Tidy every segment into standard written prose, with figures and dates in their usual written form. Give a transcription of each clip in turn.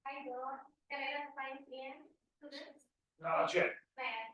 Hi, Bill. Can I assign in to this? Check. Man.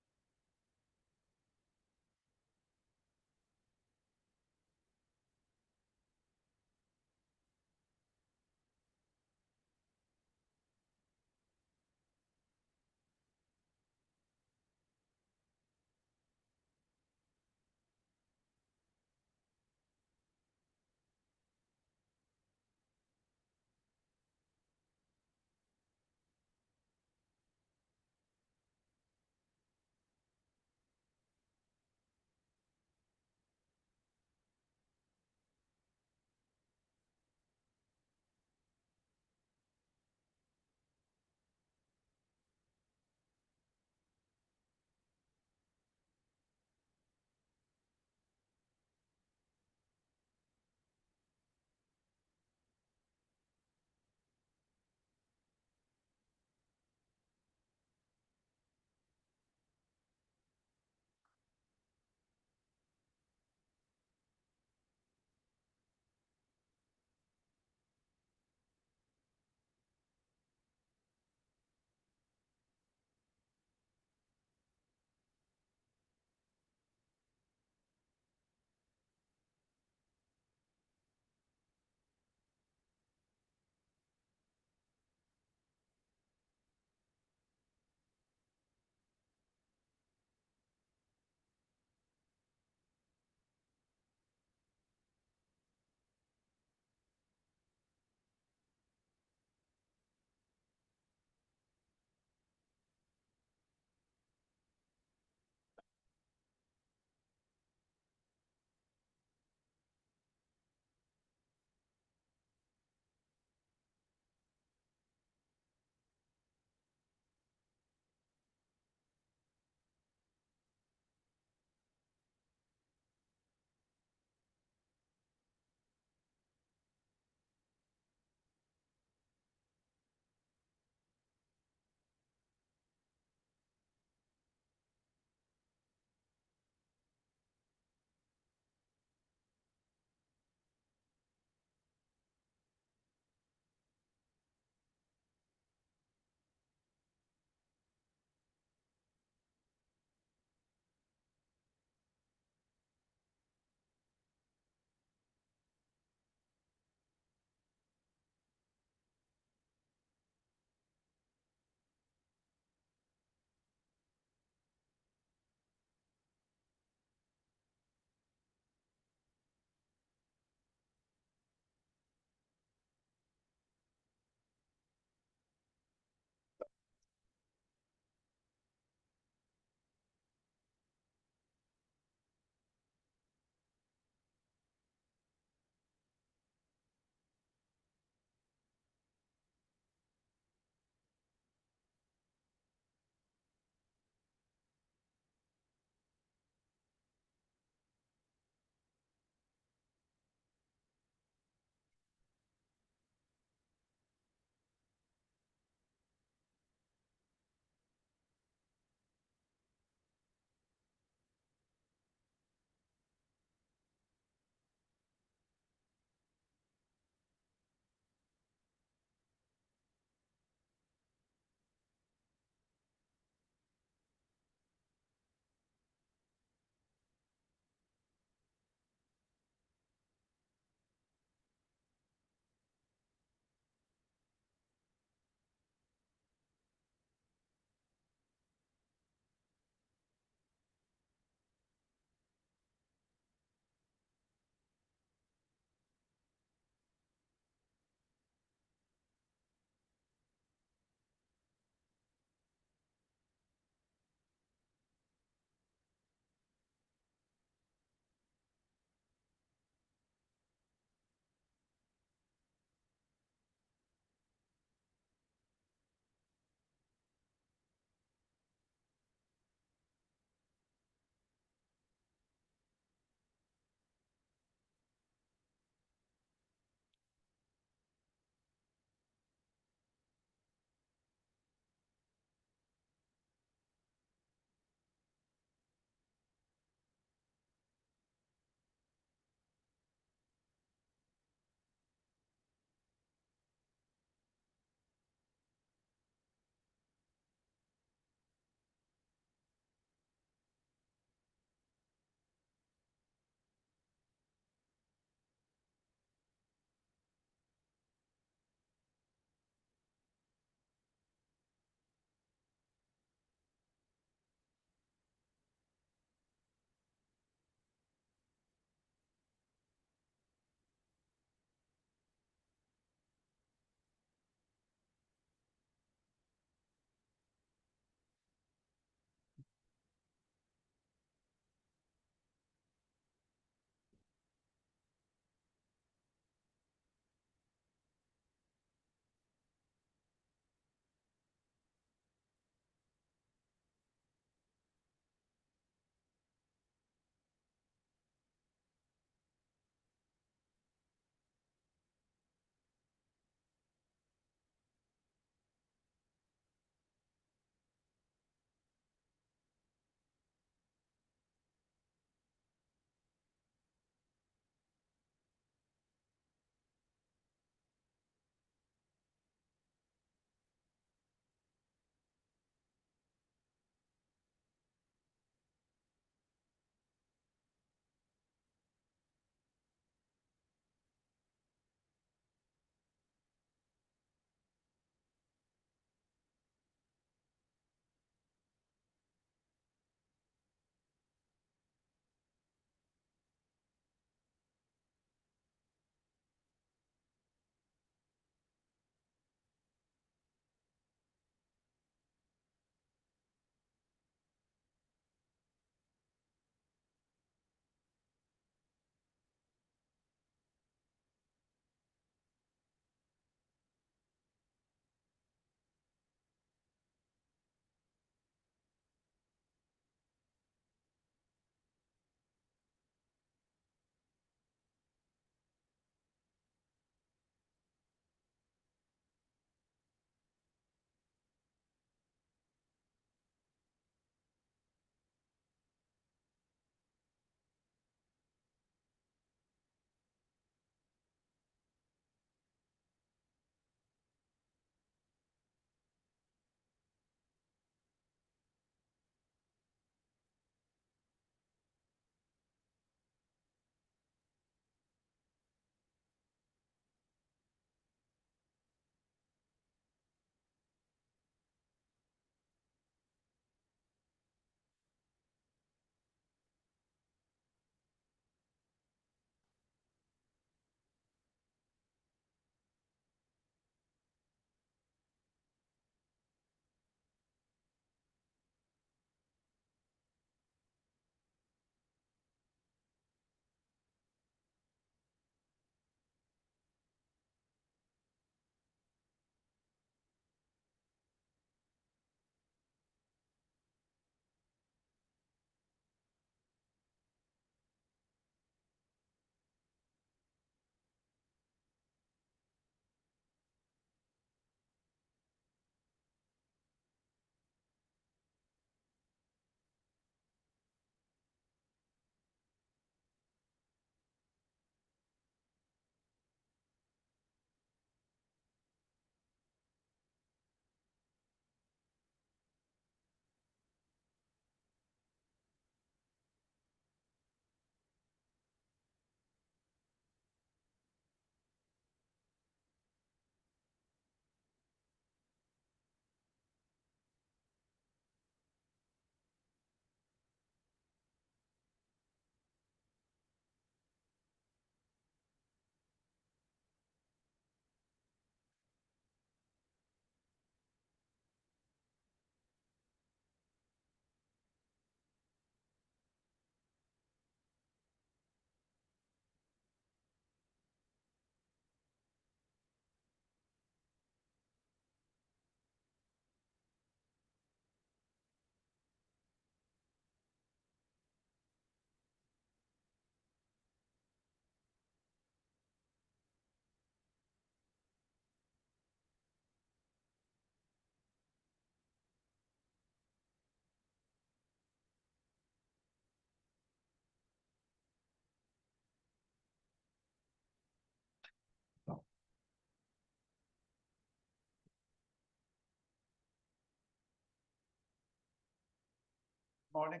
morning?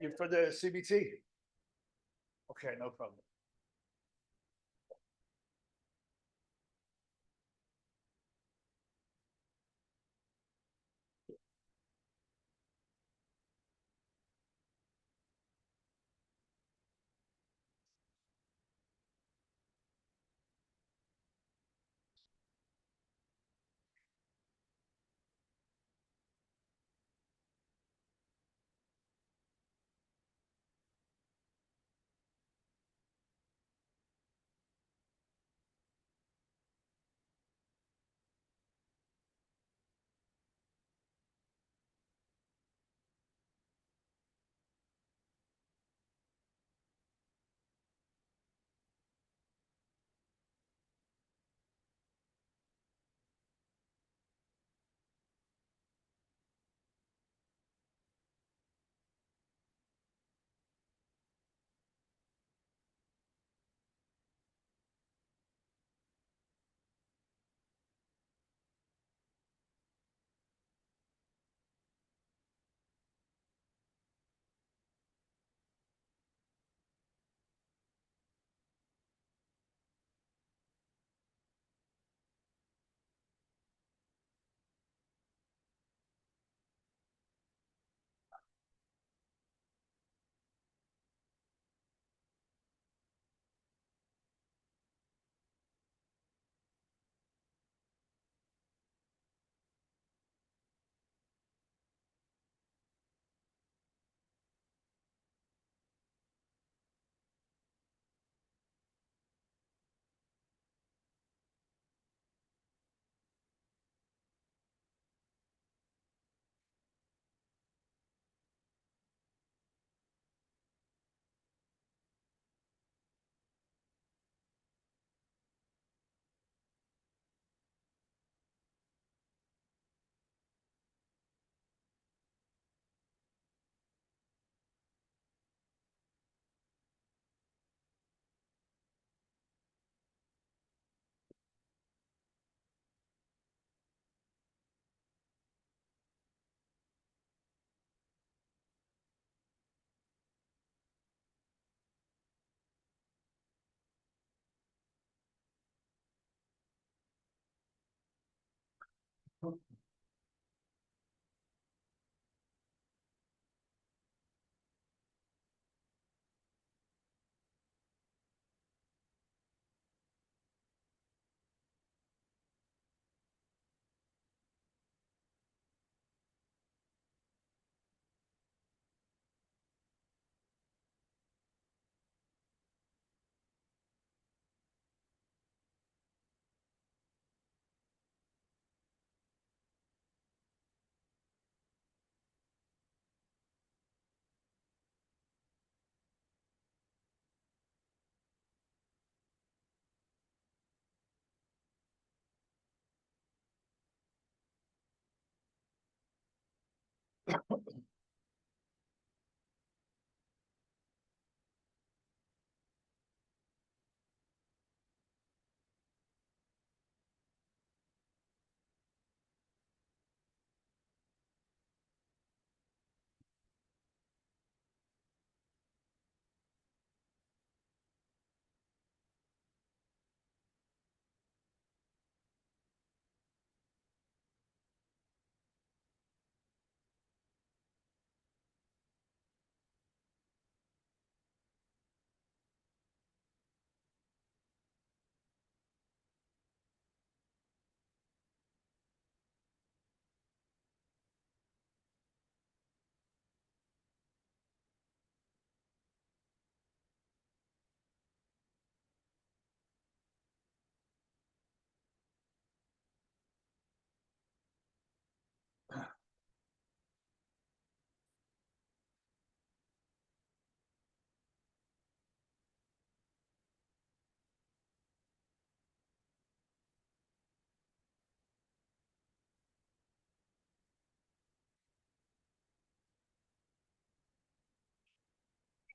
You for the CBT? Okay, no problem.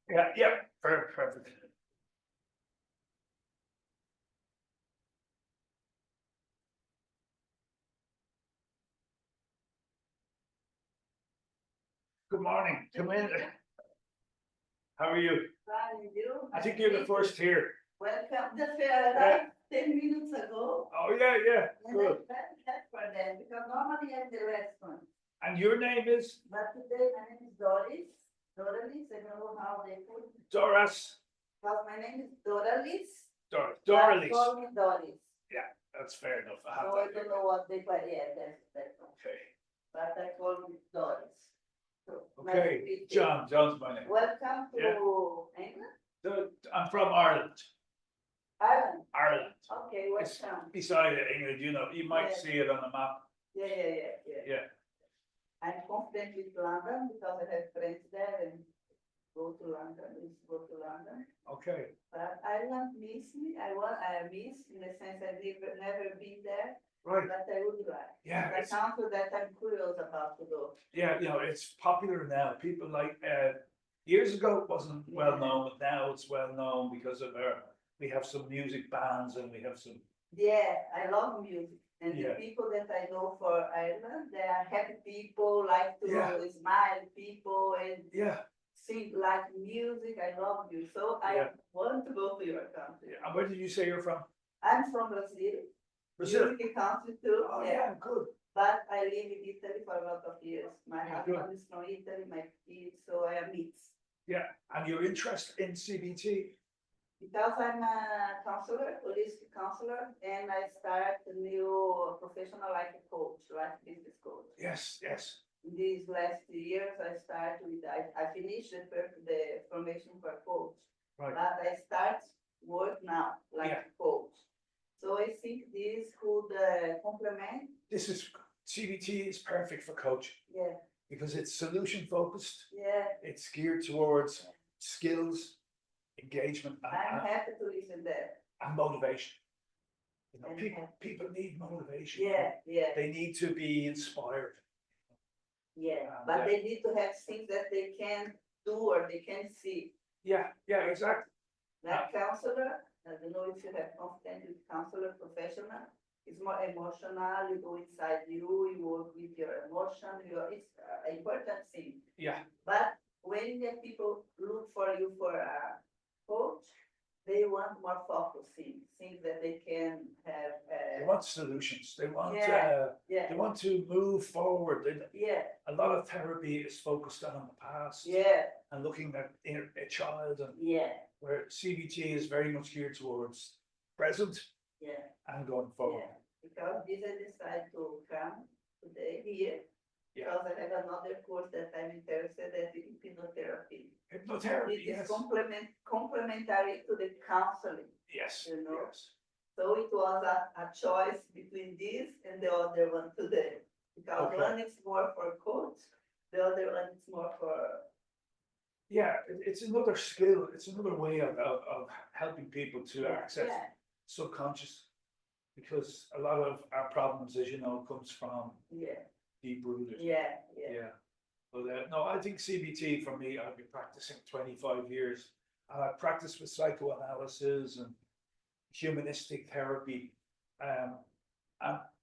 Yeah, perfect. Good morning, come in. How are you? Fine, you? I think you're the first here. Welcome, the fair arrived 10 minutes ago. Oh, yeah, And I'm good. very happy for that, because normally I'm the last one. And your name is But today my name is Doris. Doralis, I don't know how they put it. Doris? Because my name is Doralis. Doris. But call me Doris. That's fair enough. I have So I that. don't know what they put, yeah, that's one. Okay, But I call me Doris. So, nice to okay, meet you. John's my name. Welcome Yeah. to England, I'm from Ireland, Ireland. Ireland. Okay, It's welcome. beside England, you might Yeah. see it on the map. Yeah. Yeah, I'm confident with London because I have friends there and go to London, go to London. okay, But Ireland miss me. I miss in the sense I've never been there, right. but I would like. Yeah, It's a country that I'm curious about to go. Yeah, it's popular now. People like, years ago it wasn't well known, but now it's well known because of we have some music bands and we have some, Yeah, I love music. And Yeah. the people that I know for Ireland, they are happy people, like to Yeah. smile people and yeah. sing like music. I love you. So I Yeah. want to go to your country. And where did you say you're from? I'm from Brazil. Brazil? Music country too. Oh, yeah, good. But I live in Italy for a lot of years. My Yeah, husband is from Italy, my kids, so I am mixed. Yeah, and you're interested in CBT? Because I'm a counselor, holistic counselor, and I start a new professional like a coach, like business coach. Yes. In these last years, I finished the formation for coach. Right. But I start work now, like Yeah. a coach. So I think this could complement, CBT is perfect for coaching yeah, because it's solution focused. yeah. It's geared towards skills, engagement I'm happy to listen there. and motivation. And People need motivation. Yeah. They need to be inspired. Yeah, but they need to have things that they can do or they can see. Yeah, exactly. Like counselor, I don't know if you have confidence with counselor professional, it's more emotional, you go inside you work with your emotion, it's an important thing. Yeah, But when the people look for you for a coach, they want more focused things that they can have. they want solutions. They want, Yeah. they want to move forward. Yeah, A lot of therapy is focused on the past yeah, and looking at a child, and yeah, where CBT is very much geared towards present yeah. and going forward. Yeah, because this I decided to come today here. Yeah. Because I have another course that I'm interested in hypnotherapy. Hypnotherapy, It is yes. complementary to the counseling. Yes, You know. yes. So it was a choice between this and the other one today. Because Okay. one is more for coach, the other one is more for. Yeah, it's another skill. It's another way of helping people to access Yeah, subconscious. Because a lot of our problems, as you know, comes from yeah, deep rooted. yeah. Yeah. But no, I think CBT for me, I've been practicing 25 years. And I practice with psychoanalysis and humanistic therapy. And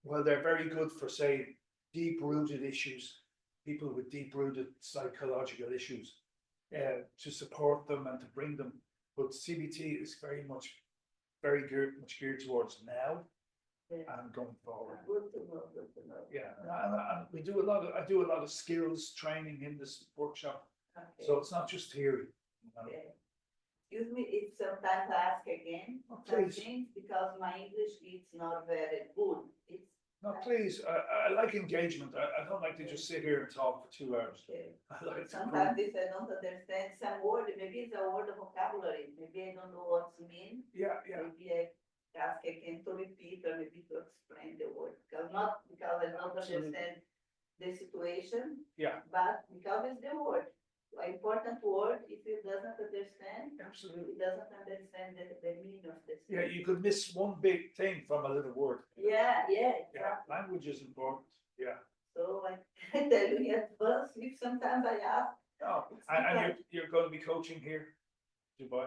well, they're very good for, say, deep rooted issues, people with deep rooted psychological issues, to support them and to bring them. But CBT is very geared towards now Yeah. and going forward. Good to know, good to know. Yeah, and I do a lot of skills training in this workshop, Okay. so it's not just theory. Okay. Excuse me, if sometimes I ask again, Oh, please. something, because my English is not very good. It's No, please, I like engagement. I don't like to just sit here and talk for 2 hours. okay. I like to. Sometimes if I don't understand some word, maybe it's a word of vocabulary, maybe I don't know what it means. Yeah. Maybe I ask again to repeat or maybe to explain the word, because I don't Absolutely. understand the situation, Yeah, but because it's the word. An important word, if you doesn't understand, absolutely. it doesn't understand the meaning of this. Yeah, you could miss one big thing from a little word. Yeah, Yeah, exactly. language is important. Yeah. So I tell you in advance, if sometimes I ask, Oh, and you're going to be coaching here, Dubai.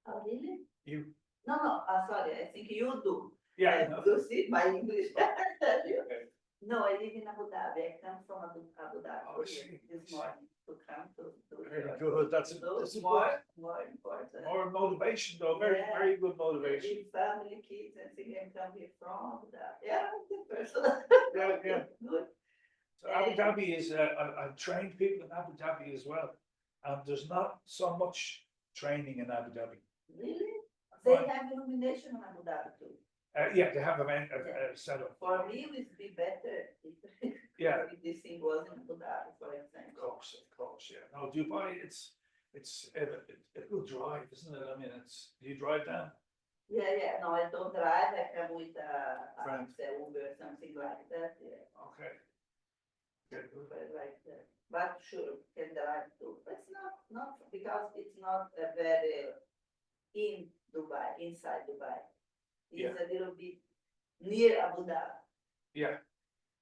oh, really? You. No, sorry, I think you do. Yeah. No. You see my English. I tell you. Okay. No, I live in Abu Dhabi. I come from Abu Dhabi Oh, I here see, this I see. morning to come to. Very good, that's a more important. more motivation though, very, Yeah. very good motivation. With family, kids, and things, and come here from Abu Dhabi. Yeah, I'm the person. Yeah, yeah. Good. So Abu Dhabi is, I've trained people in Abu Dhabi as well, and there's not so much training in Abu Dhabi. Really? They Fine. have illumination in Abu Dhabi too. Yeah, they have a setup. For me, it would be better if, Yeah. if this thing was in Abu Dhabi, for example. Of course, yeah. No, Dubai, it's a good drive, isn't it? I mean, do you drive down? Yeah. No, I don't drive. I come with Friend. say Uber, something like that. Yeah. Okay. Good, good. Like that. But sure, can drive too. It's not because it's not a very in Dubai, inside Dubai. It's Yeah. a little bit near Abu Dhabi. Yeah,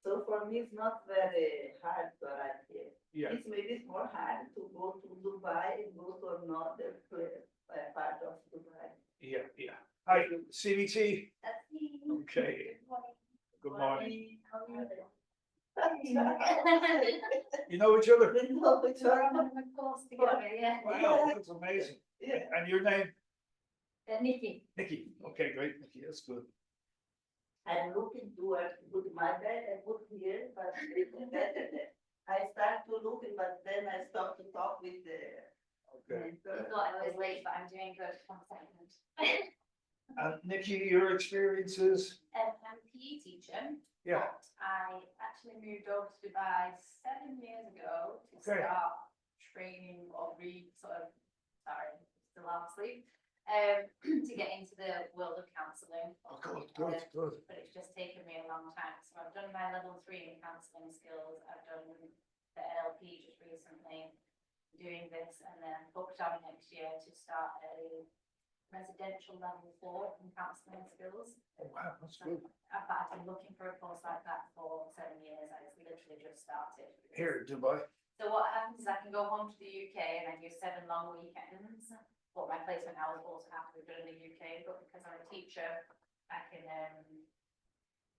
So for me, it's not very hard to arrive here. yeah. It's maybe more hard to go to Dubai and go to another part of Dubai. Yeah, yeah. Hi, CBT. That's me. Okay, Good morning. good morning. How are you? You know each other? We know each We're other. on a course together, yeah. Wow, that's amazing. Yeah. And your name? Nikki. Nikki. Okay, great, Nikki, that's good. I'm looking to put my bed and put here, but it's better than. I start to look, but then I stop to talk with the. Okay. I thought I was late, but I'm doing good. 1 second. And Nikki, your experiences? I'm a PE teacher. Yeah. But I actually moved over to Dubai 7 years ago to Okay. start training or still half asleep, to get into the world of counselling. Oh, good. But it's just taken me a long time. So I've done my level 3 in counselling skills. I've done the NLP just recently, doing this, and then booked on next year to start a residential level 4 in counselling skills. Oh, wow, that's good. I've been looking for a course like that for 7 years. I literally just started. Here, Dubai. So what happens is I can go home to the UK and I do 7 long weekends. But my placement hours also have to be done in the UK, but because I'm a teacher, I can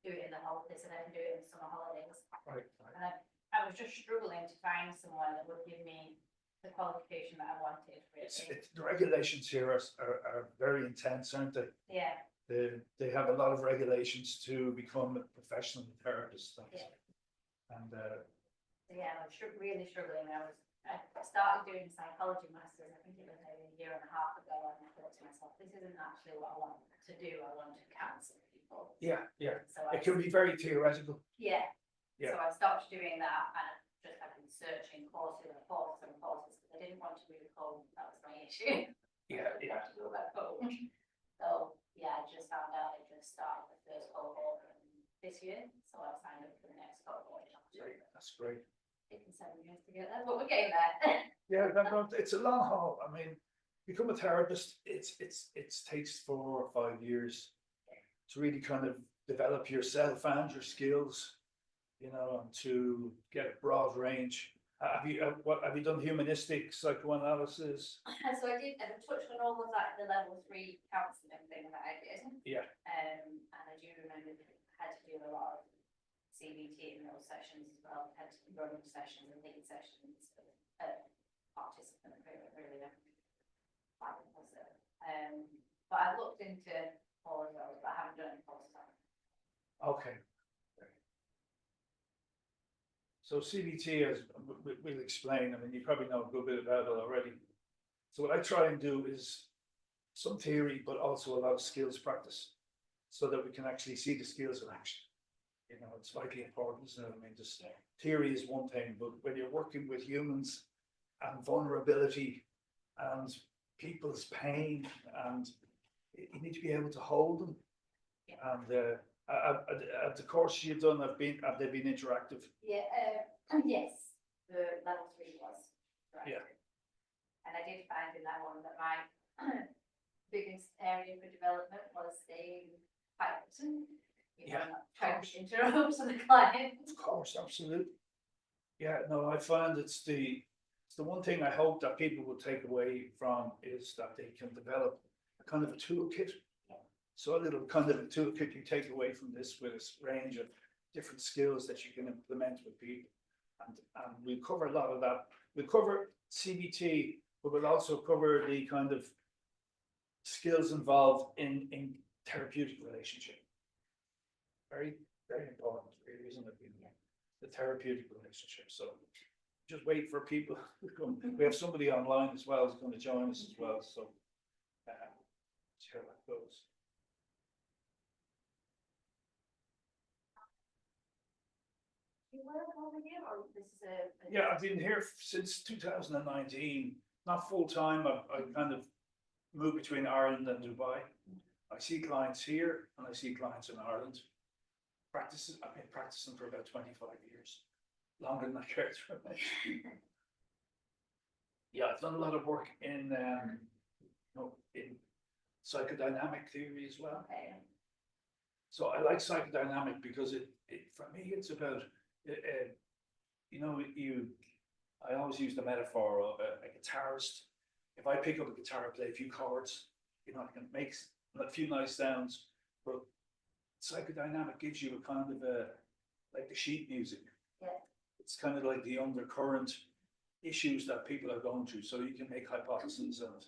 do it in the holidays and I can do it in the summer holidays. Right. And I was just struggling to find somewhere that would give me the qualification that I wanted, really. The regulations here are very intense, aren't they? Yeah, They have a lot of regulations to become a professional therapist. Yeah. And so yeah, I was really struggling. I started doing psychology masters, I think it was maybe a year and a half ago, and I thought to myself, this isn't actually what I want to do. I want to counsel people. yeah, So it can be very theoretical. Yeah. Yeah. So I stopped doing that and I just have been searching courses and courses because I didn't want to move home. That was my issue. Yeah, I didn't want to go back home. So yeah, I just found out I just started the first cohort this year. So I signed up for the next cohort. Great, that's great. Taken 7 years to get there, but we're getting there. Yeah, it's a long haul. I mean, become a therapist, it takes 4 or 5 years to really kind of develop yourself and your skills, you know, and to get a broad range. Have you done humanistic psychoanalysis? So I touched on almost like the level 3 counselling thing that I did. Yeah. And I do remember I had to do a lot of CBT in those sessions as well. I had to run sessions and lead sessions for participant really. But I looked into all of those, but I haven't done any courses on it. Okay. So CBT, as we'll explain, I mean, you probably know a good bit about it already. So what I try and do is some theory, but also a lot of skills practice, so that we can actually see the skills in action. You know, it's vitally important, isn't it? I mean, just theory is one thing, but when you're working with humans and vulnerability and people's pain, and you need to be able to hold them. And at the course you've done, have they been interactive? Yeah, yes, the level 3 was. Right. Yeah. And I did find in that one that my biggest area for development was staying quiet. Yeah, Not trying to interrupt the client. Of course, absolutely. Yeah, no, I find it's the one thing I hope that people will take away from is that they can develop a kind of a toolkit. So a little kind of a toolkit you take away from this with a range of different skills that you can implement with people. And we'll cover a lot of that. We'll cover CBT, but we'll also cover the kind of skills involved in therapeutic relationship. Very, very important, really, isn't it? The therapeutic relationship. So just wait for people to come. We have somebody online as well who's going to join us as well. So see how that goes. You work over here, or this is a? Yeah, I've been here since 2019, not full time. I kind of moved between Ireland and Dubai. I see clients here and I see clients in Ireland. I've been practicing for about 25 years, longer than I care to admit. Yeah, I've done a lot of work in in psychodynamic theory as well. Okay. So I like psychodynamic because it for me it's about I always use the metaphor of a guitarist. If I pick up a guitar, play a few chords, I can make a few nice sounds, but psychodynamic gives you a kind of like the sheet music. Yeah. It's kind of like the undercurrent issues that people are going through. So you can make hypotheses and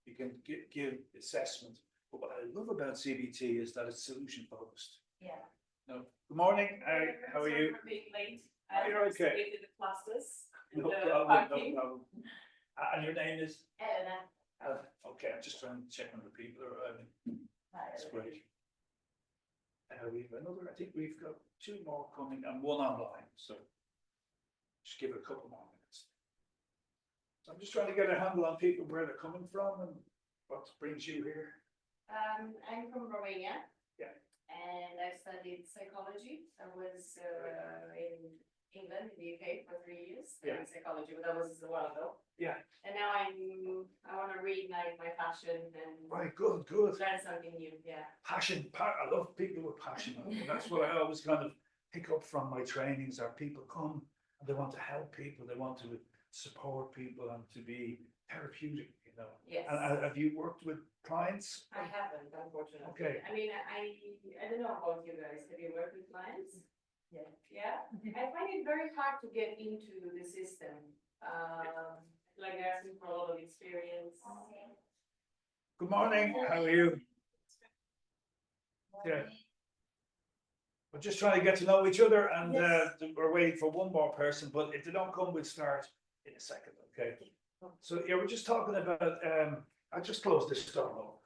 you can give assessment. But what I love about CBT is that it's solution focused. Yeah. Good morning. How are you? Sorry for being late. You're okay. We did the classes. No and, problem. No parking. problem. And your name is? Elena. Okay, I'm just trying to check on the people who are arriving. That's great. We've another, I think we've got 2 more coming and 1 online, so just give it a couple more minutes. So I'm just trying to get a handle on people, where they're coming from and what brings you here. I'm from Romania. Yeah. And I studied psychology. I was in England, in the UK for 3 years studying psychology, but that was a while ago. Yeah. And now I want to reignite my passion and Right, good. learn something new. Yeah. Passion, I love people with passion. And that's what I always kind of pick up from my trainings are people come and they want to help people, they want to support people and to be therapeutic, Yes. And have you worked with clients? I haven't, unfortunately. Okay. I mean, I don't know about you guys. Have you worked with clients? Yeah. Yeah. I find it very hard to get into the system. Like they're asking for a lot of experience. Good morning, how are you? Yeah. We're just trying to get to know each other and Yes. we're waiting for 1 more person, but if they don't come, we'll start in a second, okay? So yeah, we're just talking about, I just closed this door off.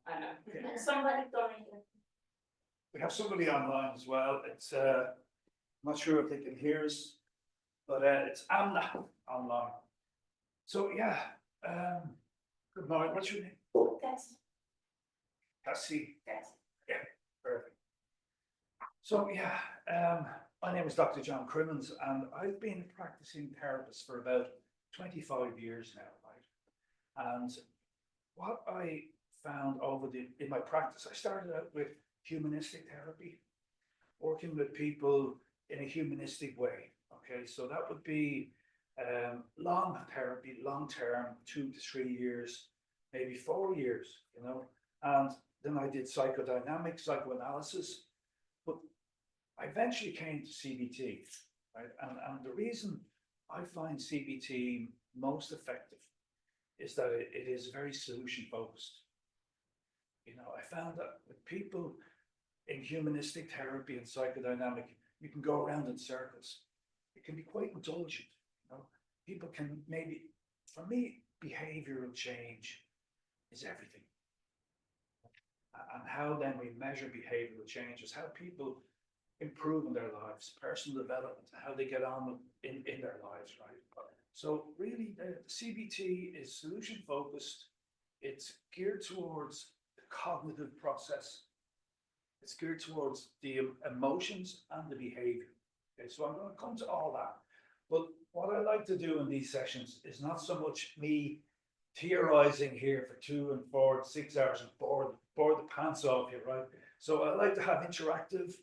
I know. Okay. Somebody told me. We have somebody online as well. It's I'm not sure if they can hear us, but it's Amna online. So yeah, good morning. What's your name? That's. Cassie. Yeah, perfect. So yeah, my name is Dr. John Crimmins, and I've been a practicing therapist for about 25 years now, right? And what I found in my practice, I started out with humanistic therapy, working with people in a humanistic way. Okay, so that would be long therapy, long term, 2 to 3 years, maybe 4 years, and then I did psychodynamic psychoanalysis, but I eventually came to CBT, right? And the reason I find CBT most effective is that it is very solution focused. I found that with people in humanistic therapy and psychodynamic, you can go around in circles. It can be quite indulgent. People can maybe, for me, behavioral change is everything. And how then we measure behavioral change is how people improve in their lives, personal development, how they get on in their lives, right? So really, the CBT is solution focused. It's geared towards the cognitive process. It's geared towards the emotions and the behavior. Okay, so I'm going to come to all that. But what I like to do in these sessions is not so much me theorizing here for 2 and 4 and 6 hours and bore the pants off you, right? So I like to have interactive,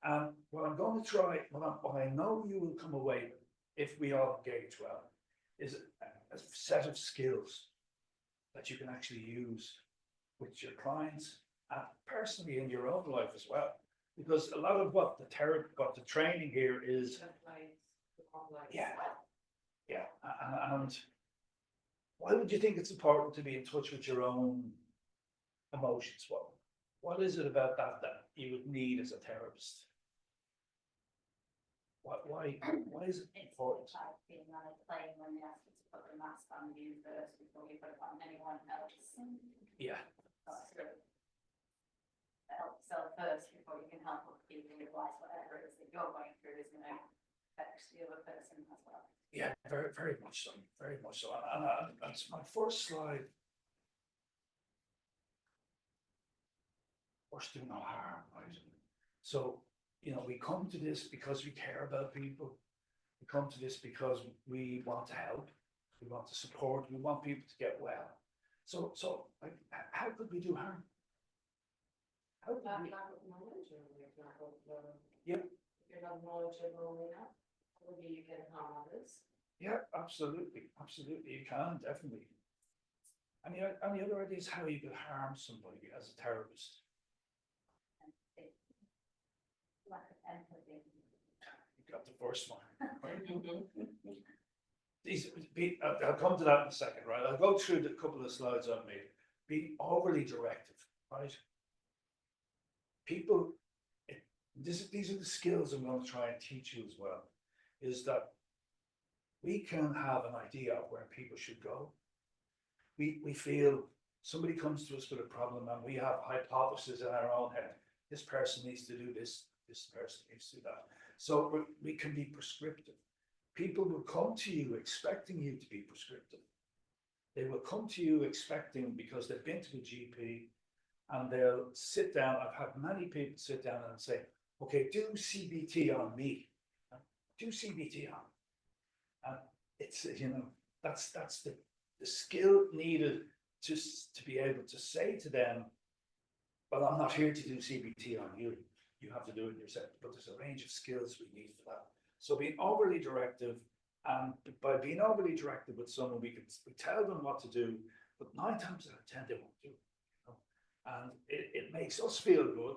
and what I'm going to try, what I know you will come away with, if we all engage well, is a set of skills that you can actually use with your clients and personally in your own life as well. Because a lot of what the training here is, yeah, yeah, and why would you think it's important to be in touch with your own emotions? What is it about that you would need as a therapist? Why is it It's important? like being on a plane when they ask you to put the mask on you first before you put it on anyone else. Yeah, Help yourself first before you can help other people realize whatever it is that you're going through is going to affect the other person as well. yeah, very, very much so, very much so. And that's my first slide. Worse do no harm, right? So, we come to this because we care about people. We come to this because we want to help, we want to support, we want people to get well. So like, how could we do harm? How could we? Lack of knowledge, or lack of, Yeah. if you're not knowledgeable enough, maybe you can harm others. Yeah, absolutely, absolutely, you can, definitely. Any other ideas how you could harm somebody as a therapist? Lack of empathy. You got the first one. I'll come to that in a second, right? I'll go through the couple of slides I've made. Being overly directive, right? People, these are the skills I'm going to try and teach you as well, is that we can have an idea of where people should go. We feel somebody comes to us with a problem and we have hypotheses in our own head. This person needs to do this, this person needs to do that. So we can be prescriptive. People will come to you expecting you to be prescriptive. They will come to you expecting, because they've been to the GP, and they'll sit down. I've had many people sit down and say, okay, do CBT on me. Do CBT on. And it's, that's the skill needed just to be able to say to them, well, I'm not here to do CBT on you. You have to do it yourself. But there's a range of skills we need for that. So being overly directive, and by being overly directive with someone, we tell them what to do, but 9 times out of 10 they won't do it. And it makes us feel good.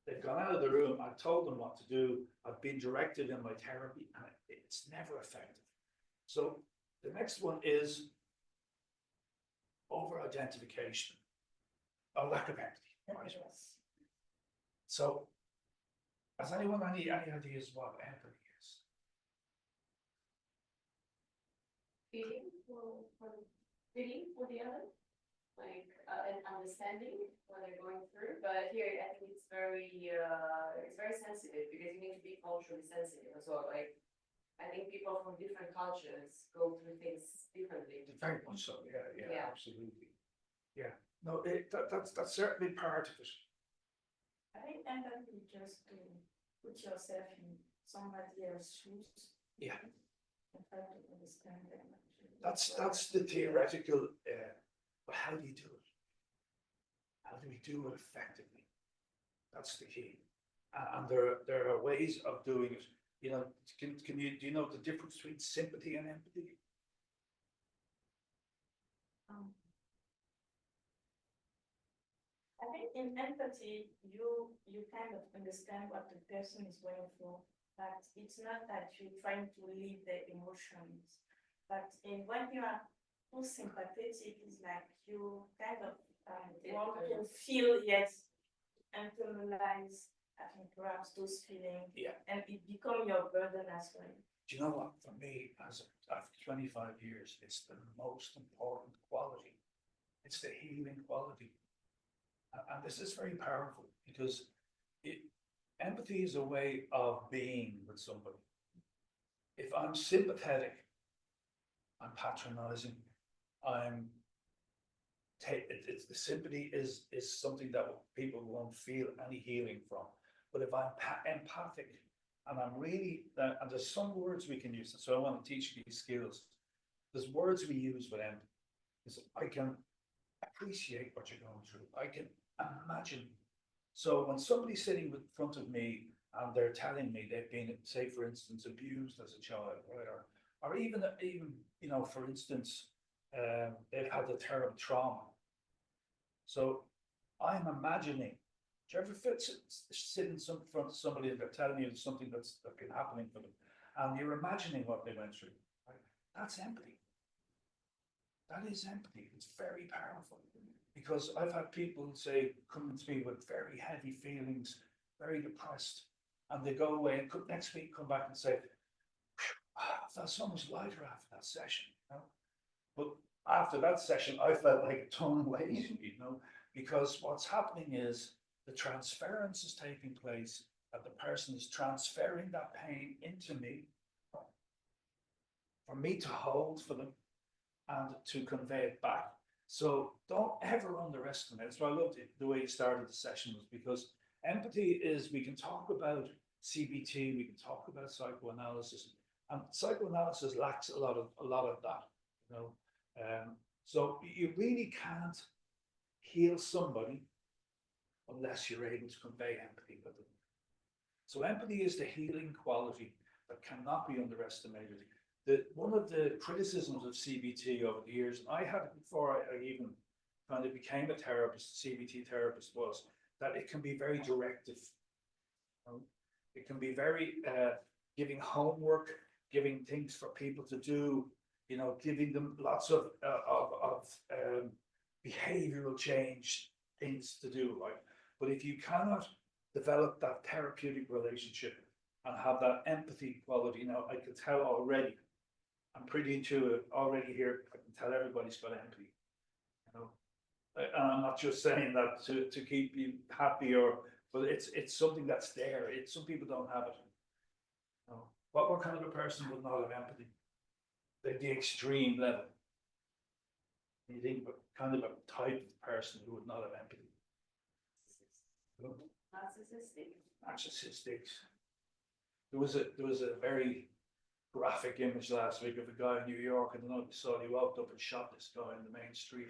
They've gone out of the room. I've told them what to do. I've been directive in my therapy, and it's never effective. So the next one is over-identification or lack of empathy. Right? So, has anyone any ideas what empathy is? Feeling for the other, like an understanding what they're going through. But here I think it's very sensitive, because you need to be culturally sensitive as well. Like, I think people from different cultures go through things differently. Very much so. Yeah, Yeah. Absolutely. Yeah. No, that's certainly part of it. I think empathy just to put yourself in somebody else's shoes. Yeah. And try to understand them. That's the theoretical. But how do you do it? How do we do it effectively? That's the key. And there are ways of doing it. Do you know the difference between sympathy and empathy? I think in empathy, you kind of understand what the person is going through, but it's not that you're trying to lead their emotions. But when you are too sympathetic, it's like you kind of want to feel, yes, internalize, I think, perhaps those feelings. Yeah. And it becomes your burden as well. Do you know what? For me, after 25 years, it's the most important quality. It's the healing quality. And this is very powerful, because empathy is a way of being with somebody. If I'm sympathetic, I'm patronizing, it's the sympathy is something that people won't feel any healing from. But if I'm empathic, and I'm really, and there's some words we can use, so I want to teach you these skills. There's words we use with empathy. Is I can appreciate what you're going through. I can imagine. So when somebody's sitting in front of me and they're telling me they've been, say, for instance, abused as a child, right, or even for instance, they've had a terrible trauma. So I'm imagining. Do you ever sit in front of somebody and they're telling you something that's been happening for them, and you're imagining what they went through? Right? That's empathy. That is empathy. It's very powerful, because I've had people say, come to me with very heavy feelings, very depressed, and they go away and next week come back and say, I felt so much lighter after that session, you know? But after that session, I felt like a ton of weight, you know, because what's happening is the transference is taking place, that the person is transferring that pain into me for me to hold for them and to convey it back. So don't ever underestimate. That's why I loved it, the way you started the session, was because empathy is, we can talk about CBT, we can talk about psychoanalysis, and psychoanalysis lacks a lot of that, you know. So you really can't heal somebody unless you're able to convey empathy with them. So empathy is the healing quality that cannot be underestimated. One of the criticisms of CBT over the years, and I had it before I even kind of became a therapist, CBT therapist, was that it can be very directive. You know? It can be very giving homework, giving things for people to do, you know, giving them lots of behavioral change things to do, right? But if you cannot develop that therapeutic relationship and have that empathy quality, now I can tell already, I'm pretty intuitive already here. I can tell everybody's got empathy, you know. And I'm not just saying that to keep you happy, but it's something that's there. Some people don't have it. You know, what kind of a person would not have empathy? The extreme level. You think kind of a type of person who would not have empathy. Narcissistic. Narcissistic. There was a very graphic image last week of a guy in New York, and I don't know if you saw, he walked up and shot this guy in the main street.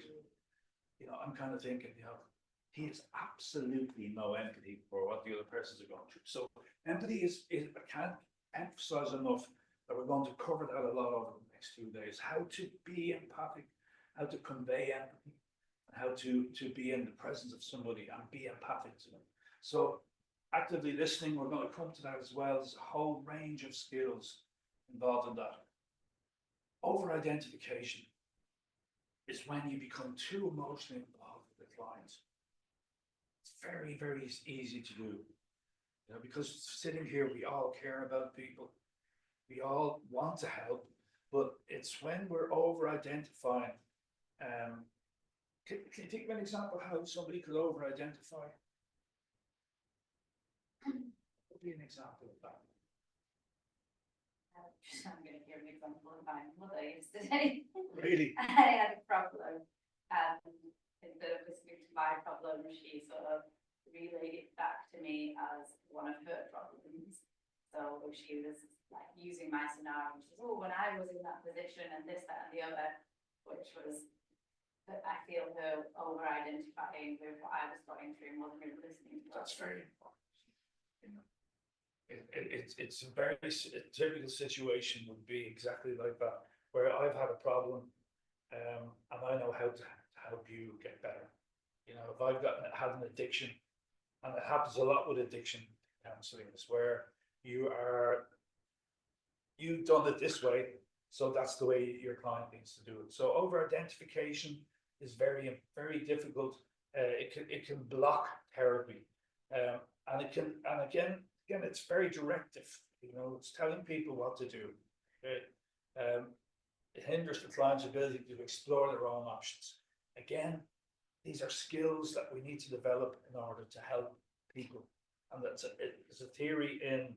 You know, I'm kind of thinking, you know, he has absolutely no empathy for what the other persons are going through. So empathy is I can't emphasize enough that we're going to cover that a lot over the next 2 days. How to be empathic, how to convey empathy, and how to be in the presence of somebody and be empathic to them. So actively listening, we're going to come to that as well. There's a whole range of skills involved in that. Over-identification is when you become too emotionally involved with the client. It's very, very easy to do. You know, because sitting here, we all care about people. We all want to help, but it's when we're over-identifying. Can you think of an example how somebody could over-identify? What would be an example of that? I'm going to give an example of my mother yesterday. Really? I had a problem, and instead of listening to my problem, she sort of relayed it back to me as one of her problems. So she was like using my scenario, and she says, oh, when I was in that position and this, that, and the other, which was, I feel her over-identifying with what I was going through and wasn't really listening to her. That's very important. You know, it's a very typical situation would be exactly like that, where I've had a problem, and I know how to help you get better. You know, if I've had an addiction, and it happens a lot with addiction counseling, is where you've done it this way, so that's the way your client needs to do it. So over-identification is very, very difficult. It can block therapy, and again, it's very directive. You know, it's telling people what to do. It hinders the client's ability to explore their own options. Again, these are skills that we need to develop in order to help people. And there's a theory in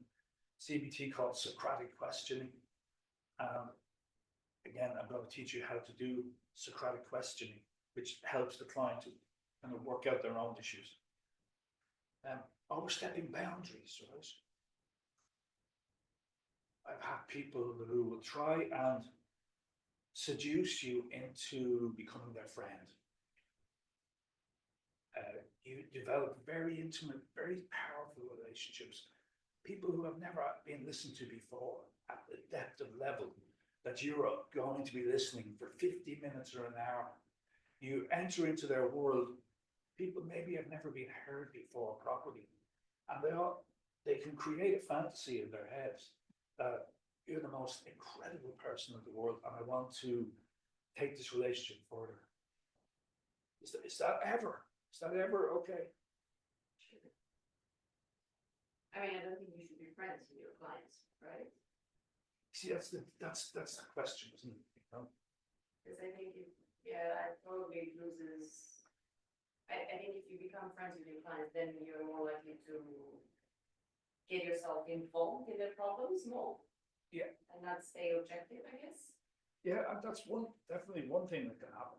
CBT called Socratic questioning. Again, I'm going to teach you how to do Socratic questioning, which helps the client to kind of work out their own issues. Overstepping boundaries, right? I've had people who will try and seduce you into becoming their friend. You develop very intimate, very powerful relationships. People who have never been listened to before at the depth of level that you're going to be listening for 50 minutes or an hour. You enter into their world people maybe have never been heard before properly. And they can create a fantasy in their heads that you're the most incredible person in the world and I want to take this relationship further. Is that ever okay? I mean, I don't think you should be friends with your clients, right? See, that's the question, isn't it? You know? Because I think it probably loses. I think if you become friends with your clients, then you're more likely to get yourself involved in their problems more. Yeah. And not stay objective, I guess. Yeah, and that's definitely one thing that can happen.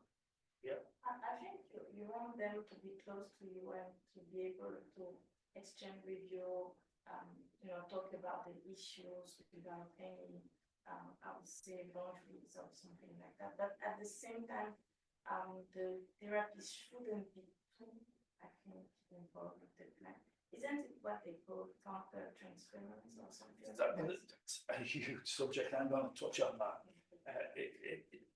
I think you want them to be close to you and to be able to exchange with you, talk about the issues without any, I would say, boundaries or something like that. But at the same time, the therapist shouldn't be too, I think, involved with the client. Isn't it what they call counter transference or something? That's a huge subject. I'm going to touch on that.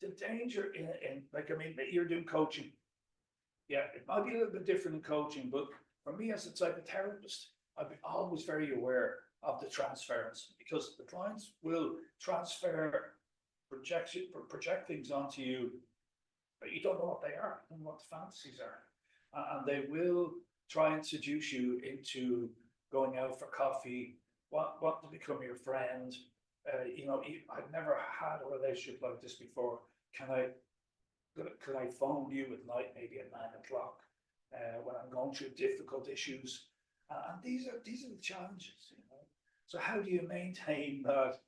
The danger in like, I mean, you're doing coaching. Yeah, it might be a little bit different in coaching, but for me as a psychotherapist, I've been always very aware of the transference because the clients will project things onto you, but you don't know what they are and what the fantasies are. And they will try and seduce you into going out for coffee, want to become your friend. I've never had a relationship like this before. Could I phone you at night, maybe at 9 o'clock, when I'm going through difficult issues? And these are the challenges, So how do you maintain that?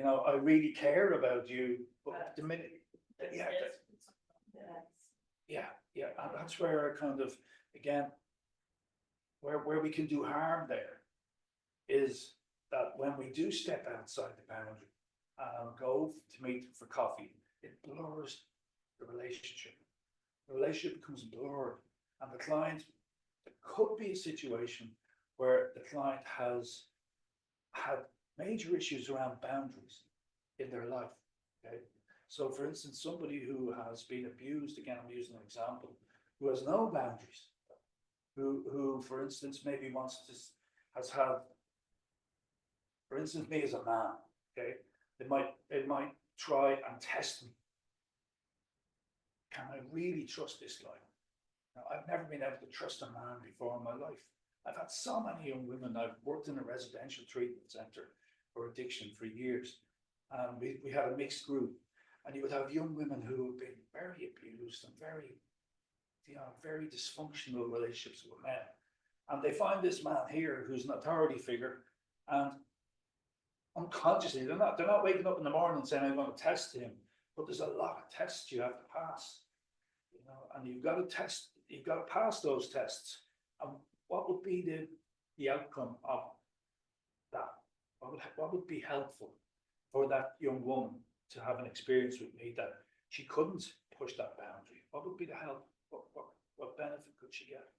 I really care about you, but the minute, yeah, and that's where kind of again, where we can do harm there is that when we do step outside the boundary and go to meet for coffee, it blurs the relationship. The relationship becomes blurred, and the client, there could be a situation where the client has had major issues around boundaries in their life. Okay, so for instance, somebody who has been abused, again, I'm using an example, who has no boundaries, who for instance maybe has had, for instance, me as a man, okay, they might try and test me. Can I really trust this guy? Now, I've never been able to trust a man before in my life. I've had so many young women. I've worked in a residential treatment centre for addiction for years. We had a mixed group, and you would have young women who have been very abused and very dysfunctional relationships with men. And they find this man here who's an authority figure, and unconsciously, they're not waking up in the morning saying, I'm going to test him, but there's a lot of tests you have to pass, and you've got to pass those tests. And what would be the outcome of that? What would be helpful for that young woman to have an experience with me that she couldn't push that boundary? What would be the help? What benefit could she get?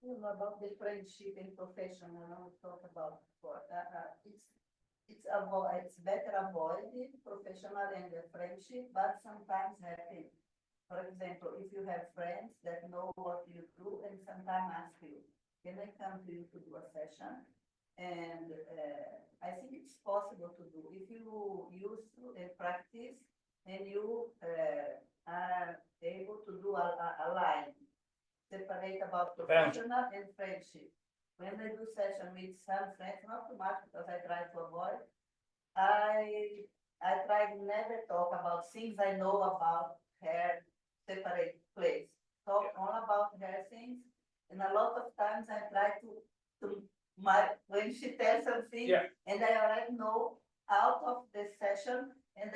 About the friendship and professional, we talked about before. It's better avoid it, professional and the friendship, but sometimes happen. For example, if you have friends that know what you do and sometimes ask you, can I come to you to do a session? And I think it's possible to do if you use to practice and you are able to do a line. Separate about professional and friendship. When I do session with some friends, not too much because I try to avoid, I try never talk about things I know about her, separate place. Talk all about her things, and a lot of times I try when she tells something, and I already know out of the session, and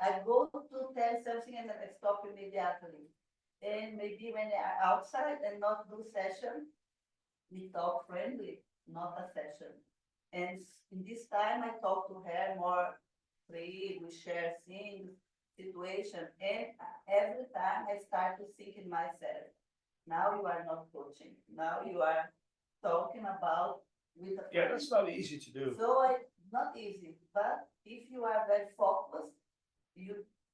I go to tell something and I stop immediately. And maybe when they are outside and not do session, we talk friendly, not a session. And in this time, I talk to her more free, we share things, situation. And every time I start to think in myself, now you are not coaching. Now you are talking about with a friend. Yeah, that's not easy to do. So it's not easy, but if you are very focused,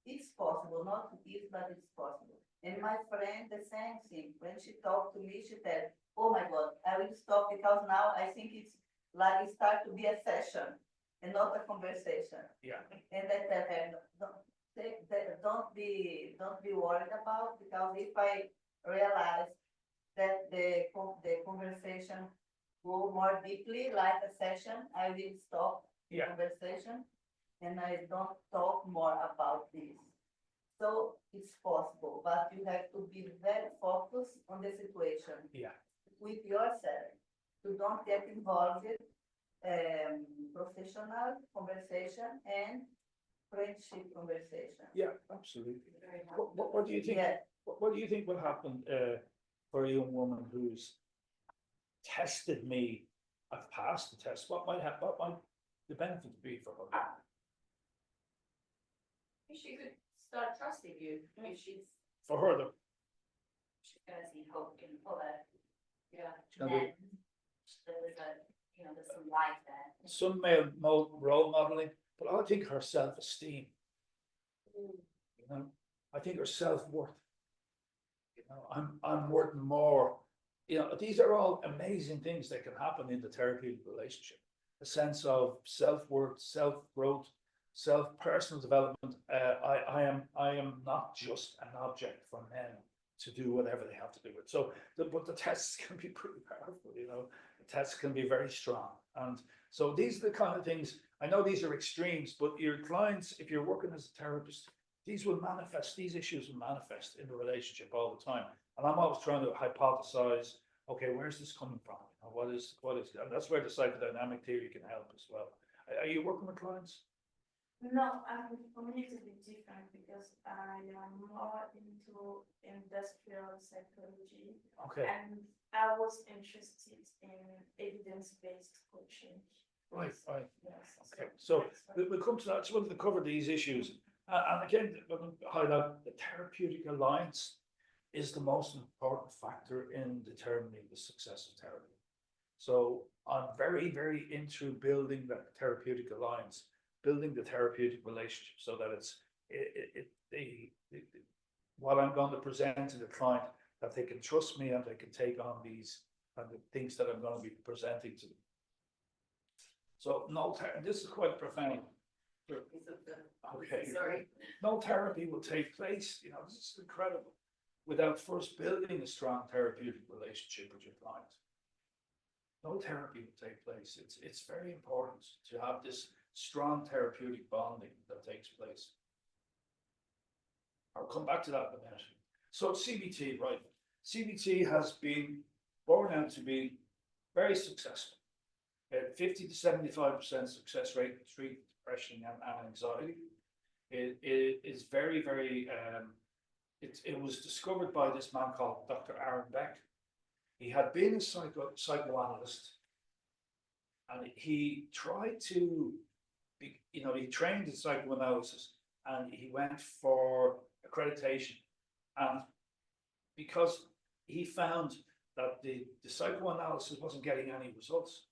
it's possible, not if, but it's possible. And my friend, the same thing, when she talked to me, she said, oh my God, I will stop because now I think it's like it start to be a session and not a conversation. Yeah. And I tell her, don't be worried about, because if I realize that the conversation go more deeply, like a session, I will stop the Yeah. conversation and I don't talk more about this. So it's possible, but you have to be very focused on the situation Yeah. with yourself. To don't get involved in professional conversation and friendship conversation. Yeah, absolutely. Very What do you think? Yeah. What do you think will happen for a young woman who's tested me? I've passed the test. What might happen? What might the benefit be for her? She could start trusting you if she's For her, though, She's gonna see hope in other yeah. gonna be men. There's a, there's some light there. some role modeling, but I think her self-esteem. You know, I think her self-worth. You know, I'm worth more. You know, these are all amazing things that can happen in the therapeutic relationship. A sense of self-worth, self-growth, personal development. I am not just an object for men to do whatever they have to do it. So, but the tests can be pretty powerful. You know, the tests can be very strong, and so these are the kind of things. I know these are extremes, but your clients, if you're working as a therapist, these will manifest. These issues will manifest in the relationship all the time. And I'm always trying to hypothesize. Okay, where's this coming from? You know, what is? And that's where the psychodynamic theory can help as well. Are you working with clients? No, for me it's a bit different because I am more into industrial psychology. Okay, And I was interested in evidence-based coaching. right. Yes. Okay, so that's what- we'll come to that. I just wanted to cover these issues. And again, I'm going to highlight the therapeutic alliance is the most important factor in determining the success of therapy. So I'm very, very into building that therapeutic alliance, building the therapeutic relationship so that it's what I'm going to present to the client, that they can trust me and they can take on these and the things that I'm going to be presenting to them. So this is quite profound. Okay. Sorry. No therapy will take place, you know, this is incredible, without first building a strong therapeutic relationship with your client. No therapy will take place. It's very important to have this strong therapeutic bonding that takes place. I'll come back to that in a minute. So CBT, right? CBT has been borne out to be very successful. 50 to 75% success rate to treat depression and anxiety. It is very, very, it was discovered by this man called Dr. Aaron Beck. He had been a psychoanalyst, and he tried to be, you know, he trained in psychoanalysis and he went for accreditation. And because he found that the psychoanalysis wasn't getting any results,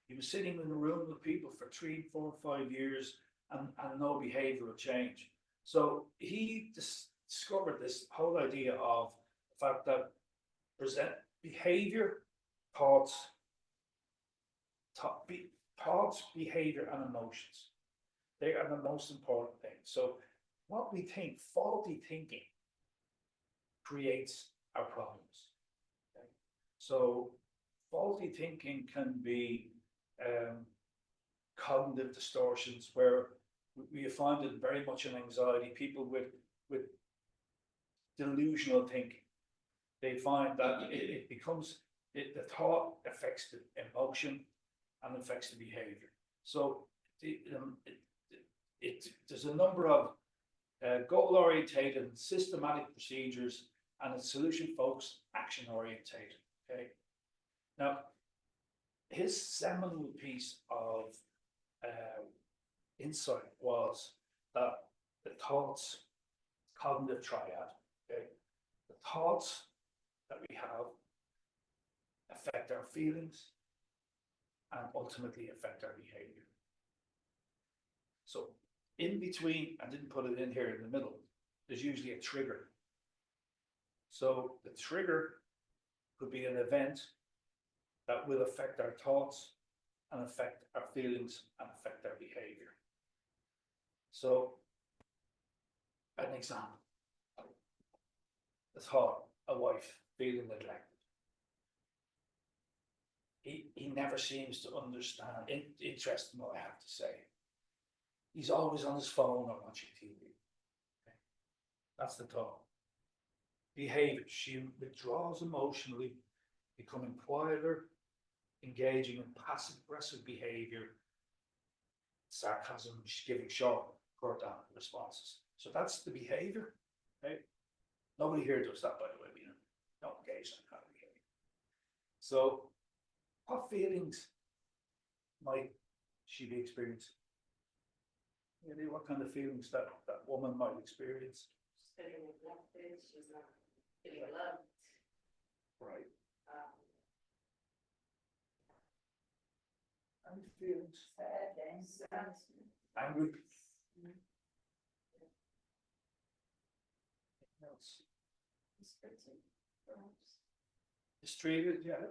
he was sitting in a room with people for 3, 4, 5 years and no behavioral change. So he discovered this whole idea of the fact that behavior, thoughts, behavior, and emotions, they are the most important things. So what we think, faulty thinking, creates our problems. Okay? So faulty thinking can be cognitive distortions, where we find it very much in anxiety. People with delusional thinking, they find that it becomes, the thought affects the emotion and affects the behavior. So there's a number of goal-orientated and systematic procedures, and it's solution-focused, action-orientated. Okay. Now, his seminal piece of insight was that the thoughts, cognitive triad, okay, the thoughts that we have affect our feelings and ultimately affect our behavior. So in between, I didn't put it in here in the middle, there's usually a trigger. So the trigger could be an event that will affect our thoughts and affect our feelings and affect our behavior. So, an example. The thought, a wife feeling neglected. He never seems to understand, interesting what I have to say. He's always on his phone or watching TV. Okay. That's the thought. Behavior, she withdraws emotionally, becoming quieter, engaging in passive aggressive behavior, sarcasm, she's giving short responses. So that's the behavior. Okay. Nobody here does that, by the way. We don't engage in that kind of behavior. So, what feelings might she be experiencing? Maybe what kind of feelings that woman might experience? She's feeling neglected, she's not feeling loved. Right. Um, And feelings. Sad. Angry. Anything else? perhaps. Mistreated, yeah.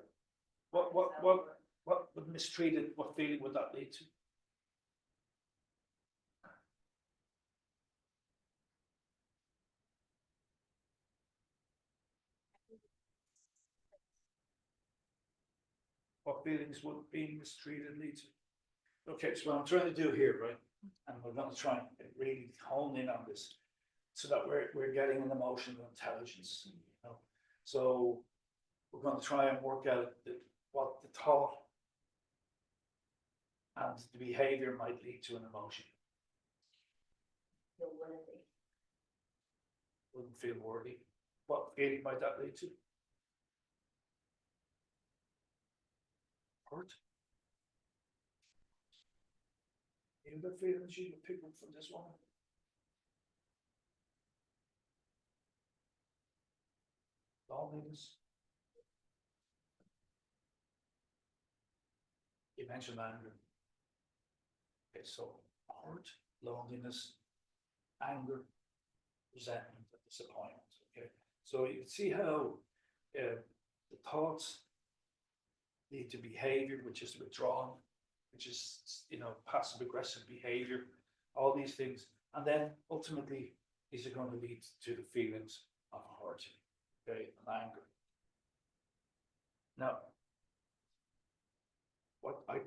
What would mistreated, what feeling would that lead to? What feelings would being mistreated lead to? Okay, so what I'm trying to do here, right, and we're gonna try and really hone in on this, so that we're getting an emotional intelligence, you know? So we're gonna try and work out what the thought and the behavior might lead to an emotion. Feel worthy. Wouldn't feel worthy. What feeling might that lead to? Hurt. Any other feelings you can pick up from this one? Loneliness. You mentioned anger. Okay, so hurt, loneliness, anger, resentment, and disappointment. Okay, so you can see how the thoughts lead to behavior, which is withdrawn, which is, you know, passive aggressive behavior, all these things, and then ultimately these are going to lead to the feelings of hurt, okay, and anger. Now, what I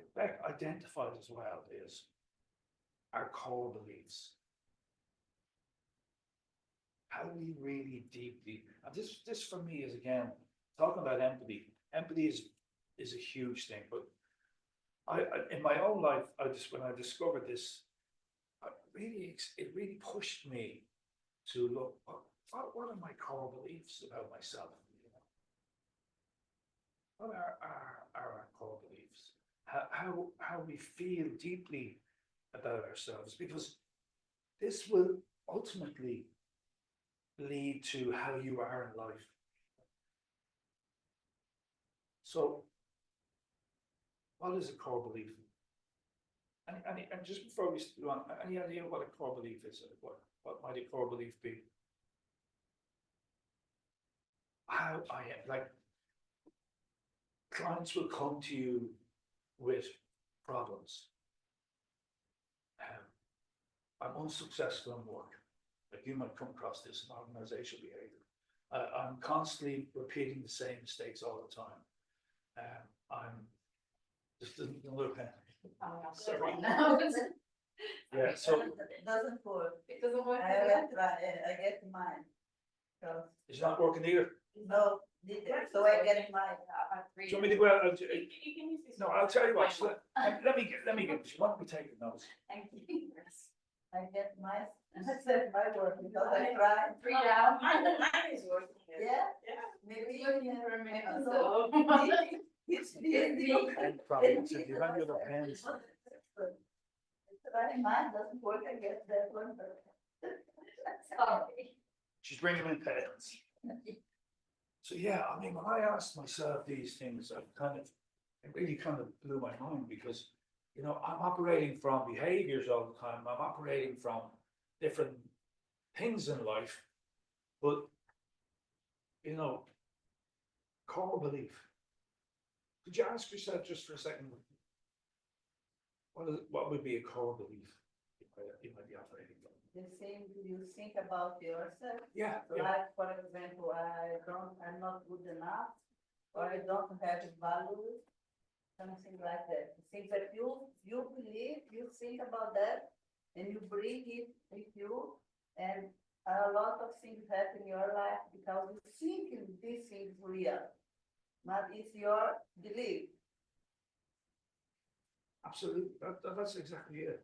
identified as well is our core beliefs. How we really deeply, and this for me is, again, talking about empathy. Empathy is a huge thing, but I in my own life, when I discovered this, it really pushed me to look, what are my core beliefs about myself? You know? What are our core beliefs? How we feel deeply about ourselves, because this will ultimately lead to how you are in life. So, what is a core belief? And just before we go on, any idea what a core belief is? What might a core belief be? How like clients will come to you with problems. I'm unsuccessful in work. Like, you might come across this in organizational behavior. I'm constantly repeating the same mistakes all the time. I'm just look at. Sorry. Now. Yeah, so It doesn't work. It doesn't work. I will try, I get mine. So, it's not working either. no, so I get mine. Do you want me to go out? You can use this. No, one. I'll tell you what. Fine one. Let me get. Why don't we take the notes? Thank you. I get mine, and I said my work, because I tried. 3 down. Mine is working. Yeah, Yeah. maybe you Looking can. for a minute or No. so. It's the. Pen problems. If you have the other pens. Mine doesn't work, I get that one, but. Sorry. She's bringing in pens. So yeah, I mean, when I asked myself these things, it really kind of blew my mind, because You know, I'm operating from behaviors all the time. I'm operating from different things in life, but you know, core belief. Could you ask yourself just for a second, what would be a core belief you might be operating from? The same, you think about yourself, Yeah, like, for example, I'm not good enough, or I don't have value, something like that. Things that you believe, you think about that, and you bring it with you, and a lot of things happen in your life because you think this is real, but it's your belief. absolutely. That's exactly it.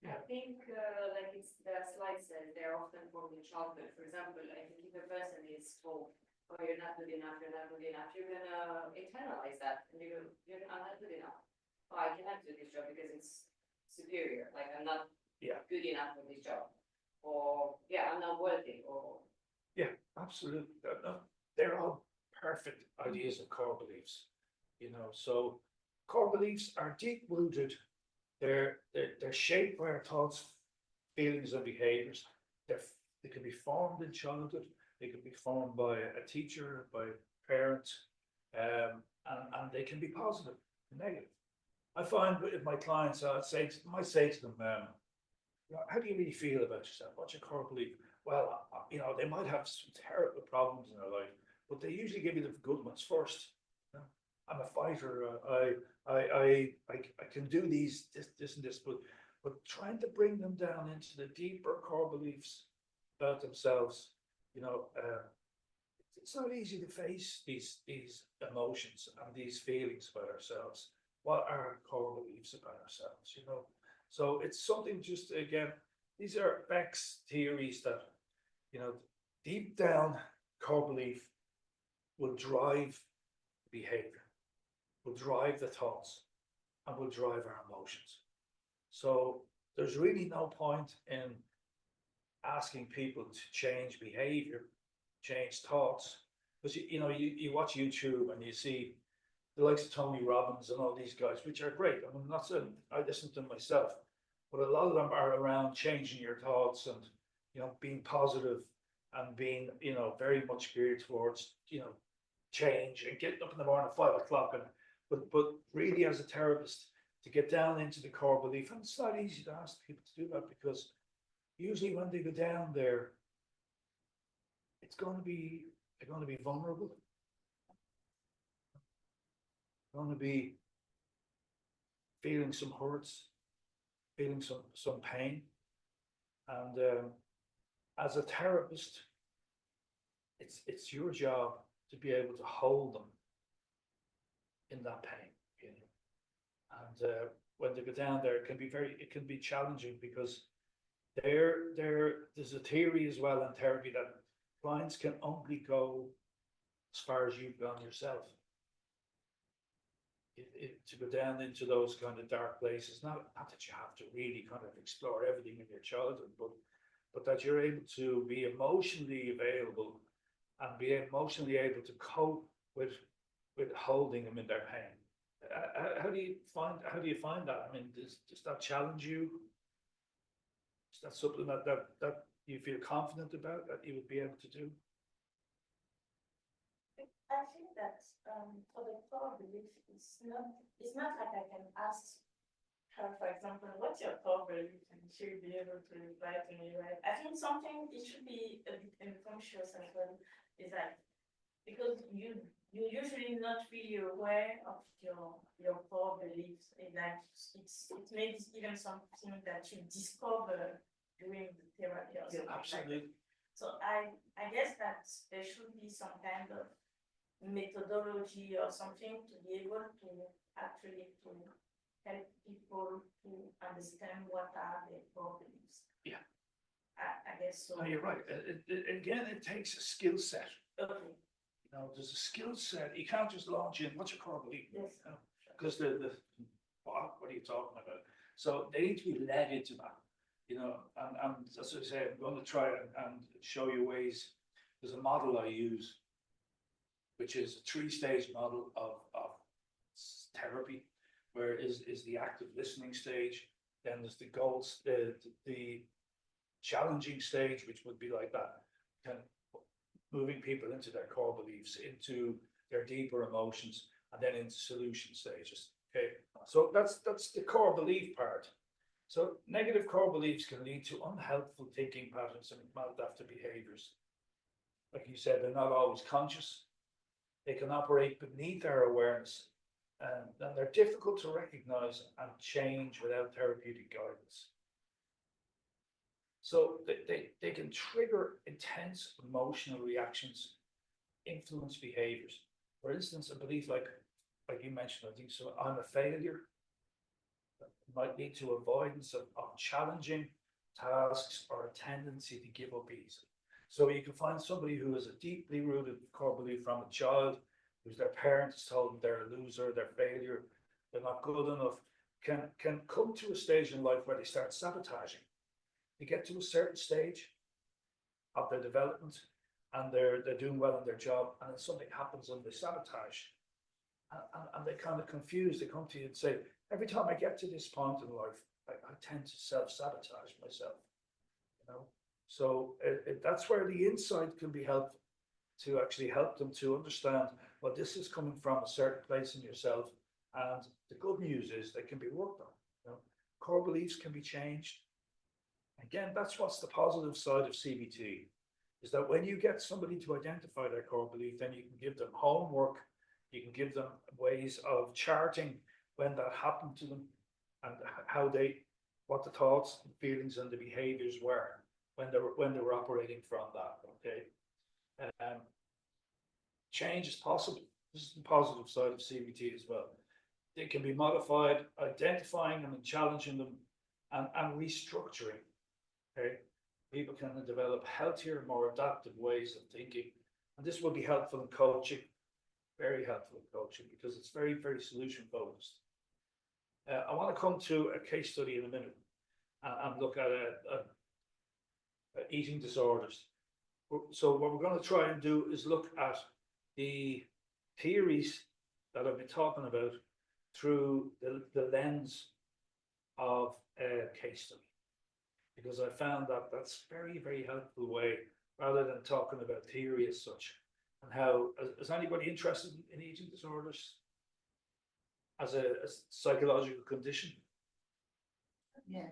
I think, like the slide says, they're often formed in childhood. For example, I think if a person is told, "Oh, you're not good enough, you're not good enough," you're gonna internalize that, and I'm not good enough. Oh, I cannot do this job because it's superior. Like I'm not Yeah. good enough for this job, or yeah, I'm not worthy, or Yeah, absolutely. No, they're all perfect ideas of core beliefs. You know, so core beliefs are deep rooted. They're shaped by our thoughts, feelings, and behaviors. They can be formed in childhood. They can be formed by a teacher, by parents, and they can be positive and negative. I find with my clients, might say to them, you know, how do you really feel about yourself? What's your core belief? Well, you know, they might have some terrible problems in their life, but they usually give you the good ones first. You know, I'm a fighter. I can do this and this, but trying to bring them down into the deeper core beliefs about themselves, you know, it's not easy to face these emotions and these feelings about ourselves. What are our core beliefs about ourselves? You know, so it's something just again, these are Beck's theories that, you know, deep down core belief will drive behavior, will drive the thoughts, and will drive our emotions. So there's really no point in asking people to change behavior, change thoughts, because you know, you watch YouTube and you see the likes of Tony Robbins and all these guys, which are great. I'm not saying I listen to them myself, but a lot of them are around changing your thoughts and, you know, being positive and being, you know, very much geared towards, you know, change and getting up in the morning at 5 o'clock. And but really, as a therapist, to get down into the core belief, and it's not easy to ask people to do that because usually when they go down there, it's going to be they're going to be vulnerable, going to be feeling some hurts, feeling some pain, and as a therapist, it's your job to be able to hold them in that pain, you know. And when they go down there, it can be challenging because there's a theory as well in therapy that clients can only go as far as you've gone yourself. To go down into those kind of dark places, not that you have to really kind of explore everything in your childhood, but that you're able to be emotionally available and be emotionally able to cope with holding them in their pain. How do you find that? I mean, does that challenge you? Is that something that you feel confident about that you would be able to do? I think that for the core belief, it's not like I can ask her, for example, what's your core belief, and she'll be able to reply to me, right? I think something it should be a bit unconscious as well, is that because you're usually not really aware of your core beliefs, and that it's maybe even something that you discover during the therapy or something like that. Absolutely. So I guess that there should be some kind of methodology or something to be able to actually to help people to understand what are their core beliefs. Yeah. I guess so. No, you're right. Again, it takes a skill set. Okay. You know, there's a skill set. You can't just launch in. What's your core belief? Yes. You know, because what are you talking about? So they need to be led into that. You know, and as I say, I'm going to try and show you ways. There's a model I use, which is a 3-stage model of therapy. where is the active listening stage. Then there's the goals, the challenging stage, which would be like that, kind of moving people into their core beliefs, into their deeper emotions, and then into solution stages. Okay, so that's the core belief part. So negative core beliefs can lead to unhelpful thinking patterns and maladaptive behaviors. Like you said, they're not always conscious. They can operate beneath our awareness, and they're difficult to recognize and change without therapeutic guidance. So they can trigger intense emotional reactions, influence behaviors. For instance, a belief like you mentioned, I think so, I'm a failure, might lead to avoidance of challenging tasks or a tendency to give up easily. So you can find somebody who has a deeply rooted core belief from a child, whose their parents told them they're a loser, they're a failure, they're not good enough, can come to a stage in life where they start sabotaging. They get to a certain stage of their development and they're doing well in their job, and then something happens and they sabotage. And they kind of confused. They come to you and say, every time I get to this point in life, I tend to self-sabotage myself. You know, so that's where the insight can be helpful, to actually help them to understand, well, this is coming from a certain place in yourself, and the good news is they can be worked on. You know, core beliefs can be changed. Again, that's what's the positive side of CBT, is that when you get somebody to identify their core belief, then you can give them homework, you can give them ways of charting when that happened to them, and what the thoughts, feelings, and the behaviors were when they were operating from that. Okay, change is possible. This is the positive side of CBT as well. They can be modified, identifying them and challenging them, and restructuring. Okay, people can develop healthier, more adaptive ways of thinking, and this will be helpful in coaching. Very helpful in coaching because it's very, very solution focused. I want to come to a case study in a minute and look at eating disorders. So what we're going to try and do is look at the theories that I've been talking about through the lens of a case study, because I found that that's very, very helpful way, rather than talking about theory as such. And how, is anybody interested in eating disorders as a psychological condition? Yeah.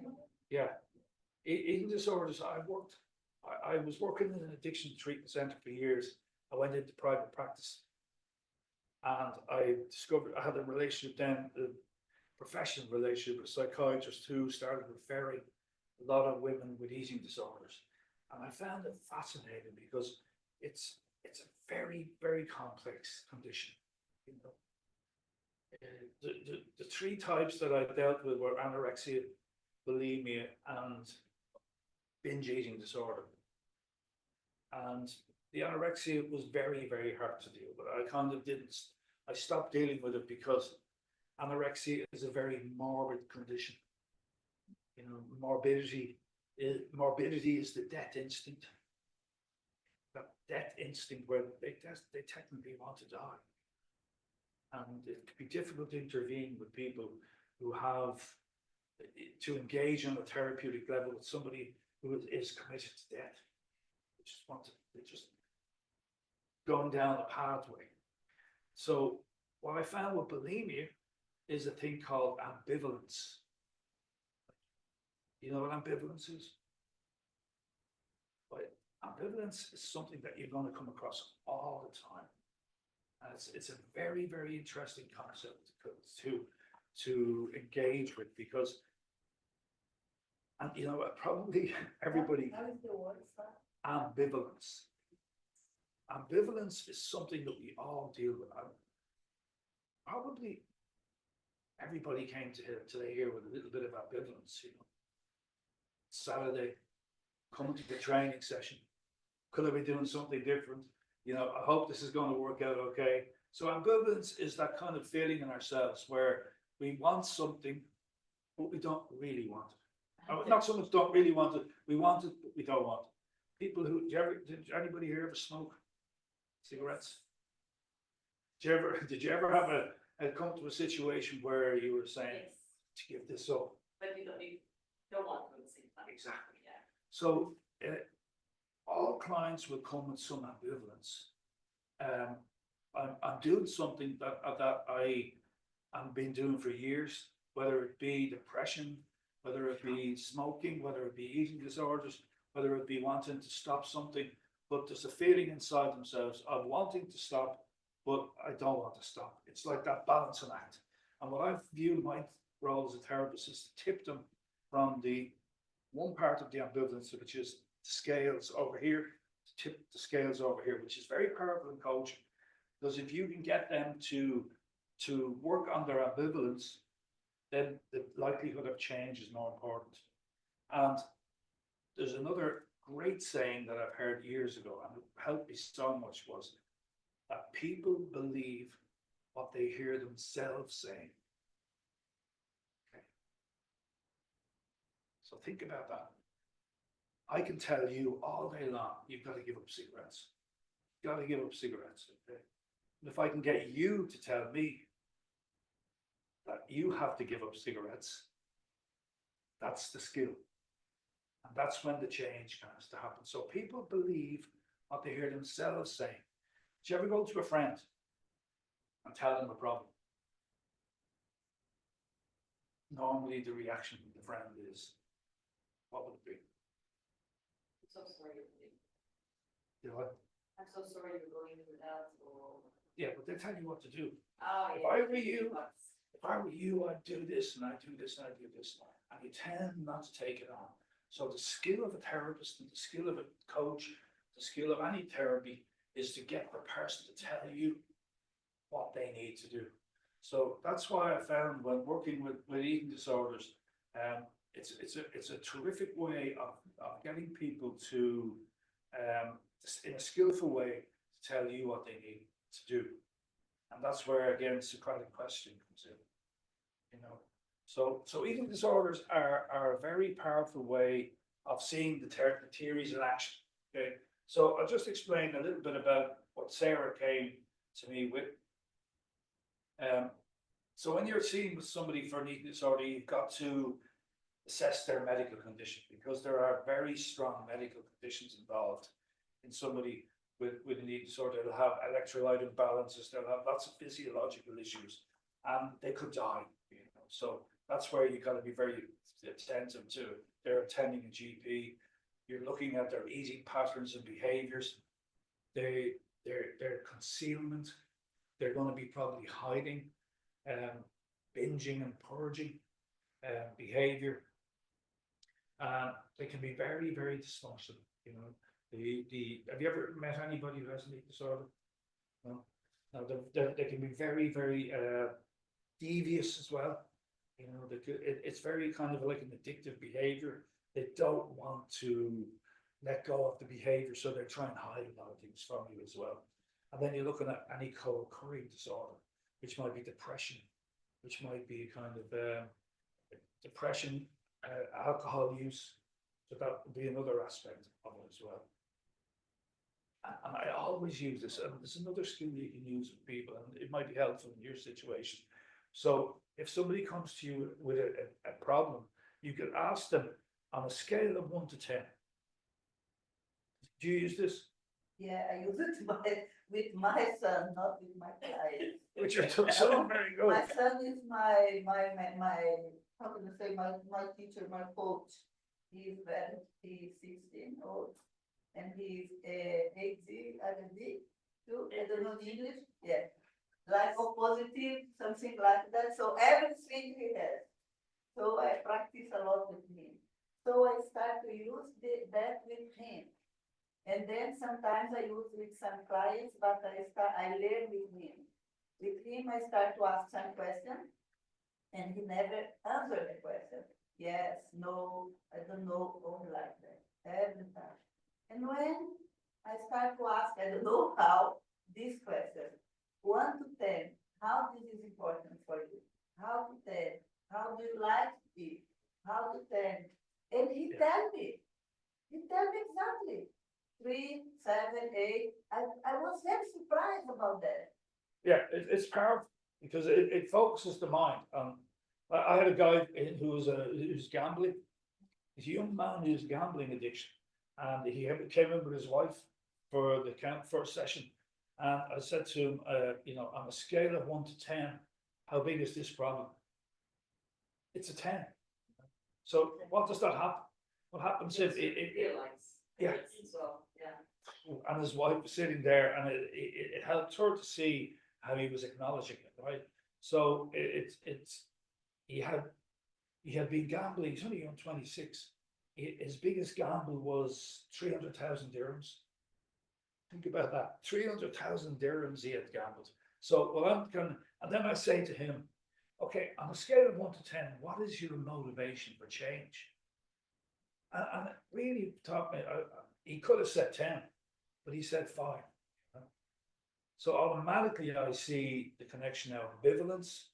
Yeah. Eating disorders, I was working in an addiction treatment center for years. I went into private practice and I discovered I had a relationship then, a professional relationship with a psychiatrist who started referring a lot of women with eating disorders. And I found it fascinating because it's a very, very complex condition. You know, the three types that I dealt with were anorexia, bulimia, and binge eating disorder. And the anorexia was very, very hard to deal with. I stopped dealing with it because anorexia is a very morbid condition. You know, morbidity is the death instinct. That death instinct where they technically want to die. And it can be difficult to intervene with people who have to engage on a therapeutic level with somebody who is committed to death. They're just going down a pathway. So what I found with bulimia is a thing called ambivalence. You know what ambivalence is? But ambivalence is something that you're going to come across all the time. And it's a very, very interesting concept to engage with, because, and you know, probably everybody. How is the word for? Ambivalence. Ambivalence is something that we all deal with. Probably everybody came to today here with a little bit of ambivalence. You know, Saturday, coming to the training session, could I be doing something different? You know, I hope this is going to work out okay. So ambivalence is that kind of feeling in ourselves where we want something, but we don't really want it. Not so much don't really want it, we want it, but we don't want it. People who, did anybody here ever smoke cigarettes? Did you ever have had come to a situation where you were saying Yes, to give this up. but you don't want to at the same time. Exactly. Yeah. So all clients will come with some ambivalence. I'm doing something that I've been doing for years, whether it be depression, whether it be smoking, whether it be eating disorders, whether it be wanting to stop something, but there's a feeling inside themselves of wanting to stop, but I don't want to stop. It's like that balancing act. And what I've viewed my role as a therapist is to tip them from the one part of the ambivalence, which is the scales over here, to tip the scales over here, which is very powerful in coaching. Because if you can get them to work on their ambivalence, then the likelihood of change is more important. And there's another great saying that I've heard years ago, and it helped me so much, was that people believe what they hear themselves saying. Okay. So think about that. I can tell you all day long, you've got to give up cigarettes. You've got to give up cigarettes. Okay? And if I can get you to tell me that you have to give up cigarettes, that's the skill. And that's when the change has to happen. So people believe what they hear themselves saying. Do you ever go to a friend and tell them a problem? Normally the reaction of the friend is, what would it be? I'm so sorry. You know what? I'm so sorry you're going through that, or. Yeah, but they tell you what to do. Oh, If yeah. I were you, If I were you, I'd do this and I'd do this and I'd do this. And you tend not to take it on. So the skill of a therapist and the skill of a coach, the skill of any therapy is to get the person to tell you what they need to do. So that's why I found when working with eating disorders, it's a terrific way of getting people to, in a skillful way, to tell you what they need to do. And that's where, again, Socratic question comes in. You know, so eating disorders are a very powerful way of seeing the theories in action. Okay, so I'll just explain a little bit about what Sarah came to me with. So when you're seeing with somebody for an eating disorder, you've got to assess their medical condition, because there are very strong medical conditions involved in somebody with an eating disorder. They'll have electrolyte imbalances, they'll have lots of physiological issues, and they could die. You know, so that's where you got to be very attentive to. They're attending a GP. You're looking at their eating patterns and behaviors. Their concealment. They're going to be probably hiding, binging and purging behavior. They can be very, very dysfunctional. You know, have you ever met anybody who has an eating disorder? No. No, they can be very, very devious as well. You know, it's very kind of like an addictive behavior. They don't want to let go of the behavior, so they're trying to hide a lot of things from you as well. And then you're looking at any co-occurring disorder, which might be depression, which might be kind of depression, alcohol use. So that would be another aspect of it as well. And I always use this, and there's another skill you can use with people, and it might be helpful in your situation. So if somebody comes to you with a problem, you could ask them on a scale of 1 to 10. Do you use this? Yeah, I use it with my son, not with my clients. Which are so very good. My son is my how can I say, my teacher, my coach. He's 16 old, and he's AD, too. I don't know the English. Yeah, life of positive, something like that. So everything he has. So I practice a lot with him. So I start to use that with him. And then sometimes I use with some clients, but I learn with him. With him, I start to ask some questions, and he never answered the question. Yes, no, I don't know, only like that, every time. And when I start to ask, I don't know how, this question, 1 to 10, how this is important for you? How to 10, how do you like it? How to 10? And he tell me exactly. 3, 7, 8. I was very surprised about that. Yeah, it's powerful. because it focuses the mind. I had a guy who's gambling. He's a young man who's gambling addiction, and came in with his wife for the first session. And I said to him, on a scale of 1 to 10, how big is this problem? It's a 10. So what does that happen? What happens if yeah. So, yeah. And his wife was sitting there, and it helped her to see how he was acknowledging it, right? So he had been gambling. He's only on 26. His biggest gamble was 300,000 dirhams. Think about that. 300,000 dirhams he had gambled. So, and then I say to him, okay, on a scale of 1 to 10, what is your motivation for change? And it really taught me, he could have said 10, but he said 5. So automatically I see the connection now. Ambivalence.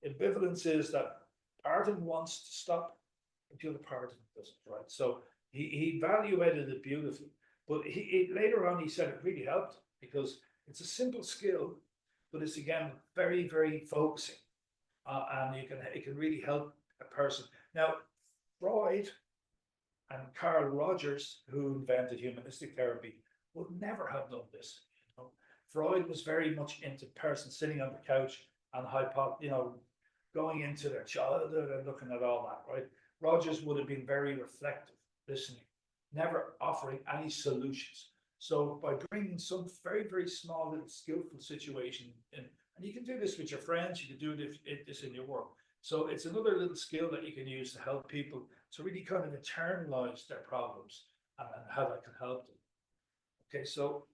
Ambivalence is that part of him wants to stop, but the other part of him doesn't, right? So he evaluated it beautifully, but later on he said it really helped because it's a simple skill, but it's again very, very focusing, and it can really help a person. Now, Freud and Carl Rogers, who invented humanistic therapy, would never have done this. Freud was very much into person sitting on the couch and going into their childhood and looking at all that, right? Rogers would have been very reflective, listening, never offering any solutions. So by bringing some very, very small little skillful situation in, and you can do this with your friends, you can do this in your work. So it's another little skill that you can use to help people to really kind of internalize their problems and how that can help them. Okay, so.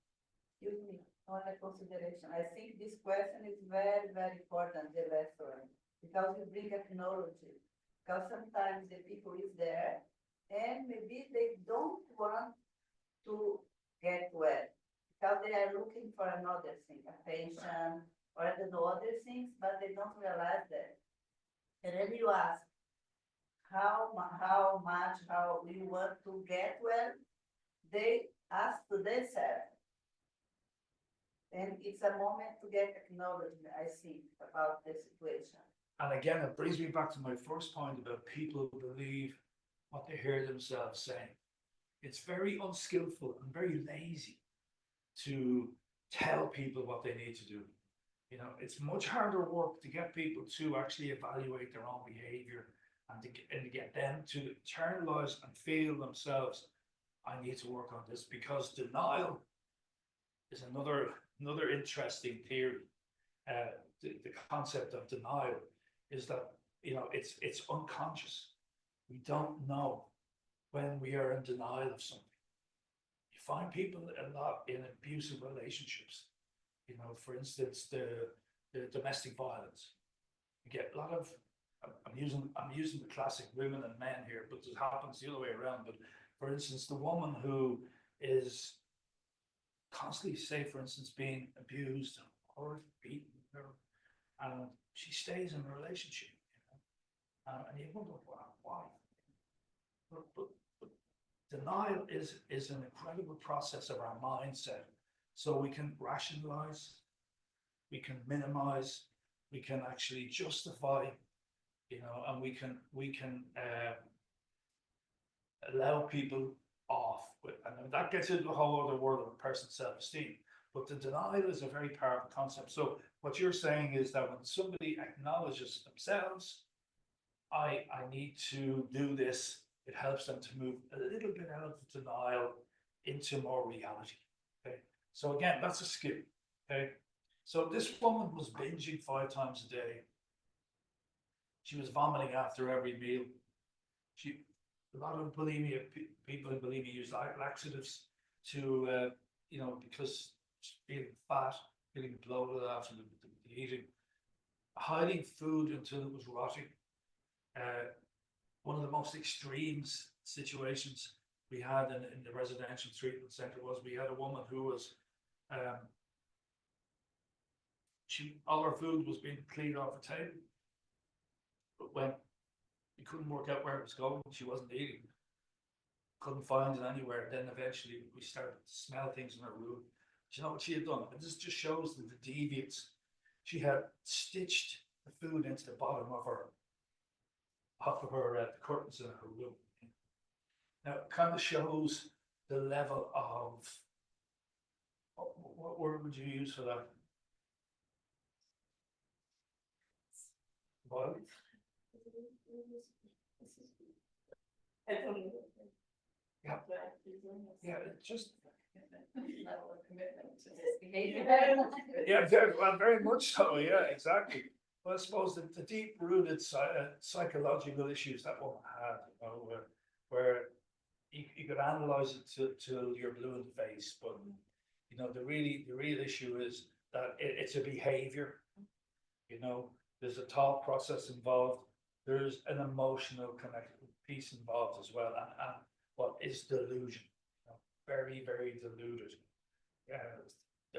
Excuse me, on a consideration, I think this question is very, very important, the restaurant, because you bring technology. Because sometimes the people is there and maybe they don't want to get well because they are looking for another thing, a patient or I don't know other things, but they don't realize that. And then you ask how you want to get well, they ask to themselves. And it's a moment to get acknowledgement, I think, about the situation. And again, it brings me back to my first point about people who believe what they hear themselves saying. It's very unskillful and very lazy to tell people what they need to do. It's much harder work to get people to actually evaluate their own behavior and to get them to internalize and feel themselves, I need to work on this, because denial is another interesting theory. The concept of denial is that it's unconscious. We don't know when we are in denial of something. You find people a lot in abusive relationships. For instance, the domestic violence. You get a lot of. I'm using the classic women and men here, but it happens the other way around. But for instance, the woman who is constantly, say, for instance, being abused or beaten, and she stays in a relationship, and you wonder why. But denial is an incredible process of our mindset. So we can rationalize, we can minimize, we can actually justify, and we can allow people off with, and that gets into a whole other world of a person's self-esteem. But the denial is a very powerful concept. So what you're saying is that when somebody acknowledges themselves, I need to do this, it helps them to move a little bit out of denial into more reality. Okay. So again, that's a skill. Okay. So this woman was binging 5 times a day. She was vomiting after every meal. A lot of bulimia, people in bulimia use laxatives to, because feeling fat, feeling bloated after the eating, hiding food until it was rotting. One of the most extreme situations we had in the residential treatment center was we had a woman who was, all her food was being cleaned off the table, but when we couldn't work out where it was going, she wasn't eating, couldn't find it anywhere. Then eventually we started to smell things in her room. Do you know what she had done? And this just shows the deviance she had stitched the food into the bottom of her the curtains in her room. Now, it kind of shows the level of, what word would you use for that? Violent? I don't know. Yeah. Yeah, it just, Level of commitment to this behavior. yeah, very, well, very much so, yeah, exactly. Well, I suppose the deep rooted psychological issues that woman had, you know, where you could analyze it till you're blue in the face, but you know, the real issue is that it's a behavior. You know, there's a thought process involved, there's an emotional connected piece involved as well, and what is delusion, you know, very, very deluded.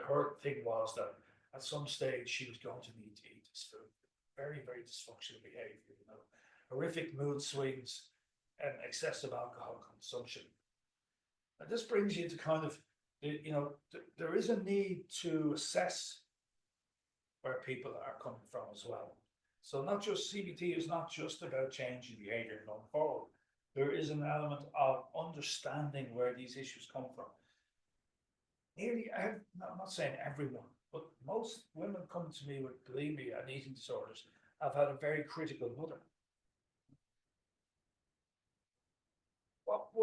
Her thing was that at some stage she was going to need to eat this food. Very, very dysfunctional behavior, you know, horrific mood swings and excessive alcohol consumption. And this brings you to kind of, you know, there is a need to assess where people are coming from as well. So not just CBT is not just about changing behavior going forward. There is an element of understanding where these issues come from. Nearly, I'm not saying everyone, but most women come to me with bulimia and eating disorders have had a very critical mother. What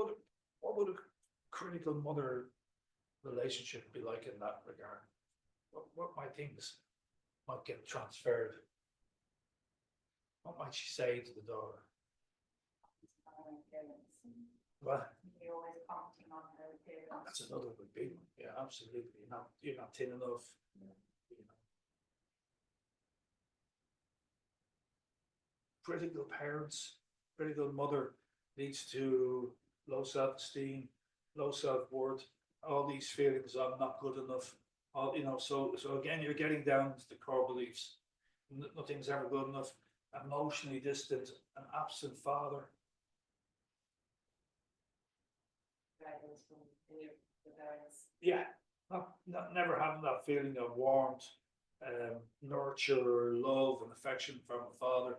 would a critical mother relationship be like in that regard? What might things might get transferred? What might she say to the daughter? Well, You're always commenting on her appearance. that's another big one. Yeah, absolutely. You're not thin enough. You know. Critical parents, critical mother leads to low self-esteem, low self-worth, all these feelings I'm not good enough. All, you know, so again, you're getting down to the core beliefs. Nothing's ever good enough, emotionally distant, an absent father. Guidance from your parents. Yeah, not never having that feeling of warmth, nurture, love, and affection from a father.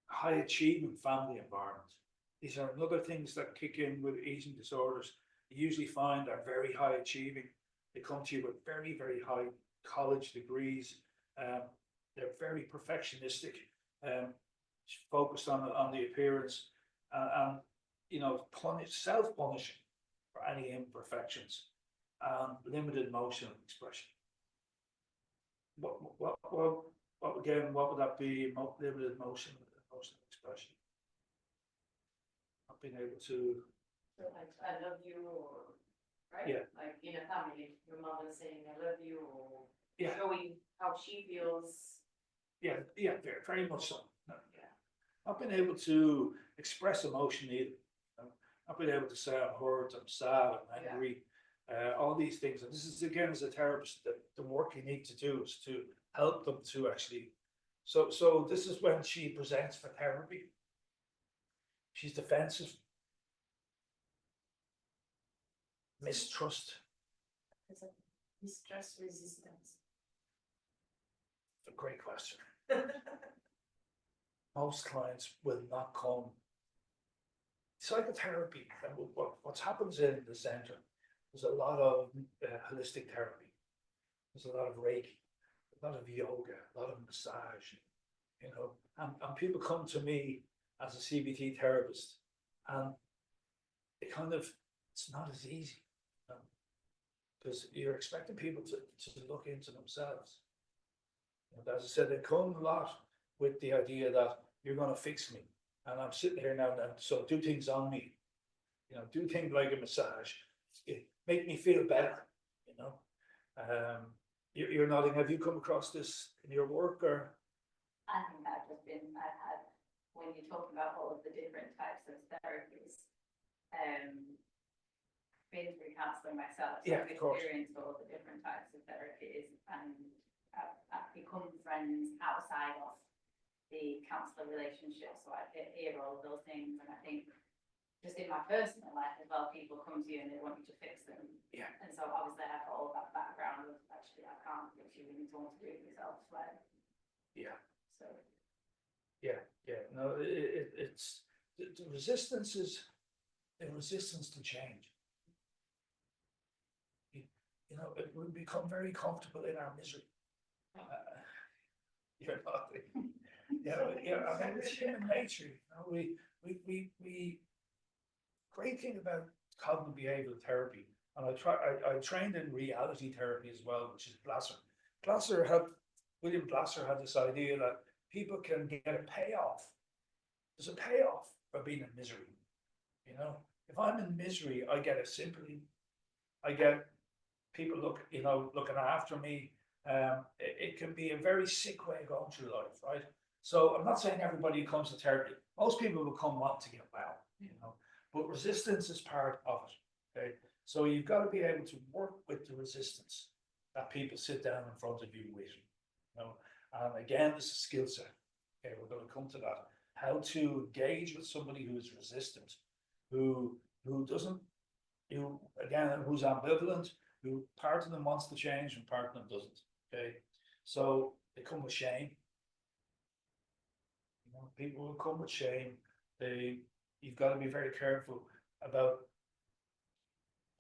High achievement family environment. These are another things that kick in with eating disorders. You usually find are very high achieving. They come to you with very, very high college degrees. They're very perfectionistic, focused on the appearance, and you know, self-punishing for any imperfections, and limited emotional expression. What again? What would that be? Limited emotional expression. Not being able to. So like, I love you, or, right? Yeah. Like in a family, your mother saying, I love you, or Yeah. showing how she feels. Yeah, very much so. No. Yeah. Not being able to express emotion either. You know? Not being able to say I'm hurt, I'm sad, I'm angry, all these things. And this is again, as a therapist, the work you need to do is to help them to actually. So this is when she presents for therapy. She's defensive, mistrust. It's a mistrust resistance. A great question. Most clients will not come. Psychotherapy, and what happens in the center, there's a lot of holistic therapy. There's a lot of Reiki, a lot of yoga, a lot of massage, you know, and people come to me as a CBT therapist, and it's not as easy, because you're expecting people to look into themselves. And as I said, they come a lot with the idea that you're going to fix me, and I'm sitting here now, and so do things on me, you know, do things like a massage, make me feel better, you know. You're nodding. Have you come across this in your work, or? I think I've had, when you talk about all of the different types of therapies, been through counselling myself, so Yeah, I've of course. experienced all the different types of therapies, and I've become friends outside of the counsellor relationship, so I hear all of those things, and I think just in my personal life as well, people come to you and they want you to fix them. Yeah. And so obviously I've got all that background of actually I can't fix you don't do it without flag. Yeah. So, Yeah, no, it's, the resistance is, the resistance to change. You know, it would become very comfortable in our misery. You're not, I mean, it's human nature, you know, we, great thing about cognitive behavioral therapy, and I trained in reality therapy as well, which is Glasser. William Glasser had this idea that people can get a payoff. There's a payoff for being in misery. You know, if I'm in misery, I get a sympathy. I get people looking after me. It can be a very sick way of going through life, right? So I'm not saying everybody who comes to therapy. Most people will come want to get well, you know, but resistance is part of it. Okay, so you've got to be able to work with the resistance that people sit down in front of you with. You know, and again, this is a skill set. Okay, we're going to come to that. How to engage with somebody who is resistant, who doesn't, who's ambivalent, who part of them wants to change and part of them doesn't. Okay, so they come with shame. You know, people will come with shame. You've got to be very careful about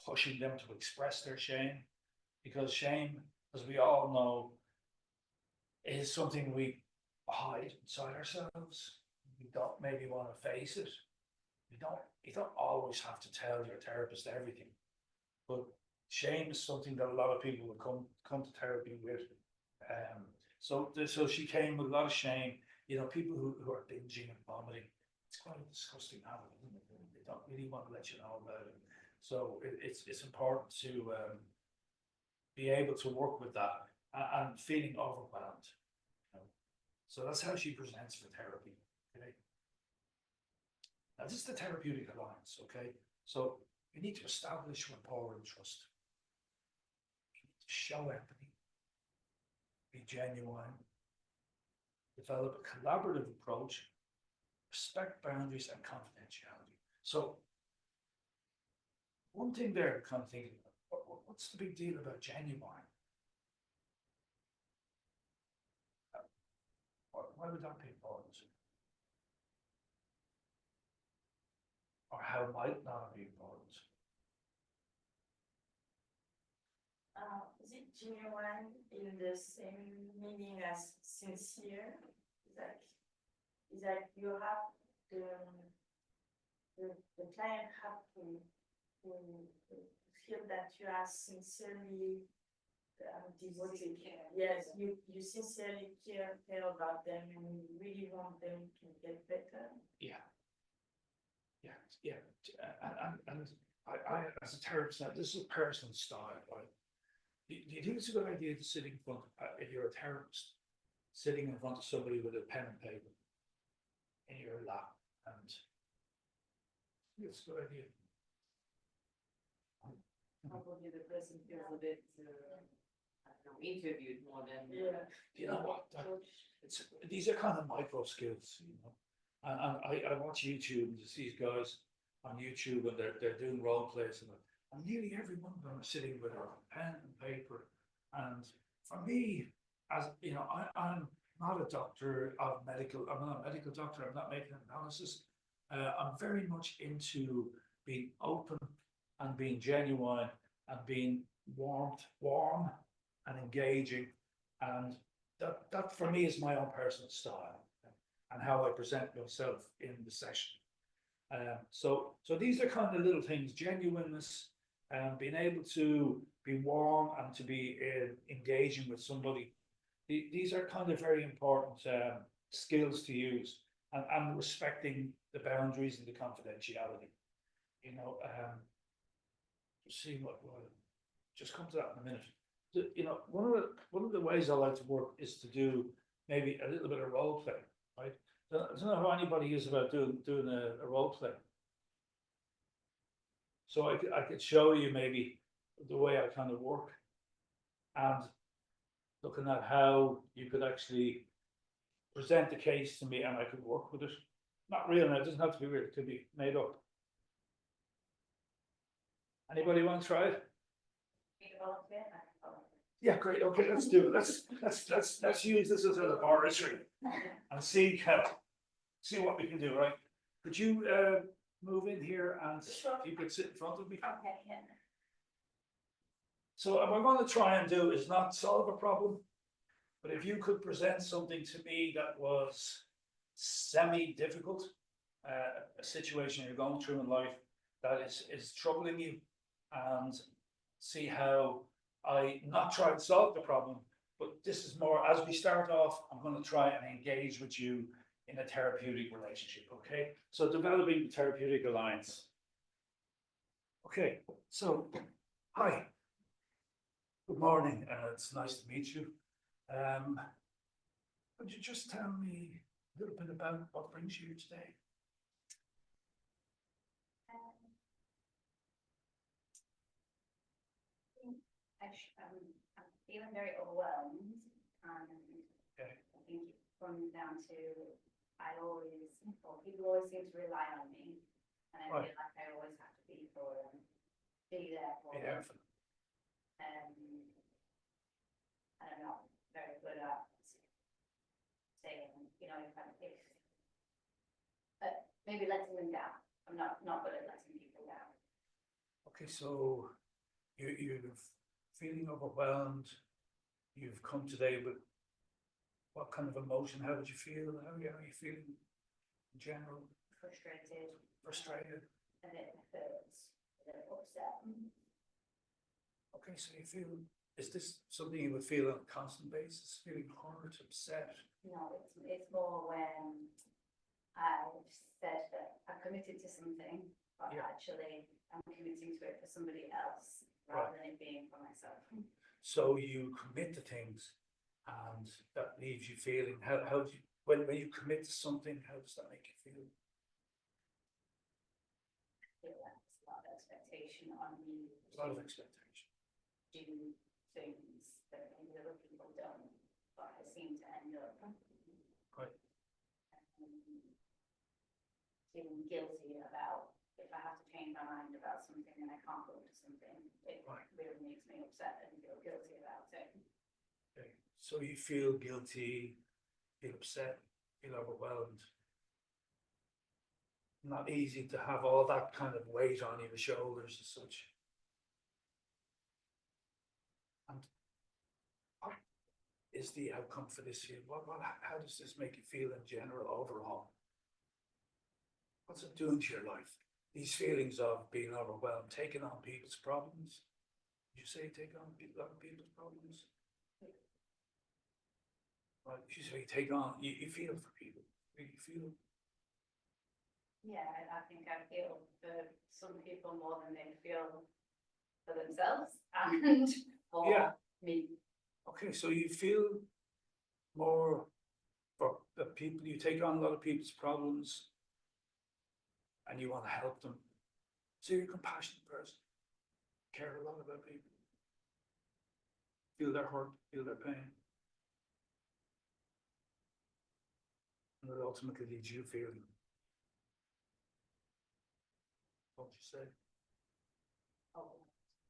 pushing them to express their shame, because shame, as we all know, is something we hide inside ourselves. We don't maybe want to face it. You don't always have to tell your therapist everything, but shame is something that a lot of people will come to therapy with. So she came with a lot of shame. You know, people who are binging and vomiting. It's quite a disgusting habit, isn't it? They don't really want to let you know about it. So it's important to be able to work with that and feeling overwhelmed. You know? So that's how she presents for therapy. Okay. Now this is the therapeutic alliance. Okay. So you need to establish rapport and trust. You need to show empathy, be genuine, develop a collaborative approach, respect boundaries and confidentiality. So one thing there, kind of thinking, what's the big deal about genuine? Why would that be important? Or how might that be important? Is it genuine in the same meaning as sincere? Is that you have the client have to feel that you are sincerely devoted. Yes, you sincerely care about them and you really want them to get better. Yeah. And I as a therapist, now this is a personal style, right? Do you think it's a good idea to sit in front, if you're a therapist, sitting in front of somebody with a pen and paper in your lap, and it's a good idea. Probably the person feels a bit, I don't know, interviewed more than. Yeah. You know what? These are kind of micro skills, you know. And I watch YouTube and just these guys on YouTube and they're doing role plays and nearly every one of them are sitting with a pen and paper. And for me, as you know, I'm not a doctor of medical. I'm not a medical doctor. I'm not making analysis. I'm very much into being open and being genuine and being warm and engaging, and that for me is my own personal style and how I present myself in the session. So these are kind of little things: genuineness, being able to be warm and to be engaging with somebody. These are kind of very important skills to use, and respecting the boundaries and the confidentiality. You know, see what we'll just come to that in a minute. You know, one of the ways I like to work is to do maybe a little bit of role play, right? I don't know how anybody is about doing a role play. So I could show you maybe the way I kind of work, and looking at how you could actually present the case to me and I could work with it. Not real now, it doesn't have to be real, it could be made up. Anybody want to try it? Yeah, great, okay, let's do it, let's use this as a laboratory and see what we can do, right? Could you, move in here and you could sit in front of me? Okay, yeah. So what we're gonna try and do is not solve a problem, but if you could present something to me that was semi-difficult, a situation you're going through in life that is troubling you, and see how I not try to solve the problem, but this is more, as we start off, I'm gonna try and engage with you in a therapeutic relationship, okay? So developing the therapeutic alliance. Okay, so, hi. Good morning, it's nice to meet you. Could you just tell me a little bit about what brings you here today? I'm feeling very overwhelmed, and Okay. I think it comes down to, people always seem to rely on me, and I Right. feel like I always have to be for them, be there for Yeah, them. And I'm not very good at saying, but maybe letting them down. I'm not good at letting people down. okay, so you're feeling overwhelmed. You've come today with what kind of emotion? How did you feel? How are you feeling in general? Frustrated. Frustrated? And it hurts, a little upset. Okay, so you feel, is this something you would feel on a constant basis, feeling hurt, upset? No, it's more when I've said that I've committed to something, but Yeah. actually I'm committing to it for somebody else rather than it being for myself. So you commit to things and that leaves you feeling, how do you, when you commit to something, how does that make you feel? I feel like there's a lot of expectation on me A lot of expectation. to do things that maybe other people don't, but I seem to end up Right. feeling guilty about if I have to change my mind about something and I can't go to something, it Right. really makes me upset and feel guilty about it. Okay. So you feel guilty, feel upset, feel overwhelmed. Not easy to have all that kind of weight on your shoulders as such. And what is the outcome for this year? How does this make you feel in general overall? What's it doing to your life? These feelings of being overwhelmed, taking on people's problems. Did you say take on other people's problems? Right, you say take on, you feel for people, you feel. Yeah, I think I feel for some people more than they feel for themselves and Yeah. for me. Okay, so you feel more for the people, you take on a lot of people's problems and you want to help them. So you're a compassionate person, care a lot about people, feel their hurt, feel their pain. And it ultimately leads you feeling. What would you say?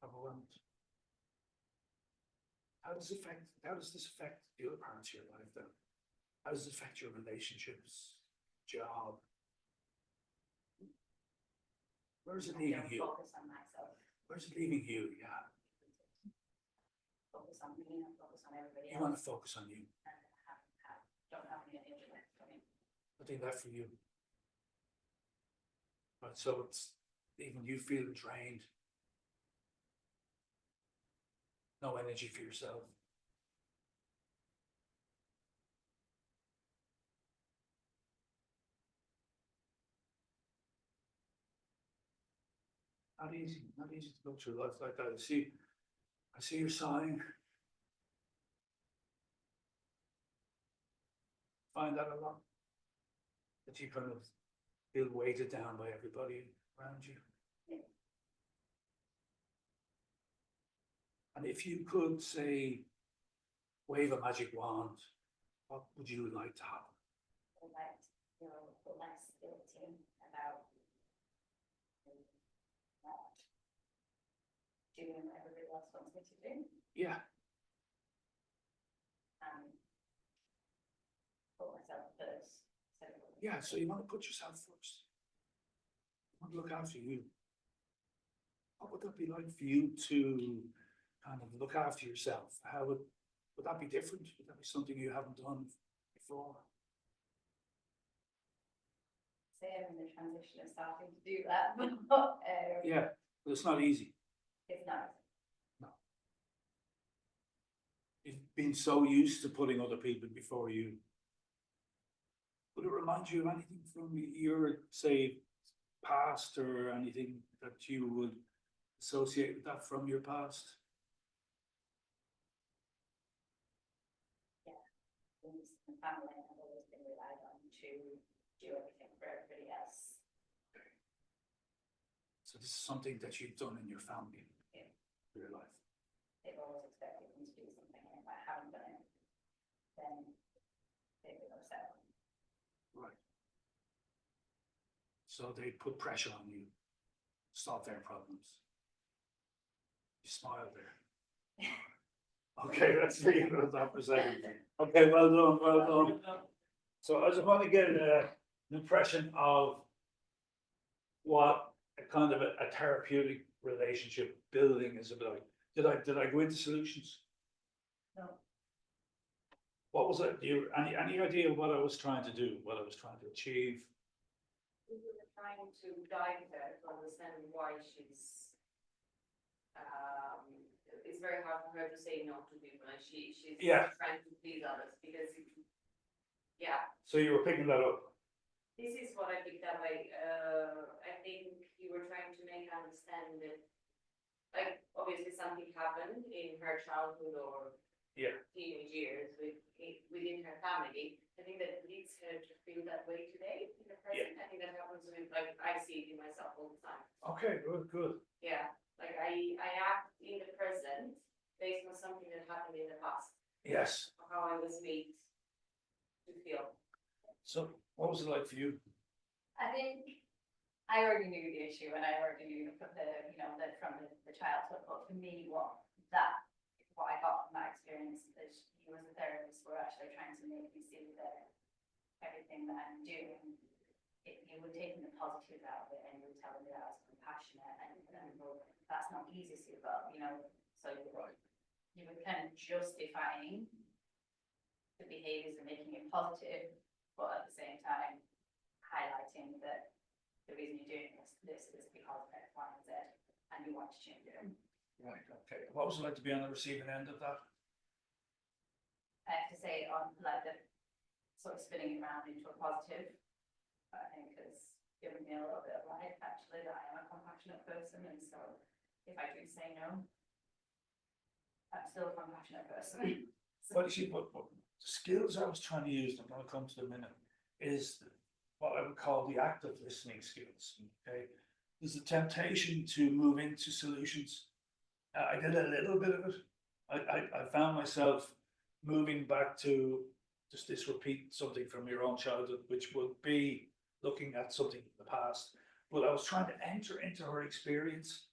Overwhelmed. How does this affect the other parts of your life then? How does it affect your relationships, job? Where's it I leaving don't you? focus on myself, Where's it leaving you? Yeah, focus on me and focus on everybody you want to else. focus on you. And don't have any energy left for me. Nothing left for you. Right, so it's even you feeling drained. No energy for yourself. Not easy to go through life like that. I see you're sighing. Find that a lot. That you kind of feel weighted down by everybody around you. Yeah. And if you could say, wave a magic wand, what would you like to happen? I would like to feel less guilty about not doing what everybody else wants me to do. Yeah. Yeah, so you want to put yourself first. You want to look after you. What would that be like for you to kind of look after yourself? How would that be different? Would that be something you haven't done before? Say I'm in the transition of starting to do that, but, Yeah, but it's not easy. it's not. You've been so used to putting other people before you. Would it remind you of anything from your, say, past or anything that you would associate with that from your past? The family have always been relied on to do everything for everybody else. So this is something that you've done in your family, Yeah. your life. They've always expected them to do something, and if I haven't done it, then they've been upset. Right. So they put pressure on you, solve their problems. You smile there. Okay, let's leave it at that for a second. Okay, well done, well done. So I just want to get an impression of what a kind of a therapeutic relationship building is about. Did I go into solutions? No. What was it? Do you, any idea of what I was trying to do, what I was trying to achieve? We were trying to guide her to understand why she's, it's very hard for her to say no to people, and she's Yeah. trying to please others, because, yeah, So you were picking that up? this is what I picked up. I think you were trying to make her understand that, like, obviously something happened in her childhood or Yeah. teenage years within her family. I think that leads her to feel that way today in the present. I think that happens with, like, I see it in myself all the time. Okay, good, good. Yeah, like I act in the present based on something that happened in the past, Yes. or how I was made to feel. So what was it like for you? I think I already knew the issue, and I already knew from the childhood, but for me, what I got from that experience that you as a therapist were actually trying to make me see that everything that I'm doing, you were taking the positives out of it, and you were telling me that I was compassionate, and well, that's not easy to but so you were kind of justifying the behaviors and making it positive, but at the same time highlighting that the reason you're doing this is because of X, Y, and Z, and you want to change it. Right, okay. What was it like to be on the receiving end of that? I have to say, on like the sort of spinning it around into a positive, I think has given me a little bit of life, actually, that I am a compassionate person, and so if I do say no, I'm still a compassionate person. Well, you see, what the skills I was trying to use, I'm gonna come to the minute, is what I would call the active listening skills, okay? There's a temptation to move into solutions. I did a little bit of it. I found myself moving back to just this repeat something from your own childhood, which would be looking at something in the past. But I was trying to enter into her experience,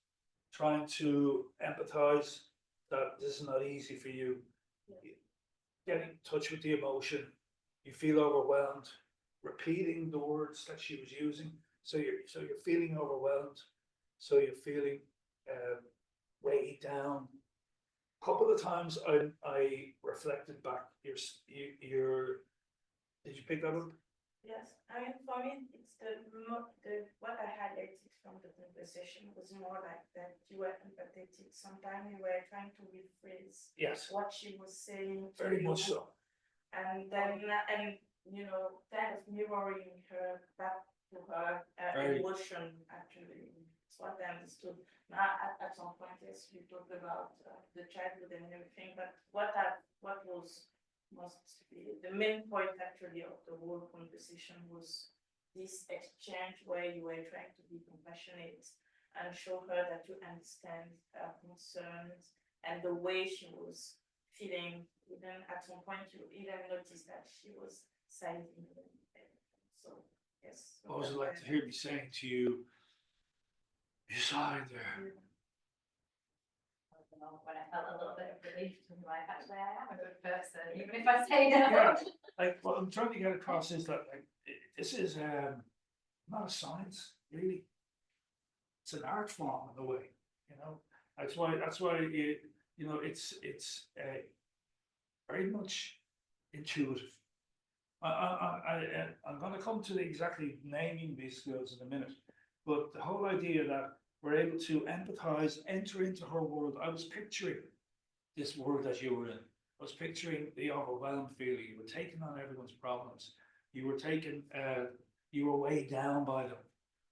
trying to empathize that this is not easy for you. Get in touch with the emotion, you feel overwhelmed, repeating the words that she was using. So you're feeling overwhelmed, so you're feeling weighed down. A couple of times I reflected back your did you pick that up? Yes, I mean, for me, it's what I highlighted from the conversation was more like that you were empathetic. Sometimes you were trying to rephrase Yes, what she was saying. to very you, much so. And then, kind of mirroring her back to her Very. emotion, actually. It's what I understood. Now, at some point, yes, you talked about the childhood and everything, but what was must be the main point actually of the whole conversation was this exchange where you were trying to be compassionate and show her that you understand her concerns and the way she was feeling. Even at some point you even noticed that she was silent. So yes. What was it like to hear me saying to you, you sighed there? When I felt a little bit of relief to be like, actually, I am a good person, even if I say no. Yeah, like what I'm trying to get across is that like this is not a science, really. It's an art form in a way, you know. That's why you know very much intuitive. I'm going to come to exactly naming these skills in a minute, but the whole idea that we're able to empathize, enter into her world. I was picturing this world that you were in. I was picturing the overwhelmed feeling. You were taking on everyone's problems. You were you were weighed down by them.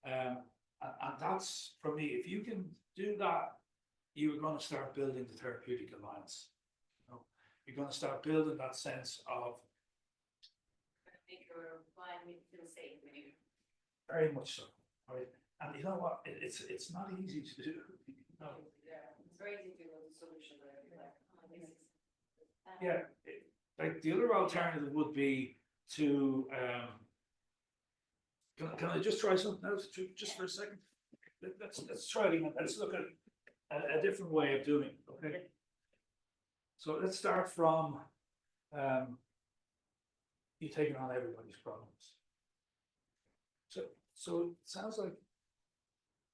And that's, for me, if you can do that, you're going to start building the therapeutic alliance. You know, you're going to start building that sense of. I think you're applying me to feel safe with you. Very much so, right? And you know what? It's not easy to do. No. Yeah, it's very easy to do with the solution, but you're like, oh, this is. Yeah, like the other alternative would be to can I just try something else just for a second? Let's try it again. Let's look at a different way of doing it. Okay. So let's start from you taking on everybody's problems. So it sounds like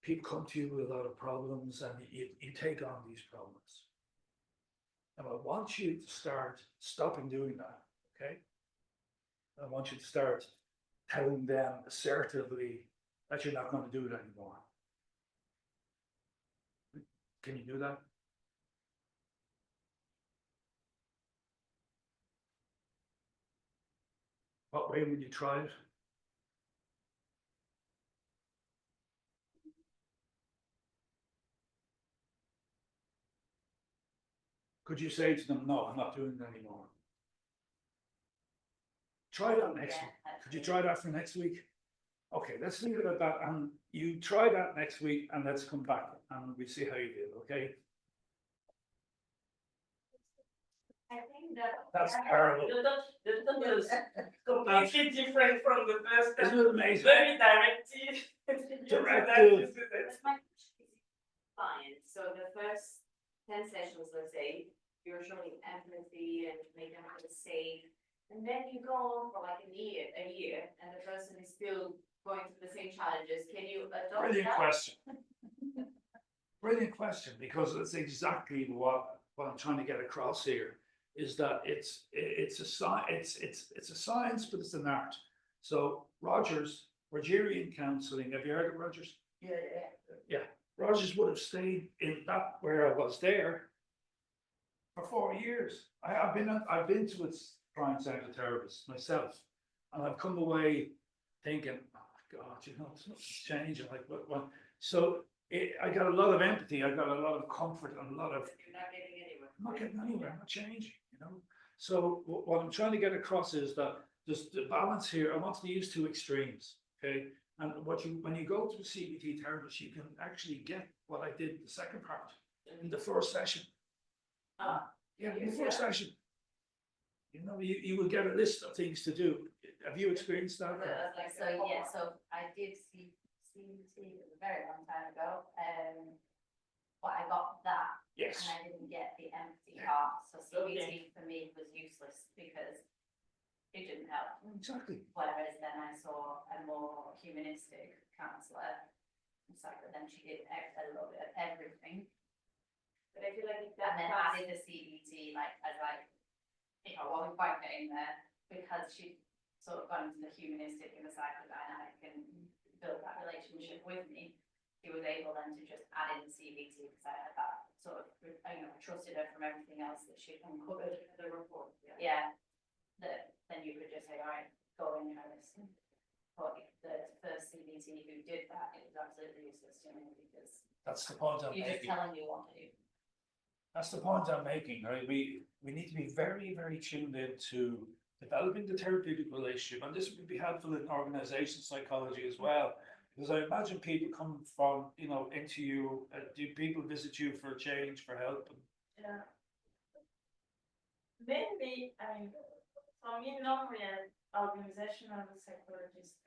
people come to you with a lot of problems, and you take on these problems. And I want you to start stopping doing that. Okay. I want you to start telling them assertively that you're not going to do it anymore. Can you do that? What way would you try it? Could you say to them, no, I'm not doing it anymore? Try that next week. Could you try that for next week? Okay, let's leave it at that. And you try that next week, and let's come back and we see how you do. Okay. I think that. That's terrible. The thought is completely different from the first time. Isn't it amazing? Very directive. Directive. That's my client. So the first 10 sessions, let's say, you're showing empathy and making them feel safe. And then you go on for like a year, and the person is still going through the same challenges. Can you adopt Brilliant that? question. Brilliant question, because it's exactly what I'm trying to get across here. Is that it's a science, it's a science, but it's an art. So Rogerian counseling. Have you heard of Rogers? Yeah. Rogers would have stayed in that where I was there for 4 years. I've been to its trying psychotherapist myself, and I've come away thinking, oh God, you know, it's not changing. Like what? So I got a lot of empathy. I got a lot of comfort and a lot of. You're not getting anywhere. I'm not getting anywhere. I'm not changing. You know. So what I'm trying to get across is that there's the balance here. I want to use two extremes. Okay. And when you go to a CBT therapist, you can actually get what I did the second part in the first session. Yeah, in the first session. You know, you will get a list of things to do. Have you experienced that? So I did see CBT a very long time ago, but I got that. Yes. And I didn't get the empathy part, so CBT for me was useless because it didn't help. Exactly. Whereas then I saw a more humanistic counsellor, but then she did a little bit of everything. But I feel like if And that then class, added the CBT, if I wasn't quite getting there, because she sort of got into the humanistic and the psychodynamic and built that relationship with me, she was able then to just add in the CBT because I had that sort of, I trusted her from everything else that she'd uncovered. the report, Yeah, that then you could just say, all right, go and try this. But the first CBT who did that, it was absolutely useless to me because That's the point I'm you're just making. telling me what to do. That's the point I'm making, right? We need to be very, very tuned into developing the therapeutic relationship, and this would be helpful in organization psychology as well. Because I imagine people come from, into you. Do people visit you for change, for help? Yeah. Maybe, for me, normally, an organizational psychologist,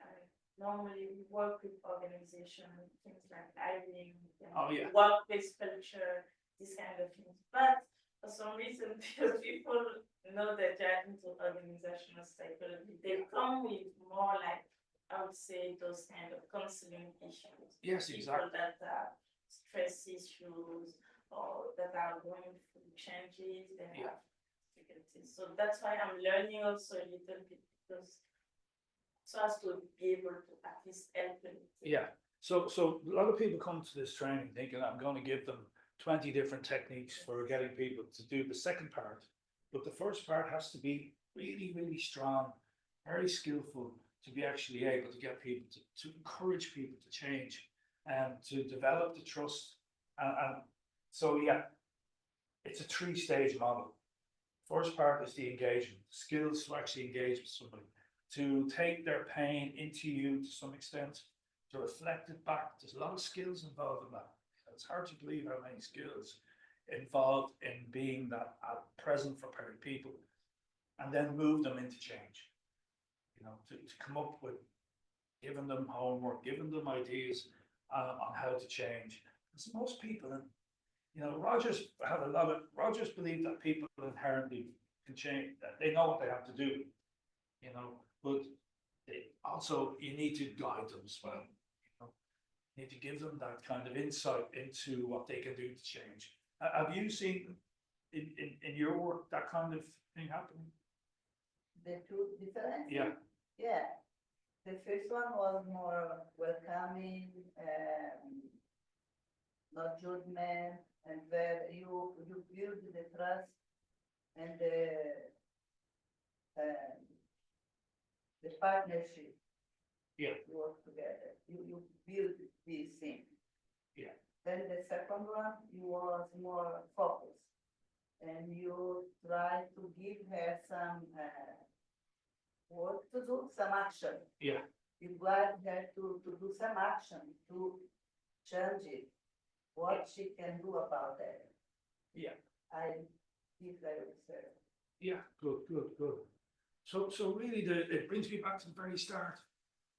normally we work with organization, things like hiring, Oh, yeah. workplace culture, this kind of things. But for some reason, because people know that they're into organizational psychology, they come with more like I would say those kind of counseling issues. Yes, People exactly. that have stress issues or that are going through changes, they Yeah. have difficulties. So that's why I'm learning also a little bit because so as to be able to at least help them. Yeah, so a lot of people come to this training thinking I'm gonna give them 20 different techniques for getting people to do the second part. But the first part has to be really, really strong, very skillful to be actually able to get people to encourage people to change and to develop the trust. And so, yeah, it's a 3-stage model. First part is the engagement, skills to actually engage with somebody, to take their pain into you to some extent, to reflect it back. There's a lot of skills involved in that. It's hard to believe how many skills involved in being that present for people, and then move them into change. You know, to come up with giving them homework, giving them ideas on how to change. Because most people, and you know, Rogers believed that people inherently can change, that they know what they have to do, you know, but also you need to guide them as well. You know, you need to give them that kind of insight into what they can do to change. Have you seen in your work that kind of thing happen? The two different. Yeah. Yeah. The first one was more welcoming, not judgment, and where you build the trust and the partnership. Yeah. You work together. You build this thing. Yeah. Then the second one, you was more focused, and you try to give her some work to do, some action. Yeah. You guide her to do some action to change it, what she can do about that. Yeah. I give her research. Yeah, good. So really, it brings me back to the very start.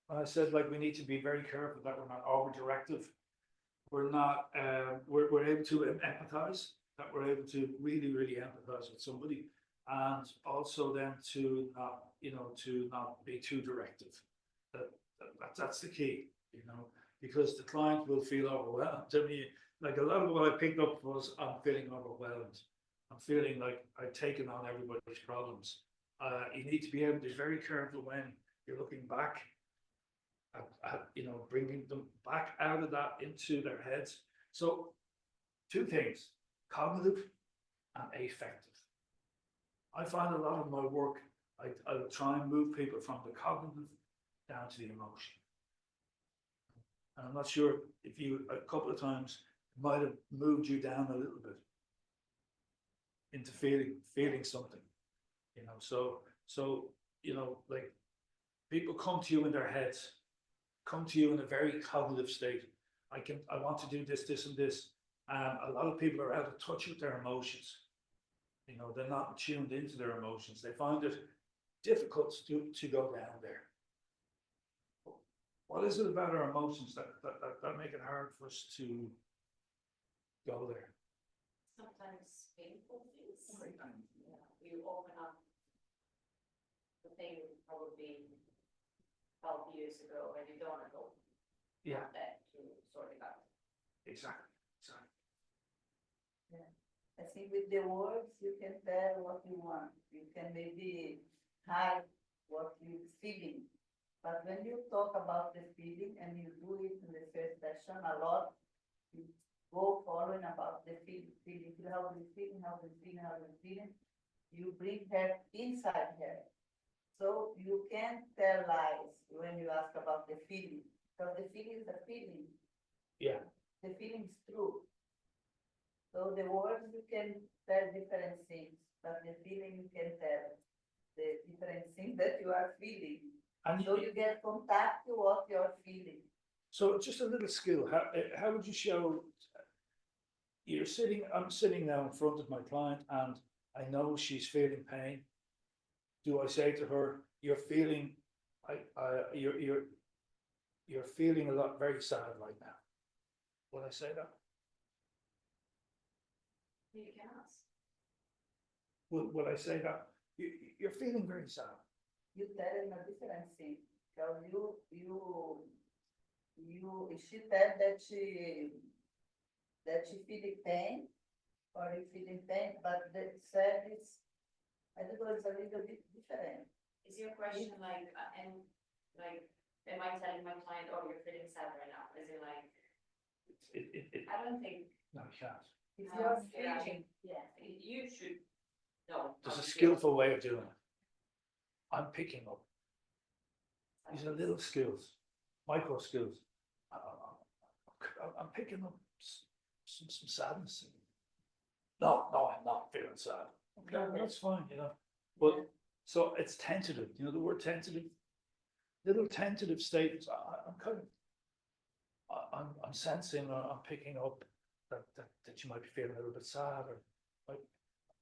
I said, like, we need to be very careful that we're not over-directive. We're not, we're able to empathize, that we're able to really, really empathize with somebody. And also then to not, you know, to not be too directive. That's the key, you know, because the client will feel overwhelmed. I mean, like a lot of what I picked up was I'm feeling overwhelmed. I'm feeling like I've taken on everybody's problems. You need to be able to be very careful when you're looking back at you know, bringing them back out of that into their heads. So 2 things, cognitive and affective. I find a lot of my work, I will try and move people from the cognitive down to the emotion. And I'm not sure if you, a couple of times, might have moved you down a little bit into feeling something, you know. So you know, like, people come to you in their heads, come to you in a very cognitive state. I want to do this and this. A lot of people are out of touch with their emotions. You know, they're not tuned into their emotions. They find it difficult to go down there. What is it about our emotions that make it hard for us to go there? Sometimes painful things. Very painful. Yeah, you open up the thing probably 12 years ago and you don't want to go Yeah, back to sort it out. exactly. I think with the words, you can tell what you want. You can maybe hide what you're feeling. But when you talk about the feeling and you do it in the first session a lot, you go following about the feeling, how you feeling, you bring her inside her. So you can't tell lies when you ask about the feeling, because the feeling is a feeling. Yeah. The feeling is true. So the words you can tell different things, but the feeling you can tell the different things that you are feeling. And So you get contact to what you're feeling. so just a little skill. How would you show? I'm sitting now in front of my client, and I know she's feeling pain. Do I say to her, "You're feeling, you're feeling a lot, very sad right now"? Would I say that? You can ask. Would I say that? You're feeling very sad. You tell them a different thing. So she said that she feeling pain, or you feeling pain, but they said I don't know, it's a little bit different. Is your question like, and like, am I telling my client, oh, you're feeling sad right now? Is it like, I don't think, No, you can't. If No, you're yeah. feeling, yeah. you should know. There's how a to skillful way of doing it. I'm picking up. These are little skills, micro skills. I'm picking up some sadness. No, I'm not feeling sad. Okay, that's fine, you know. But so it's tentative. You know the word tentative. Little tentative statements. I'm kind of. I'm sensing or I'm picking up that you might be feeling a little bit sad, or like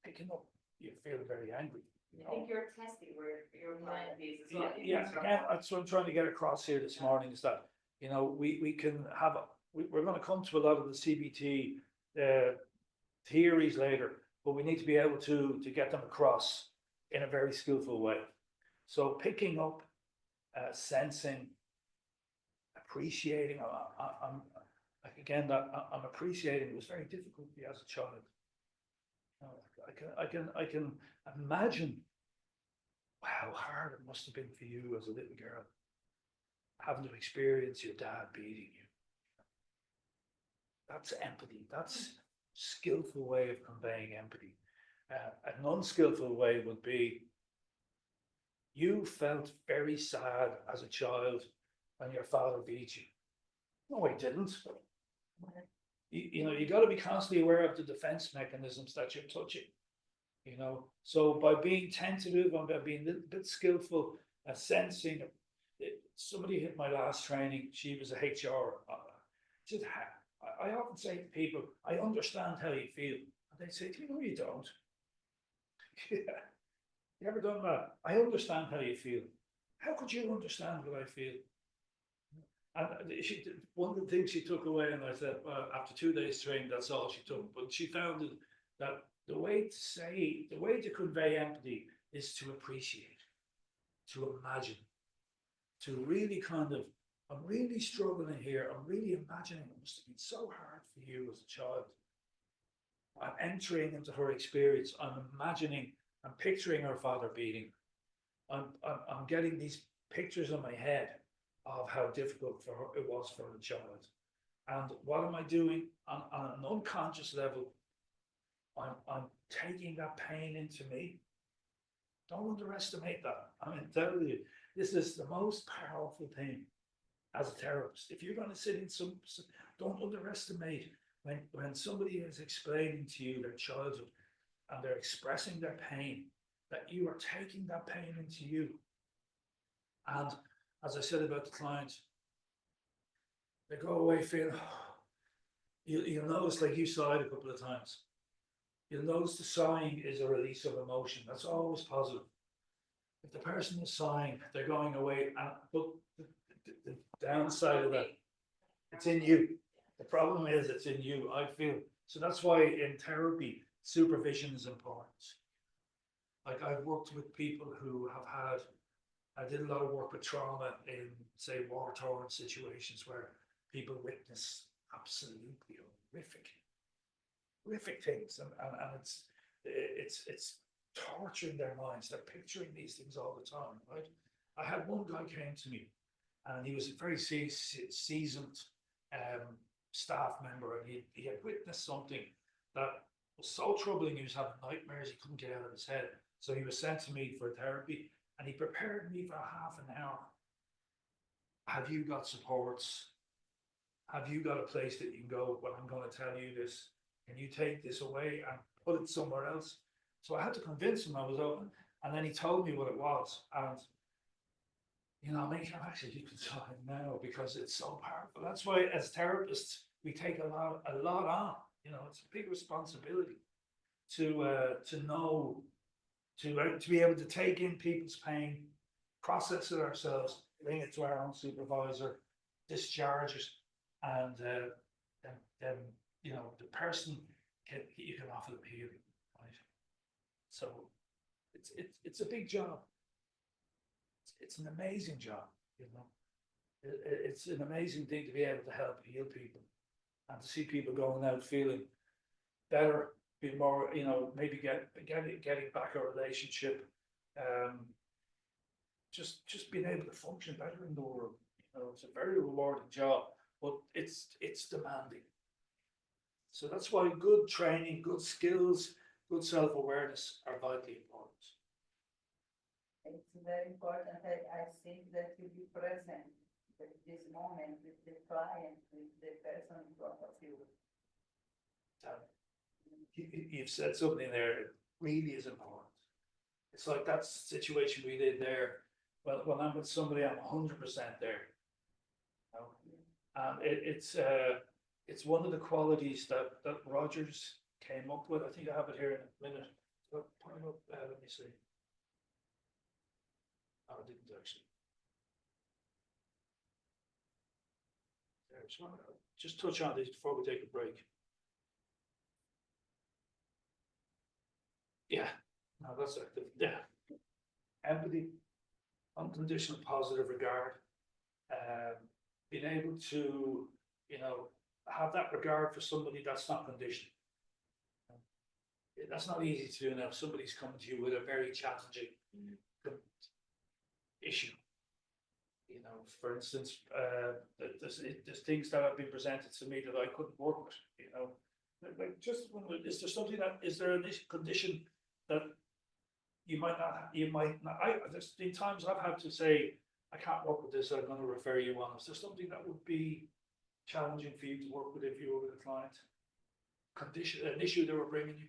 picking up you're feeling very angry. I think you're testing where your client is as well. Yeah, again, that's what I'm trying to get across here this morning is that, you know, we can have, we're gonna come to a lot of the CBT theories later, but we need to be able to get them across in a very skillful way. So picking up, sensing, appreciating, I'm like again, that I'm appreciating, it was very difficult for me as a child. I can imagine how hard it must have been for you as a little girl, having to experience your dad beating you. That's empathy. That's skillful way of conveying empathy. An unskillful way would be you felt very sad as a child when your father beat you. No, he didn't. You know, you got to be constantly aware of the defense mechanisms that you're touching. You know, so by being tentative and by being a little bit skillful at sensing, somebody hit my last training. She was a HR. I often say to people, I understand how you feel, and they say, no, you don't. Yeah, you ever done that? I understand how you feel. How could you understand what I feel? And one of the things she took away, and I said, well, after 2 days training, that's all she took. But she found that the way to convey empathy is to appreciate, to imagine, to really kind of, I'm really struggling here. I'm really imagining it must have been so hard for you as a child. I'm entering into her experience. I'm imagining, I'm picturing her father beating. I'm getting these pictures in my head of how difficult for her it was for a child. And what am I doing on an unconscious level? I'm taking that pain into me. Don't underestimate that. I mean, tell you, this is the most powerful thing as a therapist. If you're going to sit in don't underestimate when somebody is explaining to you their childhood and they're expressing their pain, that you are taking that pain into you. And as I said about the client, they go away feeling, you'll notice, like you sighed a couple of times. You'll notice the sighing is a release of emotion. That's always positive. If the person is sighing, they're going away, but the downside of that, it's in you. The problem is it's in you, I feel. So that's why in therapy, supervision is important. Like I've worked with people who have had, I did a lot of work with trauma in, say, war-torn situations where people witness absolutely horrific things, and it's torturing their minds. They're picturing these things all the time, right? I had one guy came to me, and he was a very seasoned staff member, and he had witnessed something that was so troubling. He was having nightmares. He couldn't get out of his head. So he was sent to me for therapy, and he prepared me for half an hour. Have you got supports? Have you got a place that you can go when I'm going to tell you this? Can you take this away and put it somewhere else? So I had to convince him I was open, and then he told me what it was. And you know, I'm actually you can tell him now because it's so powerful. That's why, as therapists, we take a lot on. You know, it's a big responsibility to know, to be able to take in people's pain, process it ourselves, bring it to our own supervisor, discharge it, and then you know the person you can offer them healing, right? So it's a big job. It's an amazing job. you know. It's an amazing thing to be able to help heal people and to see people going out feeling better, be more, you know, maybe getting back a relationship, just being able to function better in the world. You know, it's a very rewarding job, but it's demanding. So that's why good training, good skills, good self-awareness are vitally important. It's very important. I think that you be present at this moment with the client, with the person in front of you. You've said something there that really is important. It's like that situation we did there. Well, when I'm with somebody, I'm 100% there. You know? And it's one of the qualities that Rogers came up with. I think I have it here in a minute. Let me see. Oh, I didn't actually. Just touch on this before we take a break. Yeah, no, that's active. Yeah, empathy, unconditional positive regard, being able to, you know, have that regard for somebody that's not conditioned. That's not easy to do now. Somebody's coming to you with a very challenging issue. You know, for instance, there's things that have been presented to me that I couldn't work with. You know, like just is there something that is there a condition that you might not? There's been times I've had to say I can't work with this. I'm going to refer you on. Is there something that would be challenging for you to work with if you were with a client? Condition, an issue they were bringing you.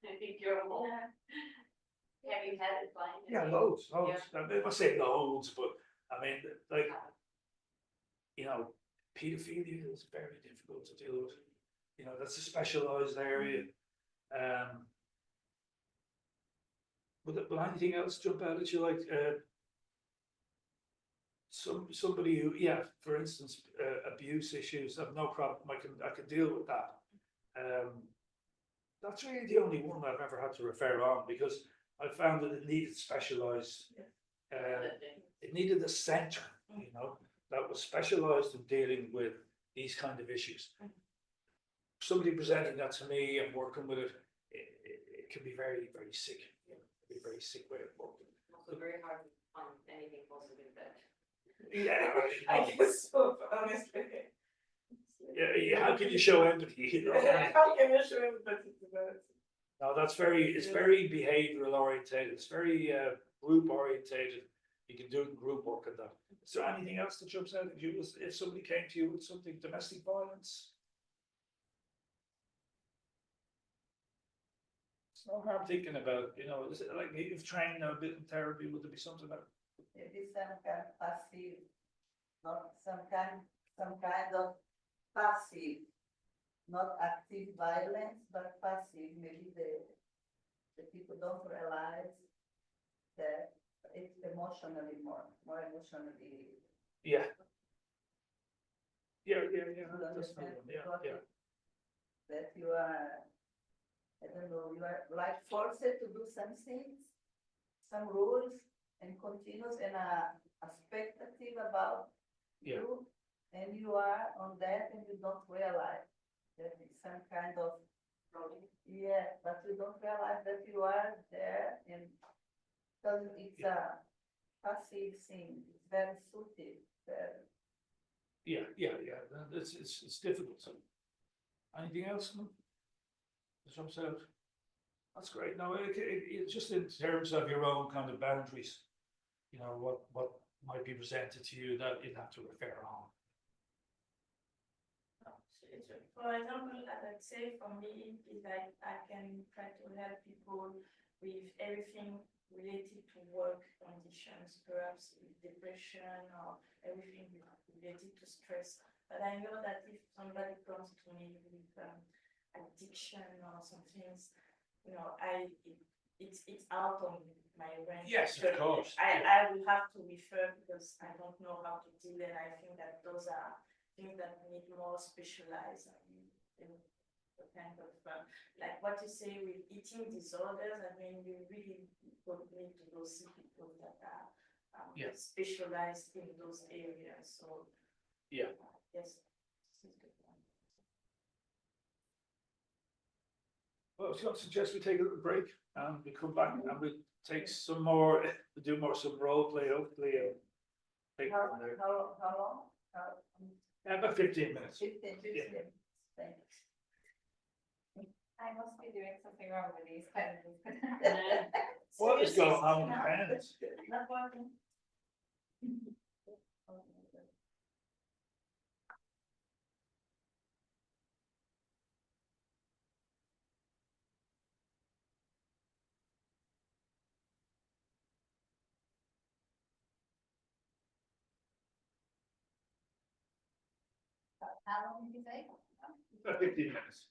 I think you're more. Have you had a client? Yeah, loads. I mean, I say loads, but I mean, like, you know, pedophilia is very difficult to deal with. You know, that's a specialized area. Will anything else jump out at you? Like, somebody who, yeah, for instance, abuse issues. I've no problem. I can deal with that. That's really the only one I've ever had to refer on because I found that it needed specialized. It needed a center, you know, that was specialized in dealing with these kind of issues. Somebody presenting that to me and working with it, it can be very, very sick. You know, it can be a very sick way of working. Also very hard to find anything positive that. Yeah, I guess so, honestly. yeah. How can you show empathy? You know? How can you show empathy to that? No, it's very behavioral orientated. It's very group orientated. You can do group work on that. Is there anything else that jumps out at you? If somebody came to you with something, domestic violence? It's no harm thinking about, you know, is it like you've trained a bit in therapy, would there be something that Maybe some kind of passive, not some kind of passive, not active violence, but passive. Maybe the people don't realize that it's emotionally more emotionally. yeah. Yeah. You That's understand? yeah. That you are, I don't know, you are like forced to do some things, some rules, and continuous and expectative about Yeah. you, and you are on that and you don't realize that it's some kind of, yeah, but you don't realize that you are there, and because it's a passive thing, it's very subtle, very. Yeah. It's difficult. Anything else? Jumps out. That's great. No, it just in terms of your own kind of boundaries, you know, what might be presented to you that you'd have to refer on. For example, I'd say for me, is like I can try to help people with everything related to work conditions, perhaps with depression or everything related to stress. But I know that if somebody comes to me with addiction or some things, you know, it's out of my range. Yes, of course. I will have to refer because I don't know how to deal, and I think that those are things that need more specialized. kind of, like what you say with eating disorders, I mean, you really would need to go see people that are Yeah. specialized in those areas, so. Yeah. Yes. This is good one. Well, I was going to suggest we take a little break and we come back and we take some more, do more some role play, hopefully. Take it How, from there. how long? About 15 minutes. 15 Yeah. minutes. Thanks. I must be doing something wrong with these pens. What is going on with pens? Not working. How long did you say? About 15 minutes.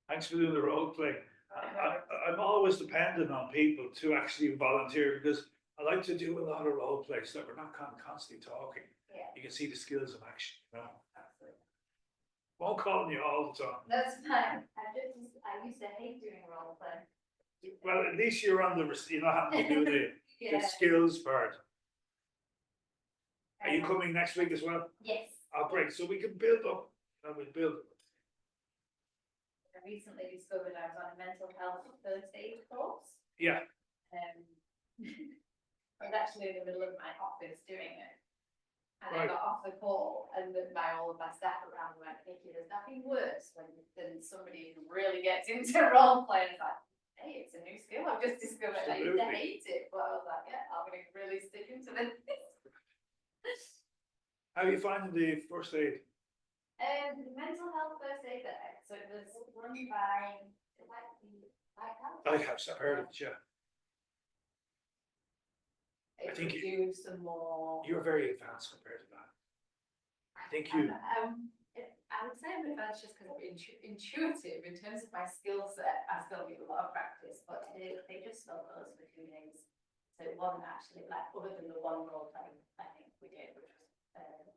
Thanks for doing the role play. I'm always dependent on people to actually volunteer because I like to do a lot of role plays that we're not constantly talking. Yeah. You can see the skills of action, you know. Absolutely. Won't call on you all the time. That's fine. I used to hate doing role play. Well, at least you're on the, you're not having to do the Yeah. skills part. Are you coming next week as well? Yes. I'll break, so we can build up, and we build up. I recently discovered I was on a mental health first aid course. Yeah, I was actually in the middle of my office doing it. And I Right. got off the call and then all of my staff around me went, Vicky, there's nothing worse than somebody who really gets into role play and it's like, hey, it's a new skill I've just discovered. I used to Absolutely. hate it, but I was like, yeah, I'm gonna really stick into this. how are you finding the first aid? The mental health first aid there, so it was run by, like the Lighthouse. Lighthouse, I've heard of it, yeah. I think It would do some more. You're very advanced compared to that. I think you, I would say I'm advanced just because I'm intuitive in terms of my skill set. I still need a lot of practice, but they just stuck us for 2 days. So it wasn't actually like other than the one role play I think we did, which was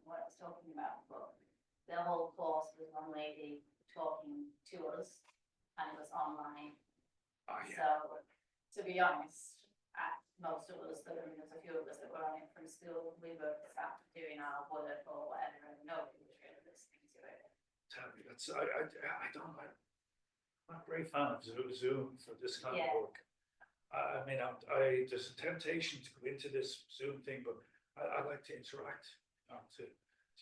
what I was talking about. But the whole course was one lady talking to us, and it was online. oh yeah, So to be honest, most of us, there's a few of us that were on it from school, we were sat doing our work or whatever, and nobody was really listening to it. tell me, that's, I don't like, I'm not a great fan of Zoom for this kind Yeah. of work. I mean, there's a temptation to go into this Zoom thing, but I like to interact, to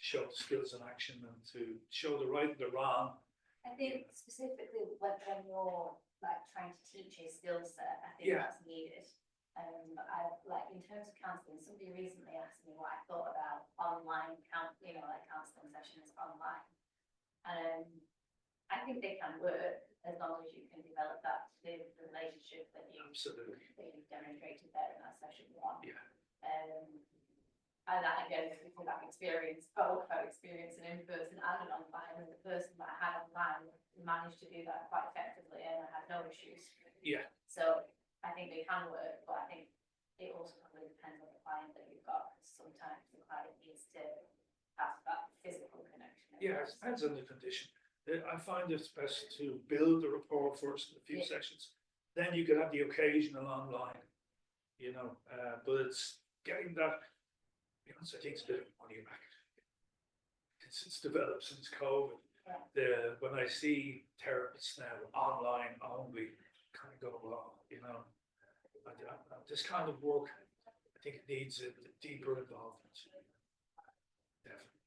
show the skills in action and to show the right and the wrong, I think specifically when you're like trying to teach a skill set, I think Yeah. that's needed. I like in terms of counselling, somebody recently asked me what I thought about online like counselling sessions online. I think they can work as long as you can develop that relationship that Absolutely. you've demonstrated there in that session one. Yeah. And that again is because I've experienced both. I've experienced an in-person and an online, and the person that I had online managed to do that quite effectively, and I had no issues. Yeah. So I think they can work, but I think it also probably depends on the client that you've got, because sometimes the client needs to have that physical connection. Yeah, it depends on the condition. I find it's best to build the rapport first in a few Yeah. sessions. Then you can have the occasional online, but it's getting that, I think it's a bit of money back. It's developed since COVID. Yeah. When I see therapists now online only, kind of go, well, this kind of work, I think it needs a deeper involvement. Definitely.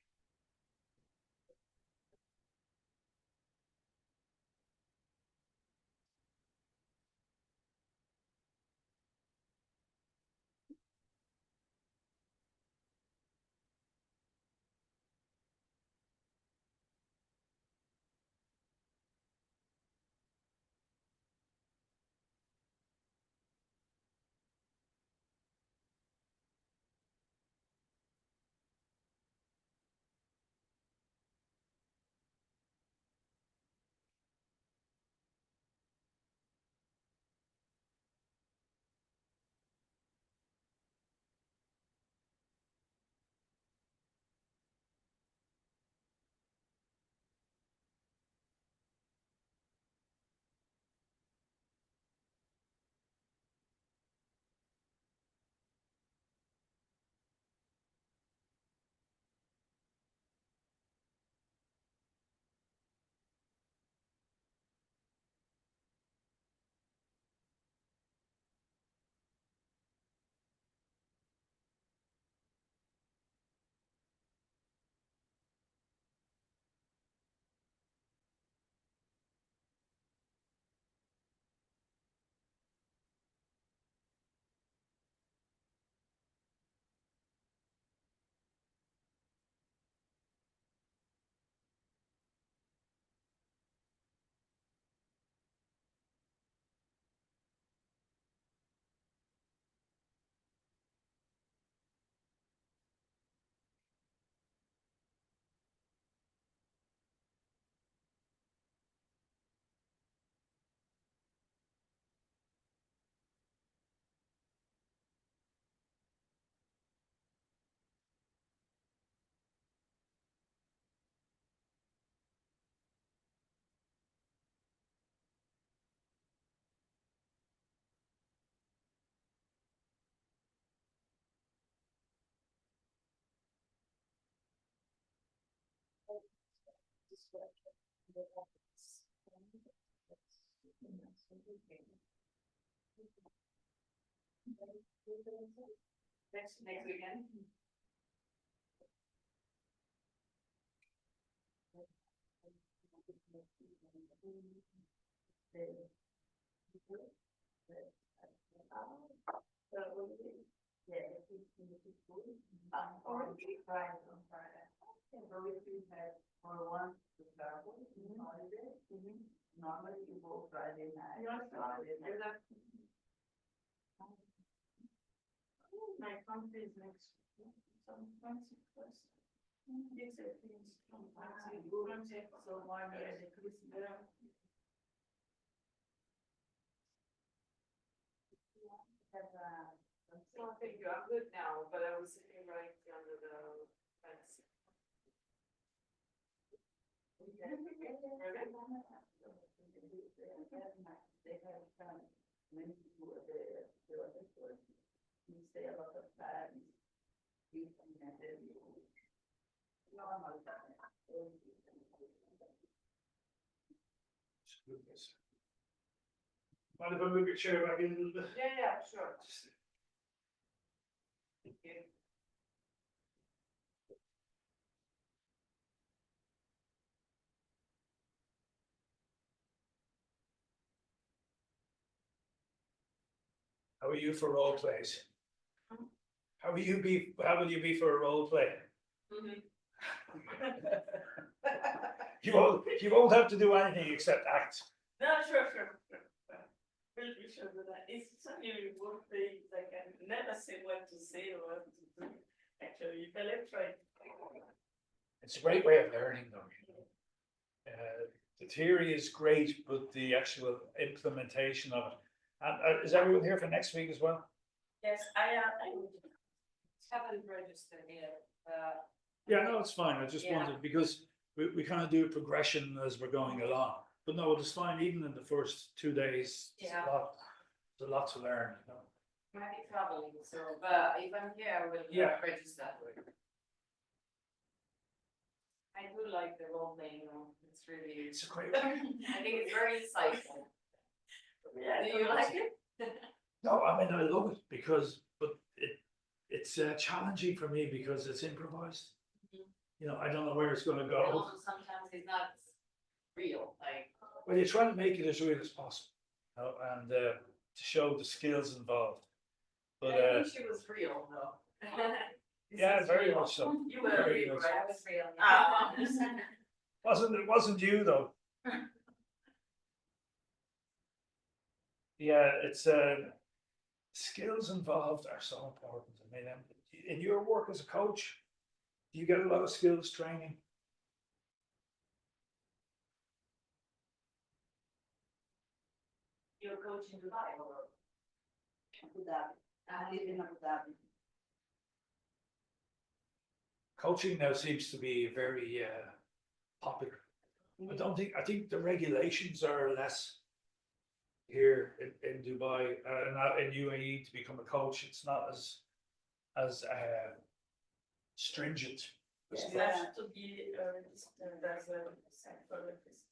Next weekend. Friday on Friday. So if you have for one to travel holiday, normally you go Friday night. My country is next, some 21st. It's a things from So one year the Christmas. So thank you, I'm good now, but I was sitting right under the fence. They have many people there, you stay a lot of time. Normal time. Mind if I move your chair back in a little bit? Yeah, sure. Thank you. How are you for role plays? How will you be, how will you be for a role play? You won't have to do anything except act. No, sure. We should do that. It's only one thing, I can never say what to say or what to do. Actually, but let's try. It's a great way of learning though. The theory is great, but the actual implementation of it. And is everyone here for next week as well? Yes, I Haven't registered yet, Yeah, no, it's fine. I just Yeah. wanted, because we kind of do a progression as we're going along. But no, it's fine, even in the first 2 days, Yeah. there's a lot to learn, you know. might be traveling, so, but if I'm here, I will Yeah. register. I do like the role playing, it's really, It's a great, I think it's very insightful. Yeah, Do you like it? no, I mean, I love it because, but it's challenging for me because it's improvised. Mhm. You know, I don't know where it's gonna And go. also sometimes it's not real, like, Well, you try to make it as real as possible, you know, and to show the skills involved. But I think she was real though. This yeah, is very real. much so. You were Very real, much right? so. I was real. It wasn't you though. Yeah, it's skills involved are so important. I mean, in your work as a coach, do you get a lot of skills training? You're coaching Dubai or? Abu Dhabi. I live in Abu Dhabi. Coaching now seems to be very popular. I think the regulations are less here in Dubai, not in UAE to become a coach. It's not as stringent. as It perhaps. has to be registered as a psychologist.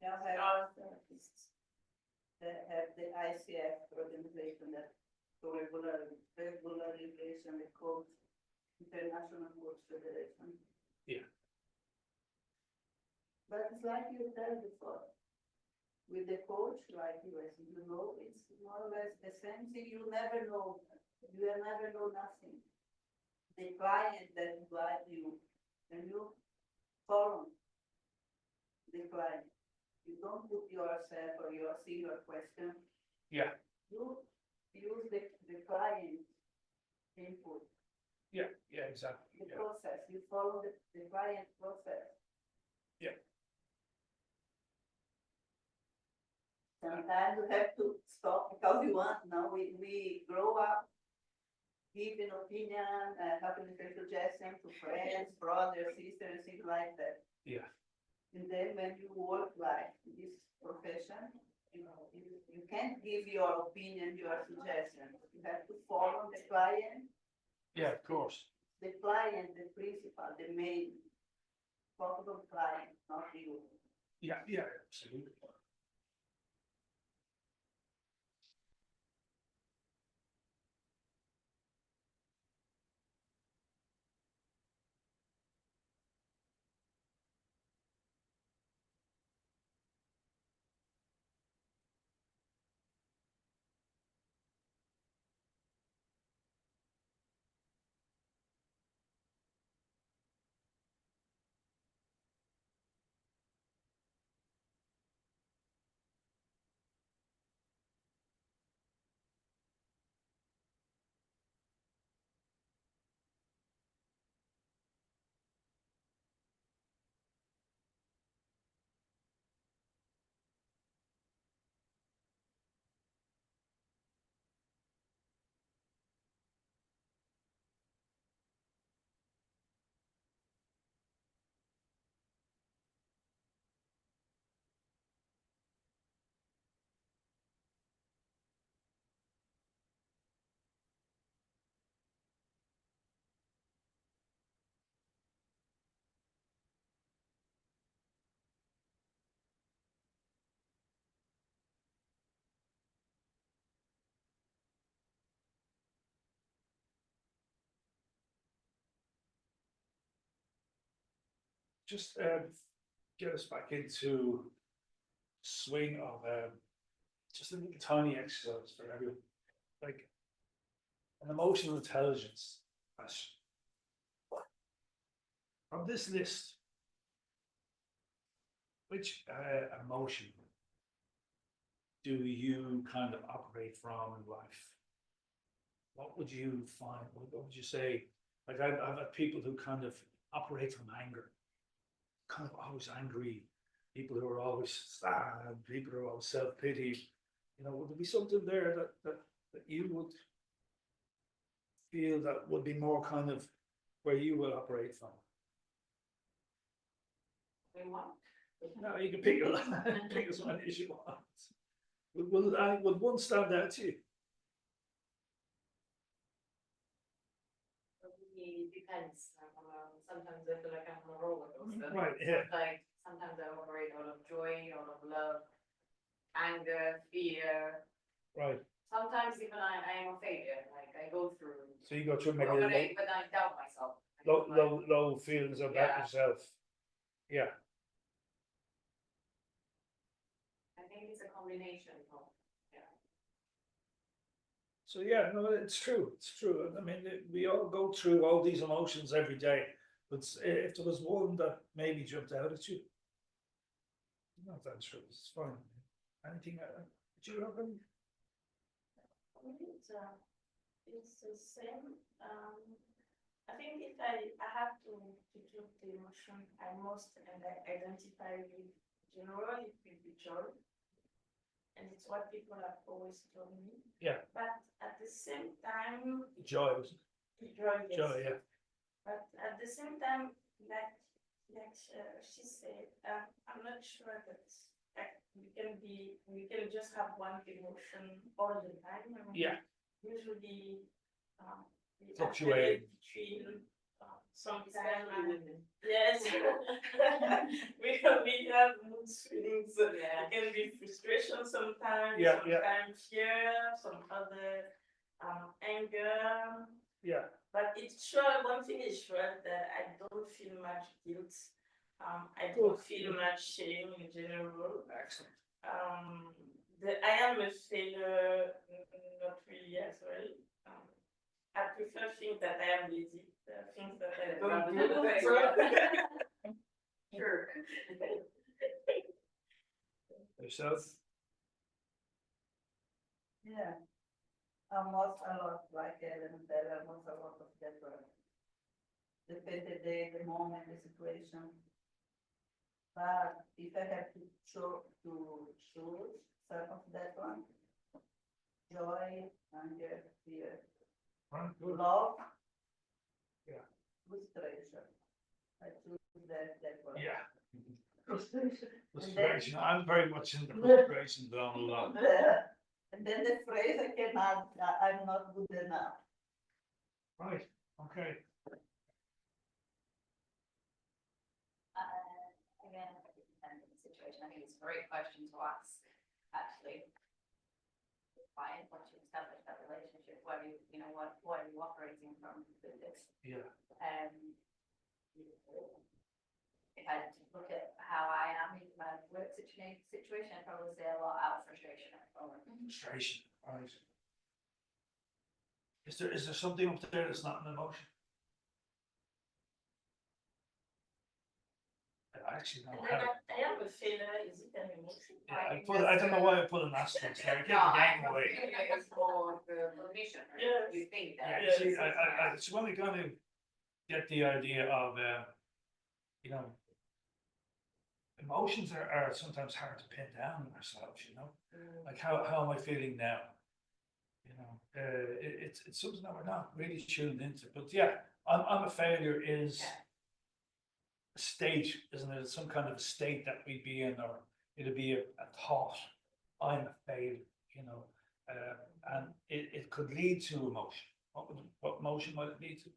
Now Or therapist. have the ICF organization that regularly relation with coach, International Coach Federation. Yeah. But it's like you said before, with the coach, like you know, it's more or less the same thing. You will never know nothing. The client that guide you, and you follow the client. You don't put yourself or your single question. Yeah. You use the client input, Yeah, exactly. the Yeah. process. You follow the client process. Yeah. Sometimes you have to stop because you want. Now we grow up, give an opinion, having a suggestion to friends, brothers, sisters, things like that. Yeah. And then when you work like this profession, you can't give your opinion, your suggestion. You have to follow the client, Yeah, of course. the principal, the main possible client, not you. Yeah, absolutely. Just get us back into swing of just a little tiny exercise for everyone. like an emotional intelligence question. From this list, which emotion do you kind of operate from in life? What would you find? What would you say? Like I've had people who kind of operate from anger, kind of always angry, people who are always sad, people who are always self-pity. You know, would there be something there that you would feel that would be more kind of where you will operate from? No, you can pick pick as many as you want. Would one stand out to you? It depends. Sometimes I feel like I'm on a roller coaster. Right, yeah. Like sometimes I operate out of joy, out of love, anger, fear. Right. Sometimes even I am a failure. Like I go through. So you go through maybe But I doubt myself. I low, feel like, low feelings about Yeah. yourself. Yeah. I think it's a combination of. So yeah, no, it's true. It's true. I mean, we all go through all these emotions every day. But if there was one that maybe jumped out at you, not that true. It's fine. Anything? Did you have any? It's the same. I think if I have to do the emotion, I must identify with general, it will be joy. And it's what people have always told me. Yeah. But at the same time, Joy, was it? joy, yes. Joy, yeah. But at the same time, like she said, I'm not sure that we can just have one emotion all the time. I mean, Yeah. Usually, we Fluctuate. alternate between sometimes. Yes. we have mood swings. Yeah. It can be frustration sometimes. Yeah, Sometimes fear. Some other anger. Yeah. But it's sure, one thing is sure that I don't feel much guilt. I don't feel much shame in general. Excellent. I am a failure, not really as well. I prefer things that I am lazy, things that I don't do. Sure. Yourself? Yeah. Almost a lot like Ellen, there are almost a lot of different. Depends the day, the moment, the situation. But if I have to choose some of that one, joy, anger, fear, Right, good. love. Yeah. Frustration. I choose that one. Yeah. Frustration. Frustration. I'm very much in the frustration zone a lot. And then the phrase I cannot, I'm not good enough. Right, okay. Again, it depends on the situation. I think it's a great question to ask, actually. Fine, once you establish that relationship, what are you operating from with this? Yeah. If I had to look at how I am in my work situation, I'd probably say a lot out of frustration at the moment. Frustration, right. Is there something up there that's not an emotion? I actually don't have it. I am a failure, is it an emotion? Yeah, I don't know why I put an asterisk there. I kept the game away. It's more the permission, right? Yes. You think Yeah, that. you see, I it's when we kind of get the idea of, you know, emotions are sometimes hard to pin down in ourselves, you know? Like, how am I feeling now? You know, it's something that we're not really tuned into, but yeah, I'm a failure is a state, isn't it? It's some kind of a state that we'd be in, or it'd be a thought, I'm a failure, you know? And it could lead to emotion. What emotion might it lead to?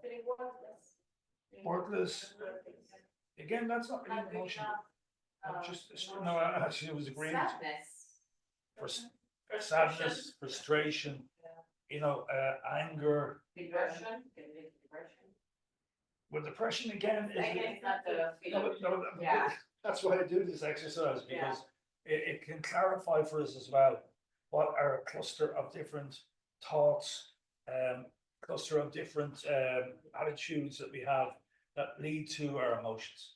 Feeling worthless. Worthless. Again, that's not really an emotion. No, actually, it was agreement. Sadness. Sadness, frustration, you know, anger. Depression. Well, depression again is. Again, it's not the feeling. No, Yeah. that's why I do this exercise, because it can clarify for us as well. what are a cluster of different thoughts, cluster of different attitudes that we have that lead to our emotions.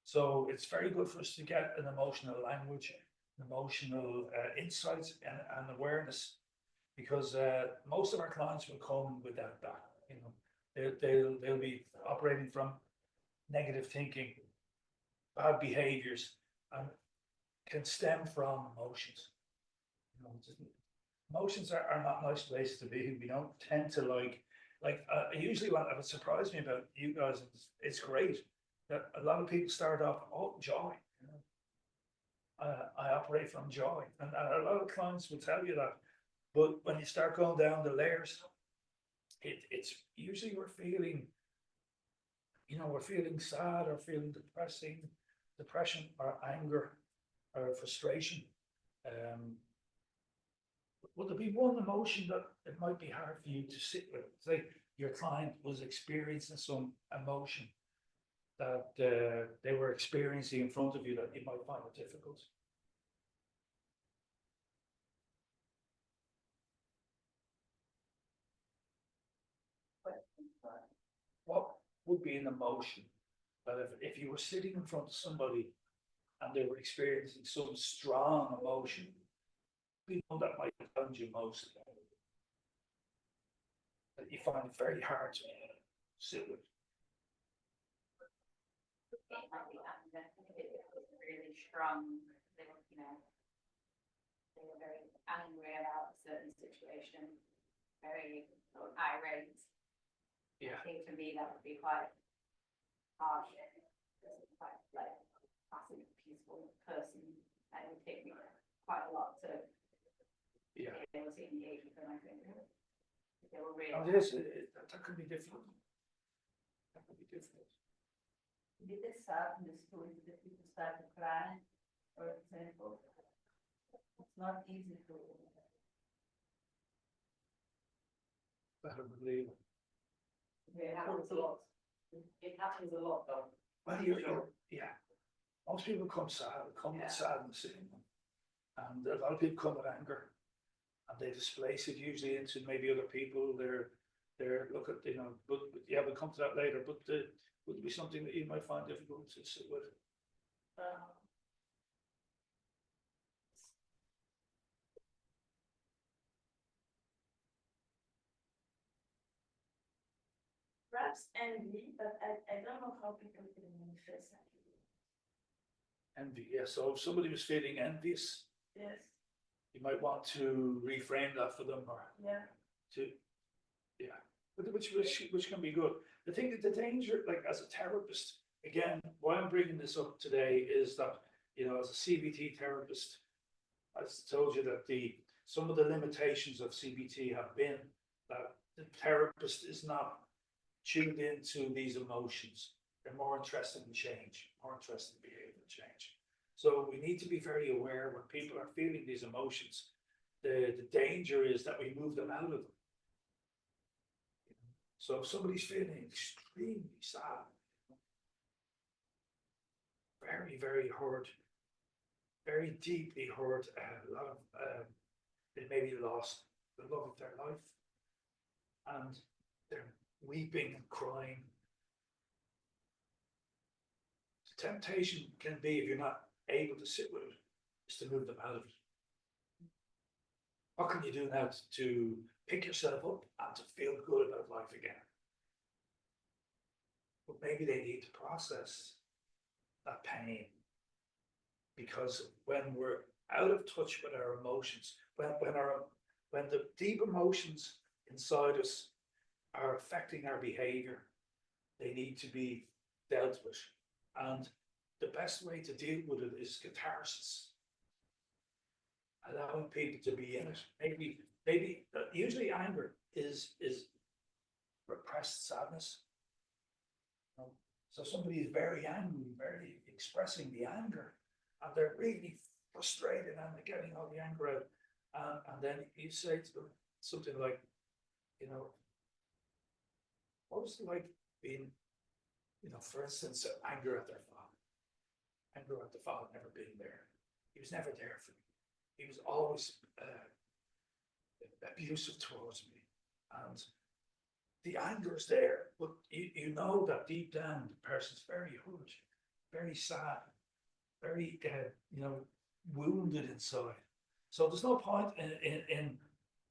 So it's very good for us to get an emotional language, emotional insights and awareness, because most of our clients will come without that. You know, they'll be operating from negative thinking, bad behaviors, and can stem from emotions. You know, emotions are not nice places to be. We don't tend to usually what would surprise me about you guys is it's great that a lot of people start off, oh, joy. You know, I operate from joy, and a lot of clients will tell you that. But when you start going down the layers, it's usually we're feeling sad or feeling depression or anger or frustration. Would there be one emotion that it might be hard for you to sit with? Say your client was experiencing some emotion that they were experiencing in front of you that you might find it difficult. What would be an emotion that if you were sitting in front of somebody and they were experiencing some strong emotion, people that might challenge you most, that you find it very hard to sit with? It might be anger, if it was really strong, they were, they were very angry about a certain situation, very sort of irate. Yeah. I think for me that would be quite harsh. Quite like passive, peaceful person. It would take me quite a lot to be able to engage with them. I think if they were really. Oh, yes, that could be difficult. That could be difficult. With the sadness too, if the people start to cry, for example, it's not easy to. Better believe. It happens a lot. It happens a lot though. Well, yeah. Most people come with sadness in them. And a lot of people come with anger. And they displace it usually into maybe other people. They're look at, but yeah, we'll come to that later. But would it be something that you might find difficult to sit with? Perhaps envy, but I don't know how people can manifest that. Envy, yeah. So if somebody was feeling envious, Yes. you might want to reframe that for them, or which can be good. The thing that the danger, like as a therapist, again, why I'm bringing this up today is that as a CBT therapist, I told you that some of the limitations of CBT have been that the therapist is not tuned into these emotions. They're more interested in change, more interested in behavior change. So we need to be very aware when people are feeling these emotions. The danger is that we move them out of them. So if somebody's feeling extremely sad, very, very hurt, very deeply hurt, a lot of they maybe lost the love of their life, and they're weeping and crying. The temptation can be, if you're not able to sit with it, is to move them out of it. What can you do now to pick yourself up and to feel good about life again? But maybe they need to process that pain, because when we're out of touch with our emotions, when the deep emotions inside us are affecting our behavior, they need to be dealt with. And the best way to deal with it is catharsis. Allowing people to be in it. Maybe usually anger is repressed sadness. So somebody is very angry, very expressing the anger, and they're really frustrated and they're getting all the anger out. And then you say to them something like, what was it like being, for instance, anger at their father? Anger at the father never being there. He was never there for me. He was always abusive towards me, and the anger is there, but you know that deep down the person's very hurt, very sad, very wounded inside. So there's no point in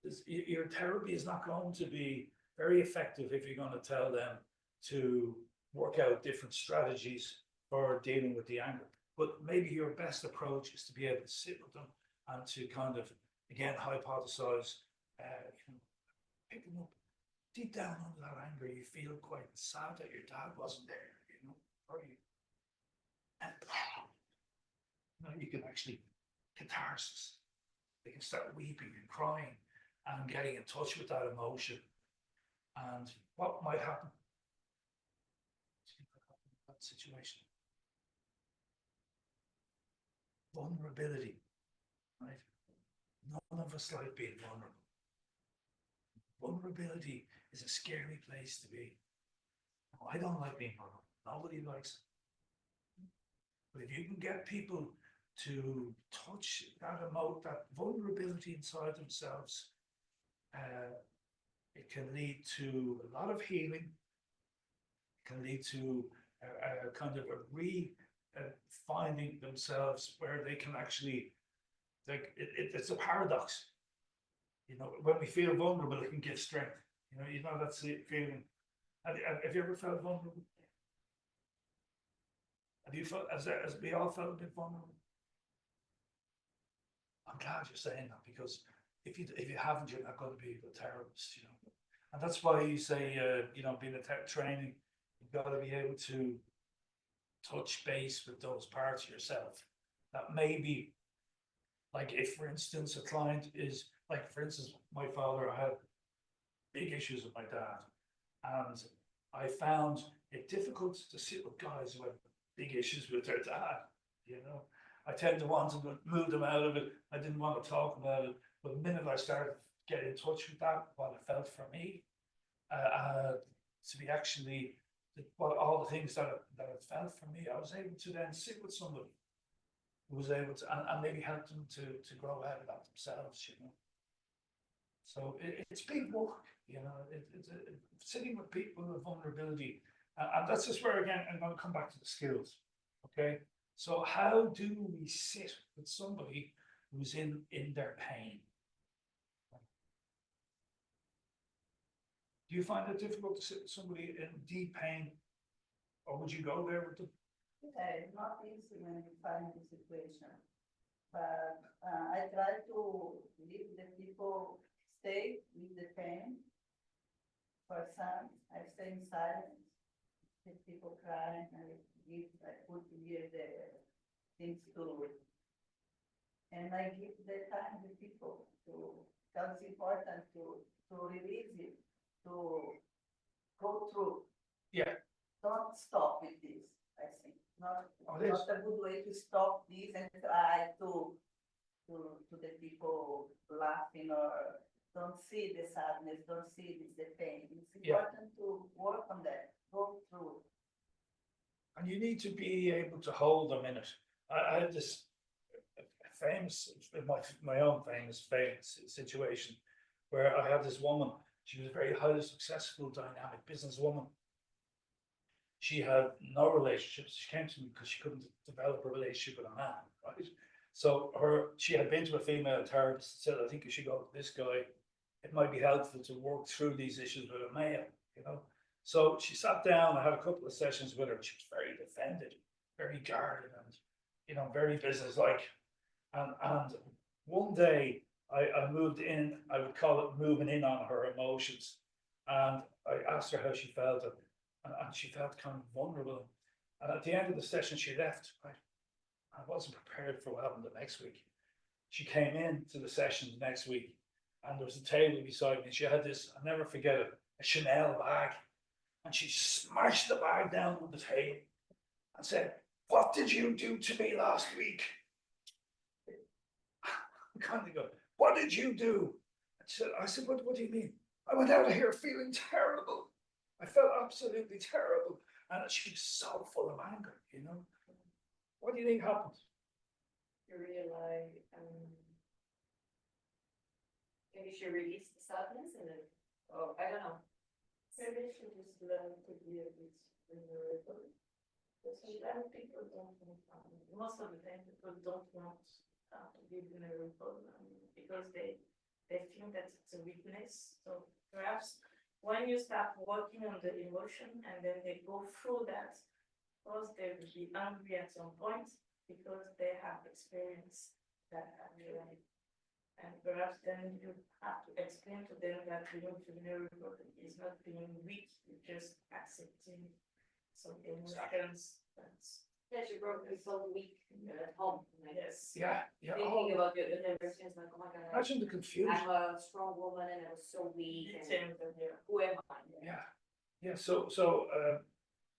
this, your therapy is not going to be very effective if you're going to tell them to work out different strategies for dealing with the anger. But maybe your best approach is to be able to sit with them and to kind of, again, hypothesize, pick them up. Deep down under that anger, you feel quite sad that your dad wasn't there, or you, and you can actually catharsis. They can start weeping and crying and getting in touch with that emotion. And what might happen? In that situation. Vulnerability, right? None of us like being vulnerable. Vulnerability is a scary place to be. I don't like being vulnerable. Nobody likes it. But if you can get people to touch that that vulnerability inside themselves, it can lead to a lot of healing. It can lead to a kind of a finding themselves where they can actually, like, it's a paradox. When we feel vulnerable, it can give strength. That's the feeling. Have you ever felt vulnerable? Have you felt, as we all felt a bit vulnerable? I'm glad you're saying that, because if you haven't, you're not going to be a good therapist, And that's why you say, being a tech training, you've got to be able to touch base with those parts of yourself that maybe, like, if for instance a client is, like, for instance, my father, I had big issues with my dad, and I found it difficult to sit with guys who had big issues with their dad. I tend to want to move them out of it. I didn't want to talk about it, but the minute I started getting in touch with that, what it felt for me, to be actually, what all the things that it felt for me, I was able to then sit with somebody who was able to, and maybe help them to grow out of that themselves. So it's big work, it's sitting with people with vulnerability, and that's just where, again, I'm going to come back to the skills. Okay, so how do we sit with somebody who's in their pain? Do you find it difficult to sit with somebody in deep pain, or would you go there with them? Yeah, it's not easy when you find the situation, but I try to leave the people stay with the pain. For some, I stay in silence, the people crying, I put here the things to, and I give the time to people because it's important to release it, to go through. Yeah. Don't stop with this, I think. Not a good way to stop this and try to the people laughing, or don't see the sadness, don't see the pain. It's important to work on that, go through. And you need to be able to hold them in it. I had this famous, my own famous situation where I had this woman. She was a very highly successful, dynamic businesswoman. She had no relationships. She came to me because she couldn't develop a relationship with a man, right? So she had been to a female therapist and said, I think you should go to this guy. It might be helpful to work through these issues with a male, So she sat down, I had a couple of sessions with her. She was very defended, very guarded, and, very businesslike. And one day I moved in, I would call it moving in on her emotions. And I asked her how she felt, and she felt kind of vulnerable. And at the end of the session, she left, right? I wasn't prepared for what happened the next week. She came in to the session the next week, and there was a table beside me. She had this, I'll never forget it, a Chanel bag. And she smashed the bag down on the table and said, "What did you do to me last week?" I kind of go, "What did you do?" I said, what do you mean? I went out of here feeling terrible. I felt absolutely terrible. And she was so full of anger, What do you think happened? You realize, maybe she released the sadness and then, oh, I don't know. Maybe she just learned to be a bit vulnerable. Because sometimes people don't want, most of the time people don't want to be vulnerable because they feel that it's a weakness. So perhaps when you start working on the emotion and then they go through that, of course they will be angry at some point because they have experienced that anger. And perhaps then you have to explain to them that being vulnerable is not being weak, you're just accepting some emotions. Yeah, she broke me so weak at home. Like, Yes. Yeah, yeah. thinking Oh, about the emotions, like, oh my god, imagine the confusion. I'm a strong woman and I was so weak and Same thing, yeah. who am I? Yeah, yeah. So,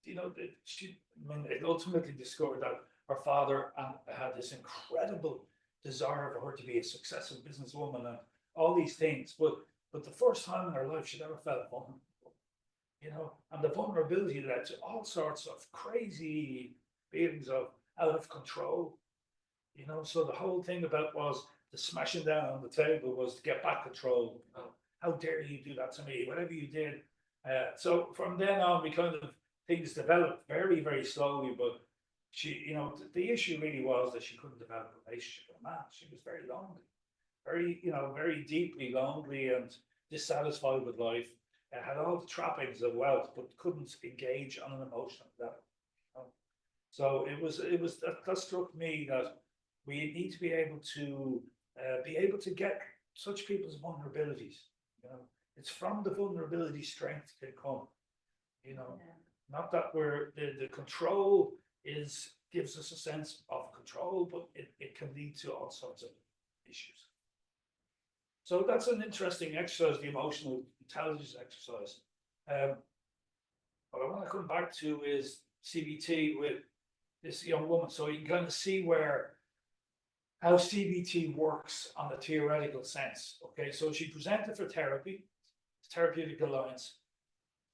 you know, she, I mean, it ultimately discovered that her father had this incredible desire for her to be a successful businesswoman and all these things. But the first time in her life, she'd ever felt vulnerable. You know, and the vulnerability led to all sorts of crazy feelings of out of control. You know, so the whole thing about was the smashing down on the table was to get back control. You know, how dare you do that to me? Whatever you did. So from then on, we kind of things developed very, very slowly. But she, you know, the issue really was that she couldn't develop a relationship with a man. She was very lonely, very, you know, very deeply lonely and dissatisfied with life. Had all the trappings of wealth, but couldn't engage on an emotional level. You know? So it was that struck me that we need to be able to get such people's vulnerabilities. You know, it's from the vulnerability strength can come. You know, not that we're the control is gives us a sense of control, but it can lead to all sorts of issues. So that's an interesting exercise, the emotional intelligence exercise. What I want to come back to is CBT with this young woman, so you can kind of see how CBT works on a theoretical sense. Okay, so she presented for therapy, Therapeutic Alliance.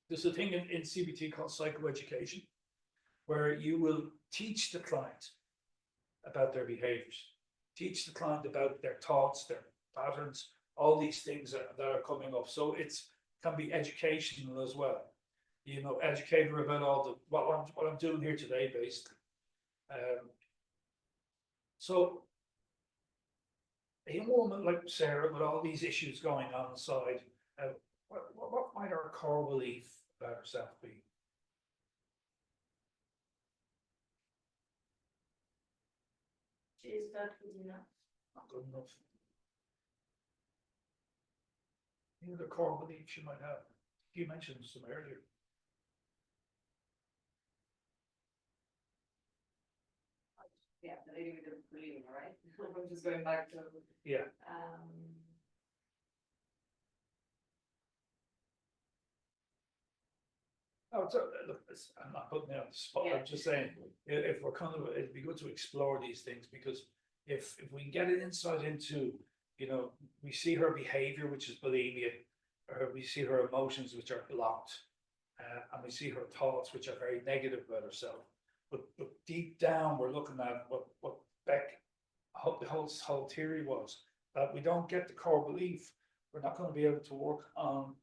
There's a thing in CBT called psychoeducation, where you will teach the client about their behaviors, teach the client about their thoughts, their patterns, all these things that are coming up. So it's can be educational as well. You know, educate her about all the what I'm doing here today, basically. So a young woman like Sarah with all these issues going on inside, what might her core belief about herself be? She is not good enough. Not good enough. Any other core beliefs you might have? You mentioned some earlier. Yeah, the lady with the bullying, right? I'm just going back to, Yeah. Oh, so look, I'm not putting it on the spot. Yeah. I'm just saying, if we're kind of, it'd be good to explore these things because if we can get an insight into, you know, we see her behavior, which is bulimia, or we see her emotions, which are blocked, and we see her thoughts, which are very negative about herself. But deep down, we're looking at what Beck, the whole theory was that we don't get the core belief, we're not going to be able to work on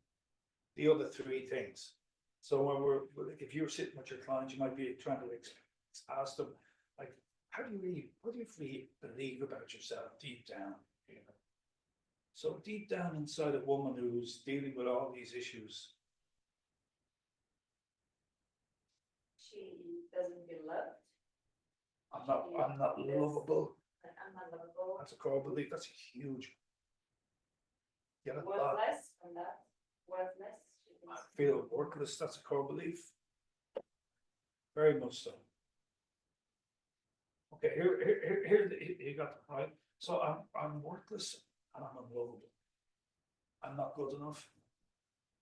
the other three things. So when like if you're sitting with your client, you might be trying to ask them, like, what do you really believe about yourself deep down? You know? So deep down inside a woman who's dealing with all these issues. she doesn't feel loved. I'm not lovable. I'm not lovable. That's a core belief. That's huge. Yeah, that's a lot. Worthless from that. Worthless. I feel worthless. That's a core belief. Very much so. Okay, here you got the point. So I'm worthless and I'm unlovable. I'm not good enough.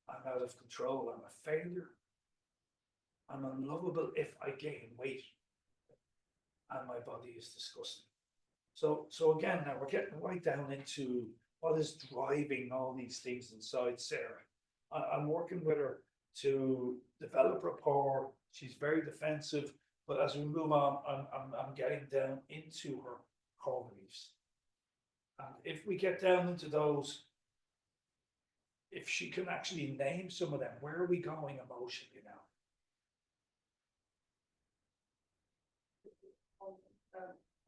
I'm out of control. I'm a failure. I'm unlovable if I gain weight. And my body is disgusting. So again, now we're getting right down into what is driving all these things inside Sarah. I'm working with her to develop rapport. She's very defensive, but as we move on, I'm getting down into her core beliefs. And if we get down into those, if she can actually name some of them, where are we going emotionally now?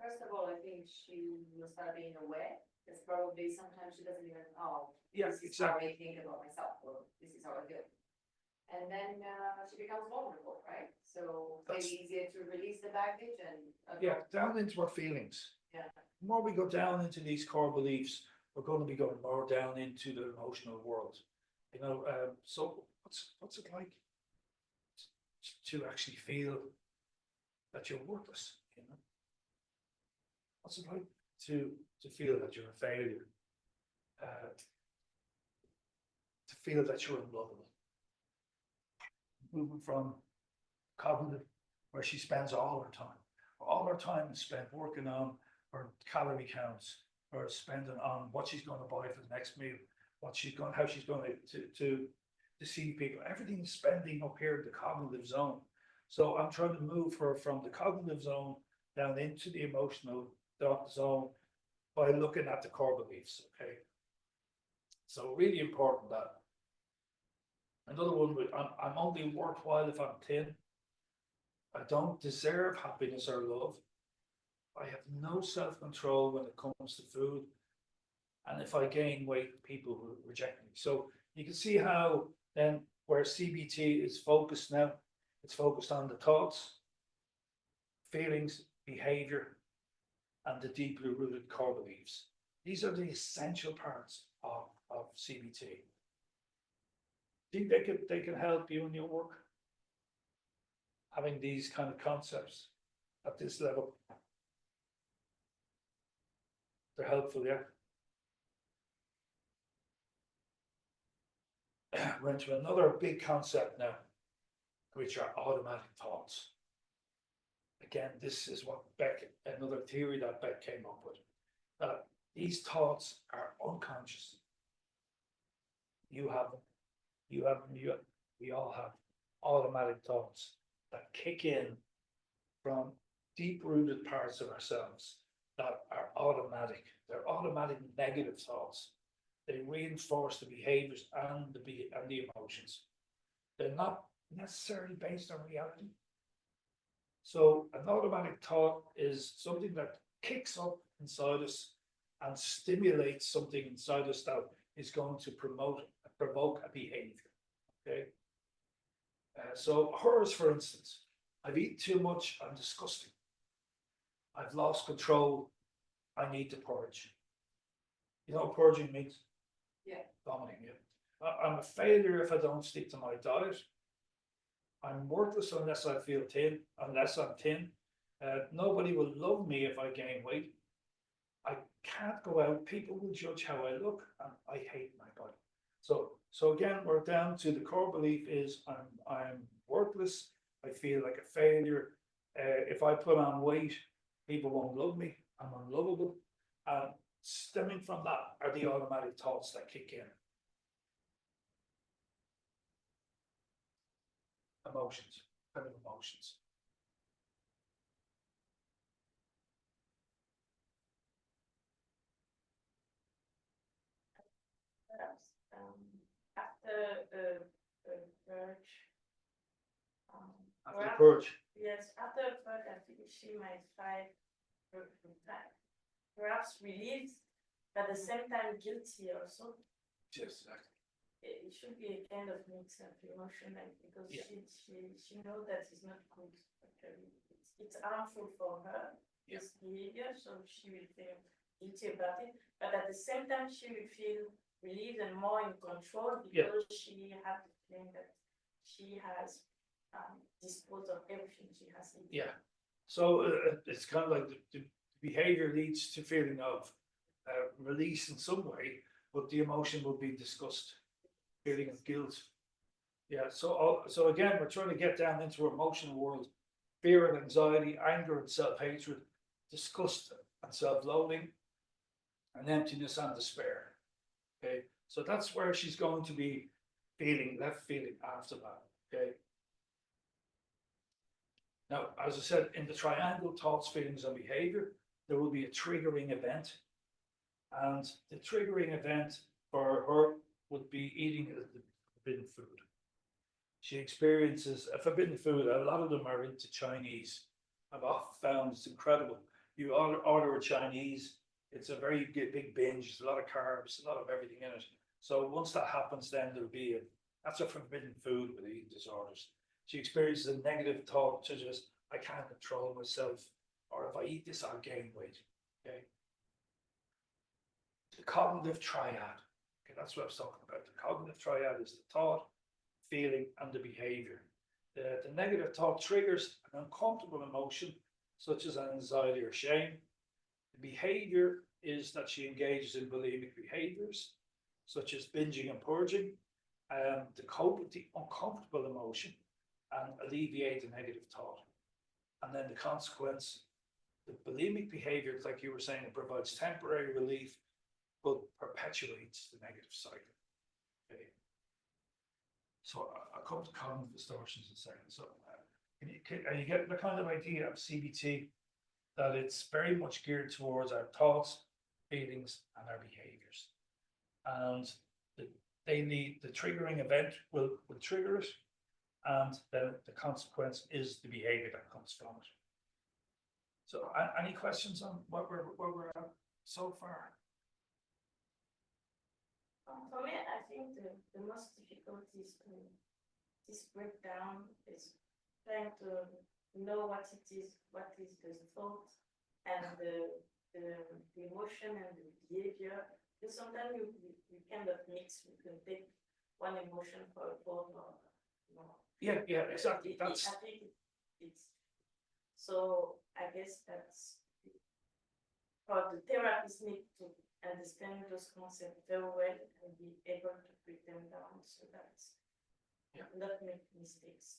First of all, I think she will start being aware. It's probably sometimes she doesn't even, oh, Yeah, this is how exactly. I think about myself, or this is how I feel. And then she becomes vulnerable, right? So That's- maybe easier to release the baggage and. Yeah, down into our feelings. Yeah. The more we go down into these core beliefs, we're going to be going more down into the emotional world. You know, so what's it like to actually feel that you're worthless? You know, what's it like to feel that you're a failure? To feel that you're unlovable. Moving from cognitive, where she spends all her time is spent working on her calorie counts, or spending on what she's going to buy for the next meal, how she's going to deceive people. Everything's spending up here in the cognitive zone. So I'm trying to move her from the cognitive zone down into the emotional zone by looking at the core beliefs. Okay. So really important that. Another one, I'm only worthwhile if I'm thin. I don't deserve happiness or love. I have no self-control when it comes to food. And if I gain weight, people will reject me. So you can see how then where CBT is focused now, it's focused on the thoughts, feelings, behavior, and the deeply rooted core beliefs. These are the essential parts of CBT. Think they can help you in your work? Having these kind of concepts at this level. They're helpful, yeah. We're into another big concept now, which are automatic thoughts. Again, this is what another theory that Beck came up with. These thoughts are unconscious. You have them, we all have automatic thoughts that kick in from deep-rooted parts of ourselves that are automatic. They're automatic negative thoughts. They reinforce the behaviors and the emotions. They're not necessarily based on reality. So an automatic thought is something that kicks up inside us and stimulates something inside us that is going to provoke a behavior. Okay. So hers, for instance, I've eaten too much, I'm disgusting. I've lost control, I need to purge. You know what purging means? Yeah. Vomiting, yeah. I'm a failure if I don't stick to my diet. I'm worthless unless I'm thin. Nobody will love me if I gain weight. I can't go out, people will judge how I look, and I hate my body. So again, we're down to the core belief is I'm worthless, I feel like a failure. If I put on weight, people won't love me, I'm unlovable. And stemming from that are the automatic thoughts that kick in. Emotions, kind of emotions. After a purge. After the perhaps- purge. Yes, after a purge, I think she might try perhaps relieved, but at the same time guilty also. Yes, exactly. It should be a kind of mix of emotion, like, because Yeah. she knows that it's not good. Actually, it's harmful for her, Yeah. this behavior, so she will feel guilty about it. But at the same time, she will feel relieved and more in control because she has the feeling that she has disposed of everything she has. Yeah. So it's kind of like the behavior leads to feeling of release in some way, but the emotion will be discussed, feeling of guilt. Yeah. So again, we're trying to get down into our emotional world: fear and anxiety, anger and self-hatred, disgust and self-loathing, and emptiness and despair. Okay. So that's where she's going to be feeling after that. Okay. Now, as I said, in the triangle, thoughts, feelings, and behavior, there will be a triggering event. And the triggering event for her would be eating a forbidden food. She experiences a forbidden food. A lot of them are into Chinese. I've often found it's incredible. You order a Chinese, it's a very big binge. There's a lot of carbs, a lot of everything in it. So once that happens, then there'll be that's a forbidden food with eating disorders. She experiences a negative thought such as, I can't control myself, or if I eat this, I'll gain weight. Okay. The cognitive triad. Okay, that's what I was talking about. The cognitive triad is the thought, feeling, and the behavior. The negative thought triggers an uncomfortable emotion, such as anxiety or shame. The behavior is that she engages in bulimic behaviors, such as binging and purging, to cope with the uncomfortable emotion and alleviate the negative thought. And then the consequence, the bulimic behavior, like you were saying, it provides temporary relief, but perpetuates the negative cycle. Okay. So I'll come to cognitive distortions in a second. So are you getting the kind of idea of CBT, that it's very much geared towards our thoughts, feelings, and our behaviors. And they need the triggering event will trigger it, and then the consequence is the behavior that comes from it. So any questions on what we're at so far? For me, I think the most difficult is to this breakdown is trying to know what is the thought and the emotion and the behavior. Because sometimes you kind of mix. You can take one emotion for a thought or Yeah, exactly. I think it's so. I guess that's for the therapist need to understand those concepts very well and be able to break them down so that not make mistakes.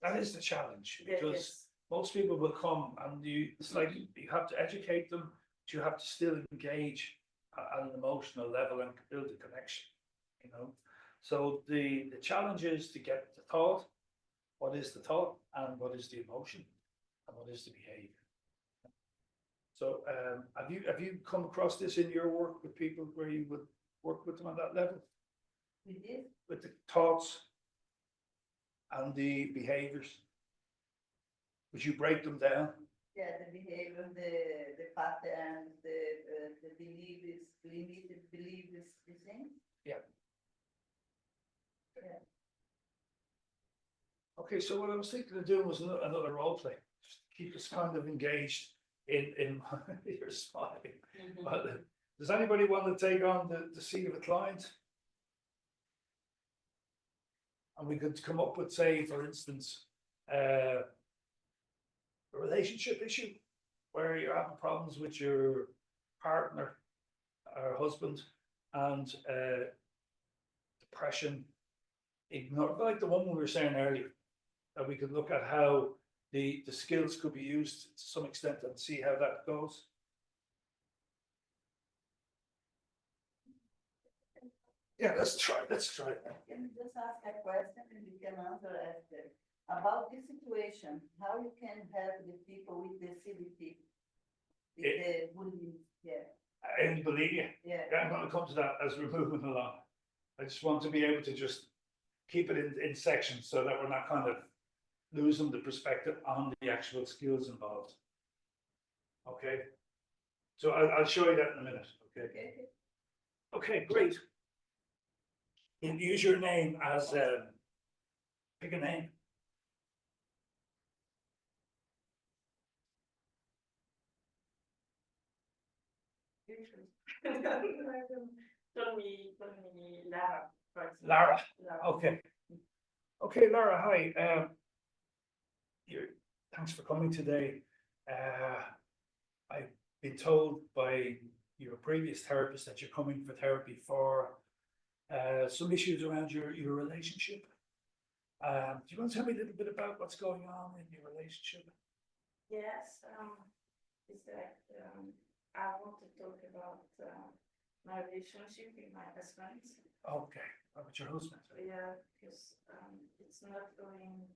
That is the challenge, because most people will come and it's like you have to educate them, but you have to still engage at an emotional level and build a connection, So the challenge is to get the thought, what is the thought, and what is the emotion, and what is the behavior. So have you come across this in your work with people where you would work with them on that level? We did. With the thoughts and the behaviors? Would you break them down? Yeah, the behavior, the pattern, the beliefs, limited beliefs, the thing. Yeah. Yeah. Okay, so what I was thinking of doing was another role play, just to keep us kind of engaged in your smiling. But does anybody want to take on the seat of a client? And we could come up with, say, for instance, a relationship issue where you're having problems with your partner or husband, and depression, like the one we were saying earlier, that we could look at how the skills could be used to some extent and see how that goes. Yeah, let's try it. Can you just ask a question and you can answer after? About this situation, how you can help the people with the CBT? With the bullying, And believe you, yeah. I'm going to come to that as we're moving along. I just want to be able to just keep it in sections so that we're not kind of losing the perspective on the actual skills involved. Okay. So I'll show you that in a minute. Okay. Okay, great. And use your name as pick a name. Call me Lara. Lara. Okay. Okay, Lara, hi. Thanks for coming today. I've been told by your previous therapist that you're coming for therapy for some issues around your relationship. Do you want to tell me a little bit about what's going on in your relationship? Yes, it's like I want to talk about my relationship with my husband. Okay, about your husband. Yeah, because it's not going.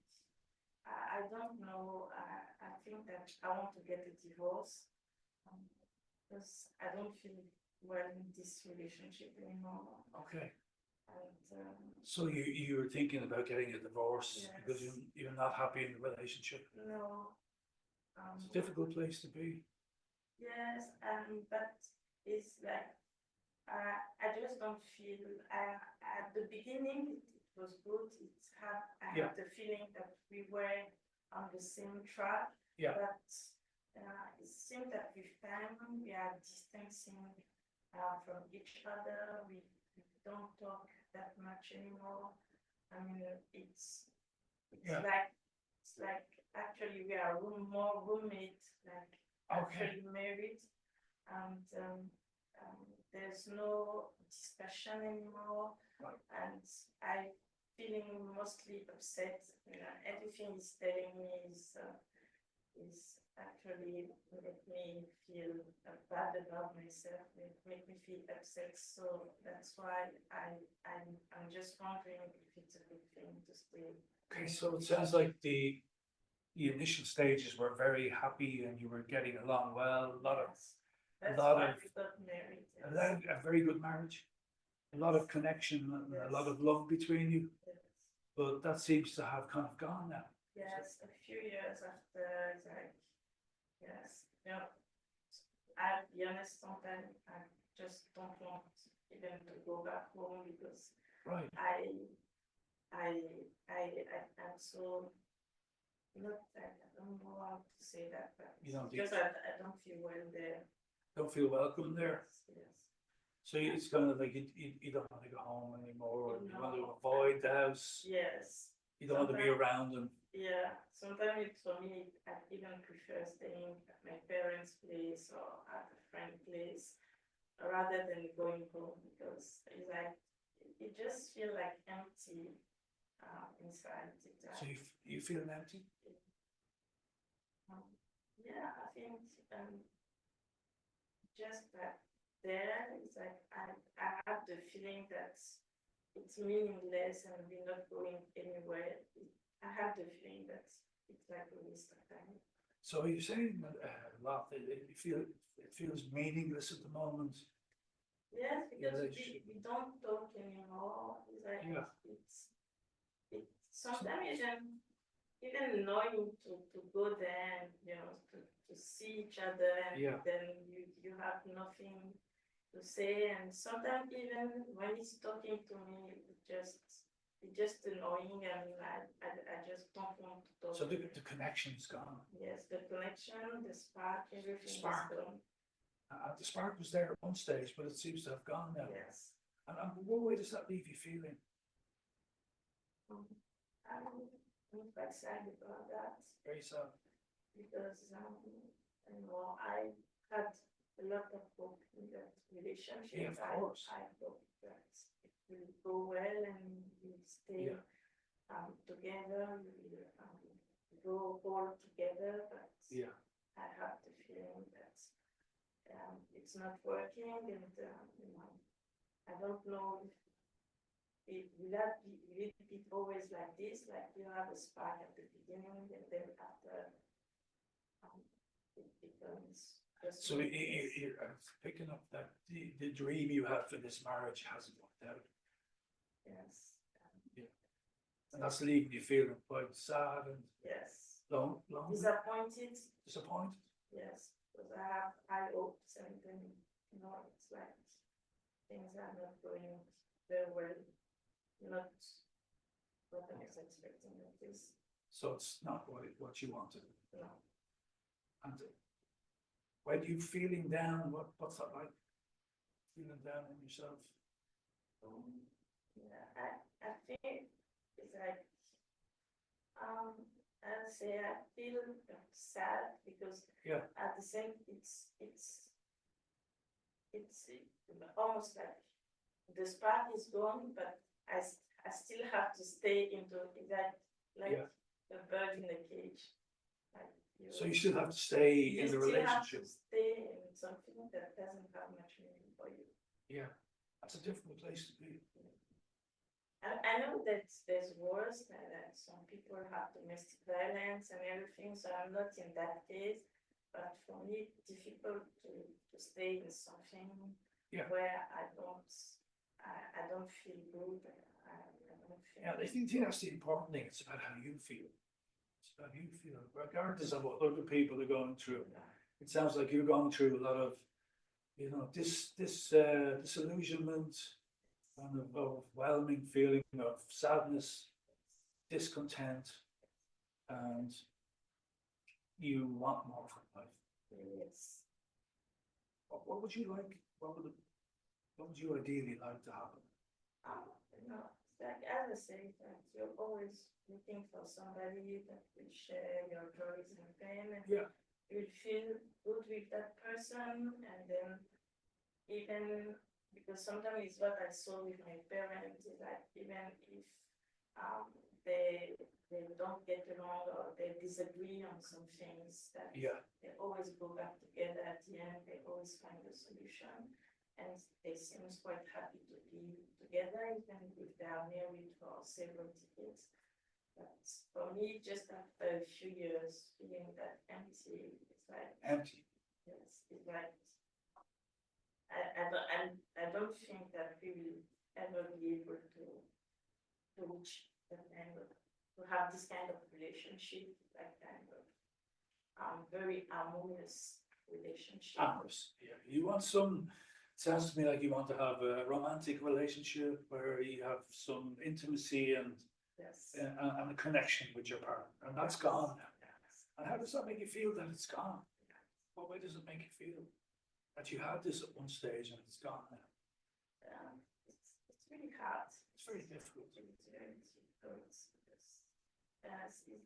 I don't know. I think that I want to get a divorce because I don't feel well in this relationship anymore. Okay. So you're thinking about getting a divorce because Yes. you're not happy in the relationship. no. It's a difficult place to be. Yes, but it's like, I just don't feel, at the beginning, it was good, I Yeah. had the feeling that we were on the same track. Yeah. But, it seems that with time, we are distancing, from each other, we don't talk that much anymore. I mean, it's Yeah. it's like, actually, we are more roommates, like, Okay. actually married, and there's no discussion anymore. Right. And I feeling mostly upset. Everything he's telling me is actually make me feel bad about myself, make me feel upset. So that's why I'm just wondering if it's a good thing to stay. Okay, so it sounds like the initial stages were very happy and you were getting along well, a lot of, Yes. That's lot why of- we got married. a very good marriage, a lot of connection and a lot of love between you, Yes. but that seems to have kind of gone now. Yes, a few years after, it's like, yes, I'll be honest, sometimes I just don't want even to go back home because Right, I'm so, not, I don't know how to say that, but You don't just think- I don't feel well there. don't feel welcome there. Yes. So it's kind of like you don't want to go home anymore, you want to No. avoid the house, Yes. you don't want to be Sometimes- around them. Yeah, sometimes it's for me, I even prefer staying at my parents' place or at a friend's place rather than going home because it's like, it just feel like empty inside. So you feeling empty? Yeah, I think just that there is like, I have the feeling that it's meaningless and we're not going anywhere. I have the feeling that it's like a waste of time. So you're saying that a lot that it feels meaningless at the moment. Yes, because Relationship. we don't talk anymore. It's like, Yeah. it's sometimes even annoying to go there and, to see each other and Yeah. then you have nothing to say. And sometimes even when he's talking to me, it's just annoying. I mean, I just don't want to talk. So to the him. connection's gone. Yes, the connection, the spark, everything is Spark. gone. The spark was there at one stage, but it seems to have gone now. Yes. And what way does that leave you feeling? I'm quite sad about that Very sad. because I had a lot of hope in that relationship. Yeah, of course. I hope that it will go well and we stay together, we will go all together, but Yeah. I have the feeling that it's not working and I don't know if will it be always like this, like you have a spark at the beginning and then after it becomes just. So you're picking up that the dream you had for this marriage hasn't worked out. Yes. And that's leaving you feeling quite sad and Yes. lonely, Disappointed. disappointed. Yes, because I have high hopes and then, it's like things are not going very well, not what I was expecting at this, So it's not what you wanted. no. And when you feeling down, what's that like? Feeling down on yourself? Yeah, I think it's like, I'll say I feel sad because Yeah. at the same, it's almost like the spark is gone, but I still have to stay into that, like Yeah. a bird in a cage. Like So you still have to stay you in the still have to relationship. stay in something that doesn't have much meaning for you. Yeah. That's a difficult place to be. I know that there's worse, that some people have domestic violence and everything, so I'm not in that case. But for me, it's difficult to stay in something Yeah. where I don't I don't feel good. I don't feel. Yeah, I think that's the important thing. It's about how you feel. It's about how you feel, regardless of what other people are going through. It sounds like you're going through a lot of, disillusionment, kind of overwhelming feeling of sadness, discontent, and you want more from life. Yes. What would you like? What would you ideally like to happen? It's like, as I say, that you're always looking for somebody that will share your joys and pain, and Yeah. you'll feel good with that person, and then even, because sometimes it's what I saw with my parents, is that even if they don't get along or they disagree on some things, that Yeah. they always go back together at the end, they always find a solution. And they seem quite happy to be together, even if they are married for several decades. But for me, just after a few years, feeling that empty, it's like, Empty. yes, it's like, I don't think that we will ever be able to reach that end of, to have this kind of relationship, like kind of very harmonious relationship. Amorous. Yeah. You want some. Sounds to me like you want to have a romantic relationship where you have some intimacy and Yes. and a connection with your partner, and that's gone now. Yes. And how does that make you feel that it's gone? What way does it make you feel that you had this at one stage and it's gone now? It's really hard. It's very difficult. It's very difficult. It's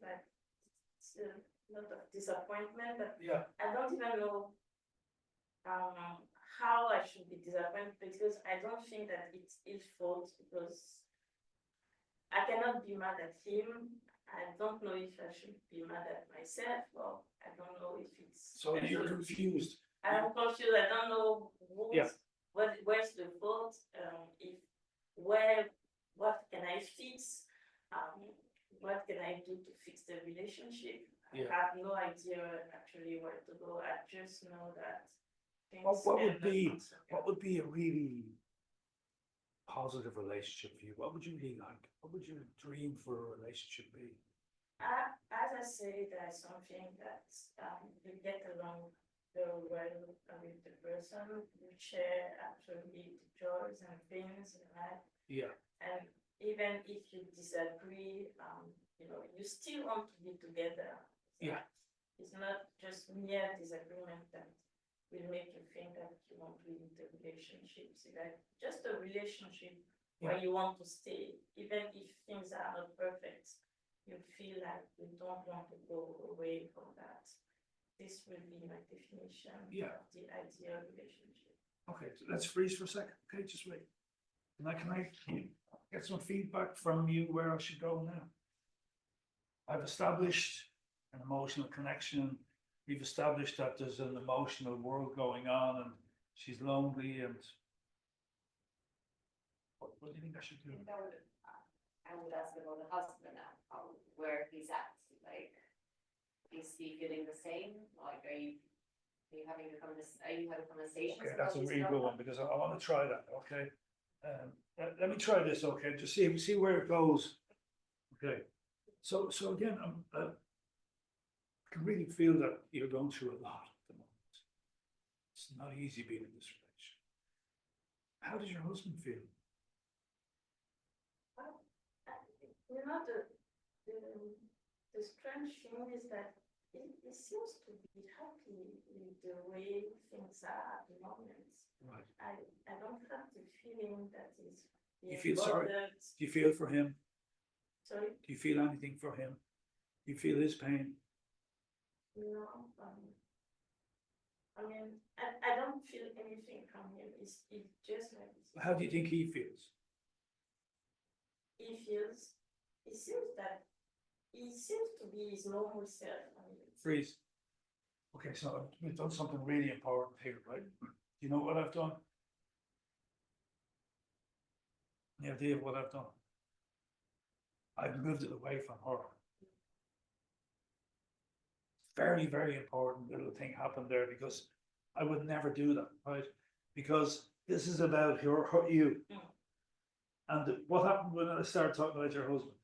like, it's a lot of disappointment, but Yeah. I don't even know how I should be disappointed, because I don't think that it's his fault, because I cannot be mad at him. I don't know if I should be mad at myself, or I don't know if it's. So you're confused. I'm confused. I don't know Yeah. where's the fault. What can I fix? What can I do to fix the relationship? Yeah. I have no idea actually where to go. I just know that. What would be a really positive relationship for you? What would you really like? What would your dream for a relationship be? As I say, there's something that we get along very well with the person. We share actually the joys and pains in life. Yeah. And even if you disagree, you still want to be together. Yeah. It's not just mere disagreement that will make you think that you want to leave the relationship. It's like just a relationship where you want to stay, even if things are not perfect. You feel like you don't want to go away from that. This will be my definition of the ideal relationship. Okay, so let's freeze for a second. Okay, just wait. Can I get some feedback from you where I should go now? I've established an emotional connection. We've established that there's an emotional world going on, and she's lonely. And what do you think I should do? I would ask about the husband now, where he's at, like, is he feeling the same? Like, are you having conversations? Okay, that's a about this really good problem? one, because I want to try that. Okay, let me try this. Okay, just see where it goes. Okay, so again, I can really feel that you're going through a lot at the moment. It's not easy being in this relationship. How does your husband feel? The strange thing is that he seems to be happy with the way things are at the moment. Right. I don't have the feeling that he's. You feel sorry? Do you feel for him? Sorry? Do you feel anything for him? Do you feel his pain? No, I don't feel anything from him. It's just like. How do you think he feels? He seems to be his normal self. Freeze. Okay, so we've done something really important here, right? Do you know what I've done? Any idea of what I've done? I've moved it away from her. Very, very important little thing happened there, because I would never do that, right? Because this is about you. And what happened when I started talking about your husband?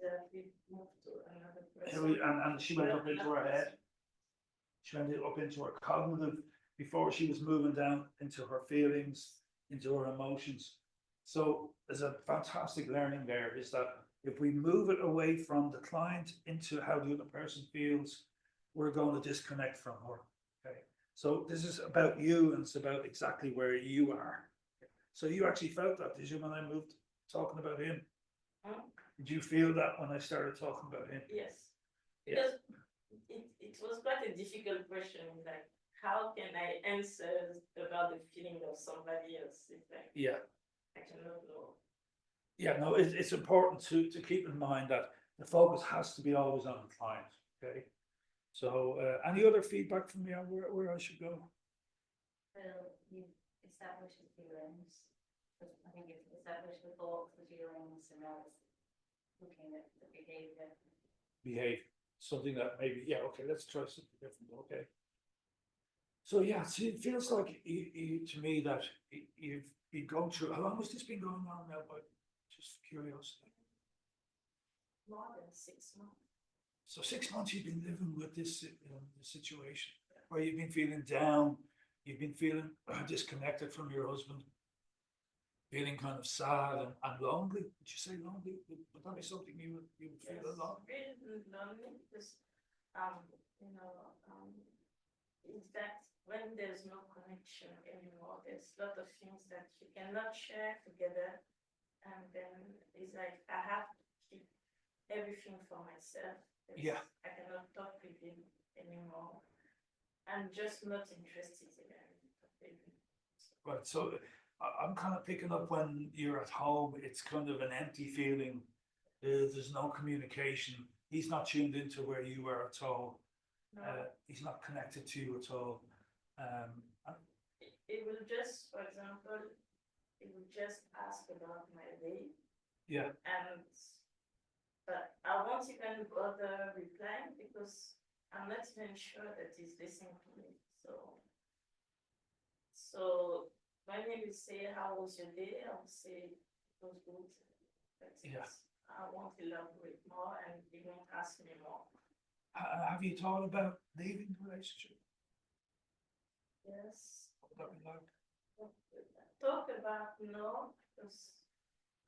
That we moved to another Here person. we- And she went up into her head. She went up into her cognitive before she was moving down into her feelings, into her emotions. So there's a fantastic learning there is that if we move it away from the client into how the other person feels, we're going to disconnect from her. Okay. So this is about you and it's about exactly where you are. So you actually felt that, did you, when I moved talking about him? Hmm? Did you feel that when I started talking about him? Yes, Yeah. because it was quite a difficult question, like, how can I answer about the feeling of somebody else? It's like, Yeah. I cannot know. Yeah, no, it's important to keep in mind that the focus has to be always on the client, okay? So, any other feedback from me on where I should go? Well, you establish the feelings, but I think you've established the thoughts, the feelings, and now it's looking at the behavior. Behave, something that maybe, yeah, okay, let's try something different, okay? So, yeah, see, it feels like to me that you've been going through, how long has this been going on now, but just curiosity? More than 6 months. So 6 months you've been living with this situation where you've been feeling down, you've been feeling disconnected from your husband, feeling kind of sad and lonely. Would you say lonely? Would that be something you would feel Yes, alone? really lonely because, you know, it's that when there's no connection anymore, there's a lot of things that you cannot share together. And then it's like, I have to keep everything for myself. Yeah. I cannot talk with him anymore. I'm just not interested in anything. Right. So I'm kind of picking up when you're at home, it's kind of an empty feeling. There's no communication. He's not tuned into where you are at all. No, He's not connected to you at all. it will just, for example, it will just ask about my day. Yeah. But I won't even bother replying because I'm not even sure that he's listening to me. So when he will say, how was your day? I will say, it was good. That's it. Yeah. I won't elaborate more and he won't ask me more. Have you thought about leaving the relationship? Yes. What would that be like? Talk about no, because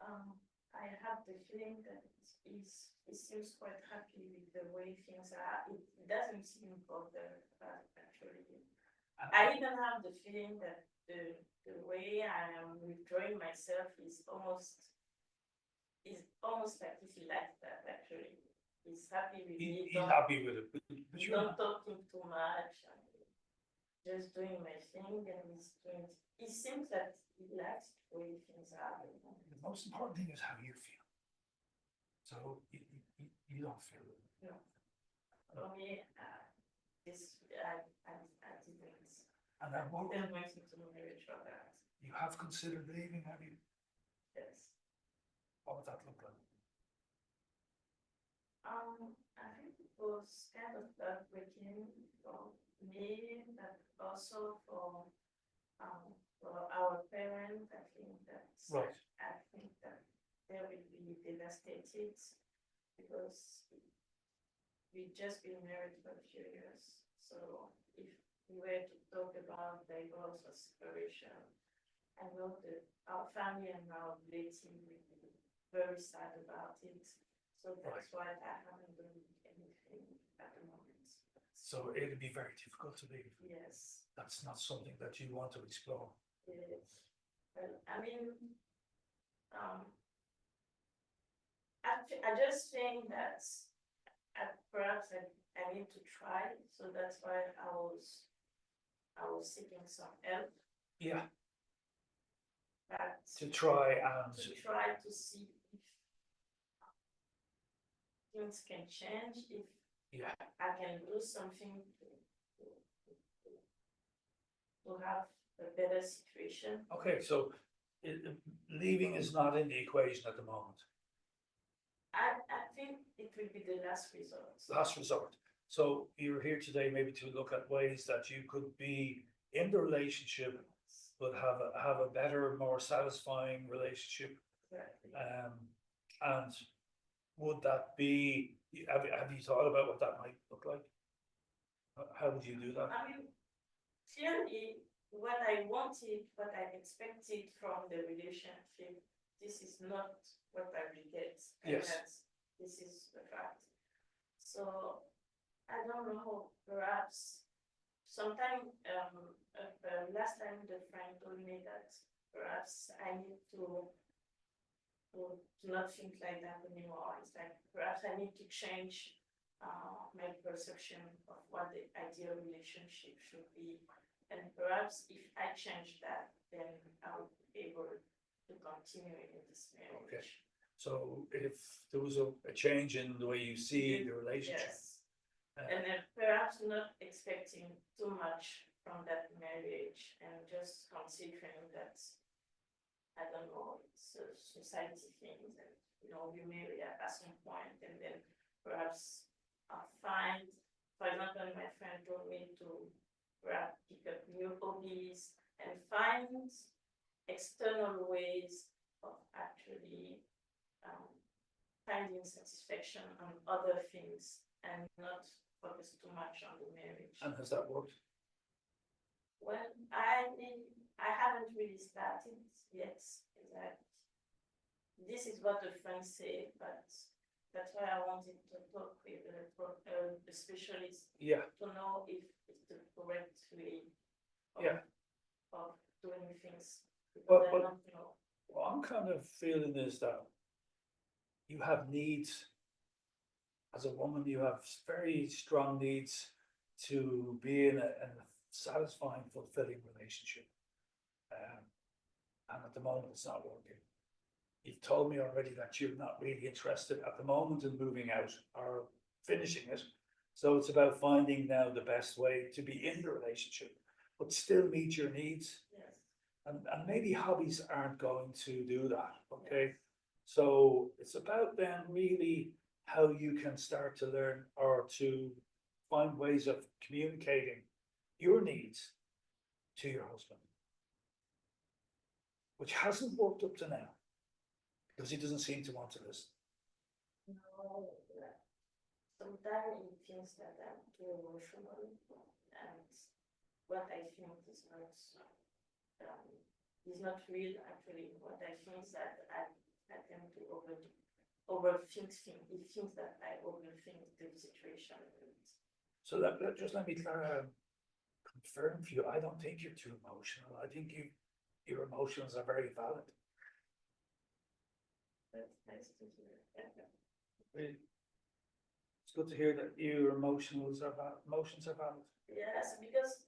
I have the feeling that he seems quite happy with the way things are. It doesn't seem bothered actually. I even have the feeling that the way I am withdrawing myself is almost like if he likes that actually. He's happy with me. He's happy with it, but you're Don't not. talking too much. Just doing my thing and he's doing. It seems that he likes the way things are. The most important thing is how you feel. So you don't feel it. No. For me, this I didn't. And then what Didn't want to marriage for that. you have considered leaving, have you? Yes. What would that look like? I think it was kind of breaking for me, but also for our parents. I think that Right. I think that they will be devastated because we've just been married for a few years. So if we were to talk about divorce or separation, I know that our family and our relatives will be very sad about it. So that's why I haven't done anything at the moment. So it'd be very difficult to leave. Yes. That's not something that you want to explore. Yes. Well, I mean, I just think that perhaps I need to try. So that's why I was seeking some help. Yeah. But To try and to see if things can change, if yeah. I can do something to have a better situation. Okay, so leaving is not in the equation at the moment. I think it will be the last resort. Last resort. So you're here today maybe to look at ways that you could be in the relationship but have a better, more satisfying relationship. Exactly. And would that be, have you thought about what that might look like? How would you do that? I mean, clearly, what I wanted, what I expected from the relationship, this is not what I will get. And Yes. this is the fact. So, I don't know, perhaps sometime, last time the friend told me that perhaps I need to not think like that anymore. It's like perhaps I need to change my perception of what the ideal relationship should be. And perhaps if I change that, then I'll be able to continue in this marriage. Okay. So if there was a change in the way you see the relationship. Yes. And then perhaps not expecting too much from that marriage and just considering that, I don't know, it's a society thing and, you marry at some point and then perhaps find, for example, my friend told me to perhaps pick up new hobbies and find external ways of actually finding satisfaction on other things and not focus too much on the marriage. And has that worked? Well, I mean, I haven't really started yet. That this is what the friends say, but that's why I wanted to talk with a specialist Yeah, to know if it's the correct way of, Yeah. of doing things. Because Well, I well- don't know. what I'm kind of feeling is that you have needs. As a woman, you have very strong needs to be in a satisfying, fulfilling relationship. And at the moment, it's not working. You've told me already that you're not really interested at the moment in moving out or finishing it. So it's about finding now the best way to be in the relationship, but still meet your needs. Yes. And maybe hobbies aren't going to do that, okay? So it's about then really how you can start to learn or to find ways of communicating your needs to your husband. Which hasn't worked up to now, because he doesn't seem to want to listen. No, sometimes it feels that I'm too emotional and what I think is not real actually. What I think is that I tend to overthink things. It thinks that I overthink the situation. So just let me confirm for you, I don't think you're too emotional. I think your emotions are very valid. That's nice to hear. It's good to hear that your emotions are valid. Yes, because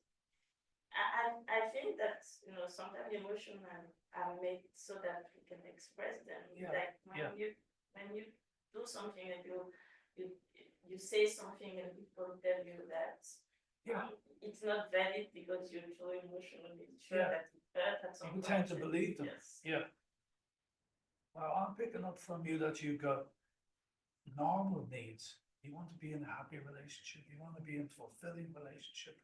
I think that sometimes emotions are made so that we can express them. Yeah, Like when you do something and you say something and people tell you that it's not valid because you're so emotional. It's sure that it hurt at some People point. tend to believe them. Yes. Yeah. Well, I'm picking up from you that you've got normal needs. You want to be in a happy relationship. You want to be in a fulfilling relationship.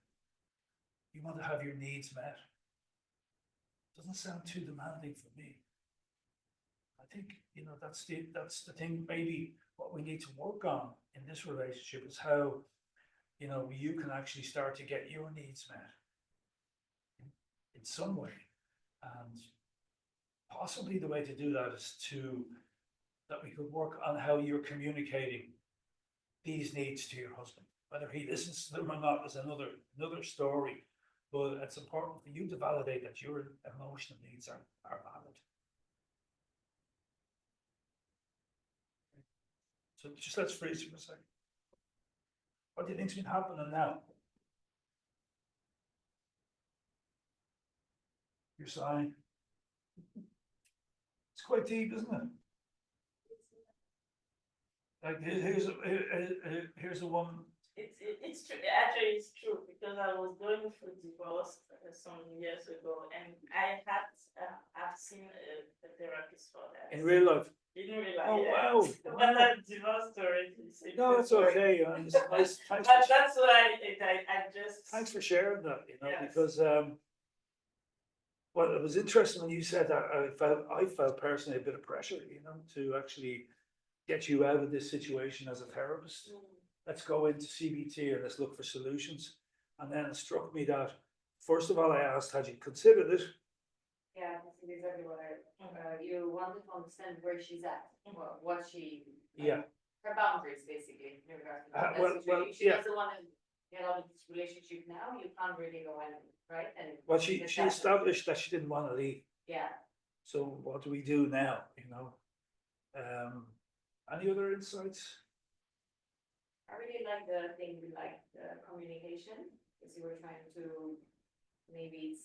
You want to have your needs met. Doesn't sound too demanding for me. I think, that's the thing, maybe what we need to work on in this relationship is how, you can actually start to get your needs met in some way. And possibly the way to do that is that we could work on how you're communicating these needs to your husband. Whether he listens to them or not is another story. But it's important for you to validate that your emotional needs are valid. So just let's freeze for a second. What do you think's been happening now? You're sighing. It's quite deep, isn't it? Like here's a woman. It's true. Actually, it's true because I was going through divorce some years ago, and I've seen a therapist for that. In real life. In real life. Oh, yeah. wow. But that divorce story. No, it's okay. It's nice. But that's why I just. Thanks for sharing that. Yes. Because Well, it was interesting when you said that. I felt personally a bit of pressure, you know, to actually get you out of this situation as a therapist. Let's go into CBT and let's look for solutions. And then it struck me that, first of all, I asked, had you considered it? Yeah, that's exactly what you wanted to understand where she's at, what she. Yeah. Her boundaries, basically, in regards to that Well, situation. She yeah. doesn't want to get out of this relationship now, you can't really go in, right? And. Well, she because that's- established that she didn't want to leave. Yeah, So what do we do now, you know? Any other insights? I really like the thing, like the communication, because you were trying to, maybe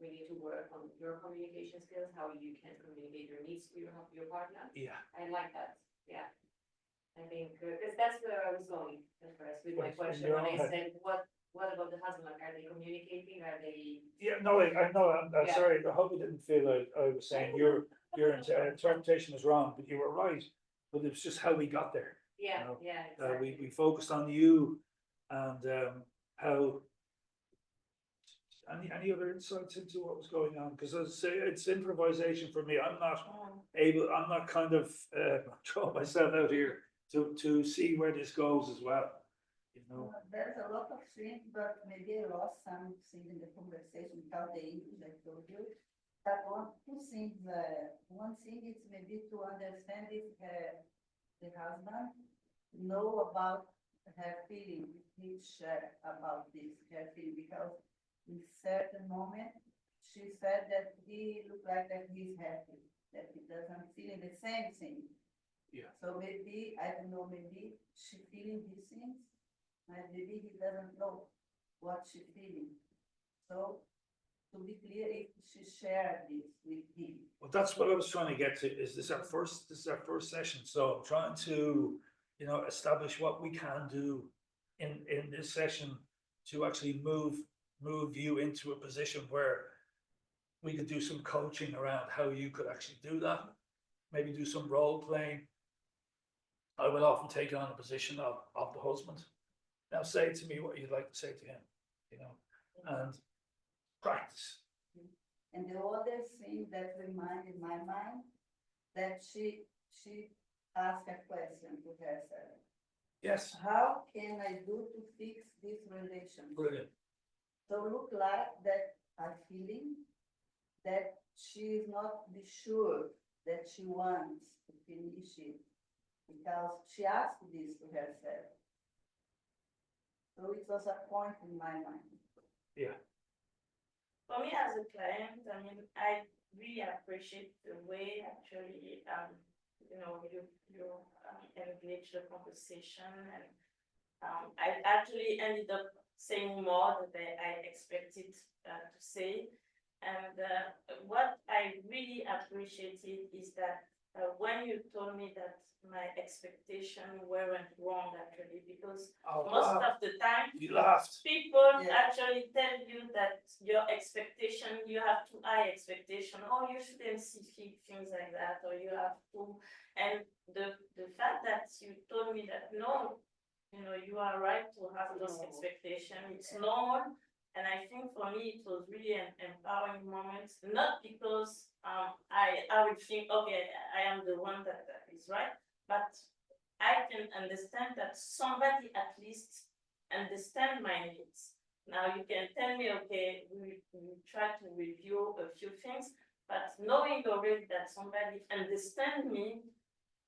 we need to work on your communication skills, how you can communicate your needs to your partner. Yeah. I like that, yeah. I think, because that's where I was going at first with my Right, question, in your when I own head. said, what about the husband, like, are they communicating, are they? Yeah, no, I know, I'm Yeah. sorry, I hope you didn't feel I was saying your interpretation was wrong, but you were right. But it was just how we got there. Yeah, know, yeah, We exactly. focused on you and how. Any other insights into what was going on? Because as I say, it's improvisation for me. I'm not kind of throwing myself out here to see where this goes as well. You know. There's a lot of things, but maybe I lost some things in the conversation without the English, I told you. But two things, one thing is maybe to understand if the husband know about her feeling, he share about this, her feeling, because in certain moment, she said that he looked like that he's happy, that he doesn't feel the same thing. Yeah. So maybe, I don't know, maybe she feeling these things, and maybe he doesn't know what she feeling. So, to be clear, if she shared this with him. Well, that's what I was trying to get to. This is our first session, so I'm trying to, you know, establish what we can do in this session to actually move you into a position where we could do some coaching around how you could actually do that. Maybe do some role playing. I will often take on a position of the husband. Now say to me what you'd like to say to him, you know, and practice. And the other thing that reminded my mind, that she asked a question to herself. Yes. How can I do to fix this relationship? Brilliant. So look like that a feeling that she is not be sure that she wants to finish it, because she asked this to herself. So it was a point in my mind. Yeah. For me as a client, I mean, I really appreciate the way actually, you engage the conversation, and I actually ended up saying more than I expected to say. And what I really appreciated is that when you told me that my expectations weren't wrong actually, because most of the time You laughed. people Yeah. actually tell you that your expectation, you have too high expectation, or you shouldn't see things like that, or you have to, and the fact that you told me that no, you are right to have those expectations, it's normal. And I think for me, it was really an empowering moment, not because I would think, okay, I am the one that is right, but I can understand that somebody at least understand my needs. Now you can tell me, okay, we try to review a few things, but knowing already that somebody understand me,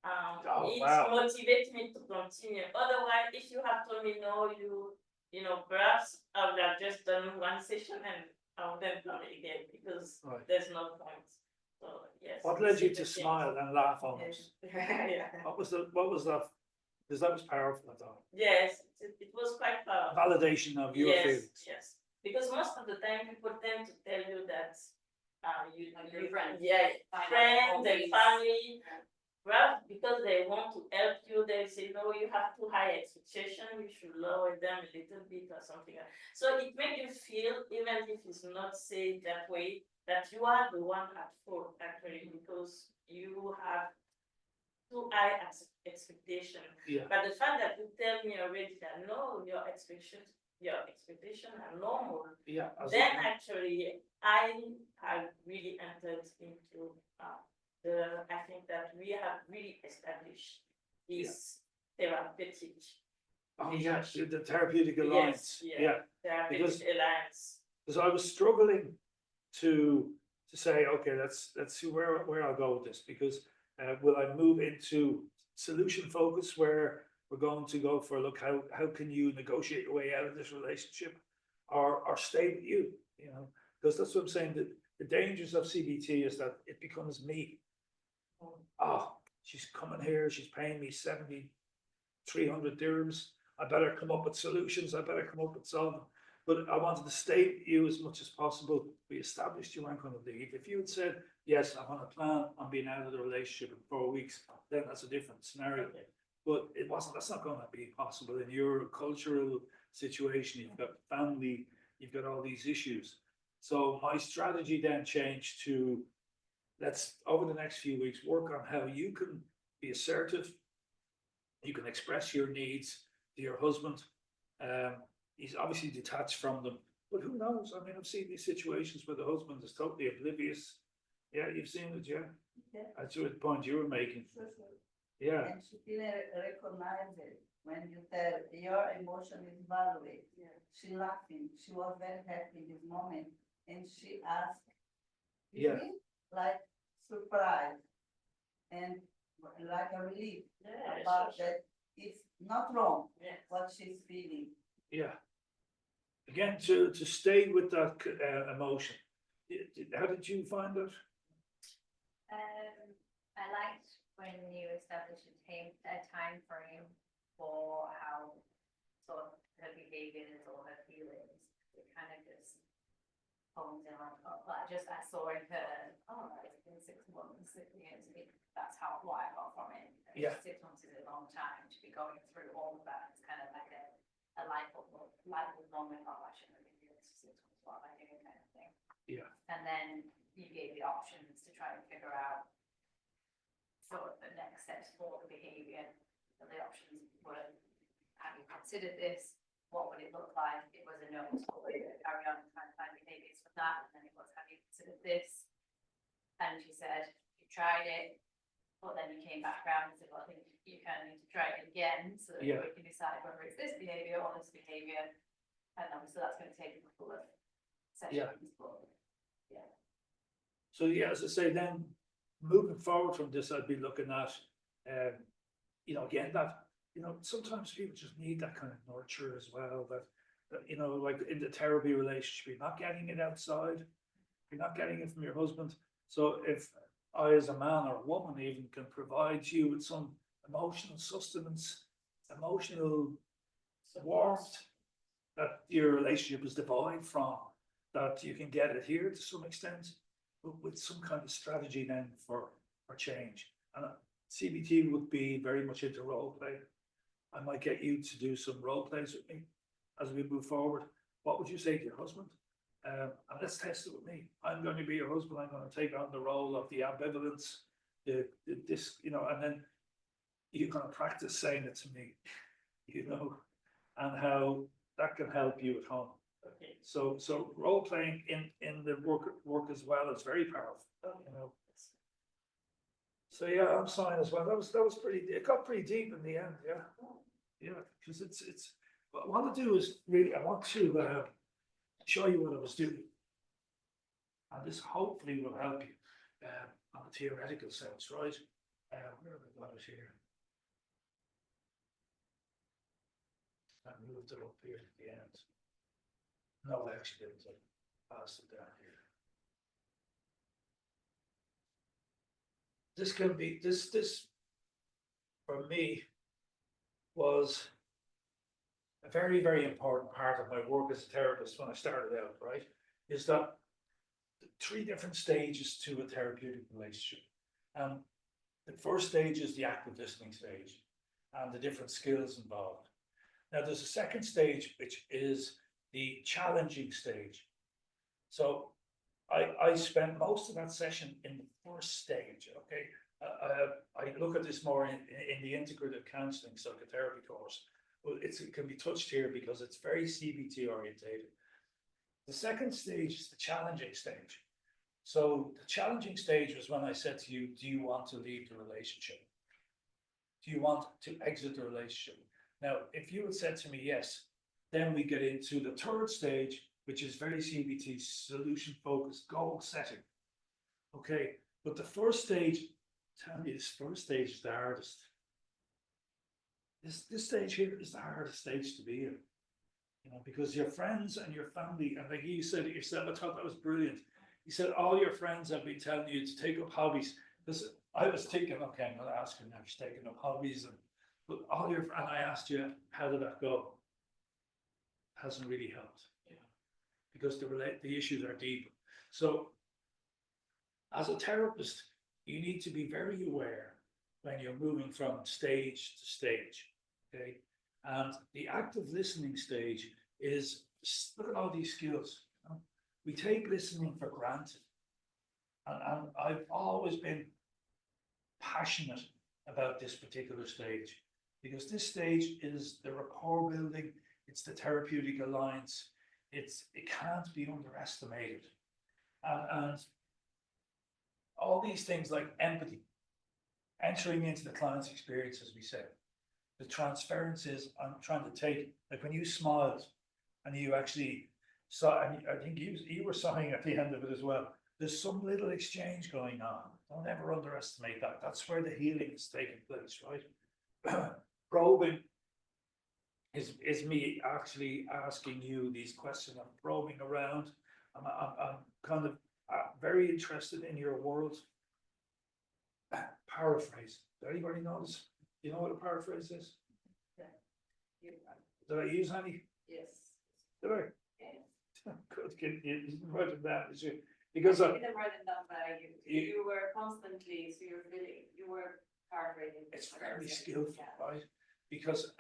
it motivates me to continue. Otherwise, if you have told me no, perhaps I would have just done one session and I wouldn't come again because there's no point. So yes. What led you to smile and laugh almost? Yeah. What was that? Because that was powerful, I thought. Yes, it was quite powerful. Validation of your feelings. Yes. Because most of the time people tend to tell you that Your friends. Yeah, friends and family. Well, because they want to help you, they say, no, you have too high expectation, you should lower them a little bit or something. So it makes you feel, even if it's not said that way, that you are the one at fault actually, because you have too high expectation. Yeah. But the fact that you tell me already that no, your expectations are normal, Yeah. then actually I have really entered into I think that we have really established this therapeutic. Oh, yes, the therapeutic alliance, yeah. Because- Therapeutic alliance. Because I was struggling to say, okay, let's see where I'll go with this, because will I move into solution focus where we're going to go for, look, how can you negotiate your way out of this relationship, or stay with you, you know? Because that's what I'm saying, that the dangers of CBT is that it becomes me. Oh, she's coming here, she's paying me 7,300 dirhams. I better come up with solutions. I better come up with something. But I wanted to stay with you as much as possible. We established you weren't going to leave. If you had said, yes, I'm on a plan on being out of the relationship in 4 weeks, then that's a different scenario. Okay. But it wasn't, that's not going to be possible in your cultural situation. You've got family, you've got all these issues. So my strategy then changed to, let's, over the next few weeks, work on how you can be assertive. You can express your needs to your husband. He's obviously detached from them, but who knows? I mean, I've seen these situations where the husband is totally oblivious. Yeah, you've seen it, yeah? Yeah. That's the point you were making. Sure. Yeah, And she didn't recognize it. When you tell your emotion is valued, she laughing, she was very happy this moment, and she asked, Yeah. really? Like surprise, and like a relief Yeah, about sure. that it's not wrong Yeah. what she's feeling. yeah. Again, to stay with that emotion. How did you find it? I liked when you established a time frame for how sort of her behaviors or her feelings, it kind of just hones in on, like, just I saw in her, oh, it's been 6 months, that's why I got from it. Yeah. 6 months is a long time to be going through all of that. It's kind of like a life moment, oh, I shouldn't have been doing this for 6 months, what am I doing, kind of thing. Yeah. And then you gave the options to try and figure out sort of the next steps for the behaviour. And the options were, have you considered this? What would it look like? It was a no, so we would carry on trying to find behaviours for that. And then it was, have you considered this? And she said, you tried it, but then you came back around and said, well, I think you kind of need to try it again so that Yeah. we can decide whether it's this behaviour or this behaviour. And so that's going to take a couple of sessions. But yeah. So yeah, as I say, then moving forward from this, I'd be looking at, you know, again, that, you know, sometimes people just need that kind of nurture as well, that, you know, like in the therapy relationship, you're not getting it outside, you're not getting it from your husband. So if I, as a man or a woman, even can provide you with some emotional sustenance, emotional warmth that your relationship is devoid from, that you can get it here to some extent, but with some kind of strategy then for change. And CBT would be very much into role play. I might get you to do some role plays with me as we move forward. What would you say to your husband? And let's test it with me. I'm going to be your husband. I'm going to take on the role of the ambivalence, this, you know, and then you're going to practice saying it to me, you know, and how that can help you at home. Okay. So role playing in the work as well is very powerful, you know. So yeah, I'm sorry as well. That was pretty. It got pretty deep in the end. Yeah, yeah. Because it's. What I want to do is really. I want to show you what I was doing, and this hopefully will help you on the theoretical sense, right? Where have I got it here? I moved it up here at the end. No, I actually didn't. I passed it down here. This can be this for me was a very, very important part of my work as a therapist when I started out, right? Is that 3 different stages to a therapeutic relationship. The first stage is the active listening stage and the different skills involved. Now there's a second stage, which is the challenging stage. So I spent most of that session in the first stage, okay? I look at this more in the integrative counseling psychotherapy course. Well, it can be touched here because it's very CBT orientated. The second stage is the challenging stage. So the challenging stage was when I said to you, do you want to leave the relationship? Do you want to exit the relationship? Now, if you had said to me, yes, then we get into the third stage, which is very CBT, solution focused, goal setting. Okay, but the first stage, tell me, this first stage is the hardest. This stage here is the hardest stage to be in. You know, because your friends and your family, and like you said it yourself, I thought that was brilliant. You said all your friends have been telling you to take up hobbies. Because I was thinking, okay, I'm gonna ask her now, she's taking up hobbies, and but all your and I asked you, how did that go? Hasn't really helped, you know, because the issues are deep. So as a therapist, you need to be very aware when you're moving from stage to stage. Okay. And the active listening stage is, look at all these skills. You know? We take listening for granted. And I've always been passionate about this particular stage, because this stage is the rapport building, it's the therapeutic alliance, it can't be underestimated. And all these things like empathy, entering into the client's experience, as we said, the transferences I'm trying to take, like when you smiled and you actually saw, and I think you were sighing at the end of it as well. There's some little exchange going on. Don't ever underestimate that. That's where the healing is taking place, right? Probing is me actually asking you these questions. I'm probing around. I'm kind of very interested in your world. Paraphrase. Does anybody notice? You know what a paraphrase is? You- Did I use any? Yes. Did I? Yes. Good. You didn't write it down, did you? Because I didn't write it down, but You- you were constantly, so you're really, you were paraphrasing. it's very skillful, right? Because,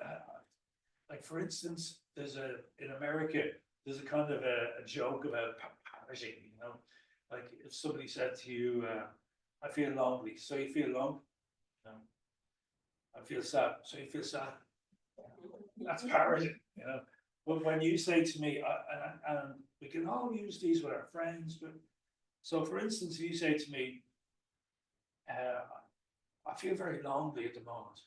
like for instance, in America, there's a kind of a joke about parroting, you know, like if somebody said to you, "I feel lonely," so you feel lonely. You know? I feel sad, so you feel sad. That's parroting, you know. But when you say to me, and we can all use these with our friends, but so for instance, if you say to me, I feel very lonely at the moment.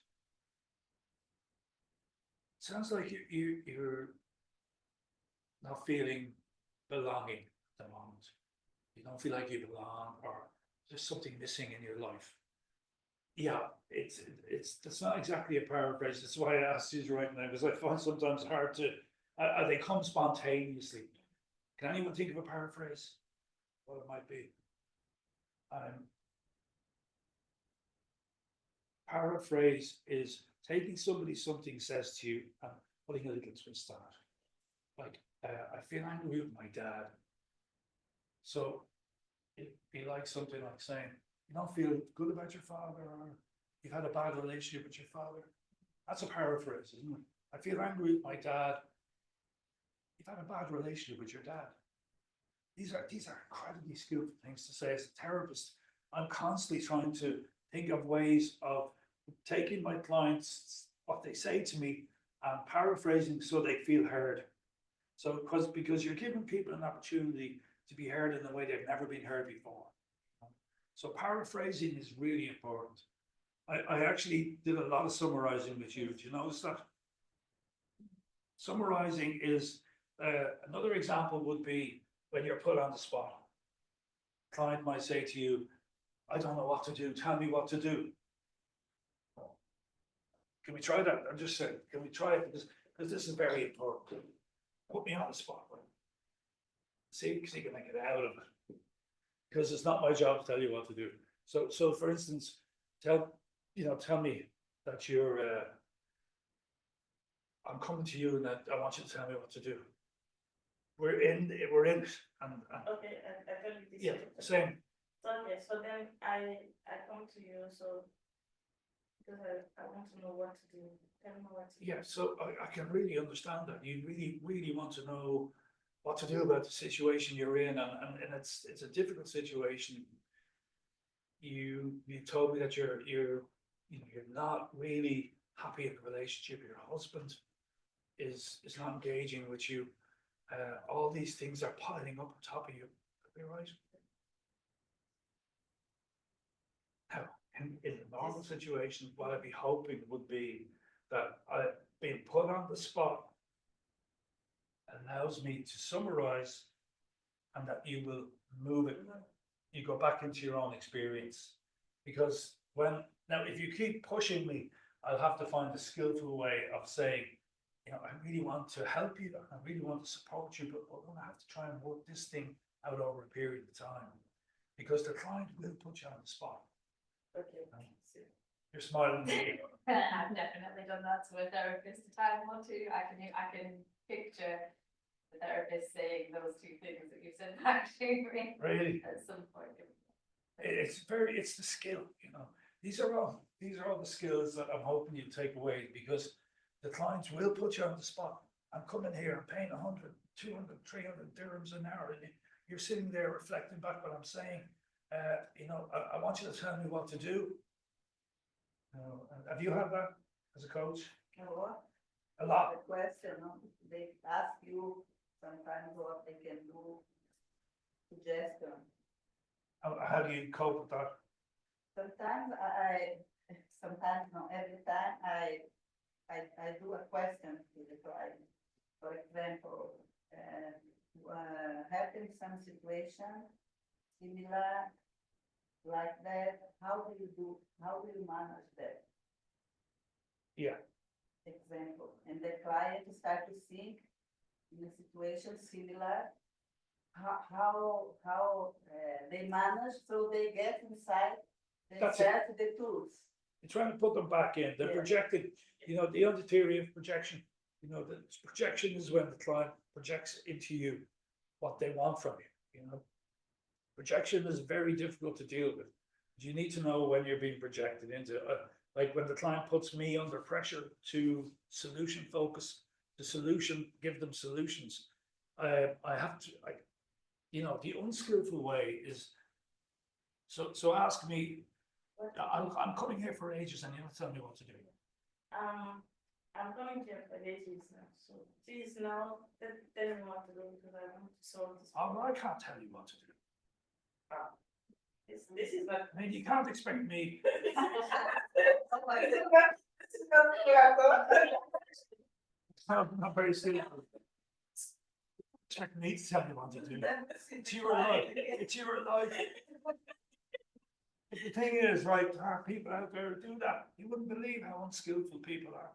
Sounds like you're not feeling belonging at the moment. You don't feel like you belong, or there's something missing in your life. Yeah, that's not exactly a paraphrase. That's why I asked you right now, because I find sometimes hard to. They come spontaneously. Can anyone think of a paraphrase? What it might be? Paraphrase is taking something says to you and putting a little twist on it. Like, I feel angry with my dad. So it'd be like something like saying, you don't feel good about your father, or you've had a bad relationship with your father. That's a paraphrase, isn't it? I feel angry with my dad. You've had a bad relationship with your dad. These are incredibly skillful things to say. As a therapist, I'm constantly trying to think of ways of taking my clients, what they say to me, and paraphrasing so they feel heard. So because you're giving people an opportunity to be heard in a way they've never been heard before. So paraphrasing is really important. I actually did a lot of summarizing with you. Do you notice that? Summarizing is another example would be when you're put on the spot. Client might say to you, I don't know what to do. Tell me what to do. Can we try that? I'm just saying, can we try it? Because this is very important. Put me on the spot. See if you can make it out of it. Because it's not my job to tell you what to do. So for instance, tell me that you're I'm coming to you and that I want you to tell me what to do. We're in it, and Okay, I tell you this. yeah, same. Okay, so then I come to you, so because I want to know what to do. Tell me what to do. Yeah, so I can really understand that. You really want to know what to do about the situation you're in, and it's a difficult situation. You told me that you're not really happy in the relationship. Your husband is not engaging with you. all these things are piling up on top of you, you're right. Now, in a normal situation, what I'd be hoping would be that being put on the spot allows me to summarize, and that you will move it, you go back into your own experience. Because now if you keep pushing me, I'll have to find a skillful way of saying, I really want to help you, I really want to support you, but we're gonna have to try and work this thing out over a period of time. Because the client will put you on the spot. Okay. You're smiling. I've definitely done that to a therapist a time or two. I can picture the therapist saying those two things that you said back to me Really, at some point. it's the skill, these are all the skills that I'm hoping you take away, because the clients will put you on the spot. I'm coming here, I'm paying 100, 200, 300 dirhams an hour, and you're sitting there reflecting back what I'm saying. I want you to tell me what to do. Have you had that as a coach? A lot. The question, they ask you sometimes what they can do, suggestion. How do you cope with that? Sometimes sometimes not every time, I do a question to the client. For example, having some situation similar like that, how do you manage that? Yeah. Example, and the client start to think in a situation similar, how they manage, so they get inside That's it. themselves the tools. You're trying to put them back in. They're Yeah. projected, the other theory of projection, the projection is when the client projects into you what they want from you, Projection is very difficult to deal with. You need to know when you're being projected into, like when the client puts me under pressure to solution focus, give them solutions. I have to, the unskillful way is, so ask me, I'm coming here for ages and you're not telling me what to do. I'm coming here for ages now, so please now tell me what to do, because I want to solve this. I can't tell you what to do. This is not. I mean, you can't expect me. Not very simple. Expect me to tell you what to do. It's your life. It's your life. But the thing is, right, there are people out there who do that. You wouldn't believe how unskillful people are,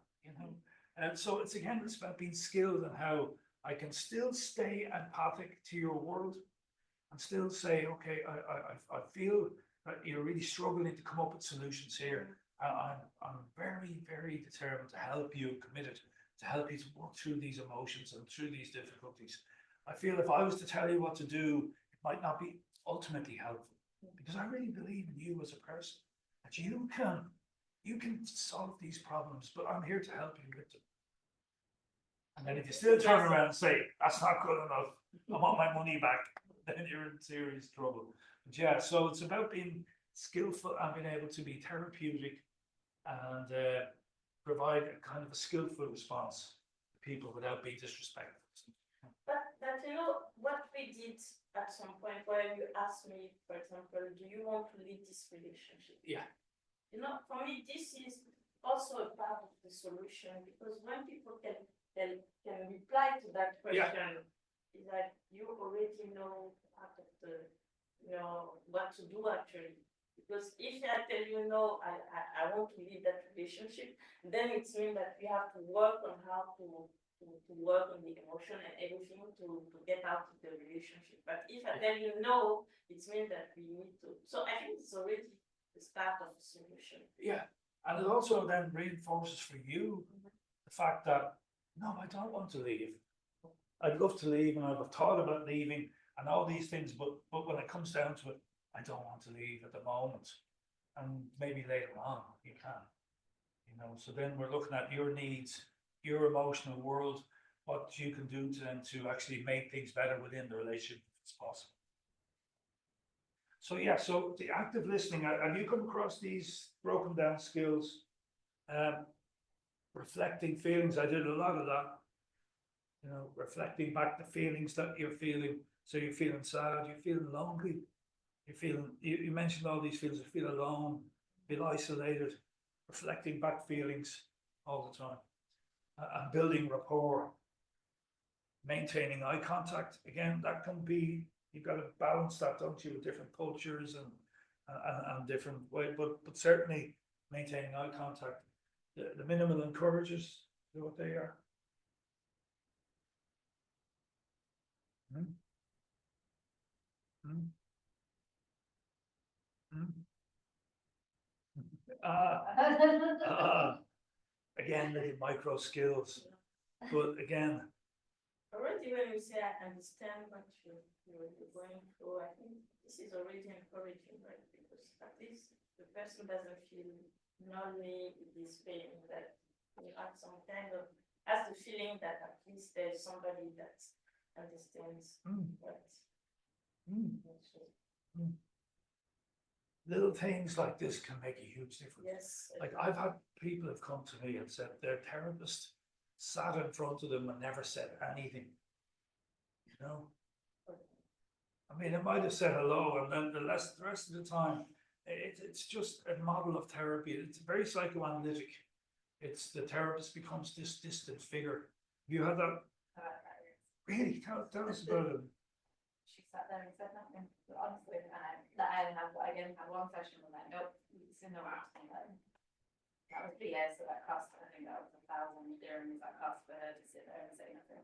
And so it's about being skilled and how I can still stay empathic to your world and still say, okay, I feel that you're really struggling to come up with solutions here. I'm very, very determined to help you, committed to help you to work through these emotions and through these difficulties. I feel if I was to tell you what to do, it might not be ultimately helpful, because I really believe in you as a person, that you can solve these problems, but I'm here to help you with them. And then if you still turn around and say, that's not good enough, I want my money back, then you're in serious trouble. But yeah, so it's about being skillful and being able to be therapeutic and provide a kind of a skillful response to people without being disrespectful. But what we did at some point where you asked me, for example, do you want to lead this relationship? Yeah. For me, this is also a part of the solution, because when people can reply to that question, is that you already know part of the, what to do actually. Because if I tell you no, I want to lead that relationship, then it means that we have to work on how to work on the emotion and everything to get out of the relationship. But if I tell you no, it means that we need to. So I think it's already the start of the solution. Yeah, and it also then reinforces for you the fact that, no, I don't want to leave. I'd love to leave and I've thought about leaving and all these things, but when it comes down to it, I don't want to leave at the moment. And maybe later on you can, so then we're looking at your needs, your emotional world, what you can do to them to actually make things better within the relationship if it's possible. So yeah, so the active listening, have you come across these broken down skills? Reflecting feelings, I did a lot of that. you know, reflecting back the feelings that you're feeling. So you're feeling sad, you're feeling lonely, you're feeling, you mentioned all these feelings, you feel alone, feel isolated, reflecting back feelings all the time. And building rapport, maintaining eye contact. Again, that can be, you've got to balance that, don't you, with different cultures and different ways, but certainly maintaining eye contact. The minimal encourages, you know what they are. Hmm? Hmm? Hmm? Again, little micro skills, but again, Already when you say I understand what you're going through, I think this is already encouraging, right? Because at least the person doesn't feel lonely with this pain, that you have some kind of, has the feeling that at least there's somebody that understands what. mm, little things like this can make a huge difference. Yes. Like I've had people have come to me and said their therapist sat in front of them and never said anything. You know, I mean, it might have said hello, and then the rest of the time, it's just a model of therapy. It's very psychoanalytic. It's the therapist becomes this distant figure. You had that really? Tell us about it. She sat there and said nothing, but honestly, I didn't have one session with that, nope, it's in the last one. That was 3 years, so that cost, I think that was 1,000 dirhams that cost for her to sit there and say nothing.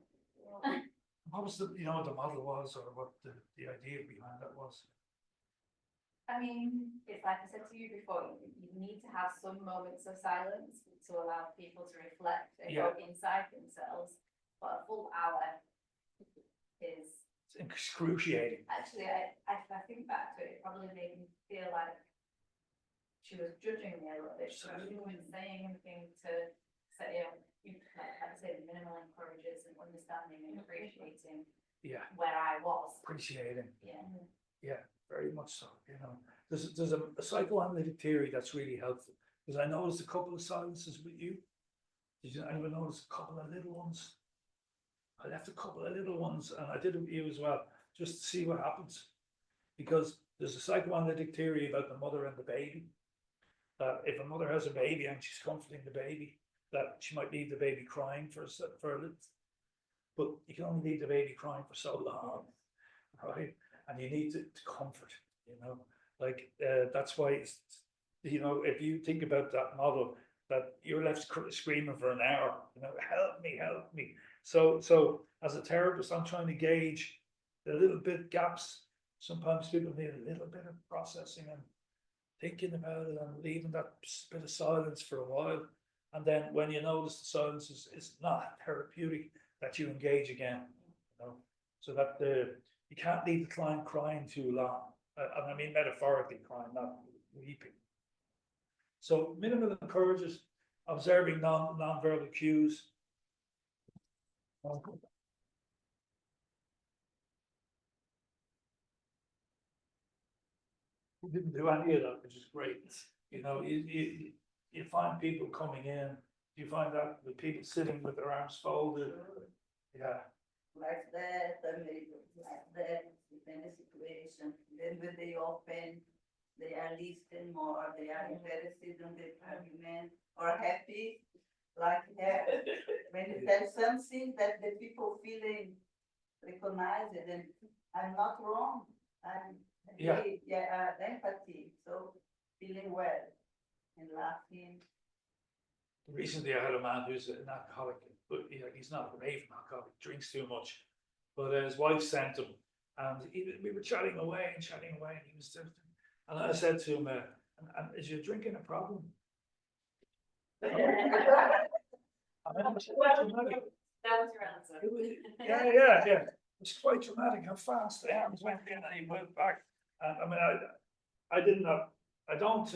What was the, you know, what the model was, or what the idea behind that was? I mean, it's like I said to you before, you need to have some moments of silence to allow people to reflect and go inside themselves, but a full hour is. It's excruciating. Actually, I think back to it, it probably made me feel like she was judging me a little bit. She wasn't saying anything to say, like I say, the minimal encourages and understanding and appreciating where I was. Appreciating. Yeah. Very much so. You know, there's a psychoanalytic theory that's really helpful, because I noticed a couple of silences with you. Did you ever notice a couple of little ones? I left a couple of little ones, and I did it with you as well, just to see what happens. Because there's a psychoanalytic theory about the mother and the baby. That if a mother has a baby and she's comforting the baby, that she might leave the baby crying for a little, but you can only leave the baby crying for so long, right? And you need to comfort, you know, like that's why it's, you know, if you think about that model, that you're left screaming for an hour, you know, help me, help me. So as a therapist, I'm trying to gauge the little bit gaps. Sometimes people need a little bit of processing and thinking about it and leaving that bit of silence for a while. And then when you notice the silence is not therapeutic, that you engage again, you know, so that you can't leave the client crying too long. And I mean metaphorically crying, not weeping. So minimal encourages observing non-verbal cues. We didn't do any of that, which is great. You know, you find people coming in. You find that with people sitting with their arms folded. Yeah. Like that, and like that, in the situation. Then when they open, they are listening more, they are interested in the argument, or happy. Like when you tell something that the people feeling recognized, and I'm not wrong. I'm empathy. So feeling well and laughing. Recently, I had a man who's an alcoholic, but he's not a raving alcoholic, drinks too much. But his wife sent him, and we were chatting away, and he was there. And I said to him, and is your drinking a problem? That was your answer. Yeah. It's quite dramatic how fast the arms went in and he went back. And I mean, I don't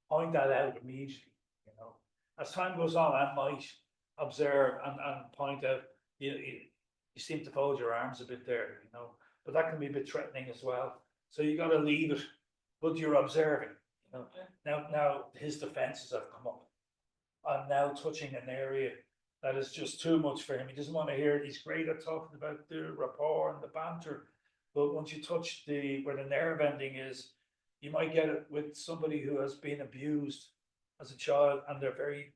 point that out immediately, you know. As time goes on, I might observe and point out, you seem to fold your arms a bit there, you know, but that can be a bit threatening as well. So you got to leave it, but you're observing, you know. Now his defenses have come up. I'm now touching an area that is just too much for him. He doesn't want to hear it. He's great at talking about the rapport and the banter. But once you touch where the nerve ending is, you might get it with somebody who has been abused as a child, and they're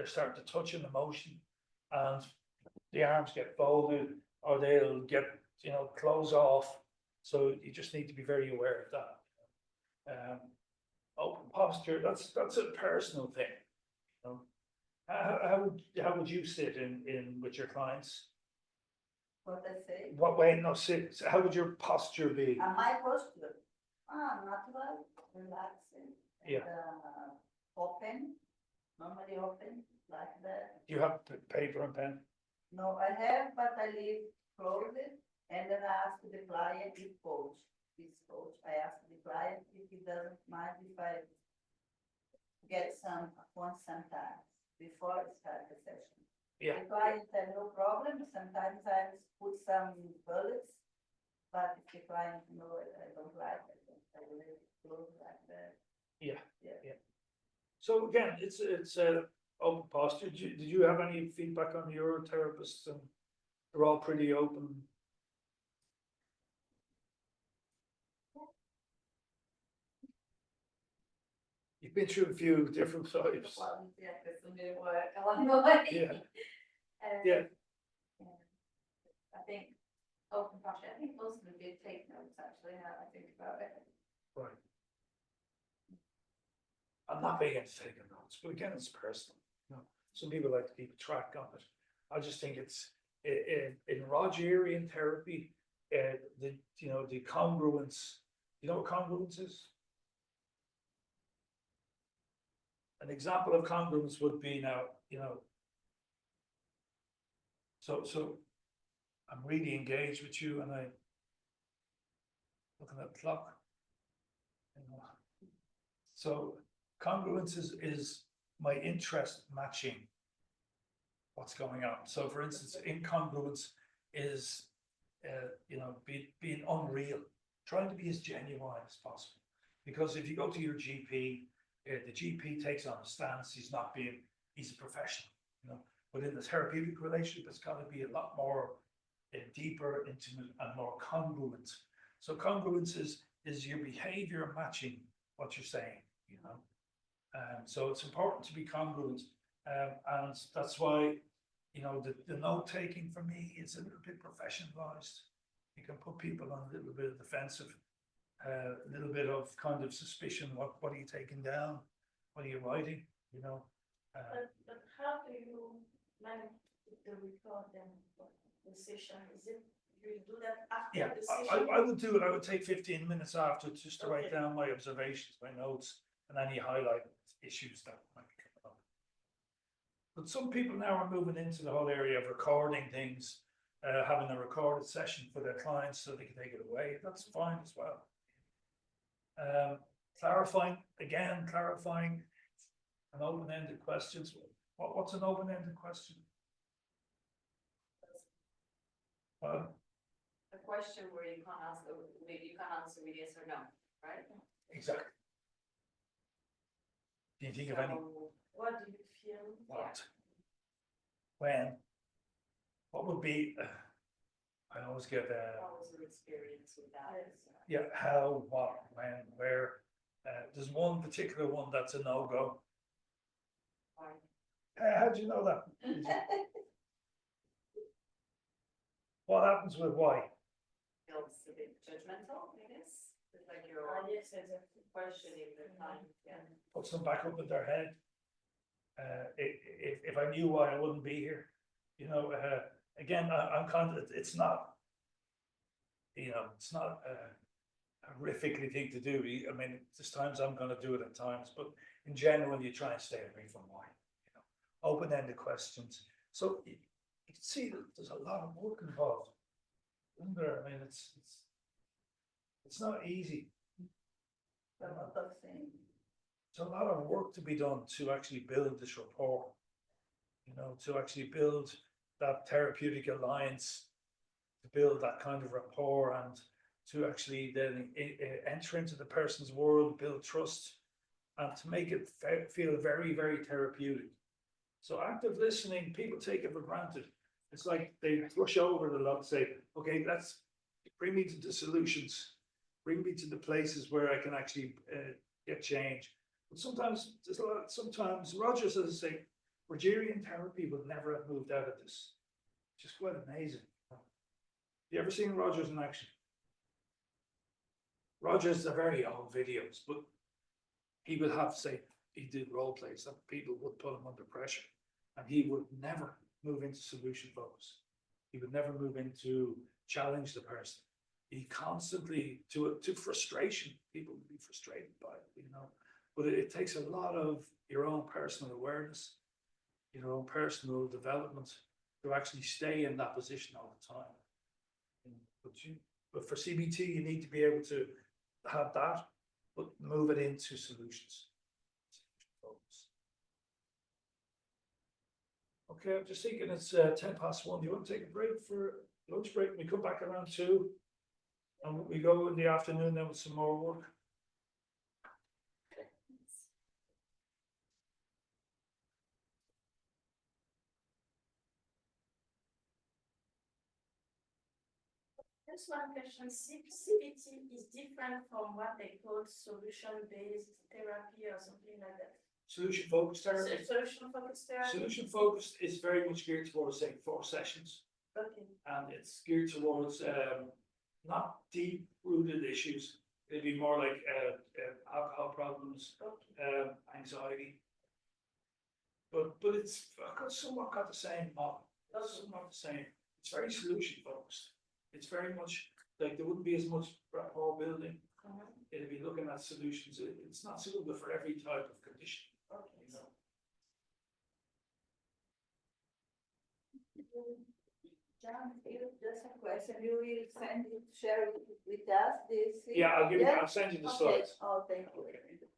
starting to touch an emotion, and the arms get folded, or they'll get, close off. So you just need to be very aware of that. Open posture, that's a personal thing. How would you sit in with your clients? What I say? What way? No, sit. How would your posture be? My posture, natural, relaxing. Yeah. And, open, normally open, like that. Do you have paper and pen? No, I have, but I leave closed, and then I ask the client if coach. This coach, I ask the client if he doesn't mind if I get some once sometimes before I start the session. Yeah. The client have no problem. Sometimes I put some bullets, but if the client know I don't like it, I will leave it closed like that. Yeah. Yeah. So again, it's open posture. Did you have any feedback on your therapists? And they're all pretty open. You've been through a few different types. Well, yeah, there's some new work along the way. Yeah. Um, Yeah. I think open posture, I think most of them did take notes actually, now I think about it. Right. I'm not big into taking notes, but again, it's personal. Some people like to keep a track on it. I just think it's in Rogerian therapy, the congruence. You know what congruence is? An example of congruence would be now, so I'm really engaged with you, and I looking at the clock. So congruence is my interest matching what's going on. So for instance, incongruence is, being unreal, trying to be as genuine as possible. Because if you go to your GP, the GP takes on a stance, he's a professional, But in the therapeutic relationship, it's got to be a lot more deeper, intimate, and more congruent. So congruence is your behavior matching what you're saying, So it's important to be congruent, and that's why, the note taking for me is a little bit professionalized. You can put people on a little bit of defensive, a little bit of kind of suspicion. What are you taking down? What are you writing? But how do you manage the record and the session? Is it you do that after Yeah, the session? I would do it. I would take 15 minutes after just to write down my observations, my notes, and any highlight issues that might come up. But some people now are moving into the whole area of recording things, having a recorded session for their clients so they can take it away. That's fine as well. Clarifying an open-ended questions. What's an open-ended question? Well, A question where you can't answer, maybe you can't answer with yes or no, right? exactly. Do you think of any? So, What do you feel? What? When? What would be? I always get what was your experience with that? yeah. How? What? When? Where? There's one particular one that's a no-go. How do you know that? What happens with why? Feels a bit judgmental, I guess, it's like you're Yes, exactly. questioning the time, yeah. Puts them back up in their head. If I knew why, I wouldn't be here. Again, I'm kind of. It's not. It's not a horrifically thing to do. I mean, there's times I'm going to do it at times, but in general, you try and stay away from why. Open-ended questions. So you can see that there's a lot of work involved, isn't there? I mean, it's not easy. A lot of things. It's a lot of work to be done to actually build this rapport. To actually build that therapeutic alliance, to build that kind of rapport, and to actually then enter into the person's world, build trust, and to make it feel very, very therapeutic. So active listening, people take it for granted. It's like they rush over the lot and say, okay, let's bring me to the solutions. Bring me to the places where I can actually get change. But sometimes there's a lot, sometimes Rogers, as I say, Rogerian therapy would never have moved out of this. Just quite amazing. You ever seen Rogers in action? Rogers are very old videos, but he would have, say, he did role plays that people would put him under pressure, and he would never move into solution focus. He would never move into challenge the person. He constantly to frustration. People would be frustrated by it, But it takes a lot of your own personal awareness, your own personal development to actually stay in that position all the time. But for CBT, you need to be able to have that, but move it into solutions. Okay, I'm just thinking it's 1:10. Do you want to take a break for lunch break? We come back around 2, and we go in the afternoon then with some more work. Just one question, CBT is different from what they call solution-based therapy or something like that. Solution focused therapy. Solution-focused therapy? Solution focused is very much geared towards, say, 4 sessions. Okay. And it's geared towards not deep rooted issues. It'd be more like alcohol problems, anxiety. But it's somewhat got the same model. Somewhat the same. It's very solution focused. It's very much like there wouldn't be as much rapport building. It'd be looking at solutions. It's not suitable for every type of condition. John, just a question, you will send it, share it with us, this? Yeah, I'll send you the Okay. slides. Oh, thank you.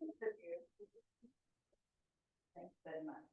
Thanks very much.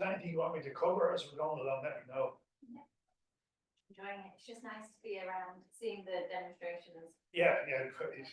there's anything you want me to cover as we're going along, let me know. Enjoying it. It's just nice to be around, seeing the demonstrations. Yeah, great.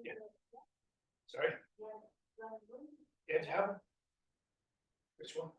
Yeah. Sorry? Yeah, do you have it? Which one?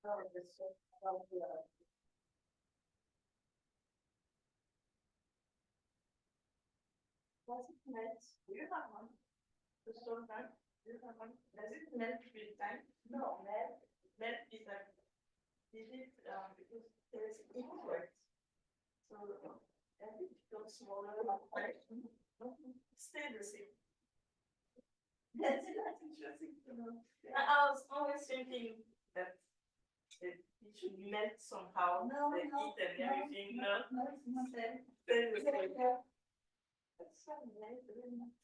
Does it melt? Do you have one? The stone pan? Do you have one? Does it melt with time? No, melt is like, is it, because there's inward. So, as it becomes smaller, stay the same. That's interesting to know. I was always thinking that it should melt somehow, No, the no, heat and no, everything, no? No, it's not there. Stay the same. That's so nice, very much.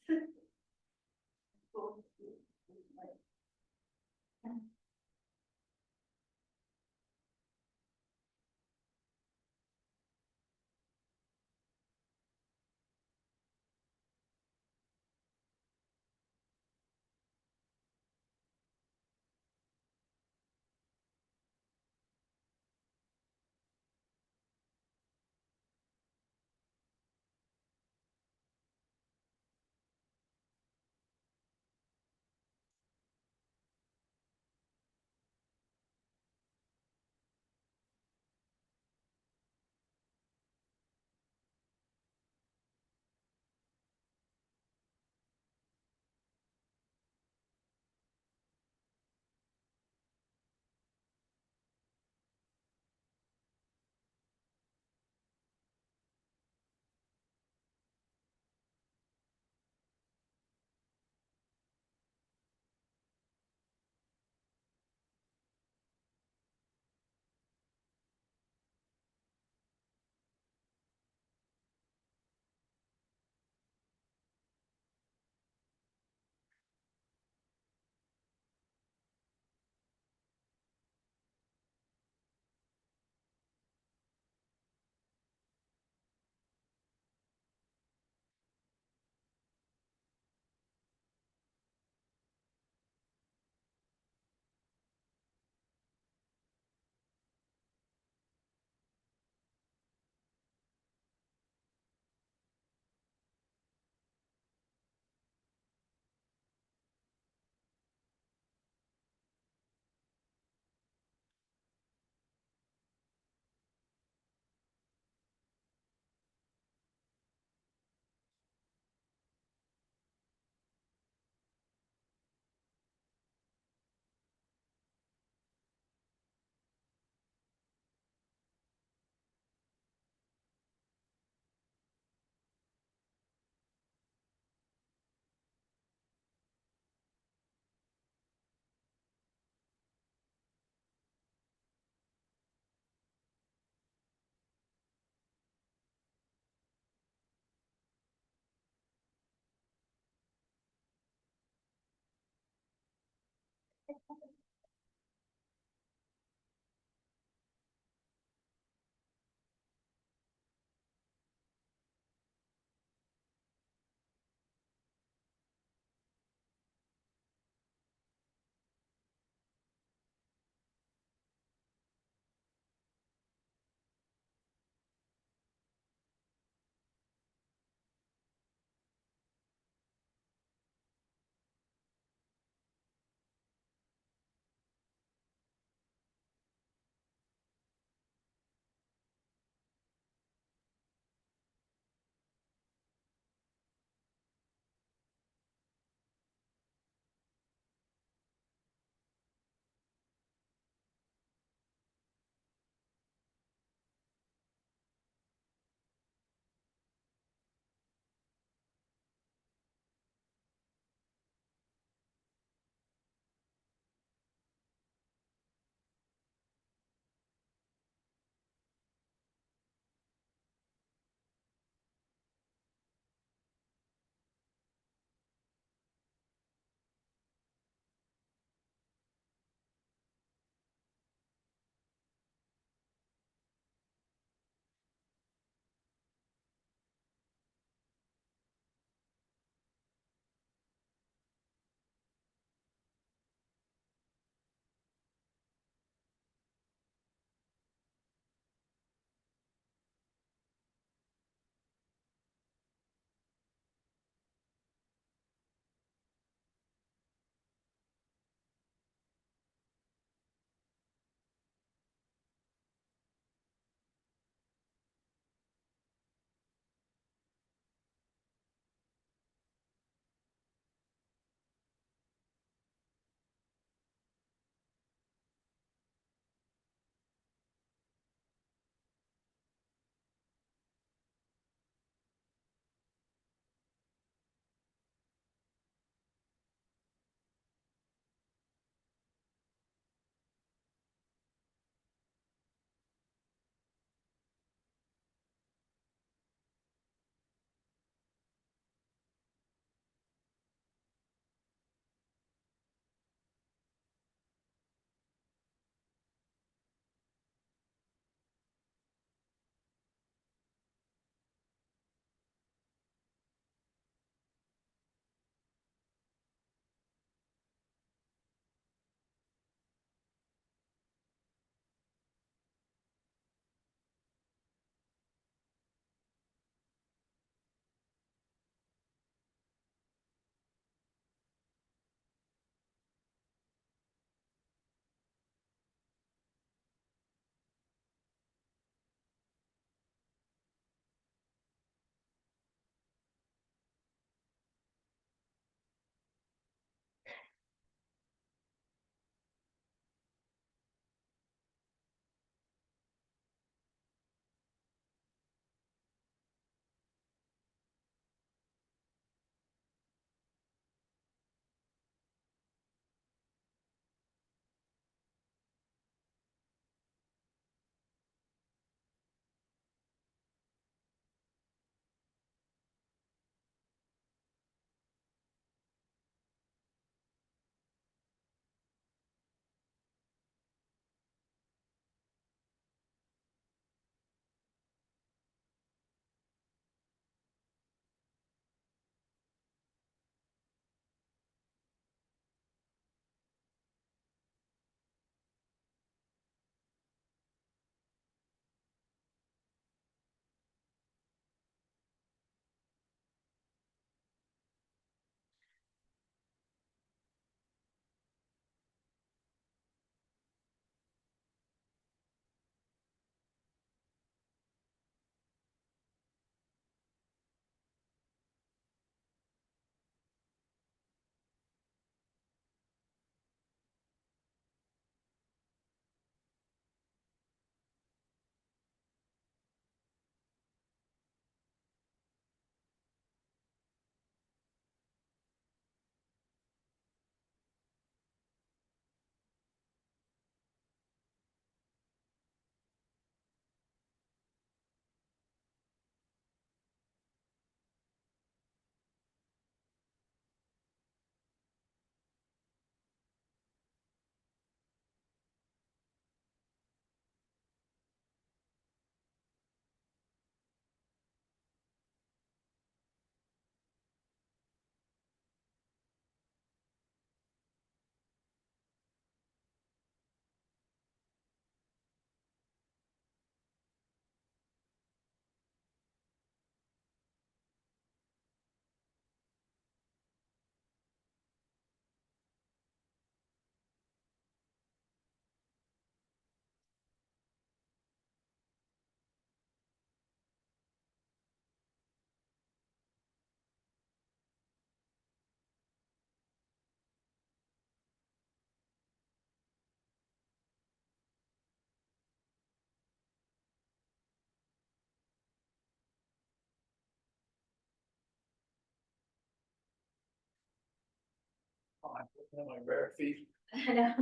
My bare feet. I know.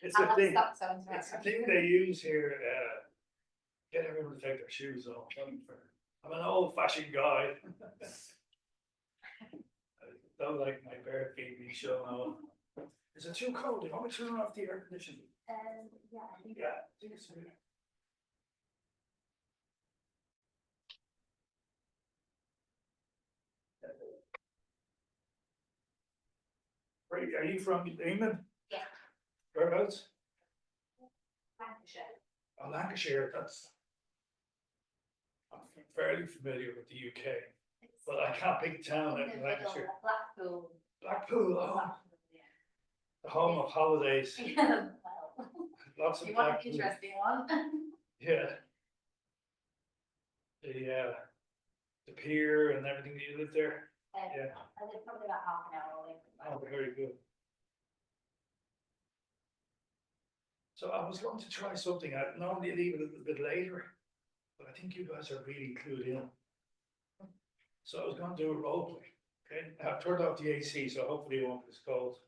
It's I a have thing, socks on tomorrow. it's a thing they use here, get everyone to take their shoes off. I'm an old fashioned guy. I don't like my bare feet being shown off. Is it too cold? Do you want me to turn off the air conditioning? Yeah, I think. Yeah. I think it's okay. Right, are you from England? Yeah. Whereabouts? Lancashire. Oh, Lancashire, I'm fairly familiar with the UK, It's but I can't pick a town in in the middle, Lancashire. Blackpool. Blackpool, oh, Blackpool, yeah. the home of holidays, Well, lots of you want an Blackpool, interesting one? yeah. The pier and everything, that you live there, yeah, I live probably about half an hour away from oh, very good. So I was going to try something, I normally leave it a little bit later, but I think you guys are really clued in. So I was gonna do a role play, okay, I've turned off the AC, so hopefully it won't be as cold.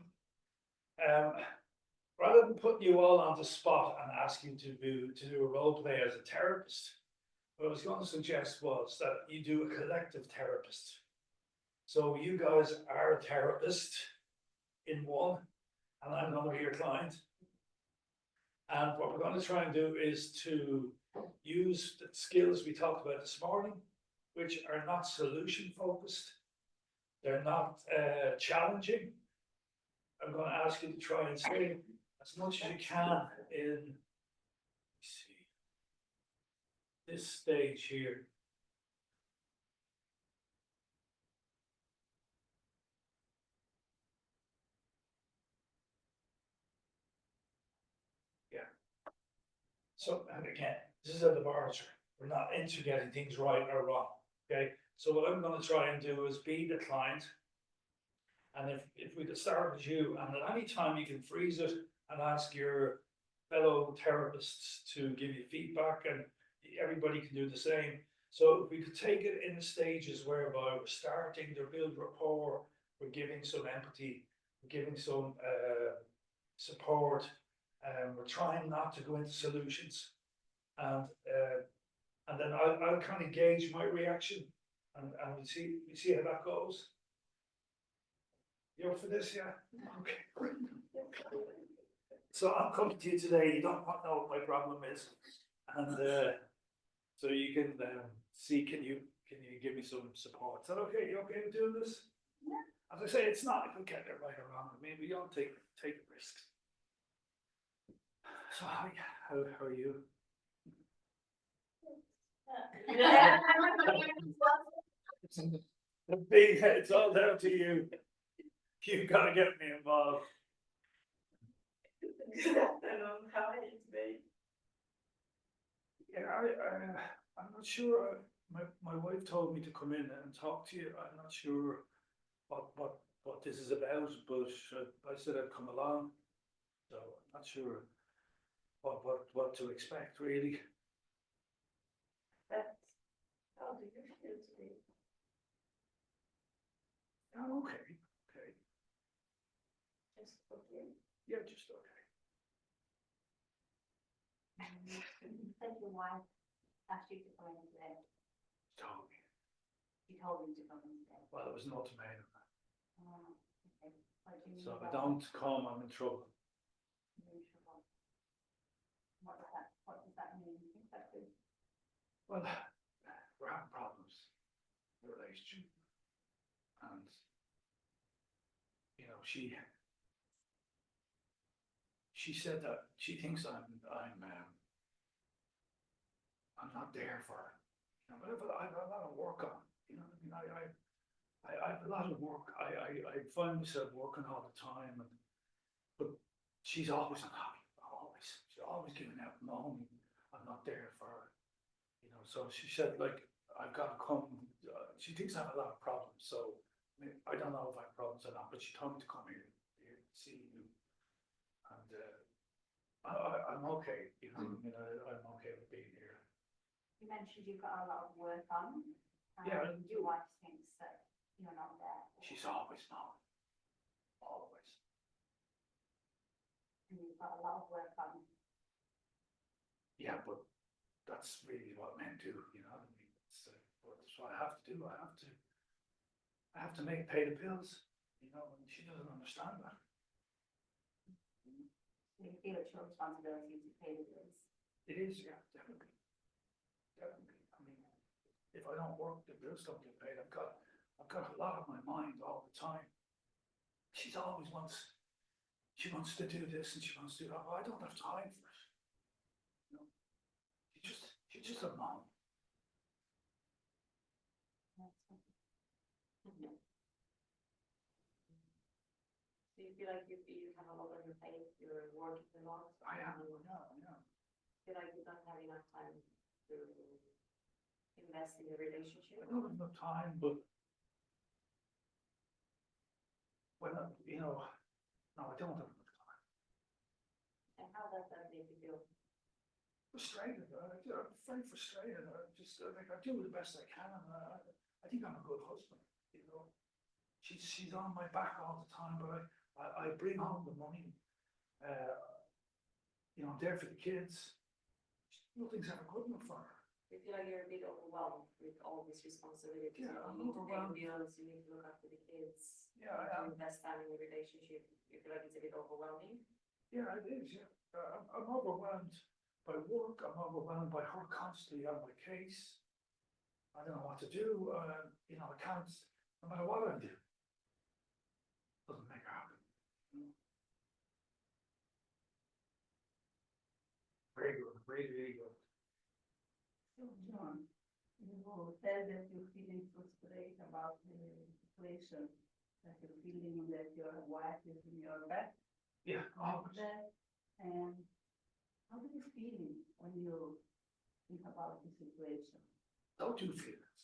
Rather than putting you all on the spot and ask you to do a role play as a therapist, what I was going to suggest was that you do a collective therapist. So you guys are a therapist in one, and I'm going to be your client. And what we're going to try and do is to use the skills we talked about this morning, which are not solution focused. They're not challenging. I'm going to ask you to try and say as much as you can in, let's see, this stage here. Yeah. So, and again, this is a laboratory. We're not into getting things right or wrong. Okay. So what I'm going to try and do is be the client. And if we could start with you, and at any time you can freeze it and ask your fellow therapists to give you feedback, and everybody can do the same. So if we could take it in the stages whereby we're starting to build rapport, we're giving some empathy, we're giving some support, and we're trying not to go into solutions, and then I'll kind of gauge my reaction, and we see how that goes. You up for this, yeah? Okay. So I'm coming to you today, you don't know what my problem is, and so you can see, can you give me some support? Is that okay? You okay with doing this? Yeah. As I say, it's not if we get it right or wrong, maybe you don't take risks. So how are you? The big head, it's all down to you. You've got to get me involved. Good afternoon, how are you today? Yeah, I'm not sure. My wife told me to come in and talk to you. I'm not sure what this is about, but I said I'd come along. So I'm not sure what to expect really. But how do you feel today? Oh, okay. Just okay? Yeah, just okay. Said your wife asked you to come in today. Told me. You told him to come in today. Well, it was an ultimatum. Oh, okay. What do you mean So if I by don't come, I'm in trouble. you're in trouble? What does that mean exactly? Well, we're having problems in the relationship, and she said that she thinks I'm not there for her. But I have a lot of work on. I mean, I have a lot of work. I find myself working all the time, but she's always unhappy. She's always giving out moaning. I'm not there for her. So she said, like, I've got to come. She thinks I have a lot of problems. So I don't know if I have problems or not, but she told me to come here to see you, and I'm okay. I'm okay with being here. You mentioned you've got a lot of work on. Yeah. Your wife thinks that you're not there. She's always not. Always. got a lot of work on. Yeah, but that's really what men do, you know, I mean, that's what I have to do, I have to pay the bills, you know, and she doesn't understand that. So you feel it's your responsibility to pay the bills. It is, yeah, definitely. Definitely, I mean, if I don't work, the bills don't get paid, I've got a lot on my mind all the time. She wants to do this and she wants to do that, but I don't have time for it. You know, she's just a mom. So you feel like you have a lot on your plate, you're working a lot? I am, yeah. Feel like you don't have enough time to invest in the relationship? I don't have enough time, but when I, you know, no, I don't have enough time. And how does that make you feel? Frustrated, I'm very frustrated, I do the best I can, I think I'm a good husband, you know. She's on my back all the time, but I bring home the money, you know, I'm there for the kids. Nothing's ever good enough for her. You feel like you're a bit overwhelmed with all this responsibility? Yeah, I'm You need to overwhelmed. pay bills, you need to look after the kids. Yeah, you I need to am. invest time in the relationship, you feel like it's a bit overwhelming? Yeah, it is, yeah. I'm overwhelmed by work, I'm overwhelmed by her constantly on my case. I don't know what to do, you know, I can't, no matter what I do. Doesn't make her happy. You know? Very good, really, really good. So John, you will tell that you're feeling frustrated about the situation, that you're feeling that your wife is in your back. Yeah, always. That, and how do you feel when you think about the situation? Don't do feelings.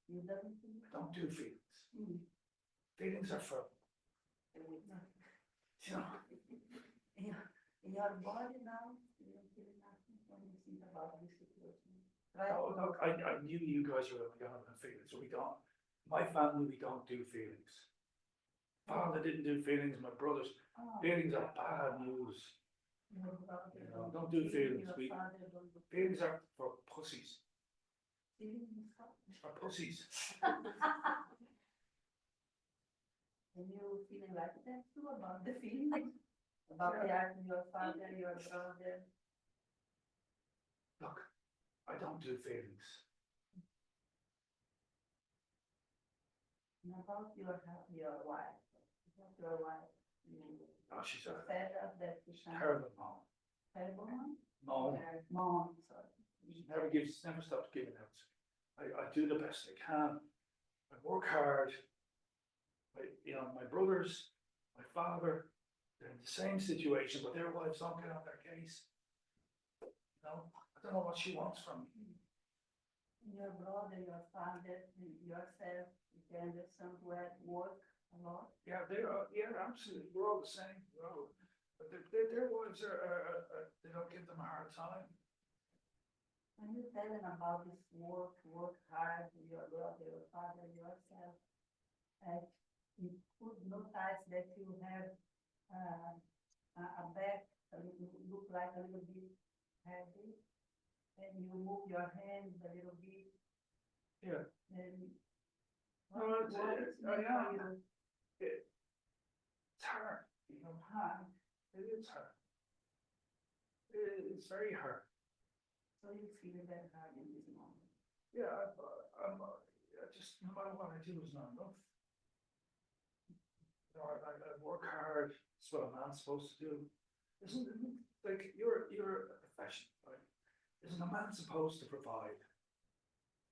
You don't think? Don't do feelings. Mm. Feelings are for, No. you know, In your body now, you don't feel nothing when you think about this situation. Right? no, I knew you guys were gonna have feelings, so we don't, my family, we don't do feelings. Father didn't do feelings, my brothers, Oh, feelings are bad news. your brother You know, don't do feelings. Your We- father don't do Feelings are for pussies, feelings. for pussies. And you feeling like that too about the feelings? About your father, your brother? Look, I don't do feelings. And about your wife? About your wife? You Oh, she's a fed up that you can't. terrible mom. Terrible one? Mom, Mom, sorry. she never stops giving out. I do the best I can. I work hard. You know, my brothers, my father, they're in the same situation, but their wives don't get on their case. You know, I don't know what she wants from me. Your brother, your father, yourself, you can understand where work a lot. Yeah, they are, yeah, absolutely, we're all the same, but their wives they don't give them a hard time. When you tell them about this work hard, your brother, your father, yourself, you could notice that you have a back, look like a little bit heavy, and you move your hands a little bit, Yeah. and No, it's, what is I meant am. for you? It's hard, you know, Hard. it is hard. It's very hard. So you feel that hard in this moment. Yeah, I just, no matter what I do is not enough. You know, I work hard, that's what a man's supposed to do. Isn't it, like, you're a professional, right? Isn't a man supposed to provide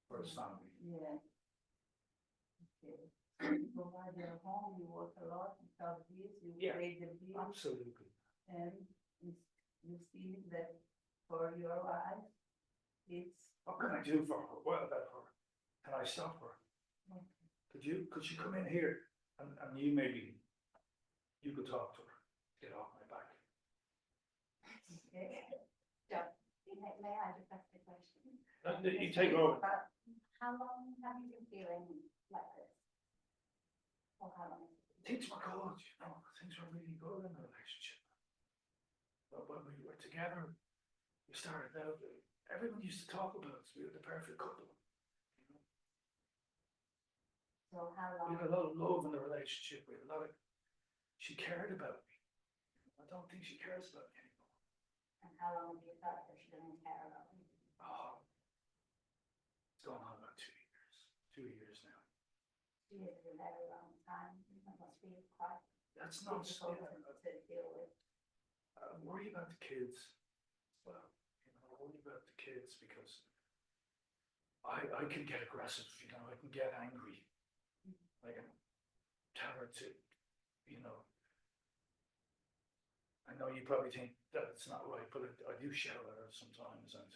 for his family? Yeah. Okay. So you provide your home, you work a lot, you have this, you Yeah. pay the bill, Absolutely. and you feel that for your life, it's. What can I do for her? What about her? Can I stop her? Could you come in here and you maybe, you could talk to her, get off my back. Okay. May I just ask a question? You take over. How long have you been feeling like this? Or how long? Things were good, you know, things were really good in the relationship. But when we were together, we started out, everyone used to talk about us, we were the perfect couple. You know? So how We long, had a lot of love in the relationship, we had a lot of, she cared about me. I don't think she cares about me anymore. and how long have you felt that she doesn't care about you? Oh, it's going on about 2 years now. 2 years is a very long time, it must be quite That's not, difficult to deal with. I worry about the kids. Well, you know, I worry about the kids because I can get aggressive, you know, I can get angry. I can tell her to, you know, I know you probably think that it's not right, but I do shout at her sometimes and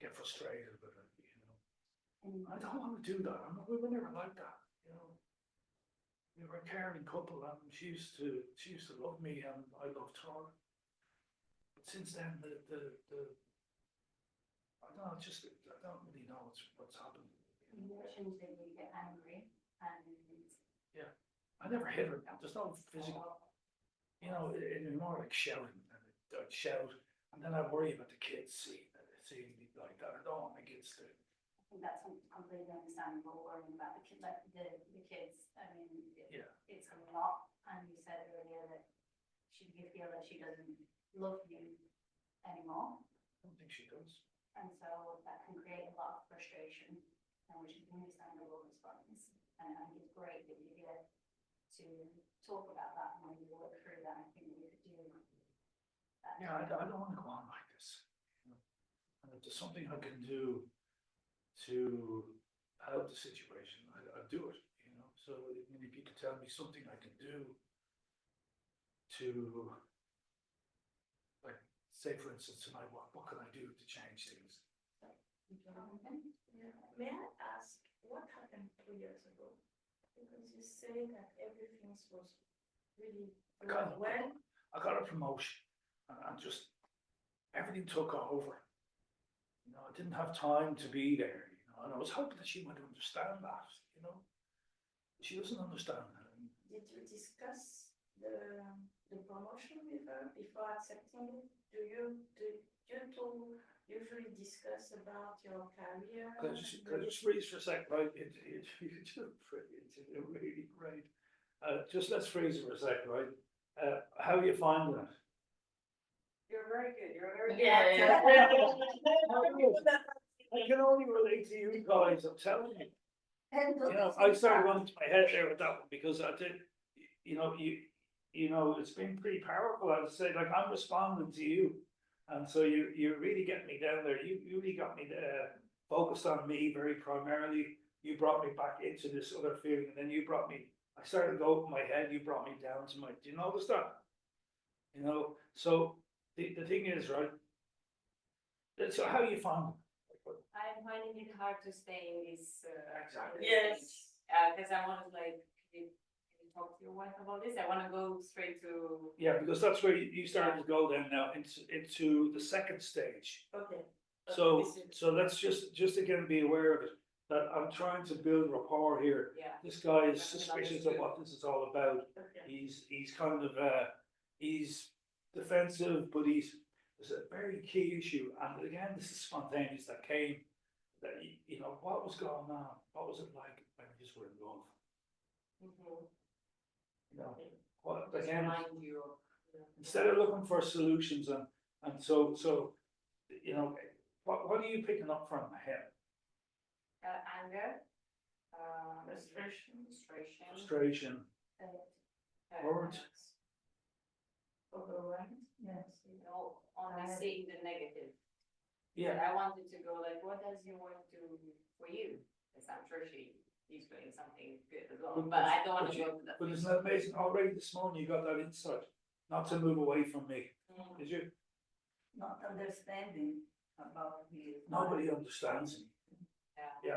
get frustrated with her, you know. And I don't want to do that. We were never like that, you know. We were a caring couple, and she used to love me, and I loved her. But since then, I don't know, I don't really know what's happened. you mentioned that you get angry and I never hit her. There's no physical, you know, it'd be more like shouting. I'd shout, and then I'd worry about the kids seeing me like that. I don't want my kids to. I think that's completely understandable, worrying about the kids, I mean, Yeah. it's a lot, and you said earlier that you feel that she doesn't love you anymore, I don't think she does. and so that can create a lot of frustration, and which is an understandable response, and I think it's great that you're here to talk about that, and when you work through that, I think we could do that. Yeah, I don't want to go on like this. You know? And if there's something I can do to help the situation, I'll do it, you know. So if you could tell me something I can do to, like, say for instance tonight, what can I do to change things? Okay. Yeah. May I ask, what happened 2 years ago? Because you say that everything was really well. I got a promotion, and just everything took over. You know, I didn't have time to be there, you know, and I was hoping that she might understand that, you know. She doesn't understand that. Did you discuss the promotion with her before accepting it? Do you two usually discuss about your career? Could I just freeze for a second, right? It's really great. Just let's freeze for a second, right? How are you finding it? You're very good, you're very. Yeah. I can only relate to you guys, I'm telling you. And You know, I started going to my head there with that one because I did, you know, it's been pretty powerful. I would say, like, I'm responding to you. And so you really get me down there. You really got me focused on me very primarily. You brought me back into this other feeling, and then I started to go up in my head, you brought me down to do you notice that? You know, so the thing is, right? So how you find it? I'm finding it hard to stay in this. Yes. Because I want to can you talk to your wife about this? I want to go straight to. Yeah, because that's where you started to go then now into the second stage. Okay. So let's just again be aware of it, that I'm trying to build rapport here. Yeah. This guy is suspicious of what this is all about. Okay. He's kind of he's defensive, but there's a very key issue, and again, this is spontaneous that came. That you know, what was going on? What was it like when you just were in love? You know, what Just again? remind you of. Instead of looking for solutions and so you know, what are you picking up from him? Anger. Frustration. Frustration, words. Overwhelmed. Yes. You know, only seeing the negative. Yeah, I wanted to go like, what does your wife do for you? Because I'm sure she's doing something good as well, but I don't want to go to that. but isn't that amazing? Already this morning you got that insight, not to move away from me, did you? Not understanding about his. Nobody understands me. Yeah. Yeah,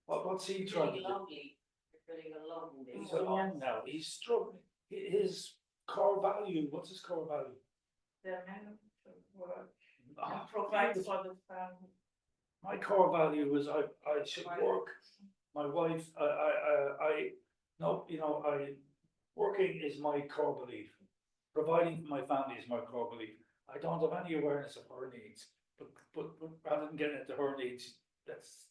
what's he trying to Feeling do? lonely. You're feeling alone. He's alone now, he's struggling. His core value, what's his core value? The man to work Ah, and provide for the family. My core value is I should work. My wife, no, you know, working is my core belief. Providing for my family is my core belief. I don't have any awareness of her needs, but rather than getting into her needs, that's,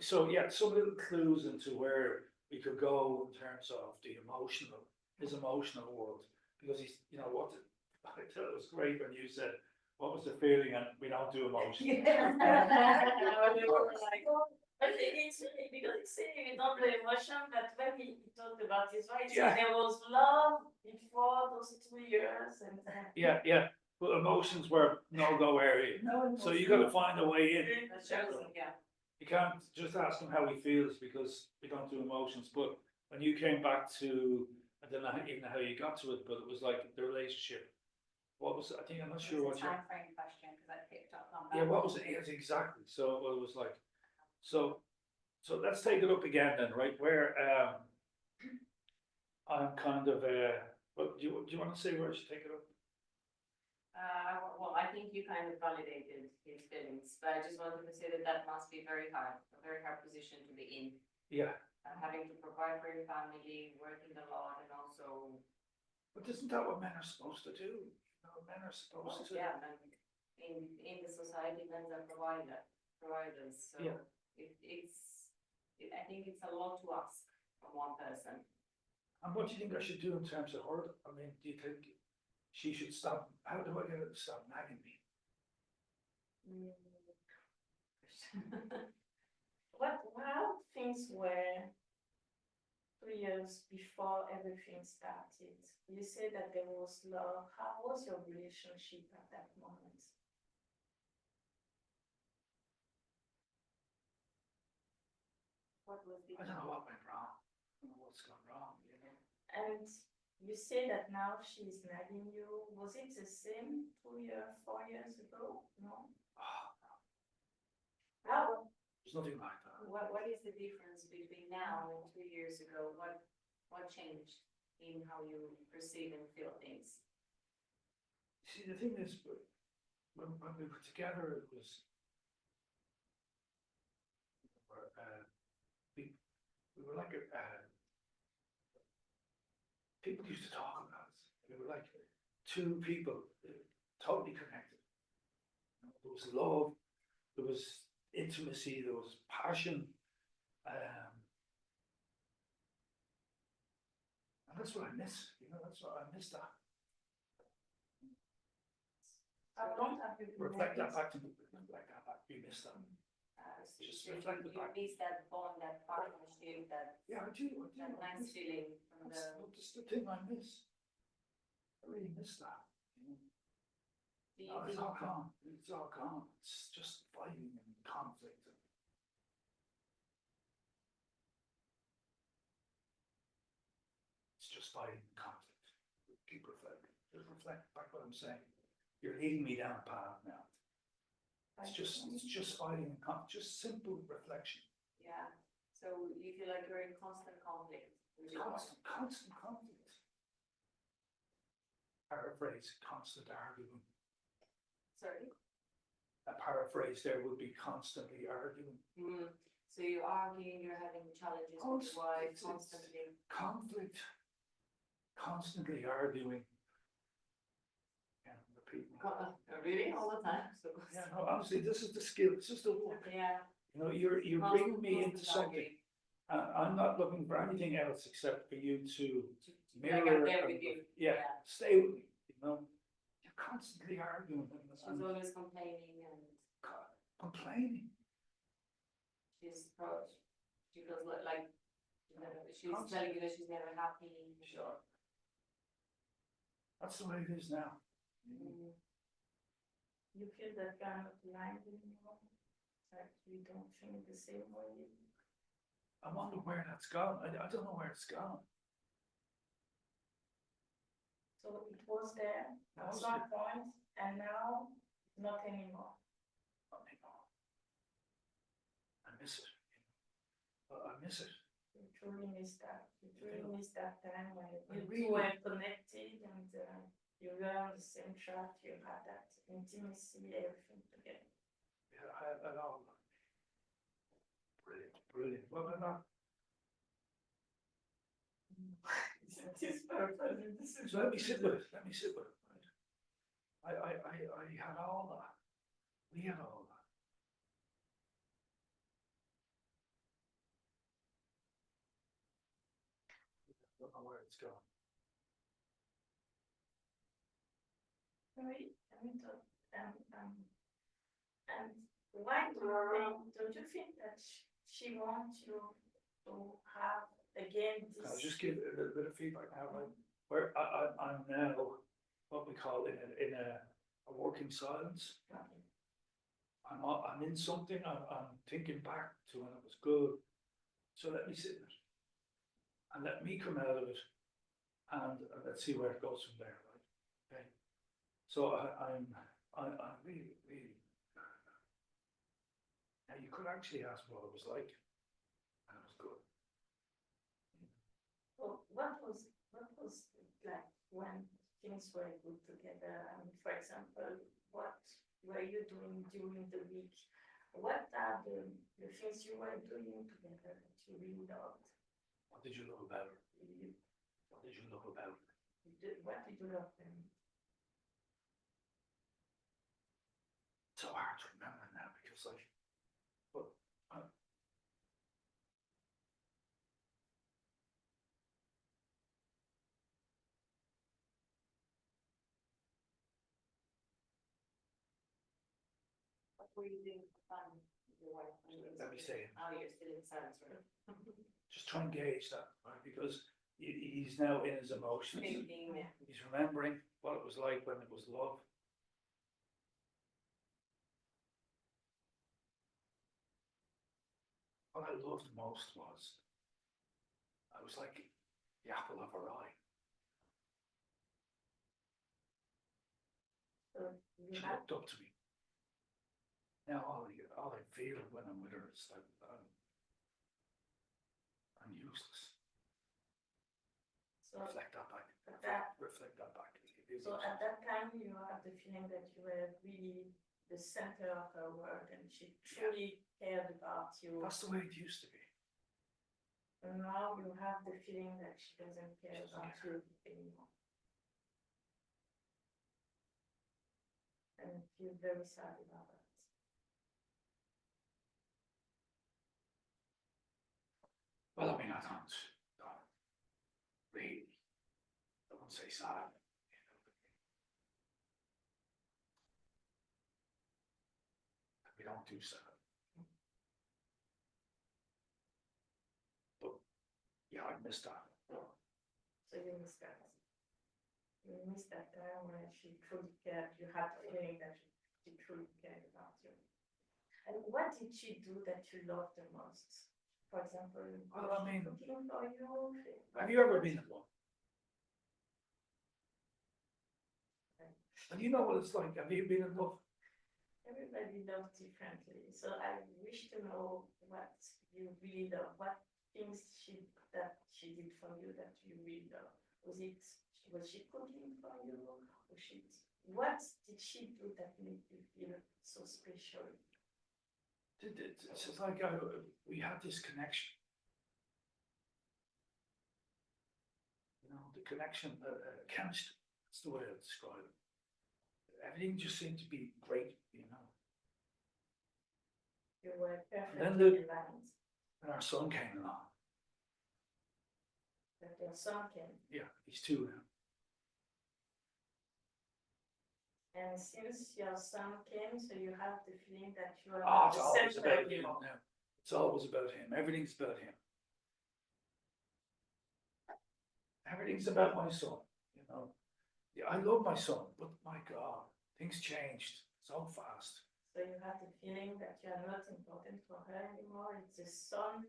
so yeah, some little clues into where we could go in terms of his emotional world, because he's, you know, what, I thought it was great when you said, what was the feeling, and we don't do emotion. But it's really because it's saying you don't do emotion, but when he talked about his wife, Yeah. there was love before those 2 years and. Yeah, but emotions were no-go area, so you gotta find a way in. That's chosen, yeah. You can't just ask him how he feels because we don't do emotions, but when you came back to, I don't know even how you got to it, but it was like the relationship. What was it? I think, I'm not sure what you. Time frame question, because I picked up on that. Yeah, what was it? Yes, exactly. So it was like, so let's take it up again then, right? Where I'm kind of what do you want to say where I should take it up? Well, I think you kind of validated his feelings, but I just wanted to say that must be very hard, a very hard position to be in. Yeah, Having to provide for your family, working a lot, and also, but isn't that what men are supposed to do? You know, men are supposed to. yeah, and in the society, men are providers, so Yeah. I think it's a lot to ask from one person. And what do you think I should do in terms of her? I mean, do you think she should stop? How do I get her to stop nagging me? How things were 3 years before everything started? You said that there was love. How was your relationship at that moment? What was the? I don't know what went wrong. I don't know what's gone wrong, you know? And you say that now she's nagging you. Was it the same 2 years, 4 years ago? No? Oh, How, there's nothing like that. what is the difference between now and 2 years ago? What changed in how you perceive and feel things? See, the thing is, when we were together, it was, we were like people used to talk about us. We were like two people, totally connected. You know, there was love, there was intimacy, there was passion, and that's what I miss. You know, that's what I miss. That How long have you been reflect that married? back to me. Reflect that back. We miss that. Just You reflect it back. miss that bond, that partnership, that Yeah, I do. that I nice miss- feeling from That's the thing I miss. I really miss that. You know? do you No, it's think- all gone. It's all gone. It's just fighting and conflict. It's just fighting and conflict. Keep reflecting. Just reflect back what I'm saying. You're leading me down a path now. It's just fighting and just simple reflection. Yeah, so you feel like you're in constant conflict with your partner. Constant conflict. Paraphrase, constant arguing. Sorry? A paraphrase there would be constantly arguing. So you're arguing, you're having challenges with your wife It's constantly. conflict, constantly arguing. And repeating. Really, all the time? So, Yeah, no, honestly, this is the skill. It's just the work. yeah. You know, you're bringing me into something. I'm not looking for anything else except for you to Like I'm mirror. there with you. Yeah, stay with me. You know, you're constantly arguing She's and always complaining and complaining. she feels like she's telling you that she's never happy. Sure. That's the way it is now. You feel that you are not aligned anymore? That you don't think the same way? I wonder where that's gone. I don't know where it's gone. So it was there at Was some point, and now not anymore. Not anymore. I miss it. I miss it. You truly miss that. You truly miss that time when I you really- two were connected and you were on the same track. You had that intimacy, everything together. Yeah, I know. Brilliant, brilliant. Well, I'm not. It's purpose. So let me sit with it. Let me sit with it. Right? I had all that. We had all that. Don't know where it's gone. Right, I mean, and why don't you think that she wants you to have again I'll this? just give a little bit of feedback now, right? Where I'm now, what we call in a working silence. I'm in something, I'm thinking back to when it was good. So let me sit in it. And let me come out of it. And let's see where it goes from there, right? Okay. So I'm really, really. Now you could actually ask what it was like. And it was good. Well, what was like when things were good together? I mean, for example, what were you doing during the week? What are the things you were doing together that you really loved? What did you love about it? What did you love about it? What did you love them? It's so hard to remember now because like, but What were you doing for fun with your wife? let me say it. Oh, you're still in silence, right? Just try and gauge that, right? Because he's now in his emotions. Thinking, yeah. He's remembering what it was like when it was love. What I loved most was, I was like the apple of her eye. So you She had looked up to me. Now all I feel when I'm with her is like I'm useless. so Reflect that back. at that Reflect that back. so at that time you have the feeling that you were really the center of her world and she truly cared about you. That's the way it used to be. And now you have the feeling that she doesn't care She doesn't about care. you anymore. And you feel very sad about that. Well, I mean, I don't really, I won't say sad. We don't do sad. But yeah, I missed that. So you miss that. You miss that time when she truly cared. You had the feeling that she truly cared about you. And what did she do that you loved the most? For example, Well, I mean, cooking for you. have you ever been in love? And you know what it's like? Have you been in love? Everybody loves differently, so I wish to know what you really love, what things that she did for you that you really love. Was she cooking for you? What did she do that made you feel so special? It's just like we had this connection. You know, the connection, chemistry. That's the way I describe it. Everything just seemed to be great, you know. You were then perfectly aligned, And our son came along. that your son came. Yeah, he's 2 now. And since your son came, so you have the feeling that you are Oh, the it's always center about of him your world. now. It's always about him. Everything's about him. Everything's about my son, you know. Yeah, I love my son, but my God, things changed so fast. So you have the feeling that you are not important for her anymore. It's the son,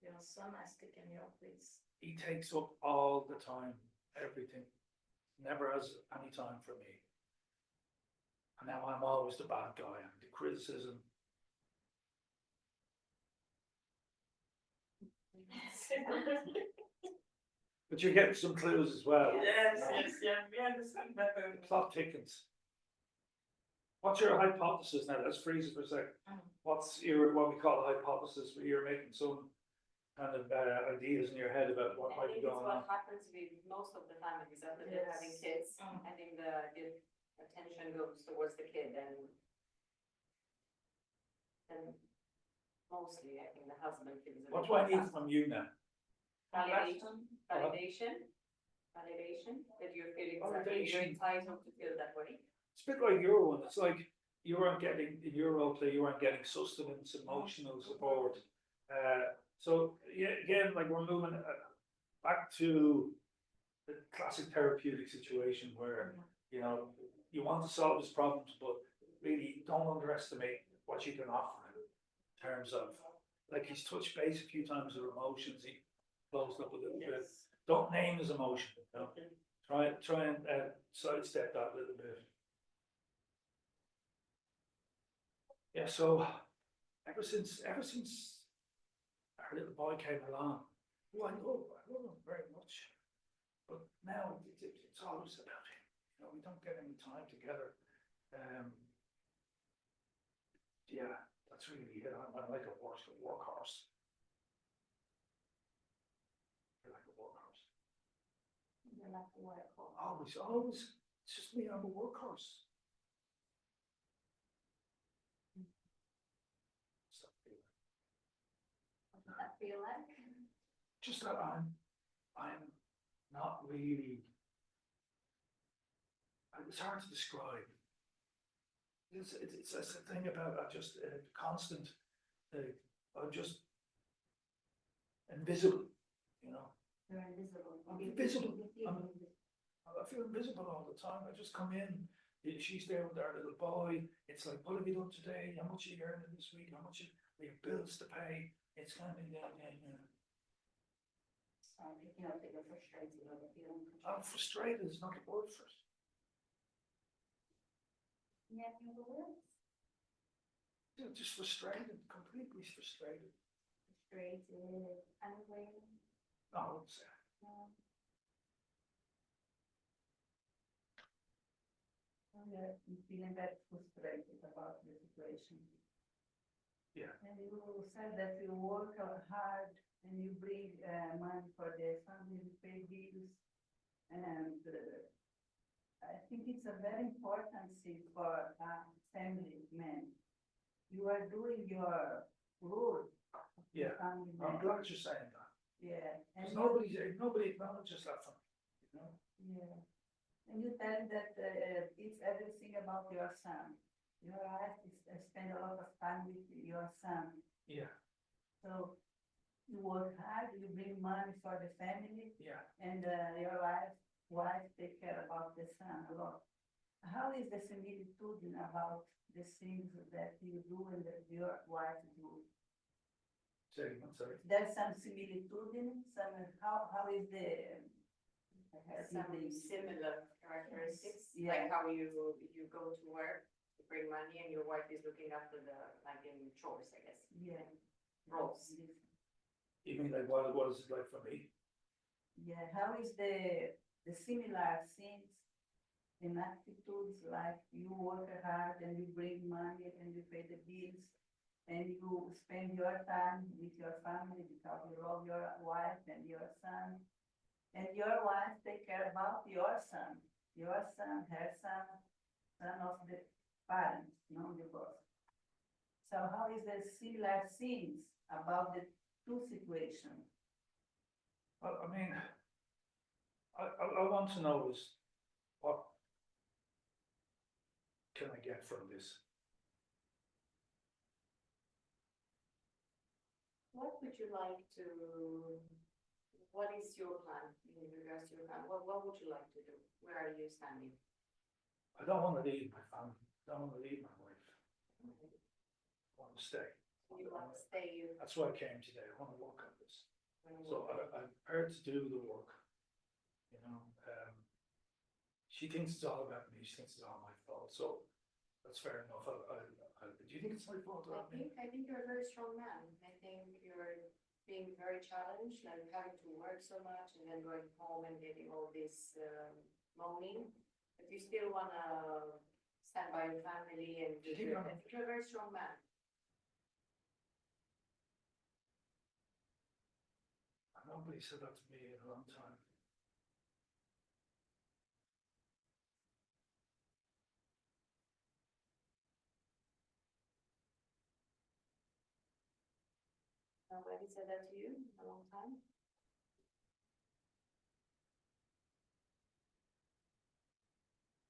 your son has taken your place. He takes up all the time, everything. Never has any time for me. And now I'm always the bad guy. I'm the criticism. But you're getting some clues as well. Yes, we understand better. The plot thickens. What's your hypothesis now? Let's freeze it for a second. What's what we call a hypothesis, where you're making some kind of ideas in your head about what I might be think it's going on? what happens with most of the families after they're having kids. I think the attention goes towards the kid, then mostly, I think the husband feels. a What bit do I need less from you now? Validation, validation, that you're feeling exactly, you're Validation. entitled to feel that way. It's a bit like your one. It's like you weren't getting in your role play. You weren't getting sustenance, emotional support. So yeah, again, like we're moving back to the classic therapeutic situation where you know you want to solve his problems, but really don't underestimate what you can offer in terms of like he's touched base a few times with emotions. He closed up a little bit. Don't name his emotion. You know? Try and sidestep that a little bit. Yeah, so ever since our little boy came along, I love him very much. But now it's always about him. You know, we don't get any time together. Yeah, that's really it. I'm like a workhorse. I like a workhorse. You're like a workhorse. Always. It's just me. I'm a workhorse. What does that feel like? Just that I'm not really. It's hard to describe. It's a thing about just constant. I'm just invisible, you know. You're invisible. I'm You invisible. feel I'm- invisible. I feel invisible all the time. I just come in. She's there with our little boy. It's like, what have you done today? How much are you earning this week? How much are your bills to pay? It's kind of yeah. So picking up that you're frustrated or that you're I'm frustrated. It's not a word for it. Yeah, you the words. Just frustrated, completely frustrated. Frustrated, angry. No, I wouldn't say. You're feeling very frustrated about the situation. Yeah. And you said that you work hard and you bring money for the family, pay bills. And I think it's a very important thing for a family man. You are doing your role. of the Yeah, family I'm man. glad you're saying that. Yeah. And Because you- nobody acknowledges that from me, you know? Yeah. And you tell that it's everything about your son. Your wife is spend a lot of time with your son. Yeah, So you work hard, you bring money for the family, yeah. and your wife take care about the son a lot. How is the similitude about the things that you do and that your wife do? Say again, sorry. There's some similitude in some, how is the? Some similar characteristics, Yeah. like how you go to work to bring money and your wife is looking after like in chores, I guess. Yeah. Roles. You mean like what is it like for me? Yeah, how is the similar things and attitudes, like you work hard and you bring money and you pay the bills and you spend your time with your family because you love your wife and your son. And your wife take care about your son, her son of the parents, no divorce. So how is the similar things about the two situations? Well, I mean, I want to know is what can I get from this? What would you like to, what is your plan in regards to your plan? What would you like to do? Where are you standing? I don't want to leave my family. I don't want to leave my wife. I want to stay. You want to stay, That's why I came today. I want to work on this. So I'm prepared to do the work. You know, she thinks it's all about me. She thinks it's all my fault. So that's fair enough. Do you think it's my fault or me? I think you're a very strong man. I think you're being very challenged, like having to work so much and then going home and getting all this moaning. But you still wanna stand by your family and Do you think I think you're a very strong man. Nobody said that to me in a long time. Nobody said that to you in a long time?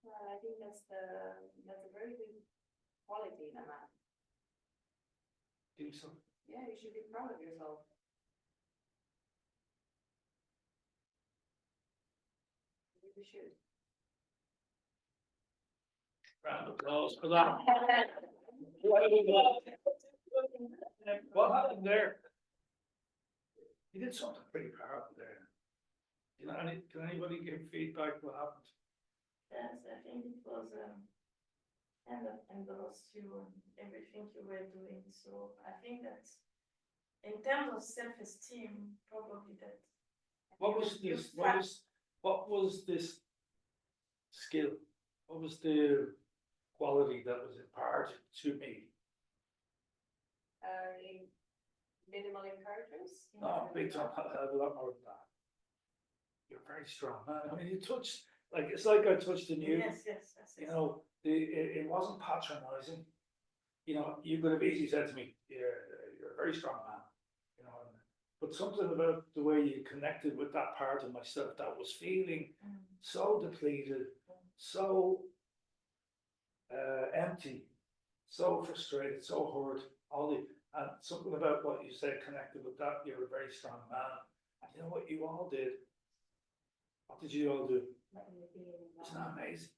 Well, I think that's a very good quality in a man. Do something. Yeah, you should be proud of yourself. You really should. Round of applause for that. What happened there? You did something pretty powerful there. You know, can anybody give feedback what happened? Yes, I think it was kind of endorsed you and everything you were doing. So I think that in terms of self-esteem, probably that. What was this, what was this skill? What was the quality that was imparted to me? In minimal encouragements. No, big time, I have a lot more than that. You're very strong, man. I mean, you touched, like, it's like I touched in you. Yes, yes, yes. You know, it wasn't patronizing. You know, you could have easily said to me, you're a very strong man. You know, but something about the way you connected with that part of myself that was feeling so depleted, so empty, so frustrated, so hurt, and something about what you said connected with that. You're a very strong man. And you know what you all did? What did you all do? Isn't that amazing?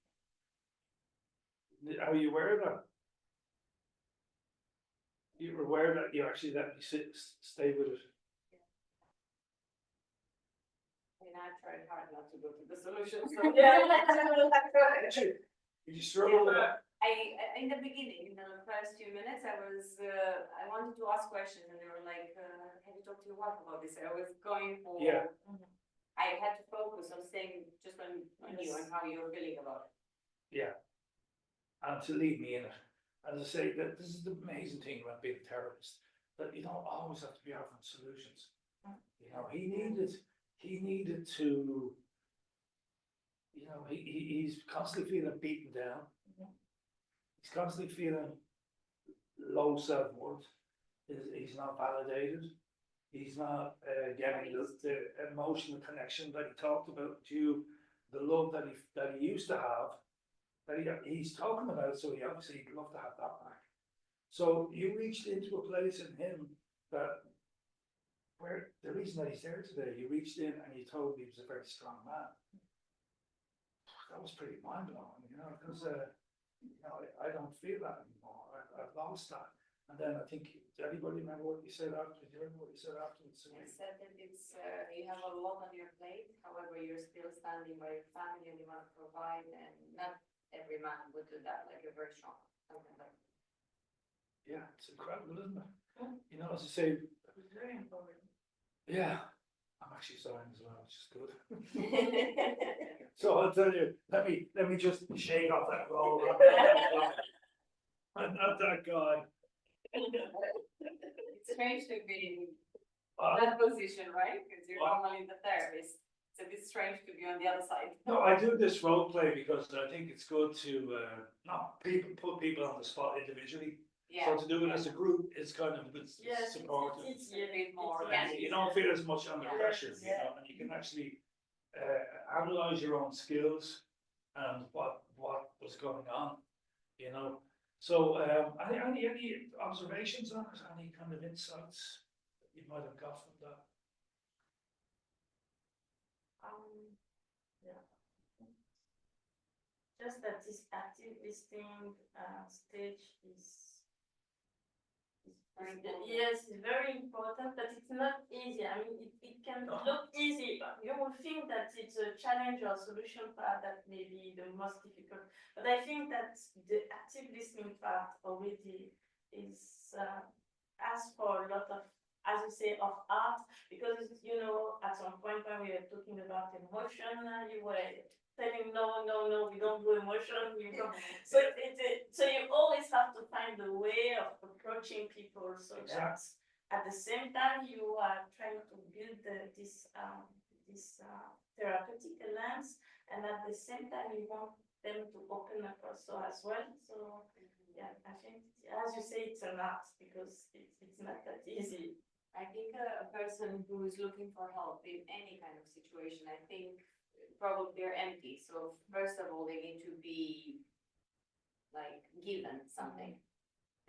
Are you aware of that? You're aware that you actually let me stay with it? I mean, I've tried hard not to go to the solution, so. You struggle with that? In the beginning, in the first few minutes, I wanted to ask questions and they were like, have you talked to your wife about this? I was going for. Yeah. I had to focus on staying just on you and how you're feeling about it. Yeah. And to leave me in it. As I say, that this is the amazing thing about being a therapist, that you don't always have to be offering solutions. You know, he needed to, you know, he's constantly feeling beaten down. He's constantly feeling low self-worth. He's not validated. He's not getting the emotional connection that he talked about with you, the love that he used to have, that he's talking about. So he obviously he'd love to have that back. So you reached into a place in him that, where the reason that he's there today, you reached in and you told him he was a very strong man. That was pretty mind blowing, you know, because you know, I don't feel that anymore. I've lost that. And then I think, did anybody remember what you said after? Do you remember what you said afterwards? I said that it's, you have a lot on your plate, however, you're still standing by your family and you want to provide, and not every man would do that, like you're very strong. Something like that. Yeah, it's incredible, isn't it? You know, as I say, It's very important. yeah, I'm actually sighing as well, which is good. So I'll tell you, let me just shake off that roll. I'm not that guy. It's strange to be in that position, right? Because you're normally the therapist. It's a bit strange to be on the other side. No, I do this role play because I think it's good to not put people on the spot individually. So to do it as a group is kind of Yes, supportive. it's A bit more. And you don't feel as much under Yeah. pressure, you know, and you can actually analyze your own skills and what was going on, you know. So any observations on it, any kind of insights that you might have got from that? Yeah. Just that this active listening stage is yes, it's very important, but it's not easy. I mean, it can look easy, but you will think that it's a challenge or solution part that may be the most difficult. But I think that the active listening part already is asks for a lot of, as you say, of art, because you know, at some point when we were talking about emotion, you were telling no, we don't do emotion, you don't. So so you always have to find a way of approaching people so that at the same time you are trying to build this therapeutic lens, and at the same time you want them to open up also as well. So yeah, I think as you say, it's an art because it's not that easy. I think a person who is looking for help in any kind of situation, I think probably they're empty. So first of all, they need to be like given something.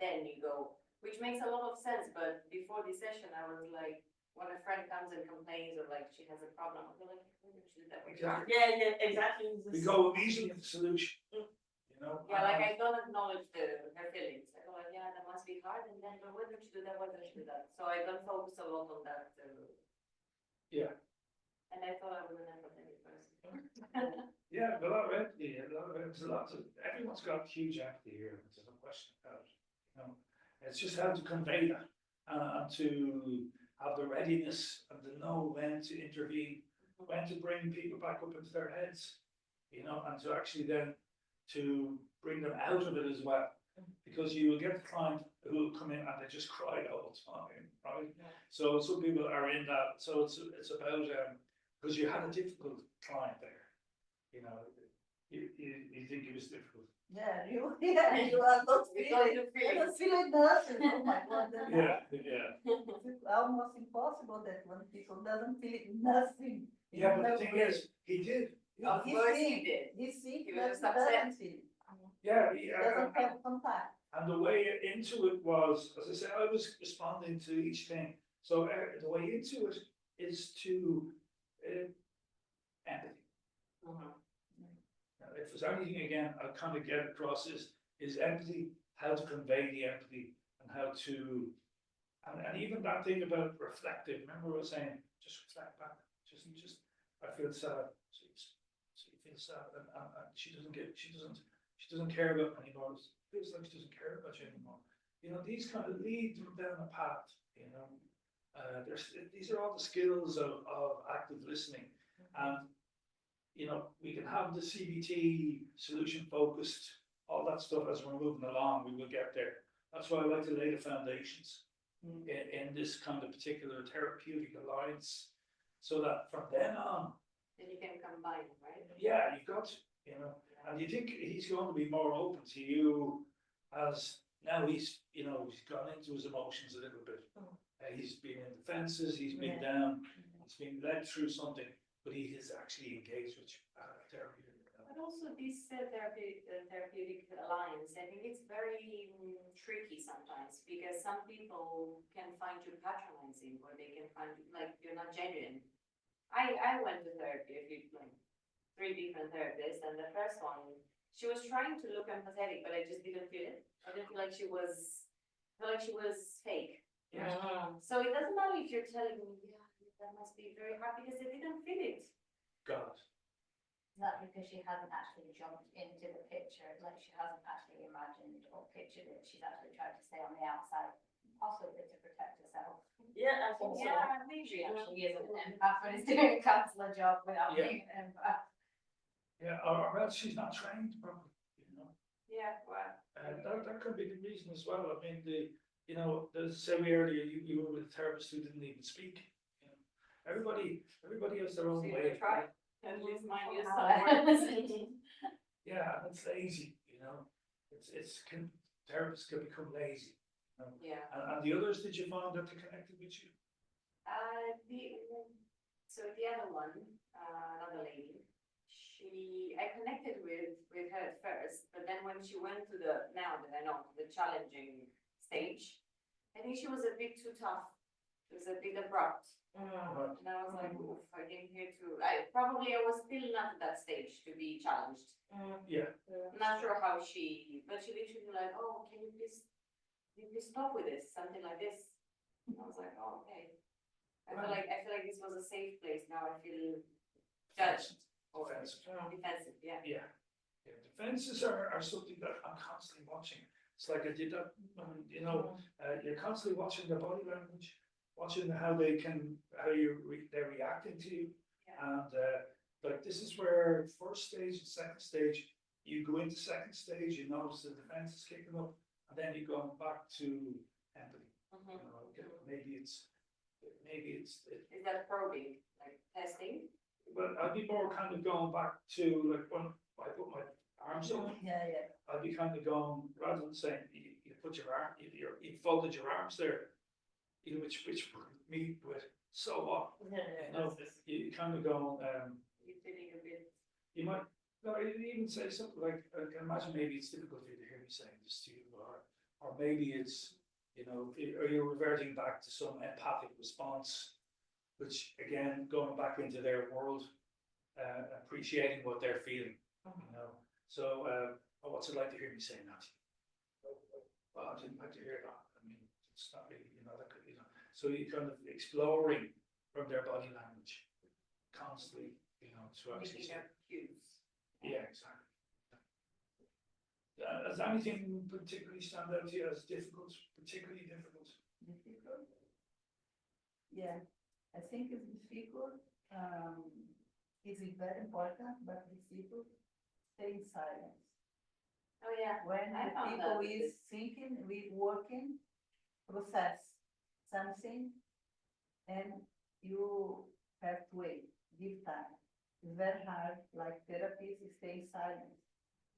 Then you go, which makes a lot of sense. But before this session, I was like, when a friend comes and complains or like she has a problem, I'll be like, "Why don't you do that with your Exactly. Yeah, exactly. We go immediately to the solution, you know? Yeah, like I don't acknowledge her feelings. I go like, yeah, that must be hard, and then, but why don't you do that? Why don't you do that? So I don't focus a lot on that. Yeah. And I thought I was an empathetic person. Yeah, a lot of empathy, there's a lot of, everyone's got huge empathy here, there's no question about it, you know? It's just how to convey that, and to have the readiness and to know when to intervene, when to bring people back up into their heads, you know, and to actually then to bring them out of it as well. Because you will get the client who will come in and they just cry the whole time, right? Yeah. So some people are in that, so it's about, because you had a difficult client there, you know, you think it was difficult. Yeah, you are not feeling nothing, oh my God. Yeah. It's almost impossible that when people doesn't feel nothing. Yeah, but the thing is, he did. Of course he did. He's sick, He but was he upset. doesn't feel. Yeah, Doesn't have contact. and the way into it was, as I said, I was responding to each thing. So the way into it is to empathy. Now, if there's anything again, I kind of get across is empathy, how to convey the empathy, and how to, and even that thing about reflective. Remember, I was saying, just reflect back. Just. I feel sad. So you feel sad, and she doesn't care about anymore. It feels like she doesn't care about you anymore. You know, these kind of lead them down a path. You know, these are all the skills of active listening, and you know, we can have the CBT solution focused, all that stuff as we're moving along. We will get there. That's why I like to lay the foundations in this kind of particular therapeutic alliance, so that from then on, Then you can combine, right? yeah, you've got, you know, and you think he's going to be more open to you as now he's, you know, he's gone into his emotions a little bit. He's been in defenses, he's been down, he's been led through something, but he has actually engaged with therapy. But also this therapeutic alliance, I think it's very tricky sometimes because some people can find you patronizing or they can find like you're not genuine. I went to therapy a few like 3 different therapists, and the first one, she was trying to look empathetic, but I just didn't feel it. I didn't feel like she was fake. Yeah. So it doesn't matter if you're telling me, yeah, that must be very hard because I didn't feel it. God. Is that because she hasn't actually jumped into the picture, like she hasn't actually imagined or pictured it, she's actually tried to stay on the outside, possibly to protect herself? Yeah, I think so. Yeah, maybe. She actually isn't an empath, but is doing a counsellor job without Yeah. being an empath. Yeah, or else she's not trained properly, you know. Yeah, well. And that could be the reason as well. I mean, you know, as I said earlier, you were with a therapist who didn't even speak. You know, everybody has their own See, way. they try. At least mine is Wow. somewhere. Yeah, and it's lazy, you know. Therapists can become lazy. You know? Yeah. And the others, did you find that they connected with you? So the other one, another lady, I connected with her at first, but then when she went to now that I know, the challenging stage, I think she was a bit too tough. It was a bit abrupt. And I was like, oof, I came here I was still not at that stage to be challenged. Yeah. I'm not sure how but she literally like, oh, can you please stop with this, something like this. And I was like, oh, okay. I feel like this was a safe place. Now I feel judged or defensive. Yeah. Yeah. Defenses are something that I'm constantly watching. It's like I did that, you know, you're constantly watching their body language, watching how they're reacting to you. Yeah. And like this is where first stage and second stage, you go into second stage, you notice the defense is kicking up, and then you go back to empathy. You know, maybe it's. Is that probing, like testing? Well, I'd be more kind of going back to like when I put my arms up. Yeah. I'd be kind of going, rather than saying you put your arm, you folded your arms there. you know, which meet with, so what? You know, you kind of go, You're feeling a bit. you might, no, you even say something like, I can imagine maybe it's difficult for you to hear me saying this to you, or maybe it's, you know, or you're reverting back to some empathic response, which again, going back into their world, appreciating what they're feeling, you know. So, what's it like to hear me saying that? Well, I didn't like to hear that. I mean, it's not really, you know, that could, you know. So you kind of exploring from their body language constantly, you know, to actually. Making their cues. Yeah, exactly. Has anything particularly stand out to you as difficult, particularly difficult? Difficult? Yeah, I think it's difficult, it's very important, but difficult, stay in silence. Oh, yeah. When I the found people that is thinking, we working, process something, and you have to wait, give time. It's very hard, like therapists stay in silence,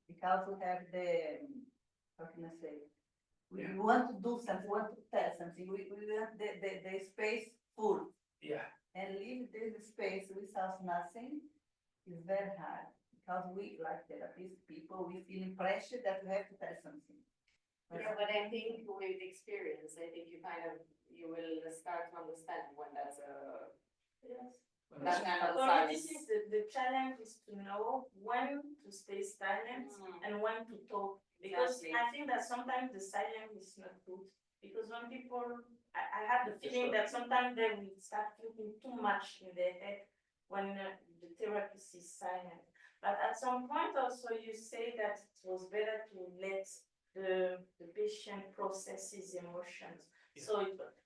because we have the, how can I say? We Yeah. want to do something, we want to tell something, we want the space full, Yeah, and leave this space without nothing is very hard. Because we, like therapists, people, we feel pressure that we have to tell something. Yeah, but I think with experience, I think you will start to understand when that's a. Yes. when That it's- kind of Well, silence. this is the challenge is to know when to stay silent and when to talk. Because Exactly. I think that sometimes the silence is not good. Because when people, I have the feeling that sometimes they will start thinking too much in their head when the therapist is silent. But at some point also you say that it was better to let the patient process his emotions. Yeah.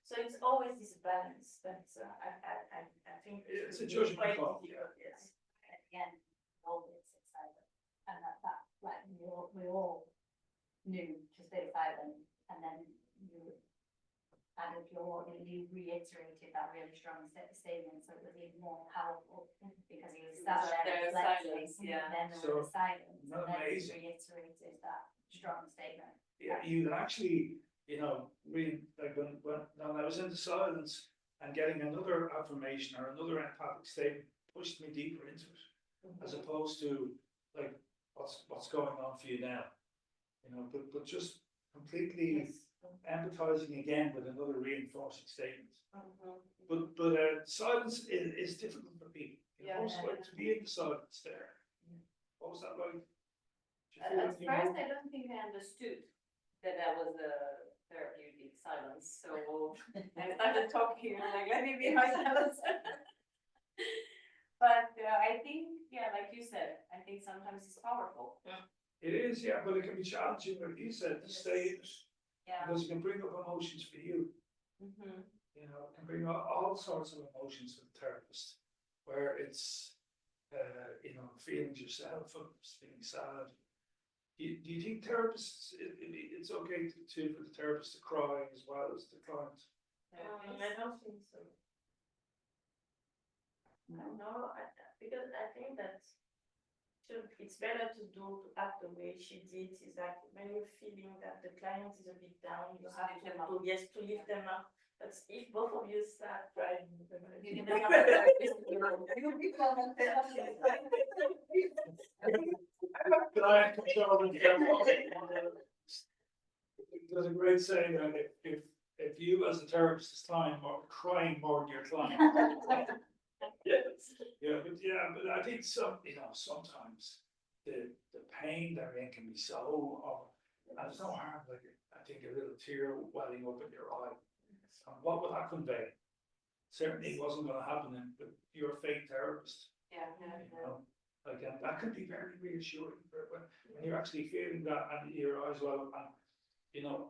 So it's always this balance that I think. It's a is judgment quite call, difficult, yes. At the end, all it's silent, and that, like, we all knew to stay silent, and then you added you reiterated that really strong statement, so it was even more powerful, because he was sat there reflecting, Silence, yeah. then there So, was silence, and not then he amazing. reiterated that strong statement. Yeah, you actually, you know, really, like when I was in the silence and getting another affirmation or another empathic statement pushed me deeper into it, as opposed to like, what's going on for you now, you know, but just completely Yes. empathizing again with another reinforcing statement. Mhm. But silence is difficult for people. You Yeah. know, it's like to be in the silence there. What was that like? Did you feel At like you first, know- I don't think I understood that was a therapeutic silence, so I started talking, I'm like, let me be my silence. But I think, yeah, like you said, I think sometimes it's powerful. It is, yeah, but it can be challenging, like you said, to stay in it, Yeah. because it can bring up emotions for you. Mhm. You know, it can bring up all sorts of emotions for the therapist, where it's, you know, feelings yourself, feeling sad. Do you think therapists, it's okay for the therapist to cry as well as the client? I don't think so. No, because I think that it's better to act the way she did, is that when you're feeling that the client is a bit down, you have lift them up. to lift them up. But if both of you start crying, you're gonna You lift become them a up. therapist. You become a therapist. Client control and there's a great saying that if you as a therapist is crying more than your client. But I think sometimes the pain they're in can be so, and it's no harm, like, I think a little tear welling up in your eye. And what would that convey? Certainly wasn't gonna happen with your fake therapist, Yeah, you know? Like, and that can be very reassuring when you're actually feeling that and your eyes well, and, you know,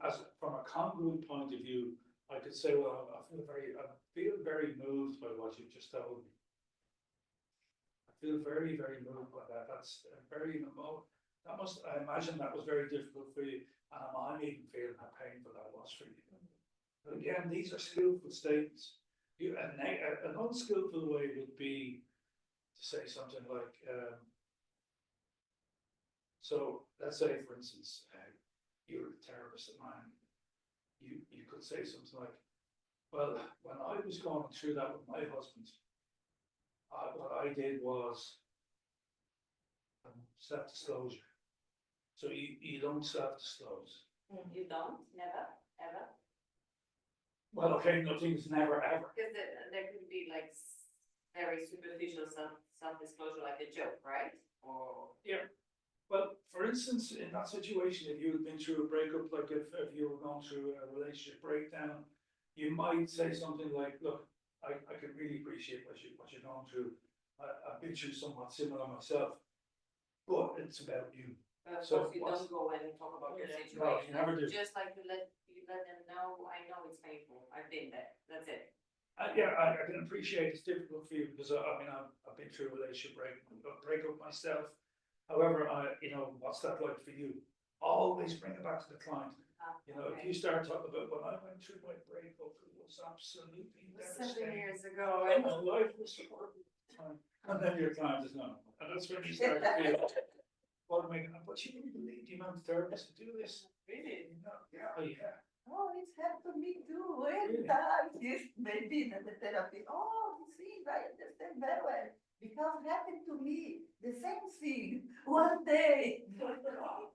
as from a congruent point of view, I could say, well, I feel very moved by what you've just told me. I feel very, very moved by that. That's very I imagine that was very difficult for you, and I'm even feeling how painful that was for you. But again, these are skillful statements. An unskillful way would be to say something like, so let's say, for instance, you're a therapist of mine. You could say something like, Well, when I was going through that with my husband, what I did was self-disclosure. So you don't self-disclose. You don't, never, ever? Well, okay, nothing is never ever. Because there could be like very superficial self-disclosure, like a joke, right? Or. Yeah. Well, for instance, in that situation, if you had been through a breakup, like if you were going through a relationship breakdown, you might say something like, look, I can really appreciate what you're going through. I've been through somewhat similar myself, but it's about you. Of So course, you what's- don't go and talk about your No, situation. you never do. Just like you let them know, I know it's painful, I've been there, that's it. Yeah, I can appreciate it's difficult for you because I mean, I've been through a relationship breakup myself. However, what's that like for you? Always bring it back to the client. You know, if you start talking about when I went through my breakup, it was absolutely 7 devastating. years ago, And my life was horrible. And then your client is not, and that's when you start to feel, what am I gonna, but you wouldn't believe the amount of therapists that do this. really? Yeah, yeah. Oh, it's happened to me too, every Really? time, this maybe in the therapy, oh, you see, I understand very well. Because it happened to me, the same thing, one day.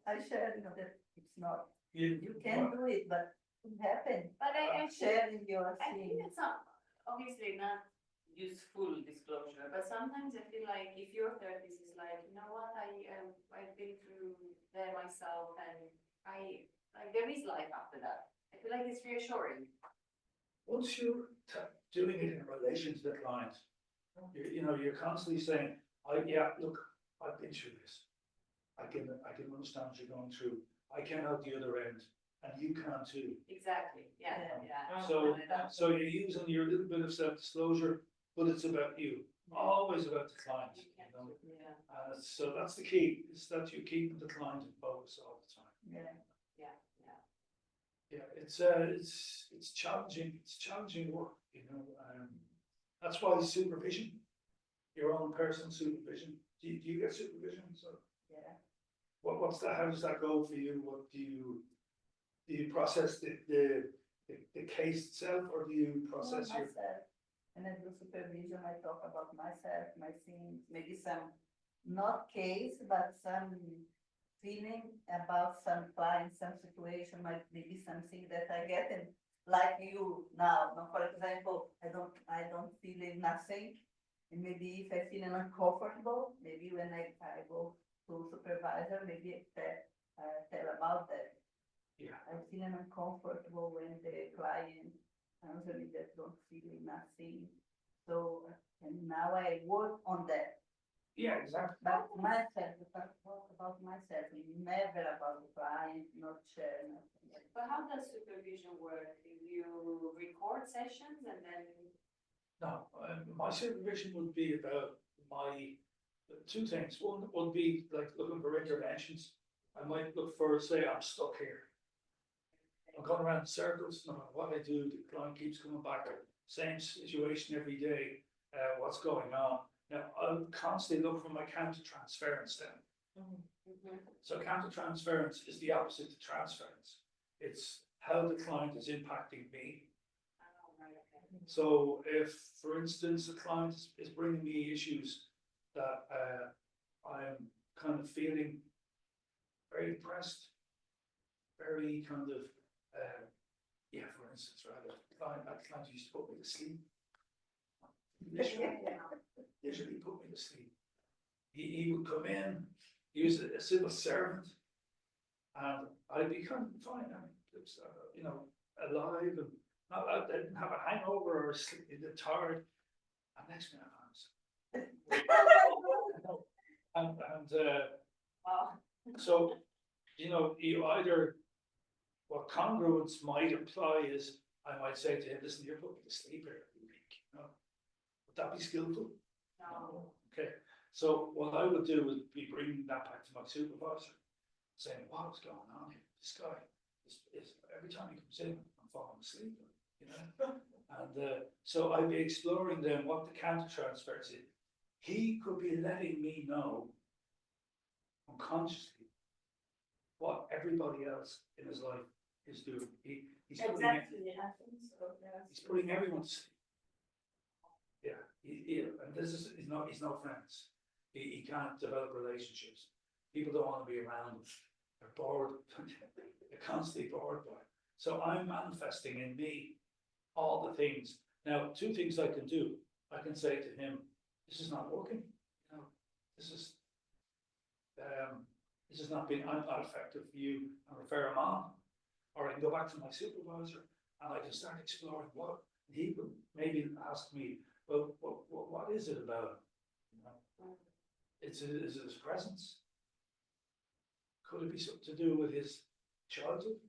I shared, that it's not, you can do it, but it happened. But I Sharing your I think thing. it's not, obviously not useful disclosure, but sometimes I feel like if your therapist is like, you know what, I've been through there myself and there is life after that. I feel like it's reassuring. Once you're doing it in relation to the client, you're constantly saying, look, I've been through this. I can understand what you're going through. I came out the other end, and you can too. Exactly, yeah. So you're using your little bit of self-disclosure, but it's about you, always about the client. Yeah. So that's the key, is that you're keeping the client in focus all the time. Yeah. Yeah, it's challenging work, that's why supervision, your own personal supervision, do you get supervision, so? Yeah. What's that, how does that go for you, what do you process the case itself, or do you process your? Myself. And I do supervision, I talk about myself, my things, maybe some, not case, but some feeling about some client, some situation, maybe something that I get, and like you now, for example, I don't feel nothing. And maybe if I feel uncomfortable, maybe when I go to supervisor, maybe tell about that. Yeah. I'm feeling uncomfortable when the client answer me that don't feel nothing. So, and now I work on that. Yeah, exactly. But myself, if I talk about myself, never about the client, not share nothing. But how does supervision work? You record sessions and then? No, my supervision would be about two things. One would be like looking for interventions. I might look for, say, I'm stuck here. I'm going around in circles, no matter what I do, the client keeps coming back, same situation every day, what's going on? Now, I'll constantly look for my counter-transference then. So counter-transference is the opposite to transference. It's how the client is impacting me. So if, for instance, the client is bringing me issues that I'm kind of feeling very depressed, very kind of, for instance, rather, that client used to put me to sleep. Literally put me to sleep. He would come in, he was a civil servant, and I'd be kind of fine, it was, alive, and I didn't have a hangover or sleep, tired, and next minute I was. So, you either, what congruence might imply is, I might say to him, listen, you're putting me to sleep here every week, would that be skillful? No. Okay, so what I would do would be bringing that back to my supervisor, saying, what's going on here? This guy is every time he comes in, I'm falling asleep, And so I'd be exploring then what the counter transfers is. He could be letting me know unconsciously what everybody else in his life is doing. He's putting, Exactly, I think so, yes. he's putting everyone to sleep. Yeah, and this is, he's no friends. He can't develop relationships. People don't want to be around him. They're bored. They're constantly bored by it. So I'm manifesting in me all the things. Now, two things I can do. I can say to him, this is not working. You know, this is not being, I'm not effective for you, and refer him on. Or I can go back to my supervisor and I can start exploring what he would maybe ask me, well, what is it about him? You know, is it his presence? Could it be something to do with his childhood?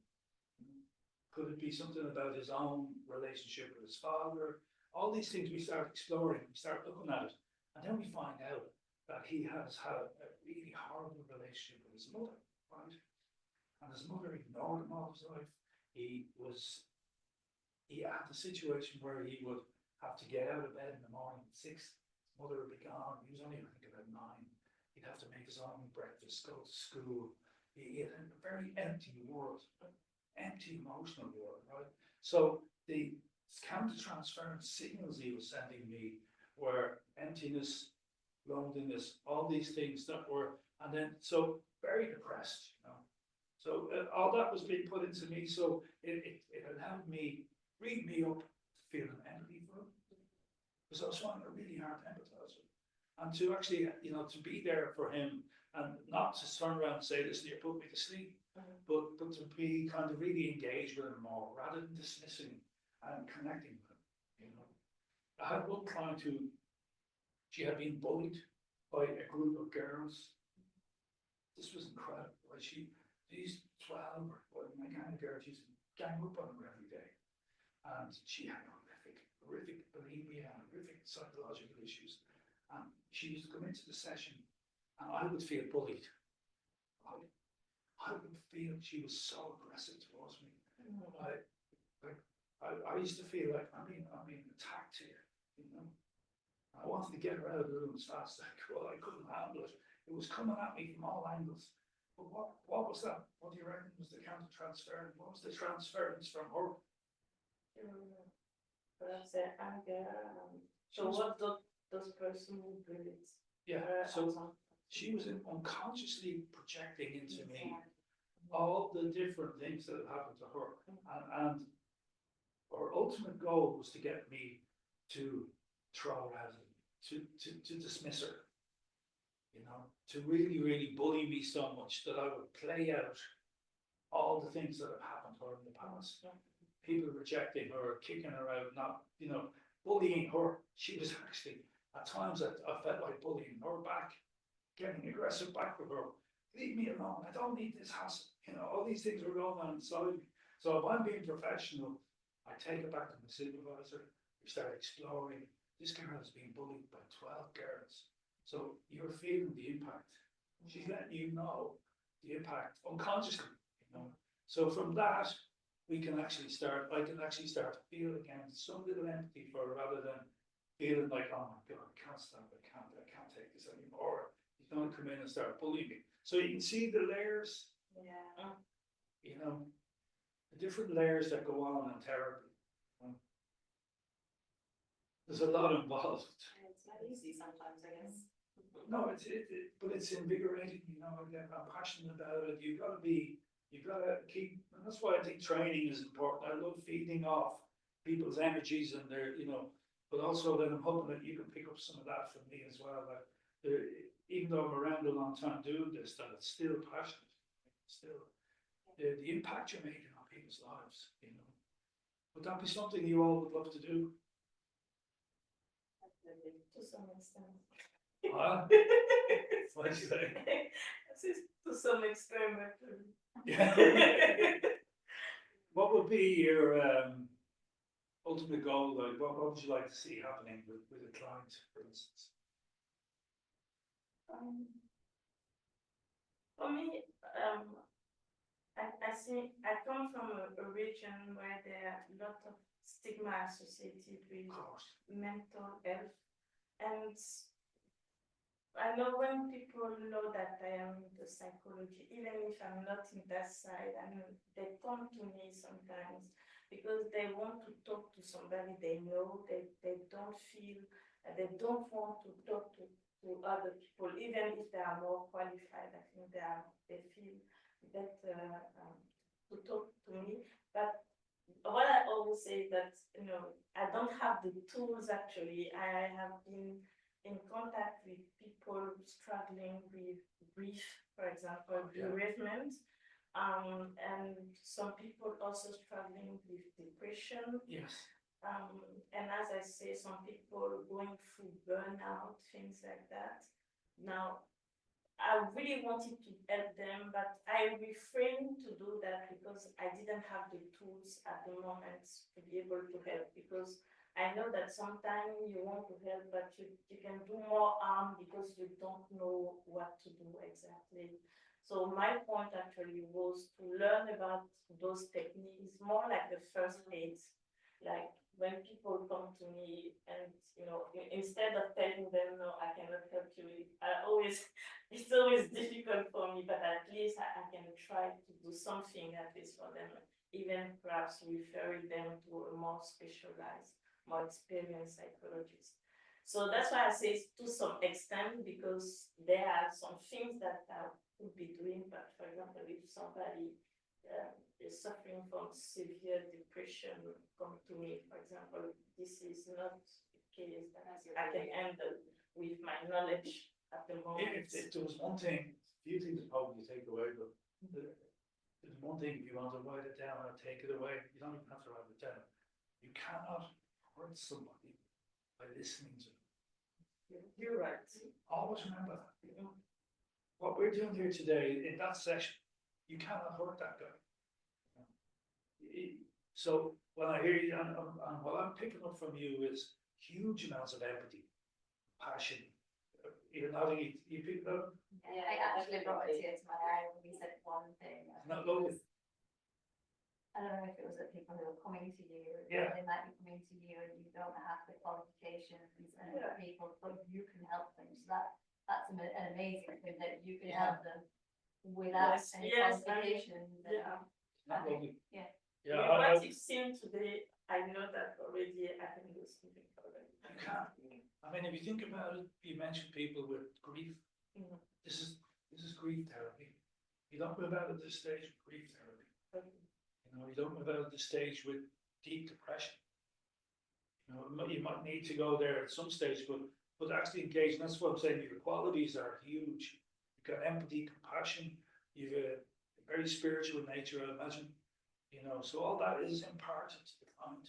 Could it be something about his own relationship with his father? All these things we start exploring, we start looking at it, and then we find out that he has had a really horrible relationship with his mother, right? And his mother ignored him all his life. He had a situation where he would have to get out of bed in the morning at 6. His mother would be gone. He was only, I think, about 9. He'd have to make his own breakfast, go to school. He had a very empty world, empty emotional world, right? So the counter-transference signals he was sending me were emptiness, loneliness, all these things that were, and then so very depressed, you know. So all that was being put into me, so it allowed me, read me up, to feel an empathy for him, because I was finding it really hard to empathize with him, and to actually, you know, to be there for him, and not to turn around and say, listen, you put me to sleep, but to be kind of really engaged with him more, rather than dismissing and connecting with him, you know. I had one client who, she had been bullied by a group of girls. This was incredible, right? These 12 or my kind of girls used to gang up on her every day. And she had horrific bulimia and horrific psychological issues. And she used to come into the session and I would feel bullied. I would feel she was so aggressive towards me. I used to feel like I'm being attacked here, you know. I wanted to get her out of the room as fast as I could. I couldn't handle it. It was coming at me from all angles. But what was that? What do you reckon was the counter-transference? What was the transference from her? Perhaps the anger. So what does person do it? Yeah, so she was unconsciously projecting into me all the different things that had happened to her. And her ultimate goal was to get me to throw her out, to dismiss her. You know, to really, really bully me so much that I would play out all the things that have happened to her in the past. People rejecting her, kicking her out, not, you know, bullying her. She was actually, at times I felt like bullying her back, getting aggressive back with her. Leave me alone, I don't need this hassle. You know, all these things were going on inside me. So if I'm being professional, I take it back to my supervisor, we start exploring. This girl is being bullied by 12 girls. So you're feeling the impact. She's letting you know the impact unconsciously, you know. So from that, I can actually start to feel again some little empathy for her, rather than feeling like, oh my God, I can't stop, I can't take this anymore. He's gonna come in and start bullying me. So you can see the layers, you know, the different layers that go on in therapy. There's a lot involved. It's not easy sometimes, I guess. No, but it's invigorating, you know, I'm passionate about it. You've got to keep, and that's why I think training is important. I love feeding off people's energies and their, you know, but also that I'm hoping that you can pick up some of that from me as well. That even though I'm around a long time doing this, that it's still passionate, still the impact you're making on people's lives, you know. Would that be something you all would love to do? To some extent. What do you say? To some extent, Yeah. What would be your ultimate goal? Like, what would you like to see happening with a client, for instance? For me, I think I come from a region where there are a lot of stigma associated with mental health, and I know when people know that I am in the psychology, even if I'm not in that side, I mean, they come to me sometimes because they want to talk to somebody they know, they don't feel, they don't want to talk to other people, even if they are more qualified. I think they feel better to talk to me. But what I always say that, I don't have the tools actually. I have been in contact with people struggling with grief, for example, Yeah. bereavement, and some people also struggling with depression. Yes. And as I say, some people going through burnout, things like that. Now, I really wanted to help them, but I refrained to do that because I didn't have the tools at the moment to be able to help. Because I know that sometimes you want to help, but you can do more harm because you don't know what to do exactly. So my point actually was to learn about those techniques, more like the first aid. Like when people come to me and, instead of telling them, no, I cannot help you, it's always difficult for me, but at least I can try to do something at least for them, even perhaps referring them to a more specialized, more experienced psychologist. So that's why I say to some extent, because there are some things that I could be doing, but for example, if somebody is suffering from severe depression, come to me, for example, this is not a case that I can handle with my knowledge at the moment. If there was one thing, a few things probably take away, but there's one thing, if you want to write it down or take it away, you don't even have to write it down. You cannot hurt somebody by listening to them. You're right. Always remember that. What we're doing here today, in that session, you cannot hurt that guy. So when I hear you, and what I'm picking up from you is huge amounts of empathy, passion. You're nodding, you pick it up? Yeah, I actually brought a tear to my eye when we said one thing. Not lovely. I don't know if it was that people who are coming to you, Yeah. they might be coming to you and you don't have the qualifications and people, but you can help them. So that's an amazing thing that you can help them without any qualifications. Not lovely. Yeah. Yeah, With what you've seen today, I know that already I can do something for them. you can't. I mean, if you think about it, you mentioned people with grief. Mhm. This is grief therapy. You don't move out of this stage with grief therapy. You don't move out of the stage with deep depression. You might need to go there at some stage, but actually engage. And that's what I'm saying. Your qualities are huge. You've got empathy, compassion. You've a very spiritual nature, I imagine. So all that is imparted to the client.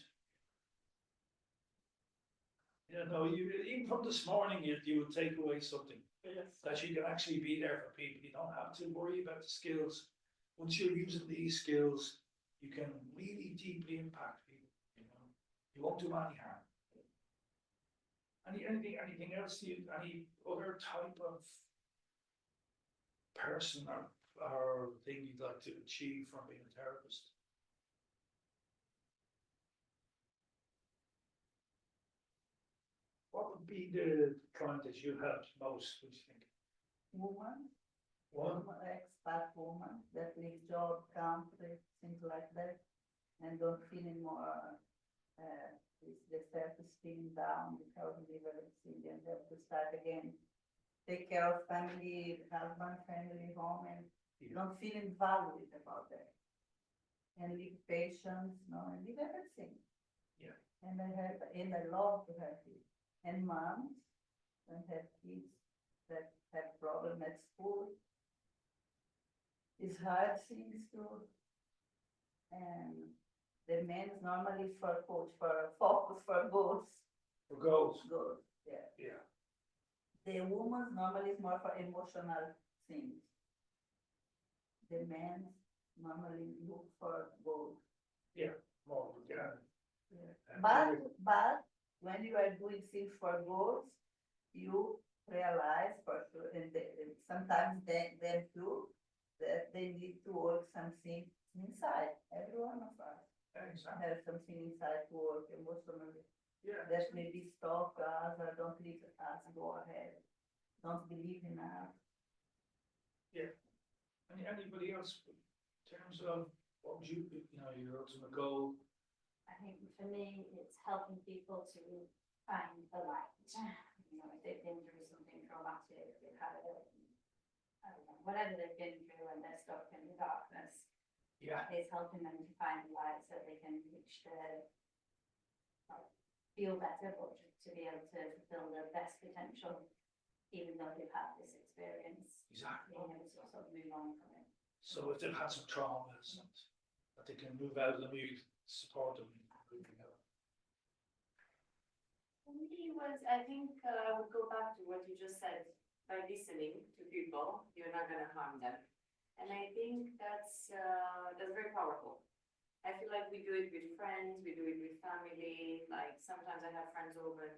Even from this morning, you would take away something. Yes. That you can actually be there for people. You don't have to worry about the skills. Once you're using these skills, you can really deeply impact people. You won't do any harm. Anything else? Any other type of person or thing you'd like to achieve from being a therapist? What would be the client that you helped most? What do you think? Woman, One. expat woman that leaves job, country, things like that, and don't feel anymore is the self-esteem down because we live in and have to start again. Take care of family, husband, family, home, and don't feeling valued about that. And live patience, and live everything. Yeah. And I love to have it. And moms and have kids that have problem at school. It's hard things to, and the men is normally for coach, for focus, for goals. For goals. Goals, yeah. Yeah. The woman normally is more for emotional things. The men normally look for goals. More, yeah. But when you are doing things for goals, you realize for sure, and sometimes them too, that they need to work something inside. Every one of us Exactly. has something inside to work emotionally. Yeah. That maybe stop us or don't let us go ahead. don't believe in Anybody else in terms of what would you know, your ultimate goal? I think for me, it's helping people to find the light. You know, if they've been through something traumatic, they've had a, I don't know, whatever they've been through and they're stuck in the darkness, Yeah, it's helping them to find the light so they can reach their, feel better, but to be able to fulfill their best potential, even though they've had this experience, exactly. being able to sort of move on from it. So if they've had some traumas and that they can move out of them, you support them in moving out. For me was, I think, I would go back to what you just said, by listening to people, you're not gonna harm them. And I think that's very powerful. I feel like we do it with friends, we do it with family, like sometimes I have friends over and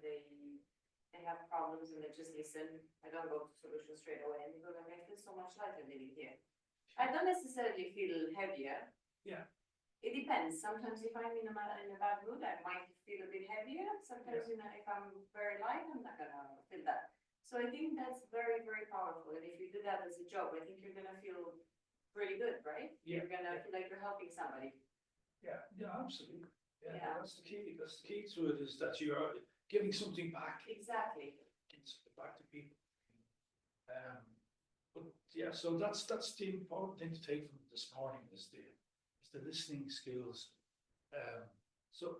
they have problems and they just listen. I don't go to solutions straight away and they go, like, I feel so much lighter living here. I don't necessarily feel heavier. Yeah. It depends. Sometimes if I'm in a bad mood, I might feel a bit heavier. Sometimes, you know, if I'm very light, I'm not gonna feel that. So I think that's very, very powerful. And if you do that as a job, I think you're gonna feel really good, right? Yeah. You're gonna feel like you're helping somebody. Yeah, absolutely. Yeah, Yeah. that's the key. That's the key to it, is that you are giving something back. Exactly. Giving something back to people. But yeah, so that's the important thing to take from this morning is the listening skills. So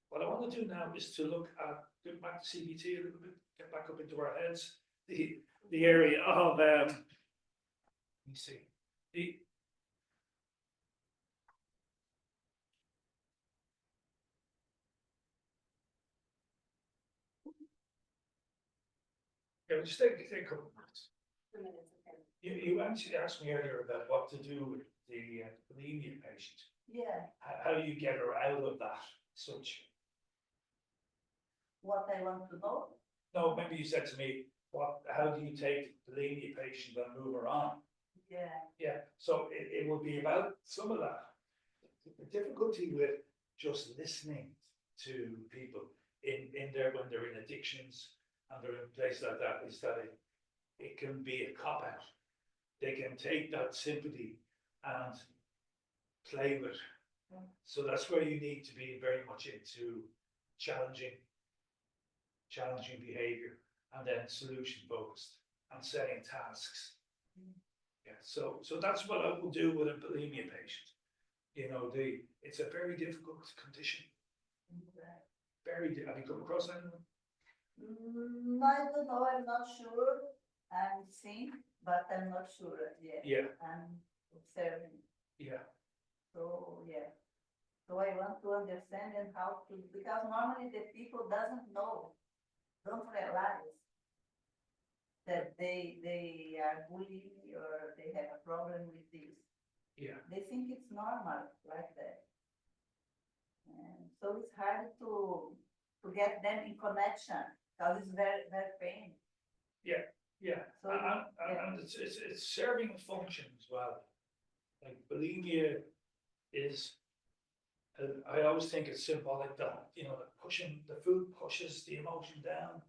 what I want to do now is to look at, get back to CBT a little bit, get back up into our heads, the area of let me see. Yeah, just take a couple of minutes. 2 minutes, okay. You actually asked me earlier about what to do with the bulimia patient. Yeah, How do you get her out of that such? what I want to know. No, maybe you said to me, how do you take the bulimia patient and move her on? Yeah, Yeah, so it will be about some of that. The difficulty with just listening to people in there when they're in addictions and they're in a place like that is that it can be a cop out. They can take that sympathy and play with it. So that's where you need to be very much into challenging behavior and then solution focused and setting tasks. Yeah, so that's what I will do with a bulimia patient. You know, it's a very difficult condition. Have you come across anyone? I don't know, I'm not sure. I'm seeing, but I'm not sure yet. Yeah, I'm observing. yeah, So, yeah. So I want to understand and how to, because normally the people doesn't know, don't realize that they are bullied or they have a problem with this. yeah, They think it's normal like that. And so it's hard to get them in connection because it's very, very pain. yeah. So, And it's serving a function as well. Like bulimia is, I always think it's symbolic that, you know, the food pushes the emotion down.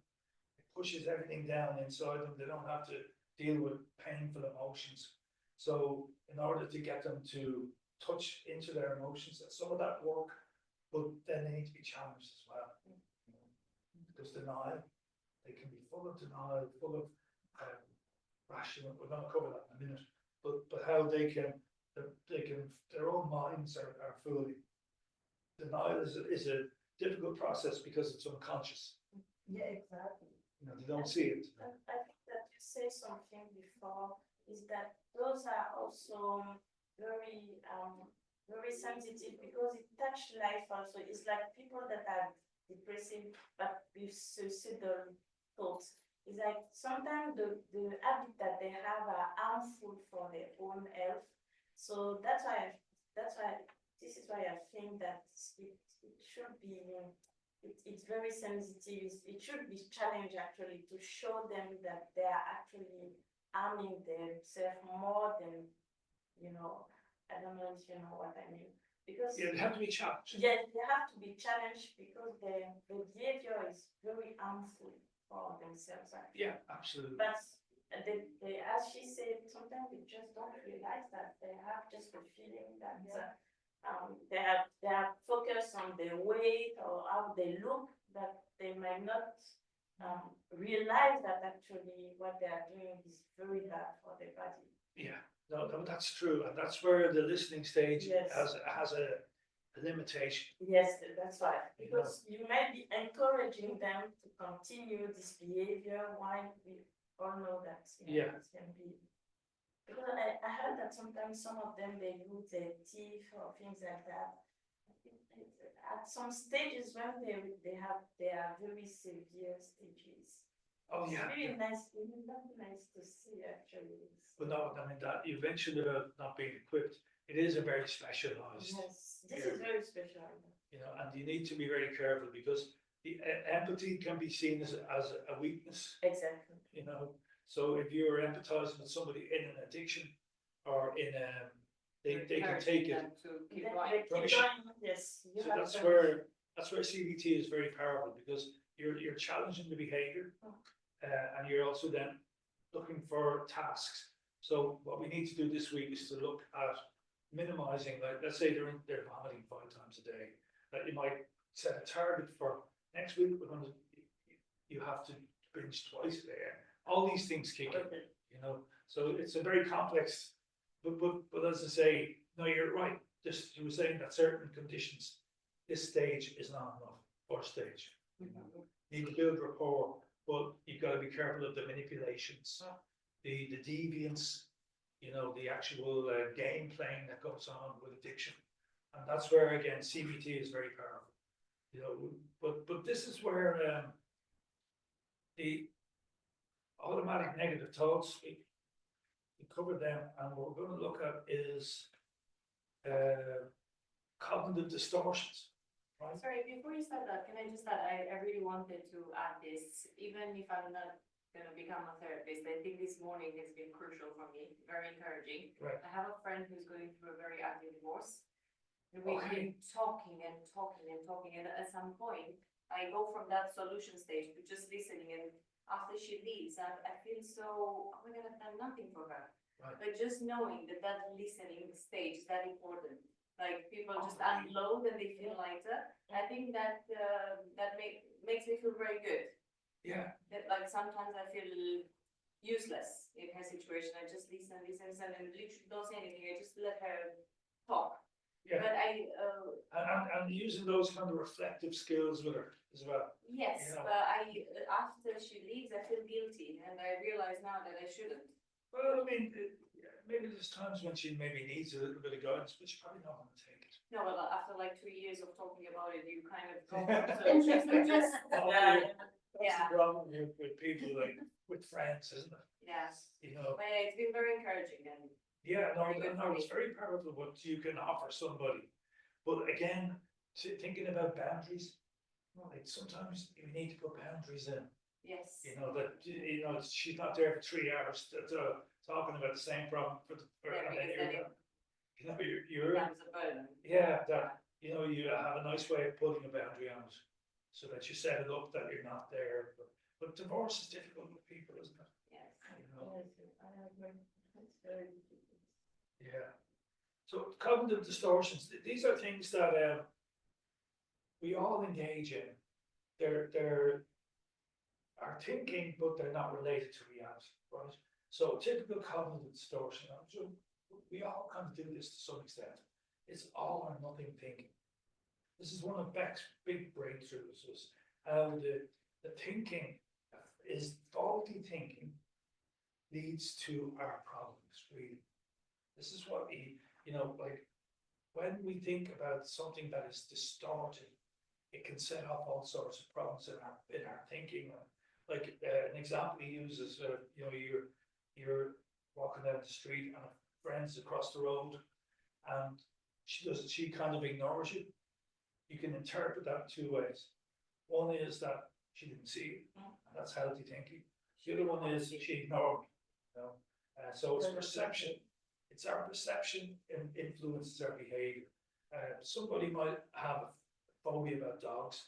It pushes everything down inside them. They don't have to deal with painful emotions. So in order to get them to touch into their emotions, and some of that work, but then they need to be challenged as well. You know, because denial, they can be full of denial, full of rational. We're going to cover that in a minute. But how they can their own minds are fully. Denial is a difficult process because it's unconscious. yeah, exactly. You know, they don't see it. I think that you say something before is that those are also very very sensitive because it touches life also. It's like people that are depressive but with suicidal thoughts. It's like sometimes the habits that they have are harmful for their own health. So that's why this is why I think that it should be it's very sensitive. It should be challenged actually to show them that they are actually harming themselves more than, you know, I don't know if you know what I mean. Because Yeah, they have to be challenged. yes, they have to be challenged because the behavior is very harmful for themselves. Actually. Yeah, absolutely. But they, as she said, sometimes they just don't realize that they have just a feeling that they have focused on their weight or how they look, that they might not realize that actually what they are doing is very bad for their body. Yeah, no, that's true, and that's where the listening stage Yes. has a limitation. Yes, that's right. Because you might be encouraging them to continue this behavior while we all know that Yeah. it can be. Because I heard that sometimes some of them they lose their teeth or things like that. At some stages when they are very severe stages. Oh, yeah. It's really nice, really nice to see actually. But no, I mean, that you mentioned about not being equipped, it is a very specialized, Yes, this is very special. you know, and you need to be very careful because the empathy can be seen as a weakness, Exactly. you know. So if you're empathizing with somebody in an addiction or in a, they can take it. To keep They going. keep going, yes. You So have that's to- where CBT is very powerful because you're challenging the behavior, and you're also then looking for tasks. So what we need to do this week is to look at minimizing, like, let's say they're vomiting 5 times a day, that you might set a target for next week, you have to binge twice a day. All these things kick in, you know, so it's a very complex, but as I say, no, you're right. Just, you were saying that certain conditions, this stage is not enough, or stage. You need to build rapport, but you've got to be careful of the manipulations, the deviance, you know, the actual game playing that goes on with addiction. And that's where, again, CBT is very powerful, you know, but this is where the automatic negative thoughts, we covered them, and what we're going to look at is cognitive distortions, right? Sorry, before you start that, can I just add, I really wanted to add this, even if I'm not gonna become a therapist, I think this morning has been crucial for me, very encouraging. Right. I have a friend who's going through a very active divorce. And we've Okay. been talking and talking and talking, and at some point, I go from that solution stage to just listening, and after she leaves, I feel so, oh my God, I've done nothing for her. Right. But just knowing that listening stage is that important, like people just Okay. unload and they feel lighter, I think that makes me feel very good. Yeah, That, like, sometimes I feel useless in her situation, I just listen, and literally don't say anything, I just let her talk. yeah, But and using those kind of reflective skills with her as well. yes, You know. but after she leaves, I feel guilty, and I realize now that I shouldn't. Well, I mean, maybe there's times when she maybe needs a little bit of guidance, but she's probably not going to take it. No, well, after like 2 years of talking about it, you kind of talk to just, That's the problem with people, like, with friends, isn't it? yes. You know, But yeah, it's been very encouraging, and yeah, no, Very good no, for it's me. very powerful what you can offer somebody. But again, thinking about boundaries, like sometimes you need to put boundaries in. yes. You know, that, you know, she's not there for 3 hours talking about the same problem Yeah, and then because then you know, you're, becomes a burden. yeah, that, you know, you have a nice way of putting a boundary on it. So that you set it up that you're not there, but divorce is difficult with people, isn't it? Yes. You know, Yes, I agree. It's very difficult. yeah. So cognitive distortions, these are things that we all engage in. They're are thinking, but they're not related to reality, right? So typical cognitive distortion, we all kind of do this to some extent. It's all or nothing thinking. This is one of Beck's big breakthroughs, is how the thinking is faulty thinking leads to our problems, really. This is what you know, like, when we think about something that is distorted, it can set off all sorts of problems in our thinking. Like an example he uses, you know, you're walking down the street and a friend's across the road, and she kind of ignores you. You can interpret that 2 ways. One is that she didn't see you, and that's healthy thinking. The other one is she ignored me. You know? So it's perception. It's our perception influences our behavior. Somebody might have a phobia about dogs.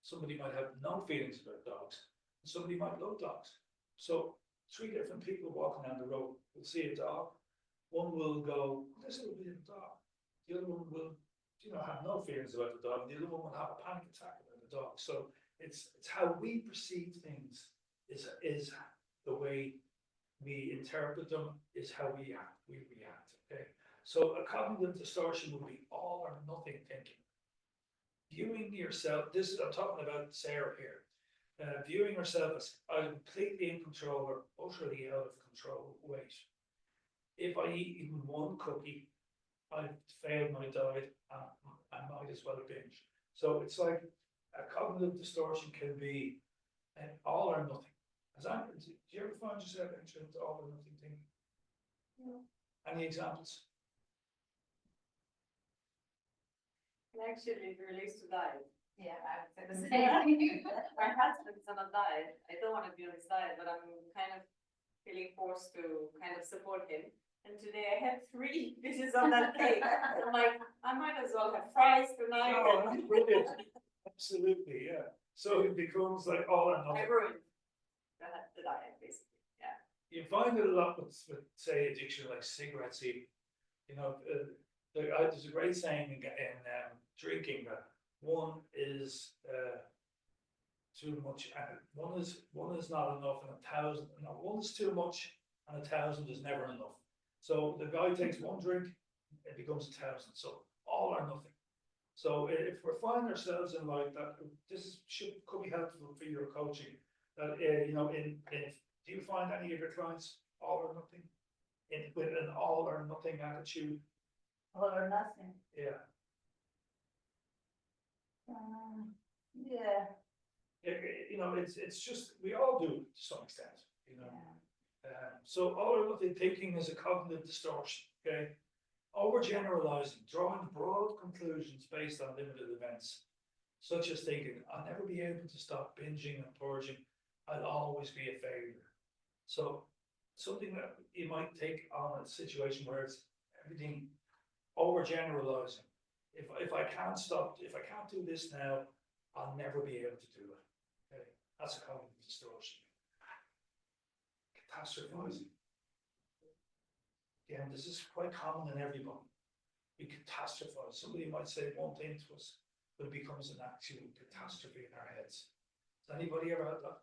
somebody might have no feelings about dogs, and somebody might love dogs. So three different people walking down the road will see a dog. One will go, this little bit of a dog. The other one will, have no feelings about the dog. And the other one will have a panic attack about the dog. So it's how we perceive things is the way we interpret them, is how we react. Okay. So a cognitive distortion would be all or nothing thinking. Viewing yourself, I'm talking about Sarah here. Viewing herself as either completely in control or utterly out of control. Wait, if I eat even one cookie, I've failed my diet, I might as well binge. So it's like a cognitive distortion can be an all or nothing. Do you ever find yourself entering into all or nothing thinking? No. Any examples? Actually, released to diet. Yeah, I would say the same. My husband's on a diet. I don't want to be on his diet, but I'm kind of feeling forced to kind of support him. And today I had 3 dishes on that plate. I'm like, I might as well have fries tonight. Oh, that's brilliant. Absolutely, yeah. So it becomes like all or I nothing. ruined the diet, basically. Yeah. You find it a lot with say addiction like cigarettes. There's a great saying in drinking that one is too much, and one is not enough, and 1,000. No, one is too much, and 1,000 is never enough. So the guy takes one drink, it becomes 1,000. So all or nothing. So if we find ourselves in like that, could be helpful for your coaching. That do you find any of your clients all or nothing, with an all or nothing attitude? All or nothing. Yeah. Yeah. It's just we all do to some extent. So all or nothing thinking is a cognitive distortion. Okay. Overgeneralizing, drawing broad conclusions based on limited events, such as thinking, I'll never be able to stop binging and purging, I'll always be a failure. So something that you might take on a situation where it's everything overgeneralizing. If I can't stop, if I can't do this now, I'll never be able to do it. Okay? That's a cognitive distortion. Catastrophizing. Again, this is quite common in everyone. We catastrophize. Somebody might say one thing to us, but it becomes an actual catastrophe in our heads. Has anybody ever had that?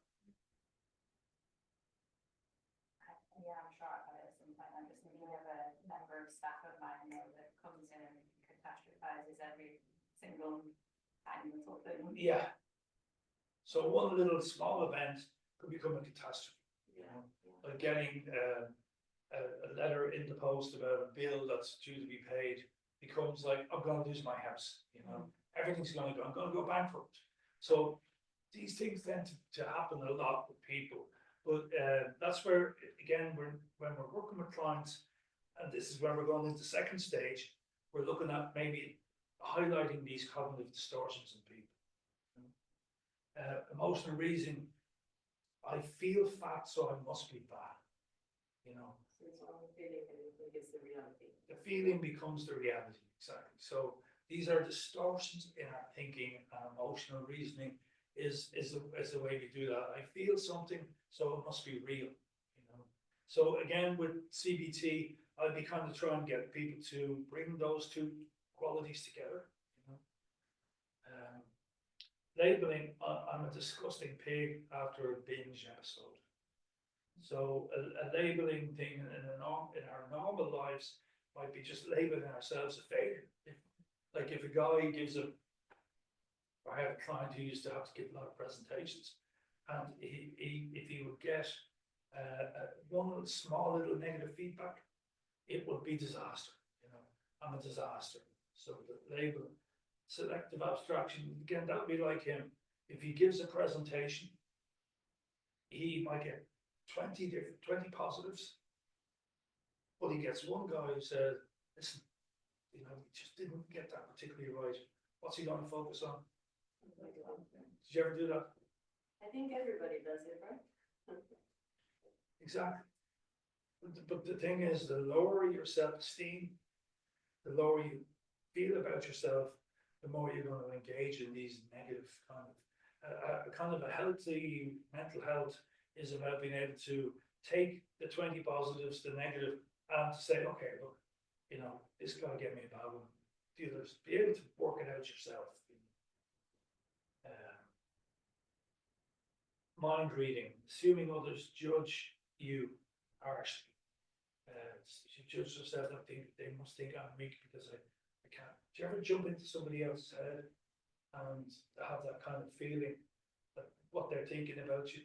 Yeah, I'm sure I've had it sometimes. I'm just thinking of a member of staff of mine that comes in and catastrophizes every single tiny little thing. Yeah. So one little small event could become a catastrophe. Like getting a letter in the post about a bill that's due to be paid becomes like, I'm going to lose my house. Everything's going to go. I'm going to go bankrupt. So these things tend to happen a lot with people. But that's where, again, when we're working with clients, and this is when we're going into second stage, we're looking at maybe highlighting these cognitive distortions in people. Emotional reasoning, I feel fat, so I must be bad. So it's all the feeling and it is the reality. The feeling becomes the reality, exactly. So these are distortions in our thinking, and emotional reasoning is the way we do that. I feel something, so it must be real. So again, with CBT, I'd be kind of trying to get people to bring those two qualities together. Labeling, I'm a disgusting pig after a binge episode. So a labeling thing in our normal lives might be just labeling ourselves a failure. If a guy I had a client who used to have to give a lot of presentations, and if he would get one small little negative feedback, it would be disaster. I'm a disaster. So the label, selective abstraction, again, that would be like him. If he gives a presentation, he might get 20 positives, but he gets one guy who says, listen, we just didn't get that particularly right. What's he going to focus on? Did you ever do that? I think everybody does it, right? Exactly. But the thing is, the lower your self-esteem, the lower you feel about yourself, the more you're going to engage in these negative kind of, a kind of a healthy mental health is about being able to take the 20 positives, the negative, and to say, okay, look, you know, this gotta get me a bad one. The others, be able to work it out yourself. Mind reading, assuming others judge you harshly. You judge yourself and think they must think I'm weak because I can't. Do you ever jump into somebody else's head and have that kind of feeling that what they're thinking about you?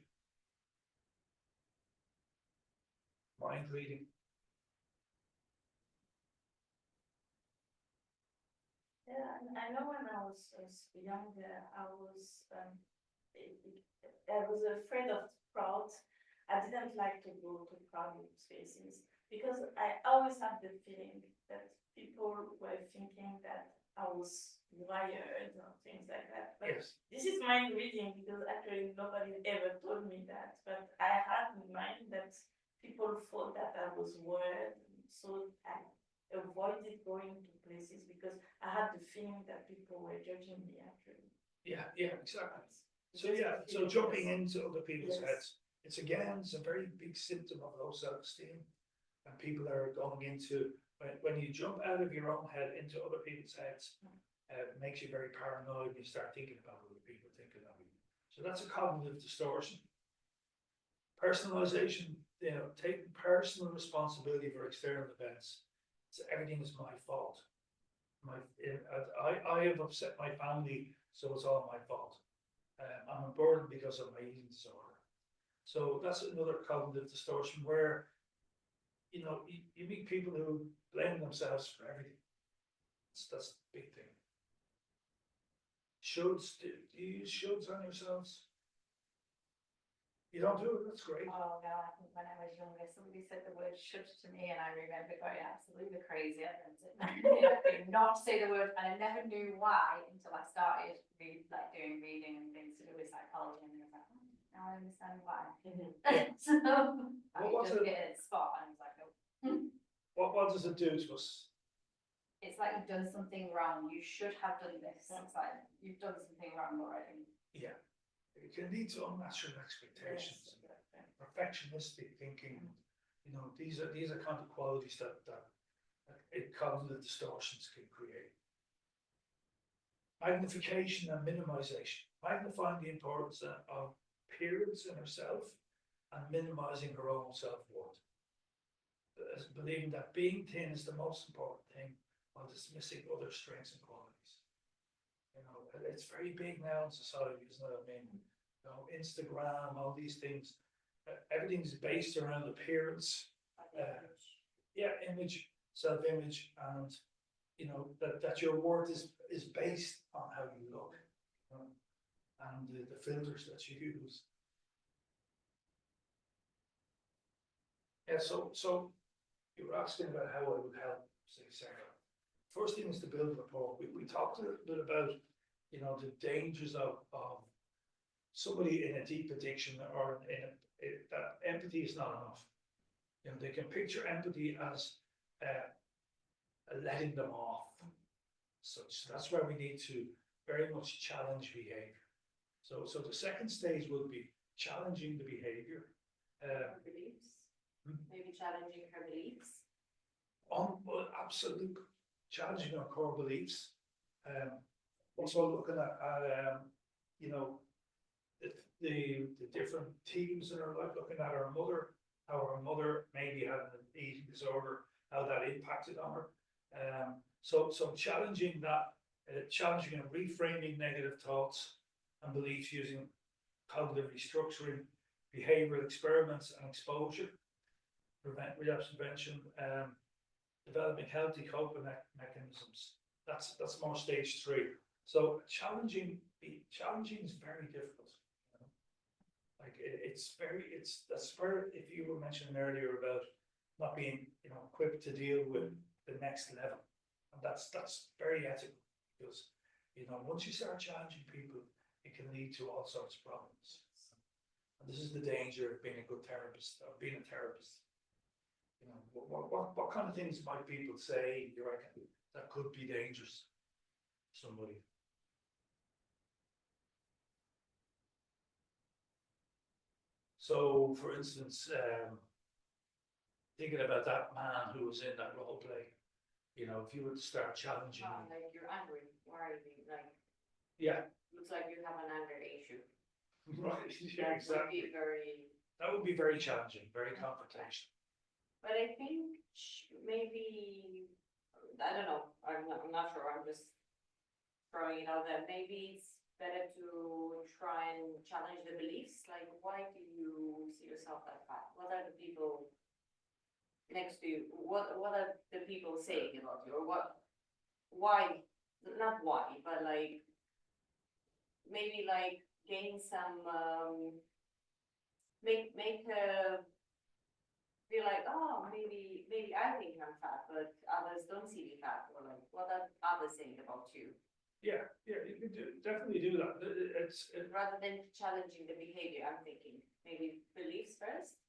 Mind reading. Yeah, and I know when I was younger, I was afraid of crowds. I didn't like to go to crowded spaces because I always had the feeling that people were thinking that I was wired or things like that. But Yes. this is mind reading because actually nobody ever told me that. But I had in mind that people thought that I was wired, so I avoided going to places because I had the feeling that people were judging me actually. Yeah, exactly. So yeah, so jumping into other people's heads, it's a very big symptom of low self-esteem. And people are going into, when you jump out of your own head into other people's heads, it makes you very paranoid. You start thinking about what people thinking of you. So that's a cognitive distortion. Personalization, you know, taking personal responsibility for external events. So everything is my fault. I have upset my family, so it's all my fault. I'm a burden because of my eating disorder. So that's another cognitive distortion where, you know, you meet people who blame themselves for everything. That's the big thing. Shoulds, do you use shoulds on yourselves? You don't do it, that's great. Oh, no, I think when I was younger, somebody said the word should to me and I remember going absolutely crazy. I did not say the word, and I never knew why until I started doing reading and things to do with psychology, and I was like, oh, now I understand why. So I What's just it? get it spot and I was like, oh. What does it do to us? It's like you've done something wrong, you should have done this. It's like you've done something wrong already. Yeah, it can lead to unnatural expectations, perfectionistic thinking. You know, these are kind of qualities that cognitive distortions can create. Magnification and minimization. Magnifying the importance of appearance in herself and minimizing her own self-worth. Believing that being thin is the most important thing while dismissing other strengths and qualities. You know, it's very big now in society, isn't it? I mean, you know, Instagram, all these things, everything's based around appearance. Image, self-image, and you know that your worth is based on how you look, and the filters that you use. Yeah, so you were asking about how I would help, say, Sarah. First thing is to build rapport. We talked a little bit about, you know, the dangers of somebody in a deep addiction or that empathy is not enough. You know, they can picture empathy as letting them off. So that's where we need to very much challenge behavior. So the second stage will be challenging the behavior. Beliefs. Maybe challenging her beliefs. Well, absolutely challenging our core beliefs. Also looking at you know, the different themes in our life, looking at our mother, how our mother maybe had an eating disorder, how that impacted on her. So challenging that, challenging and reframing negative thoughts and beliefs using cognitive restructuring, behavioral experiments and exposure, relapse prevention, developing healthy coping mechanisms. That's more stage 3. So challenging is very difficult. You know? Like that's where, if you were mentioning earlier about not being, you know, equipped to deal with the next level, and that's very ethical, because, you know, once you start challenging people, it can lead to all sorts of problems. And this is the danger of being a good therapist, of being a therapist. You know, what kind of things might people say, you reckon, that could be dangerous to somebody? So, for instance, thinking about that man who was in that role play, you know, if you were to start challenging him, Like you're angry, why are you being like, yeah, looks like you have an anger issue. right, yeah, That would exactly. be very, That would be very challenging, very confrontational. but I think maybe, I don't know, I'm not sure, I'm just throwing it out there, maybe it's better to try and challenge the beliefs, like why do you see yourself like that? What are the people next to you, what are the people saying about you, or why, not why, but like, maybe like gain some, make be like, oh, maybe I think I'm fat, but others don't see me fat, or like, what are others saying about you? Yeah, yeah, you can definitely do that. Rather than challenging the behavior, I'm thinking, maybe beliefs first?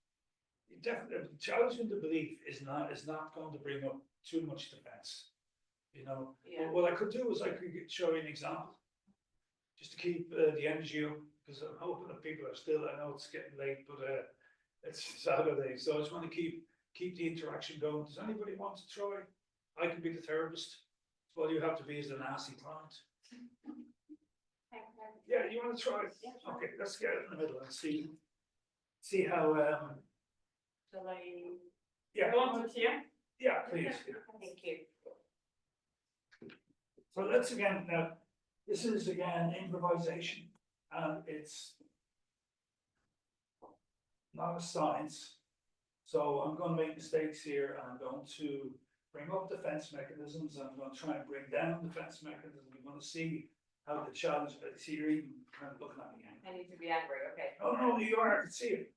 Definitely challenging the belief is not going to bring up too much defense. You know, Yeah. what I could do is I could show you an example, just to keep the energy up, because I'm hoping that people are still. I know it's getting late, but it's Saturday, so I just want to keep the interaction going. Does anybody want to try? I can be the therapist. So all you have to be is the nasty client. Yeah, you want to try it? Yeah, sure. Okay, let's get it in the middle and see how. Shall I? Yeah, Volunteer? yeah, please. Yeah. Thank you. So let's again now. This is again improvisation, and it's not a science. So I'm going to make mistakes here. I'm going to bring up defense mechanisms. I'm going to try and bring down defense mechanisms. We're going to see how the challenge. See, you're even kind of looking at me. I need to be angry, okay. Oh no, you are. I can see it.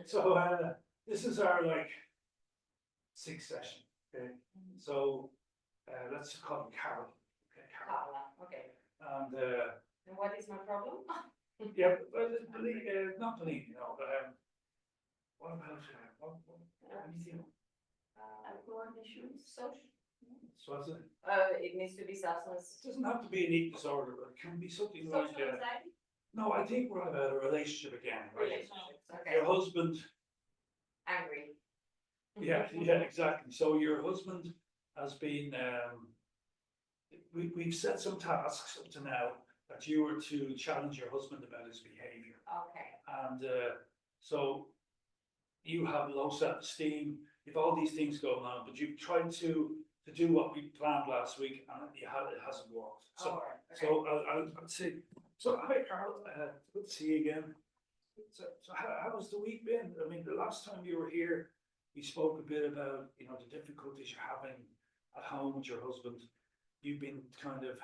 So this is our like sixth session. Okay, so let's just call it Carol. Okay, Carol. Okay, And and what is my problem? yeah, but not believe, you know, but what about anything? Alcohol issues, social. So is it? It needs to be substance. It doesn't have to be an eating disorder, but it can be something like. Social anxiety? No, I think we're about a relationship again, right? Relationships, okay. Your husband. Angry. Yeah, yeah, exactly. So your husband has been. We've set some tasks up to now that you were to challenge your husband about his behaviour. Okay. And so you have low self-esteem, you've all these things going on, but you've tried to do what we planned last week and it hasn't worked. So, All right, okay. so I'll see. So hi Carol, good to see you again. So how's the week been? I mean, the last time you were here, we spoke a bit about, you know, the difficulties you're having at home with your husband. You've been kind of,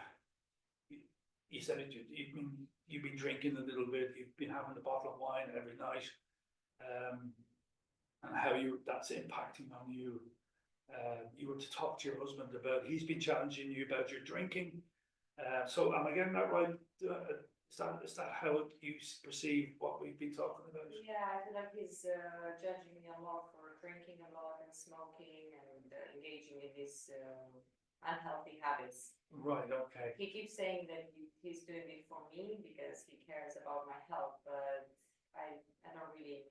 you said it, you've been drinking a little bit, you've been having a bottle of wine every night, and how that's impacting on you. You were to talk to your husband about, he's been challenging you about your drinking. So am I getting that right? Is that how you perceive what we've been talking about? Yeah, I feel like he's judging me a lot for drinking a lot and smoking and engaging in these unhealthy habits. Right, okay. He keeps saying that he's doing it for me because he cares about my health, but I don't really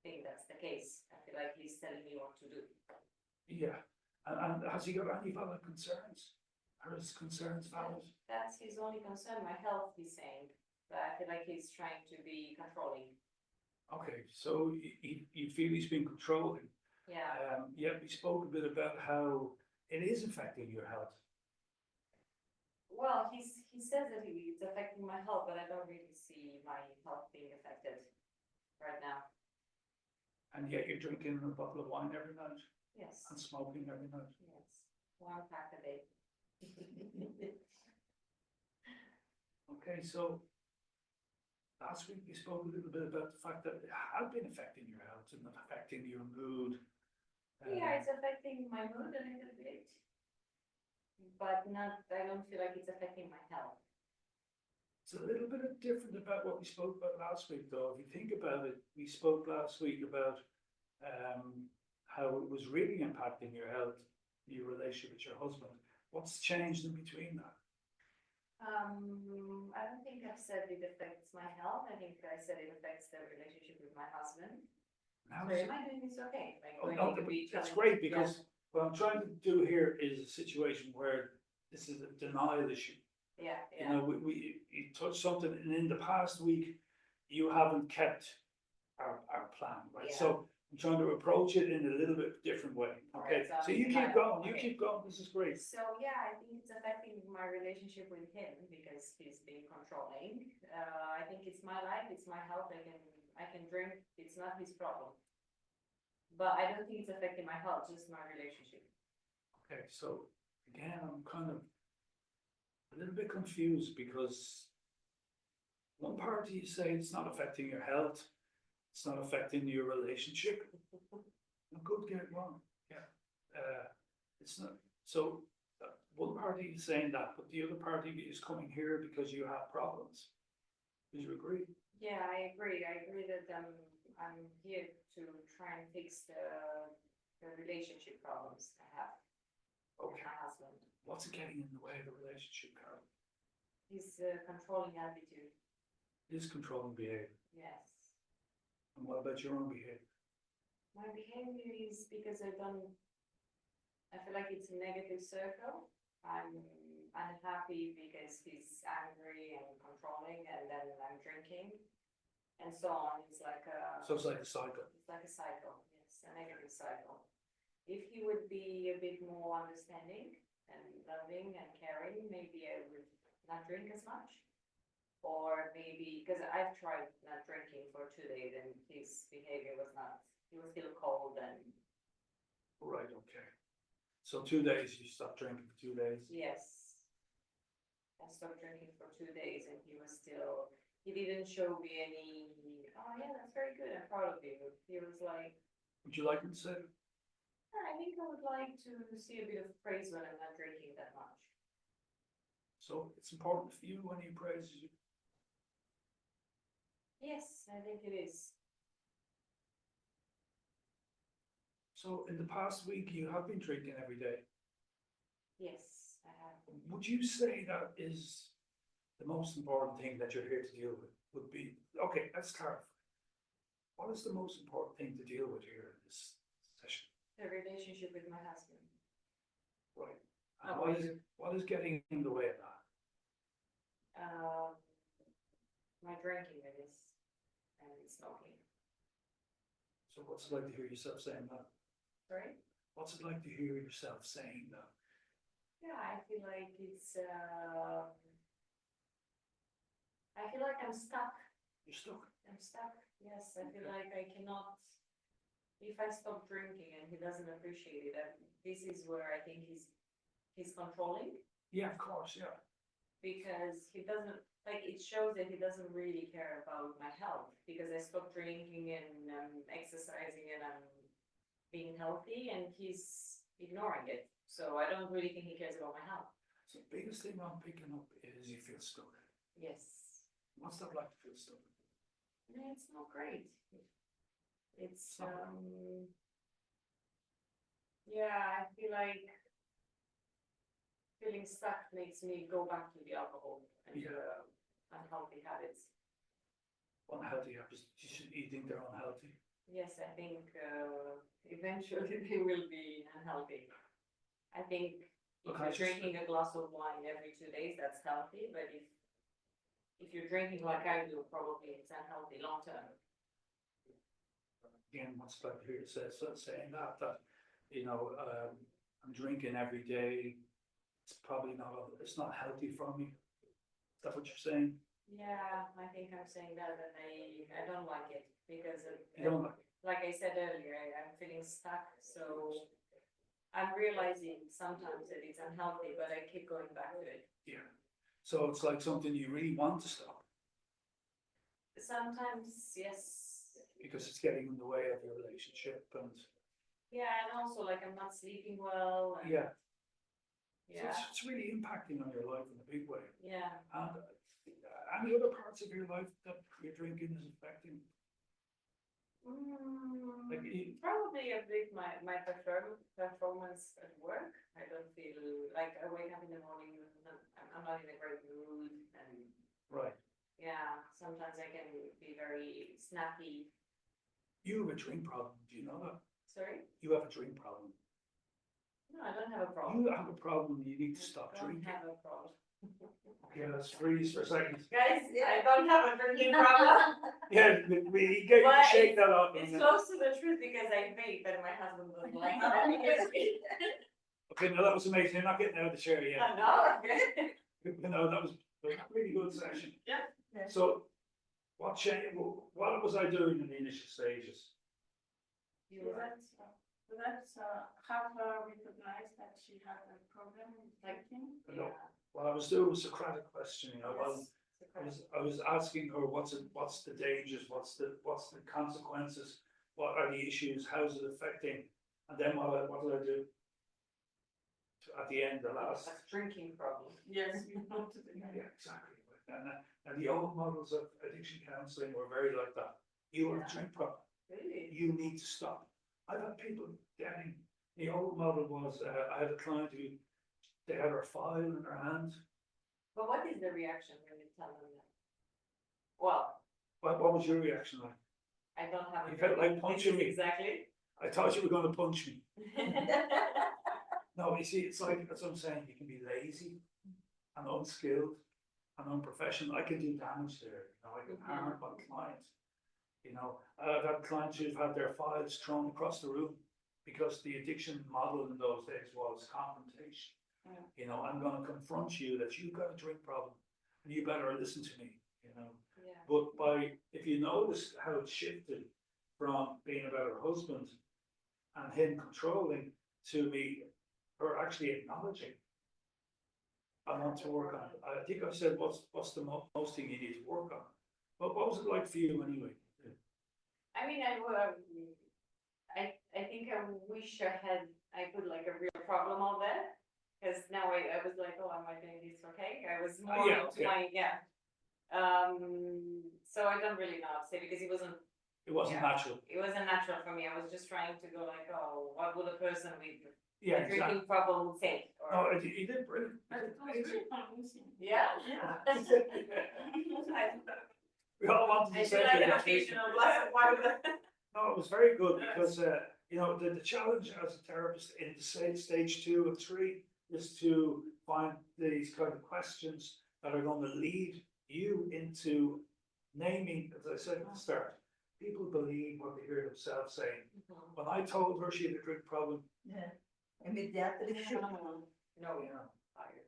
think that's the case. I feel like he's telling me what to do. Yeah, and has he got any valid concerns? Are his concerns valid? That's his only concern, my health, he's saying, but I feel like he's trying to be controlling. Okay, so you feel he's been controlling. Yeah. Yeah, we spoke a bit about how it is affecting your health. Well, he says that it's affecting my health, but I don't really see my health being affected right now. And yet you're drinking a bottle of wine every night Yes. and smoking every night. Yes. 1 pack a day. Okay, so last week we spoke a little bit about the fact that it had been affecting your health and affecting your mood. Yeah, it's affecting my mood a little bit, but I don't feel like it's affecting my health. It's a little bit different about what we spoke about last week, though. If you think about it, we spoke last week about how it was really impacting your health, your relationship with your husband. What's changed in between that? I don't think I've said it affects my health. I think I said it affects the relationship with my husband. How So does am I doing this okay? Like, Oh, going no, to the beach, that's having- great, because what I'm trying to do here is a situation where this is a denial issue. Yeah, You yeah, know, you touched something, and in the past week, you haven't kept our plan, right? Yeah. So I'm trying to approach it in a little bit different way, okay? Alright, so So you I'm keep denial, going, you okay. keep going, this is great. So, yeah, I think it's affecting my relationship with him because he's being controlling. I think it's my life, it's my health, I can drink, it's not his problem. But I don't think it's affecting my health, just my relationship. Okay, so again, I'm kind of a little bit confused, because one party you say it's not affecting your health, it's not affecting your relationship. I could get it wrong, yeah. It's not, so one party is saying that, but the other party is coming here because you have problems. Do you agree? Yeah, I agree that I'm here to try and fix the relationship problems I have with Okay, my husband. what's getting in the way of the relationship, Carol? His controlling attitude, Is controlling behavior, yes. and what about your own behavior? My behavior is because I feel like it's a negative circle. I'm unhappy because he's angry and controlling, and then I'm drinking, and so on. It's like So it's like a cycle. it's like a cycle, yes, a negative cycle. If he would be a bit more understanding and loving and caring, maybe I would not drink as much. Or maybe, because I've tried not drinking for 2 days and his behavior was not, he was still cold and Right, okay. So 2 days, you stopped drinking for 2 days? yes. I stopped drinking for 2 days and he was still, he didn't show me any, oh yeah, that's very good, I'm proud of you. He was like, Would you like him to say it? I think I would like to see a bit of praise when I'm not drinking that much. So it's important for you when he praises you? Yes, I think it is. So in the past week, you have been drinking every day. Yes, I have. Would you say that is the most important thing that you're here to deal with? Would be, okay, let's clarify. What is the most important thing to deal with here in this session? The relationship with my husband. Right. And How what about is, you? what is getting in the way of that? My drinking it is, and smoking. So what's it like to hear yourself saying that? Sorry? What's it like to hear yourself saying that? Yeah, I feel like I feel like I'm stuck. You're stuck. I'm stuck. Yes, I feel like I cannot. If I stop drinking and he doesn't appreciate it, this is where I think he's controlling Yeah, of course, yeah. because he doesn't like it shows that he doesn't really care about my health because I stopped drinking and exercising and I'm being healthy and he's ignoring it. So I don't really think he cares about my health. So the biggest thing I'm picking up is you feel stuck. Yes. What's that like to feel stuck? No, it's not great. It's not yeah, I feel like feeling stuck makes me go back to the alcohol and Yeah. unhealthy habits. Unhealthy habits. You think they're unhealthy? Yes, I think eventually they will be unhealthy. I think if Okay, you're drinking a glass of wine every 2 days, that's healthy, but if you're drinking like I do, probably it's unhealthy long term. Again, what's like to hear you saying that, you know, I'm drinking every day. It's probably not, it's not healthy for me. Is that what you're saying? Yeah, I think I'm saying that and I don't like it because You don't like like I said earlier, I'm feeling stuck, so I'm realizing sometimes that it's unhealthy, but I keep going back to it. Yeah. So it's like something you really want to stop Sometimes, yes. because it's getting in the way of your relationship and Yeah, and also like I'm not sleeping well. And, yeah. So Yeah. it's really impacting on your life in a big way. Yeah. And any other parts of your life that your drinking is affecting? Like Probably a bit my performance at work. I don't feel like I wake up in the morning and I'm not in a great mood and, Right. yeah, sometimes I can be very snappy. You have a drink problem, do you know that? Sorry? You have a drink problem. No, I don't have a problem. You have a problem, you need to stop I don't drinking. have a problem. Okay, let's freeze for a second. Guys, I don't have a drinking problem. Yeah, we get you to But shake that off. It's close to the truth because I vape and my husband doesn't like it. Okay, no, that was amazing. You're not getting out of the chair yet. No. No, that was a really good session. Yeah. So, what changed? What was I doing in the initial stages? Have her recognize that she had a problem with drinking. No. What I was doing was Socratic questioning. I was asking her what's the dangers, what's the consequences, what are the issues, how's it affecting, and then what did I do? At the end, the last. A drinking problem. Yes, you want to do Yeah, exactly. And the old models of addiction counselling were very like that. You have a drink problem. Really? You need to stop. I've had people getting, the old model was, I had a client who, they had her file in her hand. But what is the reaction when you tell them that? Well, What was your reaction like? I don't have a. You felt like punching me. Exactly. I thought you were gonna punch me. No, you see, it's like, that's what I'm saying, you can be lazy and unskilled and unprofessional. I can do damage there, you know, I can harm my client. You know, I've had clients who've had their files thrown across the room because the addiction model in those days was confrontation. Yeah. You know, I'm gonna confront you that you've got a drink problem and you better listen to me, you know. Yeah. But if you notice how it shifted from being about her husband and him controlling to her actually acknowledging, I want to work on it. I think I said, what's the most thing you need to work on? But what was it like for you anyway? I mean, I think I wish I put like a real problem on there. Cause now I was like, oh, am I doing this okay? I was more Yeah, into my, yeah. So I don't really know how to say because It wasn't Yeah. natural. it wasn't natural for me. I was just trying to go like, oh, what would a person with Yeah, a drinking problem say? No, you did brilliant. But it was really convincing. Yeah. We all wanted I to feel say like an that. occasional glass of wine. No, it was very good because, you know, the challenge as a therapist in stage 2 and 3 is to find these kind of questions that are going to lead you into naming, as I said at the start, people believe what they hear themselves saying. When I told her she had a drink problem, Yeah, immediately. No, you know,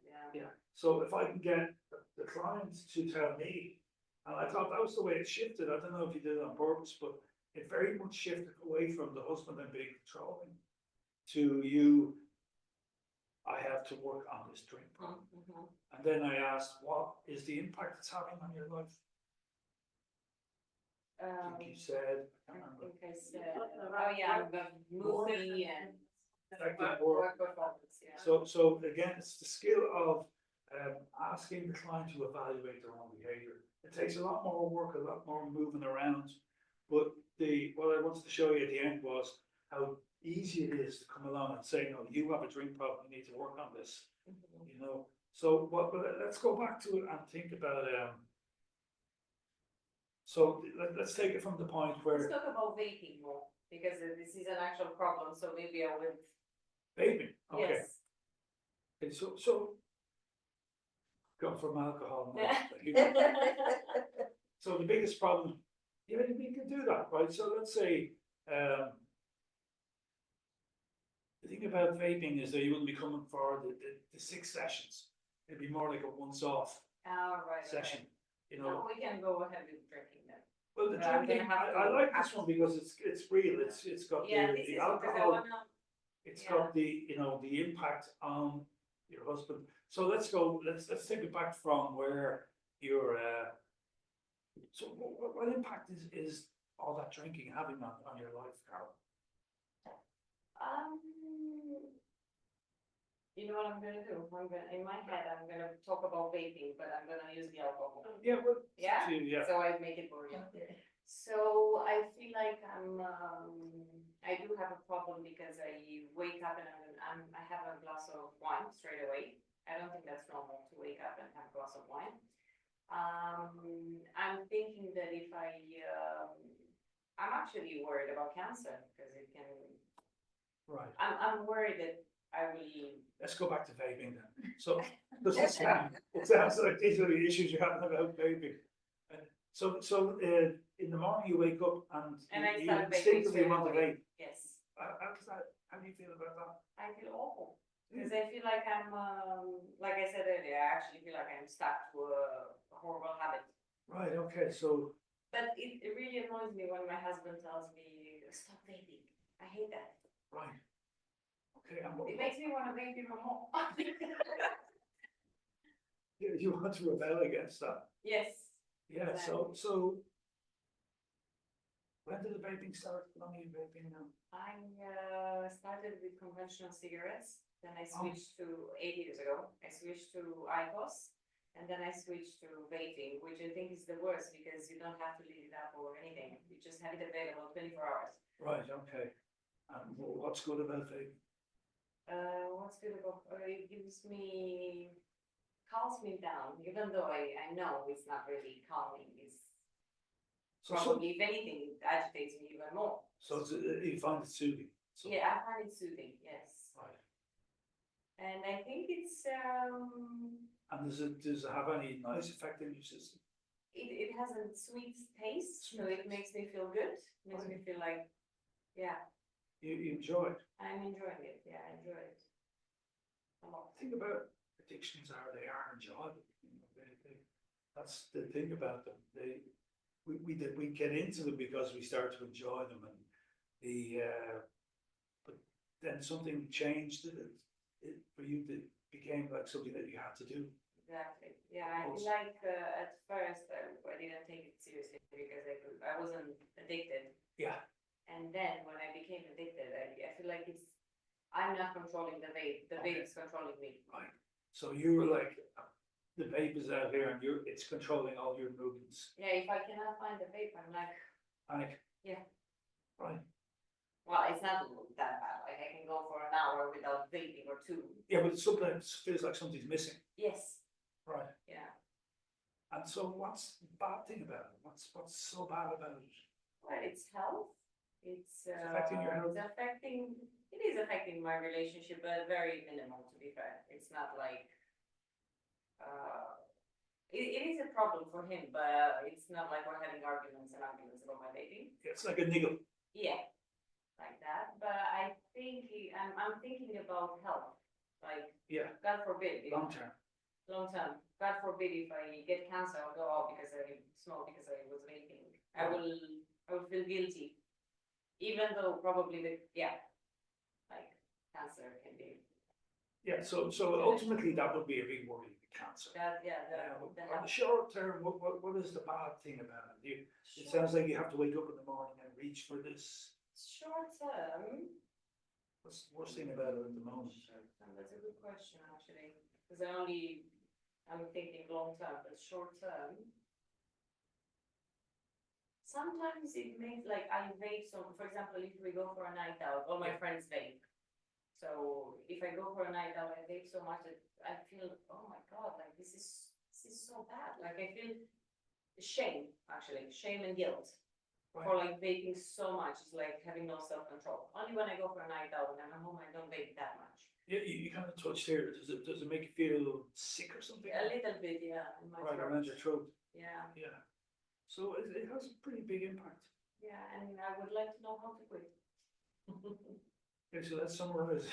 yeah. yeah. So if I can get the client to tell me, and I thought that was the way it shifted. I don't know if you did it on purpose, but it very much shifted away from the husband and being controlling to you. I have to work on this drink problem. And then I asked, what is the impact it's having on your life? I think you said, I I can't remember. think I said, oh yeah, the movie and Effective work performance, yeah. So again, it's the skill of asking the client to evaluate their own behavior. It takes a lot more work, a lot more moving around. But what I wanted to show you at the end was how easy it is to come along and say, no, you have a drink problem, you need to work on this. You know, so let's go back to it and think about so let's take it from the point Let's where talk about vaping more, because this is an actual problem, so maybe I would. vaping, okay. Yes. Okay, so go from alcohol now. Yeah. So the biggest problem, yeah, we can do that, right? So let's say, the thing about vaping is that you wouldn't be coming for the 6 sessions. It'd be more like a once-off All right. session, you No, know. we can go ahead with drinking then. Well, the But I'm drinking, gonna have I to- like this one because it's real, it's got Yeah, this the is because I alcohol, wanna, it's yeah. got the, you know, the impact on your husband. So let's take it back from where you're, so what impact is all that drinking having on your life, Carol? You know what I'm gonna do? In my head, I'm gonna talk about vaping, but I'm gonna use the alcohol. Yeah, well, Yeah? yeah. So I make it boring. Okay. So I feel like I do have a problem because I wake up and I have a glass of wine straight away. I don't think that's normal to wake up and have a glass of wine. I'm thinking that if I'm actually worried about cancer, because it can, Right, I'm worried that I will, let's go back to vaping then. So, does it sounds like these are the issues you're having about vaping. And in the morning you wake up and and I you start vaping instinctively straight want to away. vape. Yes, How do you feel about that? I feel awful, because I feel like I'm, like I said earlier, I actually feel like I'm stuck to a horrible habit. Right, okay, so, But it really annoys me when my husband tells me, stop vaping. I hate that. right. Okay, It makes me want to vape even more. you want to rebel against that? Yes. Yeah, Exactly. so when did the vaping start? How long are you vaping now? I started with conventional cigarettes, then I Oh. switched to 8 years ago. I switched to IQOS, and then I switched to vaping, which I think is the worst because you don't have to leave it up or anything. You just have it available 24 hours. Right, okay. And what's good about vaping? What's good about it gives me calms me down, even though I know it's not really calming. It's So, probably, if anything, it agitates me even more. you find it soothing? So- Yeah, I find it soothing, yes. Right. And I think it's, And does it have any nice effect in your system? it has a sweet taste, so it makes me feel good, makes me feel like, yeah, You enjoy it? I'm enjoying it, yeah, I enjoy it a lot. The thing about addictions are they are enjoyable. You know, that's the thing about them. We get into them because we start to enjoy them, and but then something changed. For you, that became like something that you had to do. Exactly, yeah, I feel like, at first, I didn't take it seriously because I wasn't addicted. Yeah. And then when I became addicted, I feel like I'm not controlling the vape is controlling me. Right. So you were like, the vape is out here, and it's controlling all your movements. Yeah, if I cannot find the vape, I'm like, Panic. Yeah. Right. well, it's not that bad, like I can go for an hour without vaping or two. Yeah, but sometimes it feels like something's missing. Yes, Right. yeah, And so, what's the bad thing about it? What's so bad about it? well, it's health, it's affecting your health? It is affecting my relationship, but very minimal, to be fair, it's not like, it is a problem for him, but it's not like we're having arguments and arguments about my vaping. It's like a niggle. Yeah, like that, but I think I'm thinking about health, like, Yeah. God forbid, Long term. long term, God forbid if I get cancer, I'll go out because I smoke, because I was vaping. I will feel guilty, even though probably like cancer can be, Yeah. So ultimately, that would be a big worry. Cancer. On the short term, what is the bad thing about it? It sounds like you have to wake up in the morning and reach for this. Short term, What's the worst thing about it at the moment? that's a good question, actually, because I'm thinking long term, but short term. Sometimes it makes, like, I vape, so, for example, if we go for a night out, all my friends vape. So if I go for a night out, I vape so much that I feel, oh my God, like this is so bad. Like I feel shame, actually, shame and guilt for like vaping so much. It's like having no self-control. Only when I go for a night out and I'm at home, I don't vape that much. Yeah, you kind of touched here. Does it make you feel sick or something? A little bit, yeah. In my Right throat. around your throat. Yeah, Yeah. So it has a pretty big impact. yeah, and I would like to know how to quit. Okay, so let's summarize.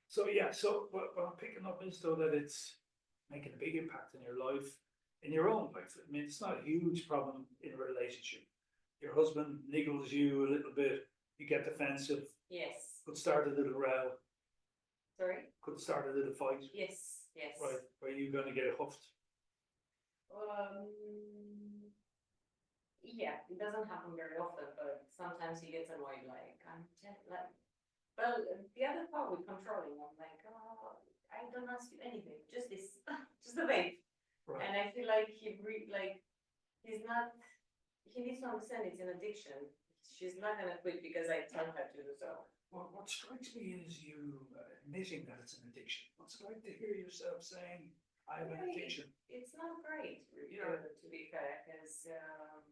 So what I'm picking up is though that it's making a big impact in your life, in your own life. I mean, it's not a huge problem in a relationship. Your husband niggles you a little bit, you get defensive, Yes. could start a little row, Sorry? could start a little fight. Yes, yes. Right, where you gonna get huffed? Yeah, it doesn't happen very often, but sometimes he gets annoyed, like, well, the other part with controlling, I'm like, oh, I don't ask you anything, just this, just the vape. Right. And I feel like he needs to understand it's an addiction. She's not gonna quit because I tell her to do so. Well, what strikes me is you admitting that it's an addiction. What's what's it like to hear yourself saying, I have an Right. addiction? It's not great, Yeah. to be fair, because,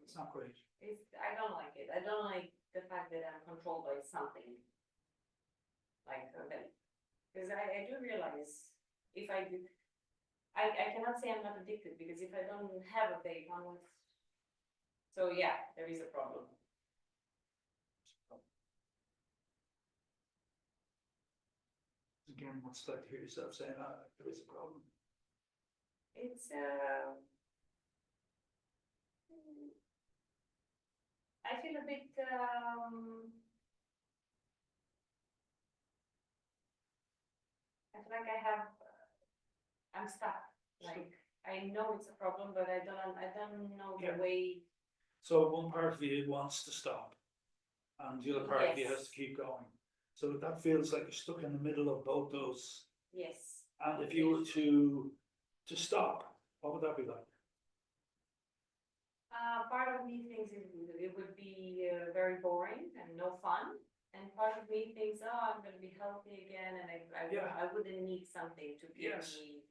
It's not great. I don't like it. I don't like the fact that I'm controlled by something. Like, because I do realize if I do, I cannot say I'm not addicted, because if I don't have a vape, I'm not. So yeah, there is a problem. Again, what's it like to hear yourself saying, there is a problem? It's, I feel a bit, I feel like I'm stuck, like, I know it's a problem, but I don't know Yeah. the way. So one part of you wants to stop, and the other part of you has Yes. to keep going. So that feels like you're stuck in the middle of both those. Yes. And if you were to stop, what would that be like? Part of me thinks it would be very boring and no fun. And part of me thinks, oh, I'm gonna be healthy again, and Yeah. I wouldn't need something to keep Yes. me.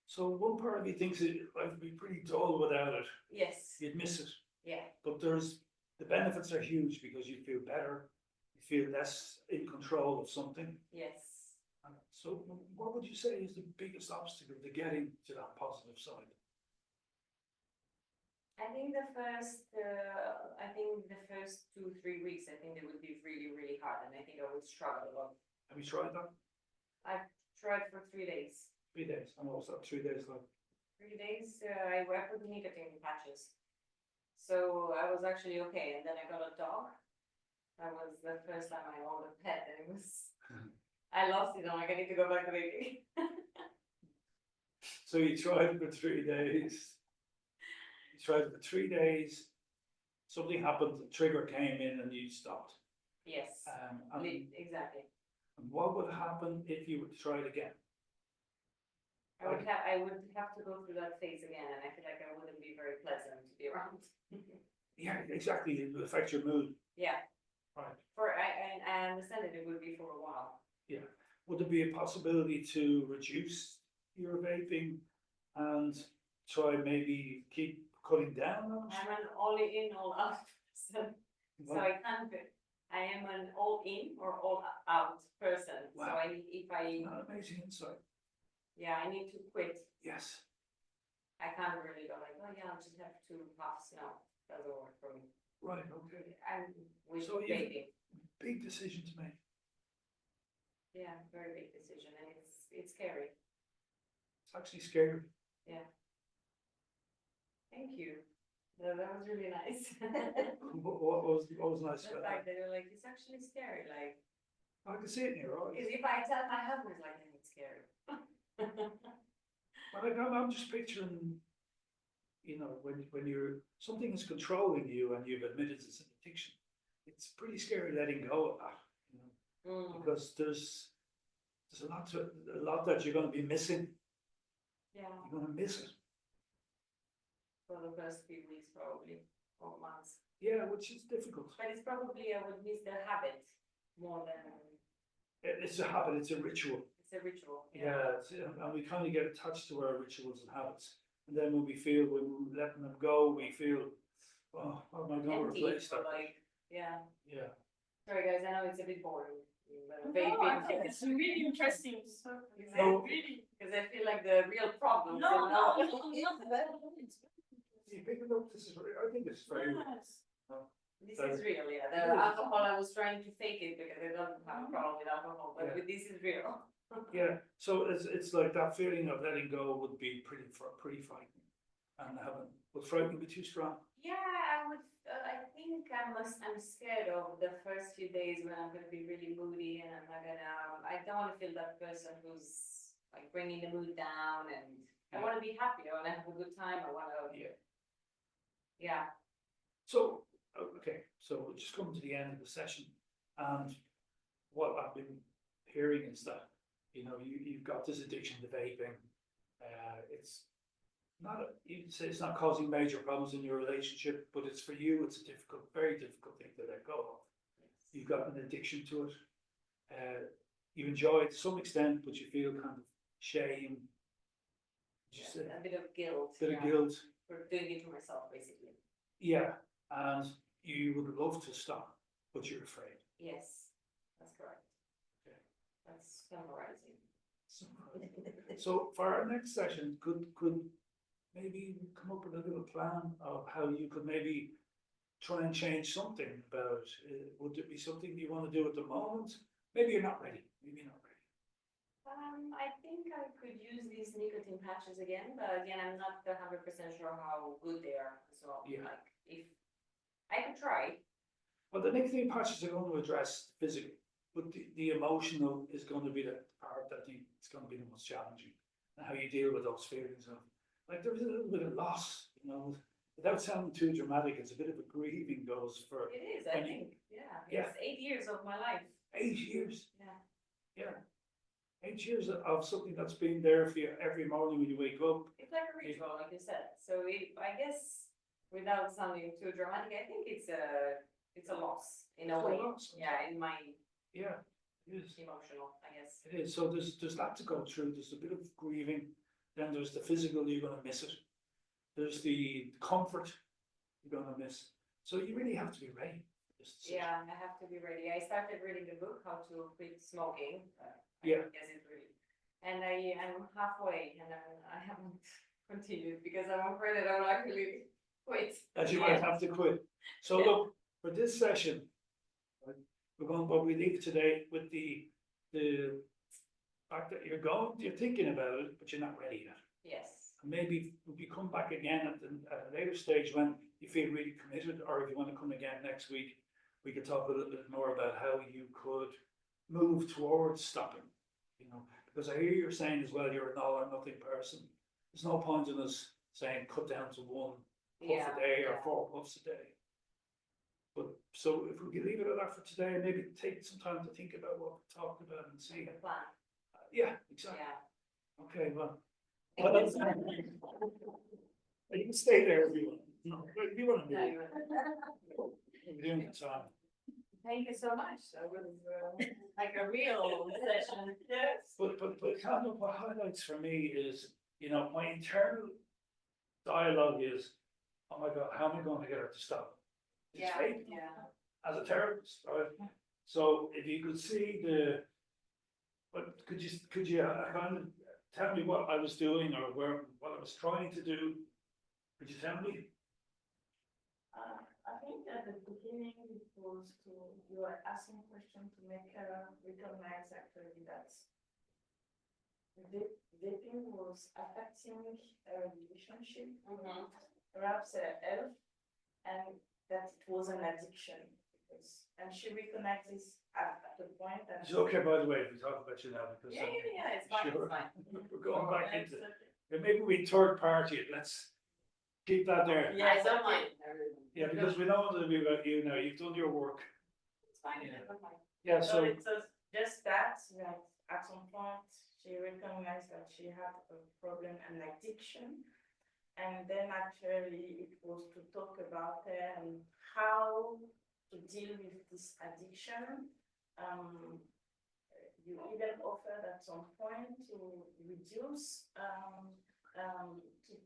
So one part of you thinks life would be pretty dull without it. Yes, You'd miss it. yeah, But the benefits are huge because you feel better, you feel less in control of something. yes. And so what would you say is the biggest obstacle to getting to that positive side? I think the first 2-3 weeks, I think they would be really, really hard, and I think I would struggle a lot. Have you tried that? I've tried for 3 days. 3 days, and what was that 3 days like? 3 days, I worked with nicotine patches. So I was actually okay, and then I got a dog. That was the first time I owned a pet, and it was, I lost it, I'm like, I need to go back to baby. So you tried for 3 days. You tried for 3 days. Something happened, the trigger came in and you stopped. Yes, And exactly. what would happen if you were to try it again? I would have to go through that phase again, and I feel like I wouldn't be very pleasant to be around. Yeah, exactly. It would affect your mood. Yeah, Right. I understand that it would be for a while. Yeah. Would there be a possibility to reduce your vaping and try maybe keep cutting down on it? I'm an all in, all out person, so Well, I can't, I am an all in or all out person, so Wow. if I, Not amazing insight. yeah, I need to quit. Yes. I can't really go like, oh yeah, I'll just have 2 puffs, no, doesn't work for me. Right. Okay. I'm with So you- vaping, Big decision to make. yeah, very big decision, and it's scary, It's actually scary. thank you. That was really nice. What was nice The about fact that? that you're like, it's actually scary, like, I can see it in your eyes. because if I tell my husband, it's like, it's scary. But I'm just picturing, when something is controlling you and you've admitted it's an addiction, it's pretty scary letting go of that, because there's a lot that you're going to be missing. Yeah, You're going to miss it. for the first few weeks probably, or months. Yeah, which is difficult. But it's probably, I would miss the habit more than, It's a habit. It's a ritual. it's a ritual. Yeah, and we kind of get attached to our rituals and habits, and then when we're letting them go, we feel, oh, how am I going to Empty, replace or that? like, yeah. Yeah. Sorry guys, I know it's a bit boring. But No, I vaping, think it's really interesting, so, No. really. because I feel like the real problem. No, no, It's very, You pick it up. I think it's very. Yes. This is real, yeah. The It is. alcohol, I was trying to fake it because I don't have a problem with alcohol, but Yeah. this is real. Yeah, so it's like that feeling of letting go would be pretty frightening, and would frightening be too strong? Yeah, I would, I think I'm scared of the first few days when I'm gonna be really moody and I'm not gonna, I don't wanna feel that person who's like bringing the mood down, and I wanna be happy, I wanna have a good time, I wanna, Yeah. yeah. So, okay, so we're just coming to the end of the session, and what I've been hearing is that, you've got this addiction to vaping. It's you'd say it's not causing major problems in your relationship, but it's for you, it's a very difficult thing to let go of. You've got an addiction to it. You enjoy it to some extent, but you feel kind of shame. You said A bit of guilt. bit of yeah, guilt. For doing it to myself, basically. Yeah, and you would love to stop, but you're afraid. Yes, that's correct. Okay. That's summarizing. So for our next session, could maybe we come up with a little plan of how you could maybe try and change something about it? Would it be something you want to do at the moment? Maybe you're not ready, maybe you're not ready. I think I could use these nicotine patches again, but again, I'm not 100% sure how good they are as well. Yeah. Like, if I could try, Well, the nicotine patches are going to address physical, but the emotional is going to be the part that I think it's going to be the most challenging. And how you deal with those feelings of, like, there's a little bit of loss, you know, without sounding too dramatic, it's a bit of a grieving goes for it is, I When you- think, yeah, Yeah. it's 8 years of my life, 8 years. yeah. Yeah. 8 years of something that's been there for you every morning when you wake up. It's like a ritual, like you said, so I guess, without sounding too dramatic, I think it's a loss, in a It's a way, loss. yeah, in my Yeah, it is. emotional, I guess. It is. So there's that to go through. There's a bit of grieving. Then there's the physical, you're gonna miss it. There's the comfort, you're gonna miss. So you really have to be ready for this decision. Yeah, I have to be ready. I started reading the book, How to Quit Smoking. Yeah. I guess it's really, and I am halfway and I haven't continued because I'm afraid that I'll actually quit. That you Yeah. might have to quit. So Yeah. look, for this session, right, but we leave today with the fact that you're thinking about it, but you're not ready yet. Yes, And maybe if you come back again at a later stage when you feel really committed, or if you want to come again next week, we could talk a little bit more about how you could move towards stopping. You know, because I hear you're saying as well, you're an all or nothing person. There's no point in us saying cut down to one puff yeah, a day or yeah. 4 puffs a day. But so if we could leave it at that for today, and maybe take some time to think about what we talked about and see. The plan, Yeah, exactly. yeah. Okay, well. You can stay there if you want. No, if you want to No, do it. We're doing it, so. Thank you so much. That was like a real session. Yes. But kind of what highlights for me is, you know, my internal dialogue is, oh my God, how am I going to get her to stop? It's Yeah, fake yeah. as a therapist, right? So if you could see but could you kind of tell me what I was doing or what I was trying to do? Could you tell me? I think at the beginning it was you were asking questions to make her recognize actually that vaping was affecting her relationship, Mhm. perhaps her health, and that it was an addiction. And she recognizes at the point that. It's okay, by the way, if we talk about you now, because. Yeah, it's fine, Sure. it's fine. We're going back That's into, okay. maybe we third party it, let's keep that there. Yeah, I don't mind. Yeah, because we don't want it to be about you now, you've done your work. It's fine, Yeah. it's fine. Yeah, So so, it was just that at some point she recognized that she had a problem, an addiction. And then actually it was to talk about how to deal with this addiction. You even offered at some point to reduce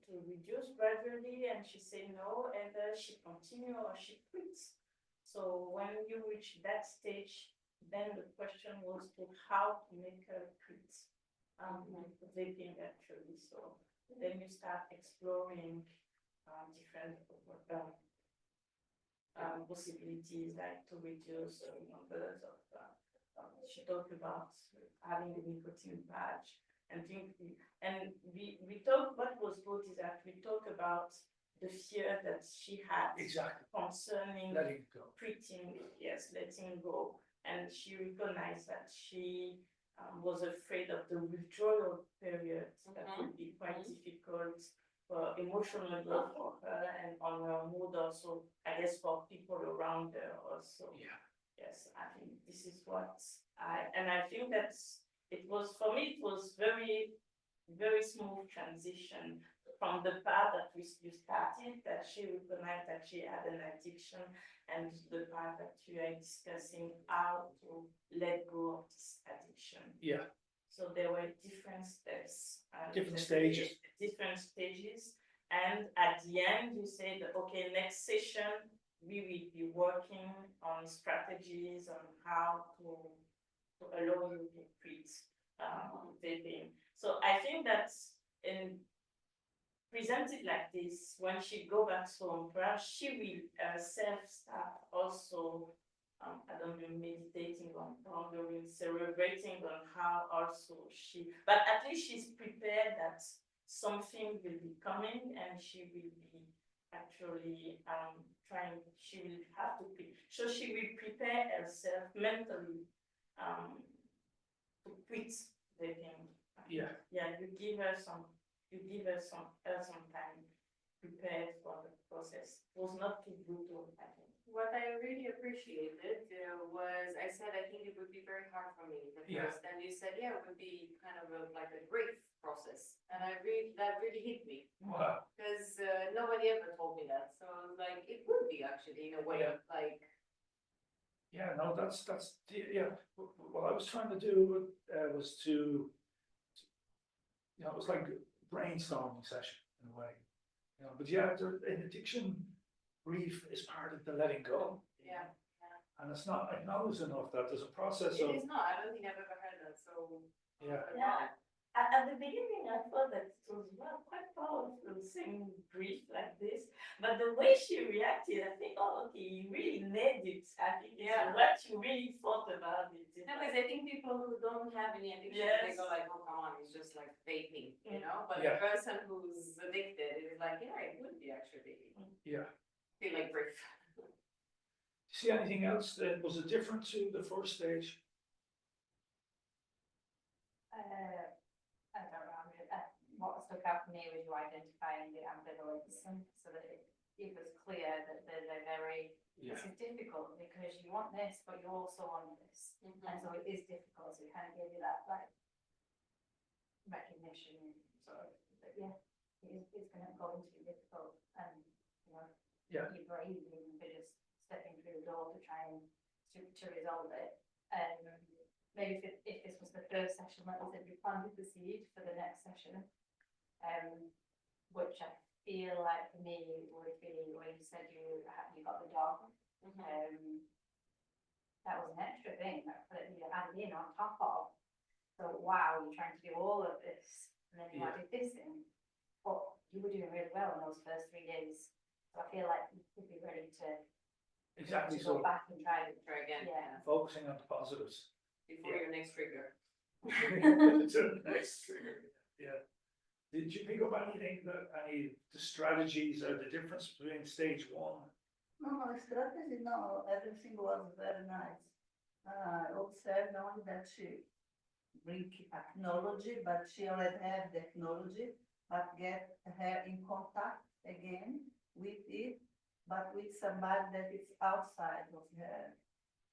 to reduce gradually, and she said no, either she continue or she quits. So when you reach that stage, then the question was to how to make her quit vaping actually. So then you start exploring different possibilities, like to reduce numbers of. She talked about having a nicotine patch and we talked. What was good is that we talked about the fear that she had exactly, concerning letting it go. quitting, yes, letting go, and she recognized that she was afraid of the withdrawal period that would be quite difficult for emotionally for her and on her mood also, I guess for people around her also. Yeah. Yes, I think this is what I think that it was, for me, it was very, very smooth transition from the part that you started, that she recognized that she had an addiction, and the part that you are discussing how to let go of this addiction. Yeah, So there were different steps. Different stages. Different stages. And at the end, you said, okay, next session, we will be working on strategies on how to allow you to quit vaping. So I think that's in presented like this, when she go back home, perhaps she will herself start also, I don't know, meditating on pondering, celebrating on how also but at least she's prepared that something will be coming and she will be actually she will have to pick. So she will prepare herself mentally to quit vaping. Yeah. Yeah, you give her some time prepared for the process. It was not too brutal, I think. What I really appreciated was, I said, I think it would be very hard for me at Yeah. first, and you said, yeah, it would be kind of like a grief process, and that really hit me, Wow. because nobody ever told me that, so I was like, it would be actually, in a way, Yeah. like, Yeah, no, that's, yeah, what I was trying to do was to, you know, it was like a brainstorming session in a way. You know, but yeah, in addiction, grief is part of the letting go. yeah. And it's not acknowledged enough that there's a process It of, is not, I don't think I've ever heard that, so. yeah, Yeah. At the beginning, I thought that it was quite powerful saying grief like this, but the way she reacted, I think, oh, okay, you really nailed it. I think Yeah. what you really thought about it. No, because I think people who don't have any addiction, they Yes. go like, oh, come on, it's just like vaping, you know? But Yeah. the person who's addicted is like, yeah, it would be actually, yeah. feel like grief. See anything else that was different to the first stage? I don't know, what stuck out for me was you identifying the ambivalence, so that it was clear that there's a very, Yeah. this is difficult because you want this, but you also want this. And so it is difficult, so it kind of gives you that like recognition, sort of, that yeah, it's gonna go into be difficult and, you know, Yeah. you're brave even for just stepping through the door to try and to resolve it. Maybe if this was the first session, like I said, you planted the seed for the next session. Which I feel like for me would be when you said you got the dog. That was an extra thing that you added in on top of. So wow, you're trying to do all of this, and then you Yeah. added this in. But you were doing really well in those first 3 days. So I feel like you could be ready to Exactly, go so back and try it. Try again. Yeah. focusing on the positives. Before your next trigger. To the next trigger, yeah. Did you pick up anything the strategies or the difference between stage one? No, strategy, no, everything was very nice. Observed only that she bring technology, but she already have technology, but get her in contact again with it, but with somebody that is outside of her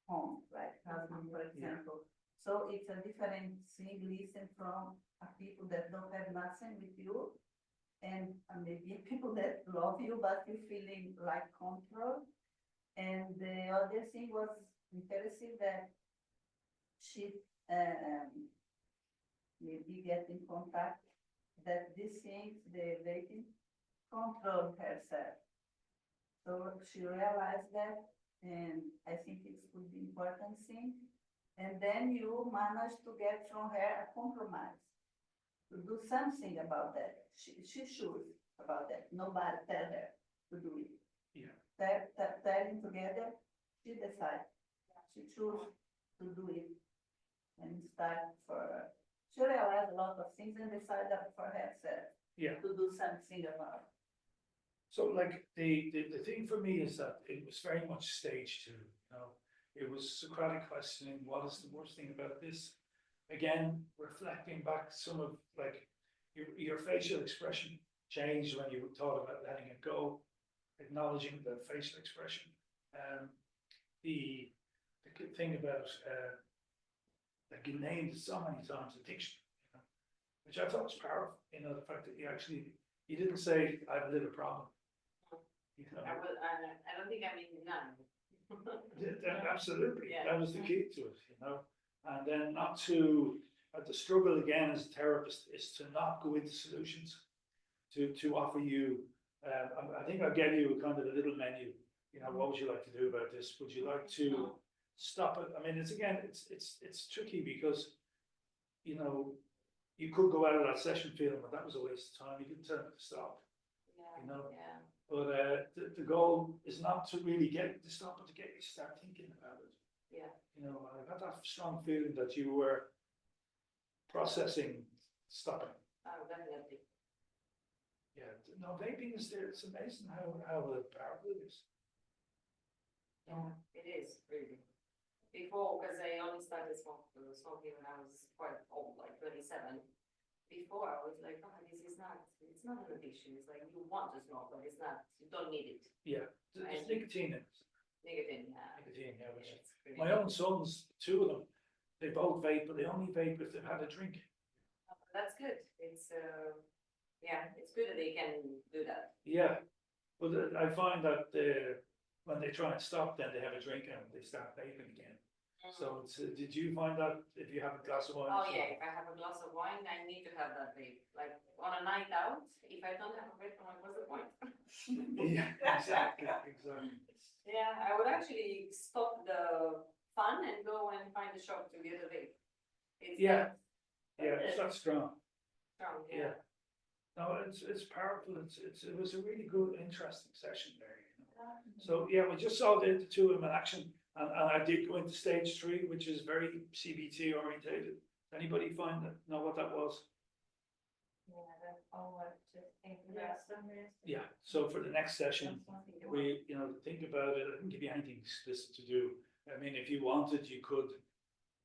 home, like husband, for example. So it's a different thing, listen from people that don't have nothing with you, and maybe people that love you, but you feeling like control. And the other thing was interesting that she maybe get in contact that these things, the vaping, control herself. So she realized that, and I think it would be important thing. And then you manage to get from her a compromise, to do something about that. She should about that. Nobody tell her to do it. Yeah. Telling together, she decide. She choose to do it and start for. She realized a lot of things and decided for herself. Yeah. To do something about. So like the thing for me is that it was very much stage two, you know. It was Socratic questioning, what is the worst thing about this? Again, reflecting back some of like your facial expression changed when you thought about letting it go, acknowledging the facial expression. The thing about like you named it so many times, addiction, you know, which I thought was powerful, you know, the fact that you didn't say I have a little problem. You know, I don't think I mean none. absolutely, Yeah. that was the key to it, you know, and then not to the struggle again as a therapist is to not go into solutions, to offer you, I think I'll give you a kind of a little menu. You know, what would you like to do about this? Would you like to stop it? I mean, it's tricky because, you know, you could go out of that session feeling that was a waste of time. You didn't tell them to stop, Yeah, you know. yeah. But the goal is not to really get you to stop, but to get you to start thinking about it. Yeah. You know, I got that strong feeling that you were processing stopping. Oh, definitely. Yeah, no, vaping is there. It's amazing how powerful it is. Yeah, it is really. Before, because I only started smoking when I was quite old, like 27. Before I was like, oh, it's not an addiction. It's like you want to smoke, but it's not. You don't need it. Yeah, there's nicotine in it. Nicotine, yeah. Nicotine, yeah. Which It's pretty my own sons, two of them, they both vape, but they only vape if they've had a drink. That's good. It's yeah, it's good that they can do that. Yeah, but I find that when they try and stop, then they have a drink and they start vaping again. So it's, did you find that if you have a glass of wine? Oh yeah, if I have a glass of wine, I need to have that vape. Like on a night out, if I don't have a vape, I'm like, what's the point? Yeah, exactly. Yeah, I would actually stop the fun and go and find a shop to get a vape. It's Yeah, it's that strong. strong, Yeah. yeah. No, it's powerful. It was a really good, interesting session there. You know? So yeah, we just saw the two of them in action, and I did go into stage 3, which is very CBT orientated. Anybody know what that was? Yeah, that's all what to think Yes, about. Yeah. So for the next session, we think about it. I didn't give you anything explicit to do. I mean, if you wanted, you could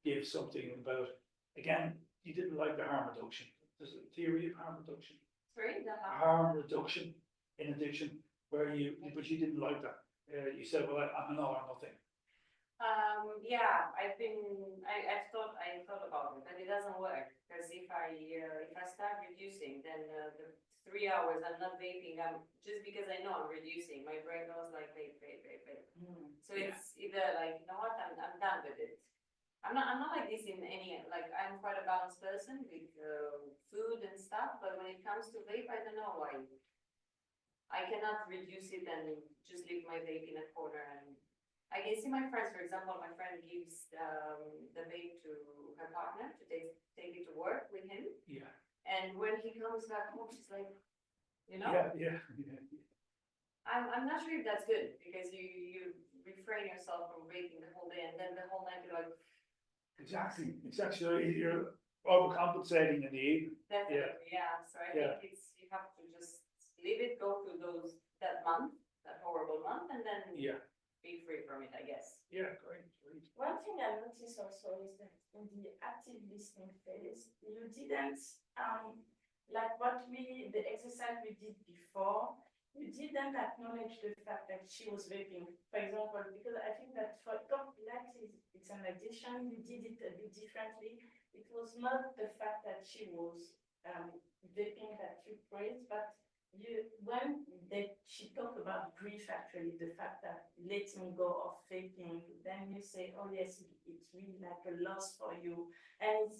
give something about. Again, you didn't like the harm reduction. There's a theory of harm reduction. Sorry, the Harm reduction in addiction, but you didn't like that. You said, well, I'm an all or nothing. Yeah, I've thought about it, but it doesn't work, because if I start reducing, then the 3 hours I'm not vaping, just because I know I'm reducing, my brain goes like vape. So it's either like, you know what, I'm done with it. I'm not like this in any, like, I'm quite a balanced person with food and stuff, but when it comes to vape, I don't know why. I cannot reduce it and just leave my vape in a corner. And I can see my friends, for example, my friend gives the vape to her partner to take it to work with him. Yeah. And when he comes back home, she's like, you know? Yeah. I'm not sure if that's good, because you refrain yourself from vaping the whole day, and then the whole night you're like, Exactly. You're overcompensating in the evening. definitely, yeah. So I think you have to just leave it, go through that horrible month, and then be free from it, I guess. Yeah, great. One thing I noticed also is that in the active listening phase, you didn't, like the exercise we did before, you didn't acknowledge the fact that she was vaping, for example, because I think that for Pilates, it's an addiction, you did it a bit differently. It was not the fact that she was vaping that you praised, but she talked about grief, actually, the fact that letting go of vaping, then you say, oh yes, it's really like a loss for you. And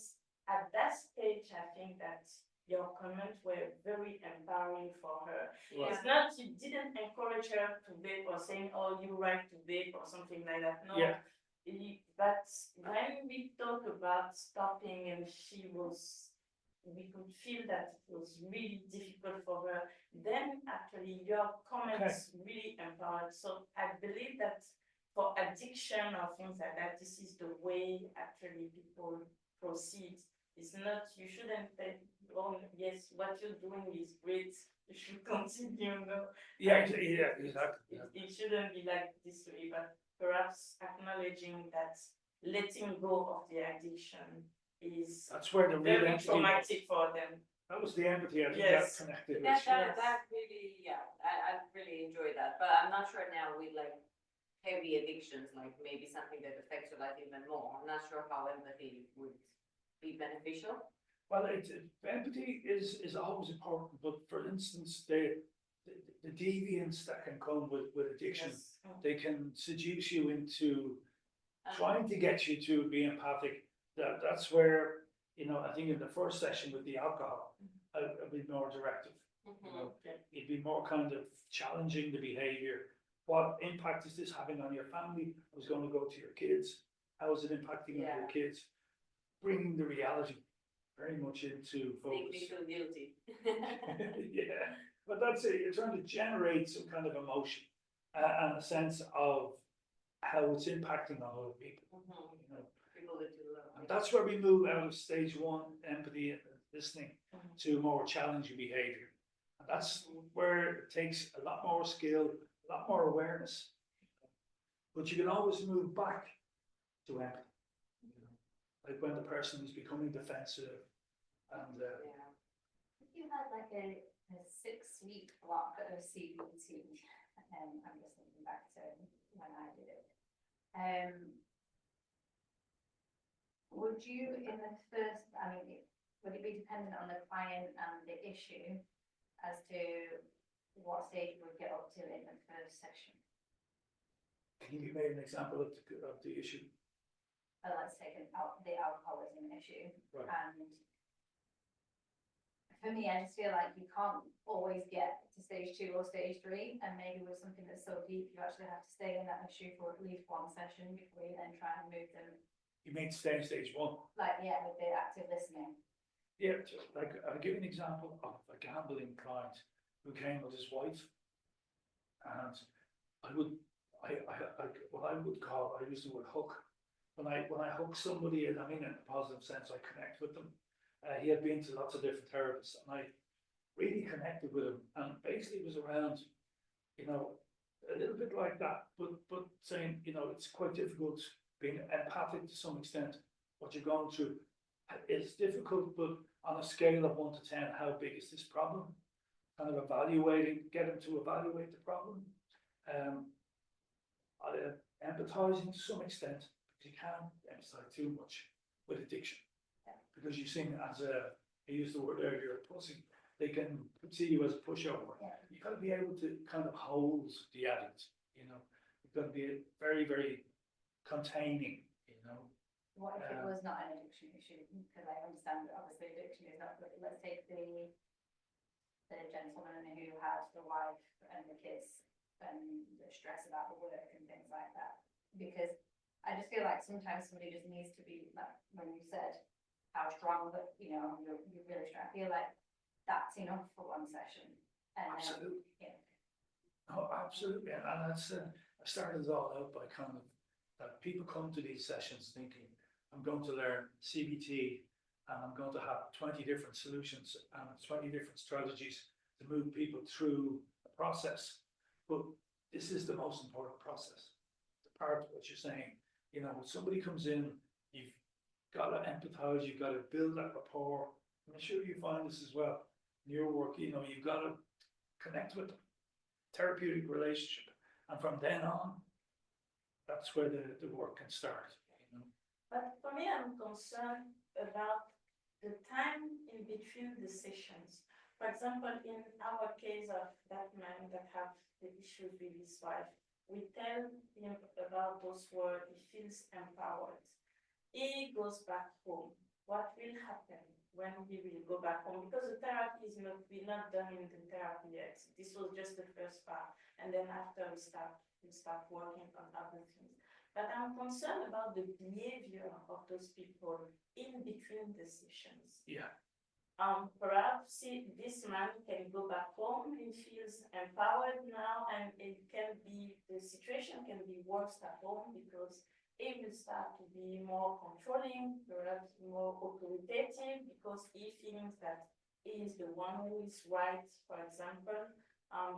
at that stage, I think that your comments were very empowering for her. Yeah. It's not, you didn't encourage her to vape or saying, oh, you right to vape or something like that. No. Yeah. But when we talked about stopping and we could feel that it was really difficult for her, then actually your comments really empowered. So I believe that for addiction or things like that, this is the way actually people proceed. It's not, you shouldn't say, oh, yes, what you're doing is great, you should continue, no? Yeah, exactly. It shouldn't be like this way, but perhaps acknowledging that letting go of the addiction is That's where the real very empathy traumatic for them. That was the empathy. I think Yes. that connected. That really, I really enjoy that, but I'm not sure now with like heavy addictions, like maybe something that affects your life even more. I'm not sure how empathy would be beneficial. Well, empathy is always important, but for instance, the deviance that can come with addiction, they can seduce you into trying to get you to be empathic. That's where you know, I think in the first session with the alcohol, I'd be more directive. You know, it'd be more kind of challenging the behavior. What impact is this having on your family? I was going to go to your kids. How is it impacting on your kids? Bringing the reality very much into Make me focus. feel guilty. Yeah, but that's it. You're trying to generate some kind of emotion and a sense of how it's impacting on other people. You know, People that do and that's where we move out of stage one, empathy and listening, to more challenging behavior. And that's where it takes a lot more skill, a lot more awareness. But you can always move back to empathy. You know, like when the person is becoming defensive and Yeah. If you had like a 6-week block of CBT, I'm just thinking back to when I did it. Would you in the first, I mean, would it be dependent on the client and the issue as to what stage we would get up to in the first session? can you make an example of the issue? Let's take the alcoholism issue. Right. And for me, I just feel like you can't always get to stage 2 or stage 3, and maybe with something that's so deep, you actually have to stay in that issue for at least 1 session before you then try and move them. You mean stage one? Like, yeah, with the active listening. Yeah, like I'll give you an example of a gambling client who came with his wife. And I would call, I use the word hook. When I hook somebody, and I mean in a positive sense, I connect with them. He had been to lots of different therapists, and I really connected with him. And basically, it was around, you know, a little bit like that, but saying, you know, it's quite difficult being empathic to some extent. What you're going through is difficult, but on a scale of 1 to 10, how big is this problem? Kind of get him to evaluate the problem. Empathizing to some extent, because you can't emphasize too much with addiction. Because you seem as I used the word earlier, pussy, they can see you as a pushover. You've got to be able to kind of hold the addict, you know. You've got to be very, very containing, you know. What if it was not an addiction issue? Because I understand that obviously addiction is not, but let's take the gentleman who had the wife and the kids and the stress about the work and things like that. Because I just feel like sometimes somebody just needs to be, like when you said how strong, but you know, you're really strong. I feel like that's enough for 1 session. And Absolutely. yeah. Oh, absolutely. And that's I started it all out by kind of that people come to these sessions thinking, I'm going to learn CBT and I'm going to have 20 different solutions and 20 different strategies to move people through a process. But this is the most important process. The part of what you're saying, you know, when somebody comes in, you've got to empathize, you've got to build that rapport. I'm sure you find this as well in your work, you know, you've got to connect with them, therapeutic relationship. And from then on, that's where the work can start, you know. But for me, I'm concerned about the time in between the sessions. For example, in our case of that man that have the issues with his wife, we tell him about those words, he feels empowered. He goes back home. What will happen when he will go back home? Because the therapy is not, we're not done in the therapy yet. This was just the first part. And then after we start working on other things. But I'm concerned about the behavior of those people in between the sessions. Yeah. Perhaps this man can go back home, he feels empowered now, and the situation can be worse at home because he will start to be more controlling, perhaps more authoritative, because he feels that he is the one who is right, for example,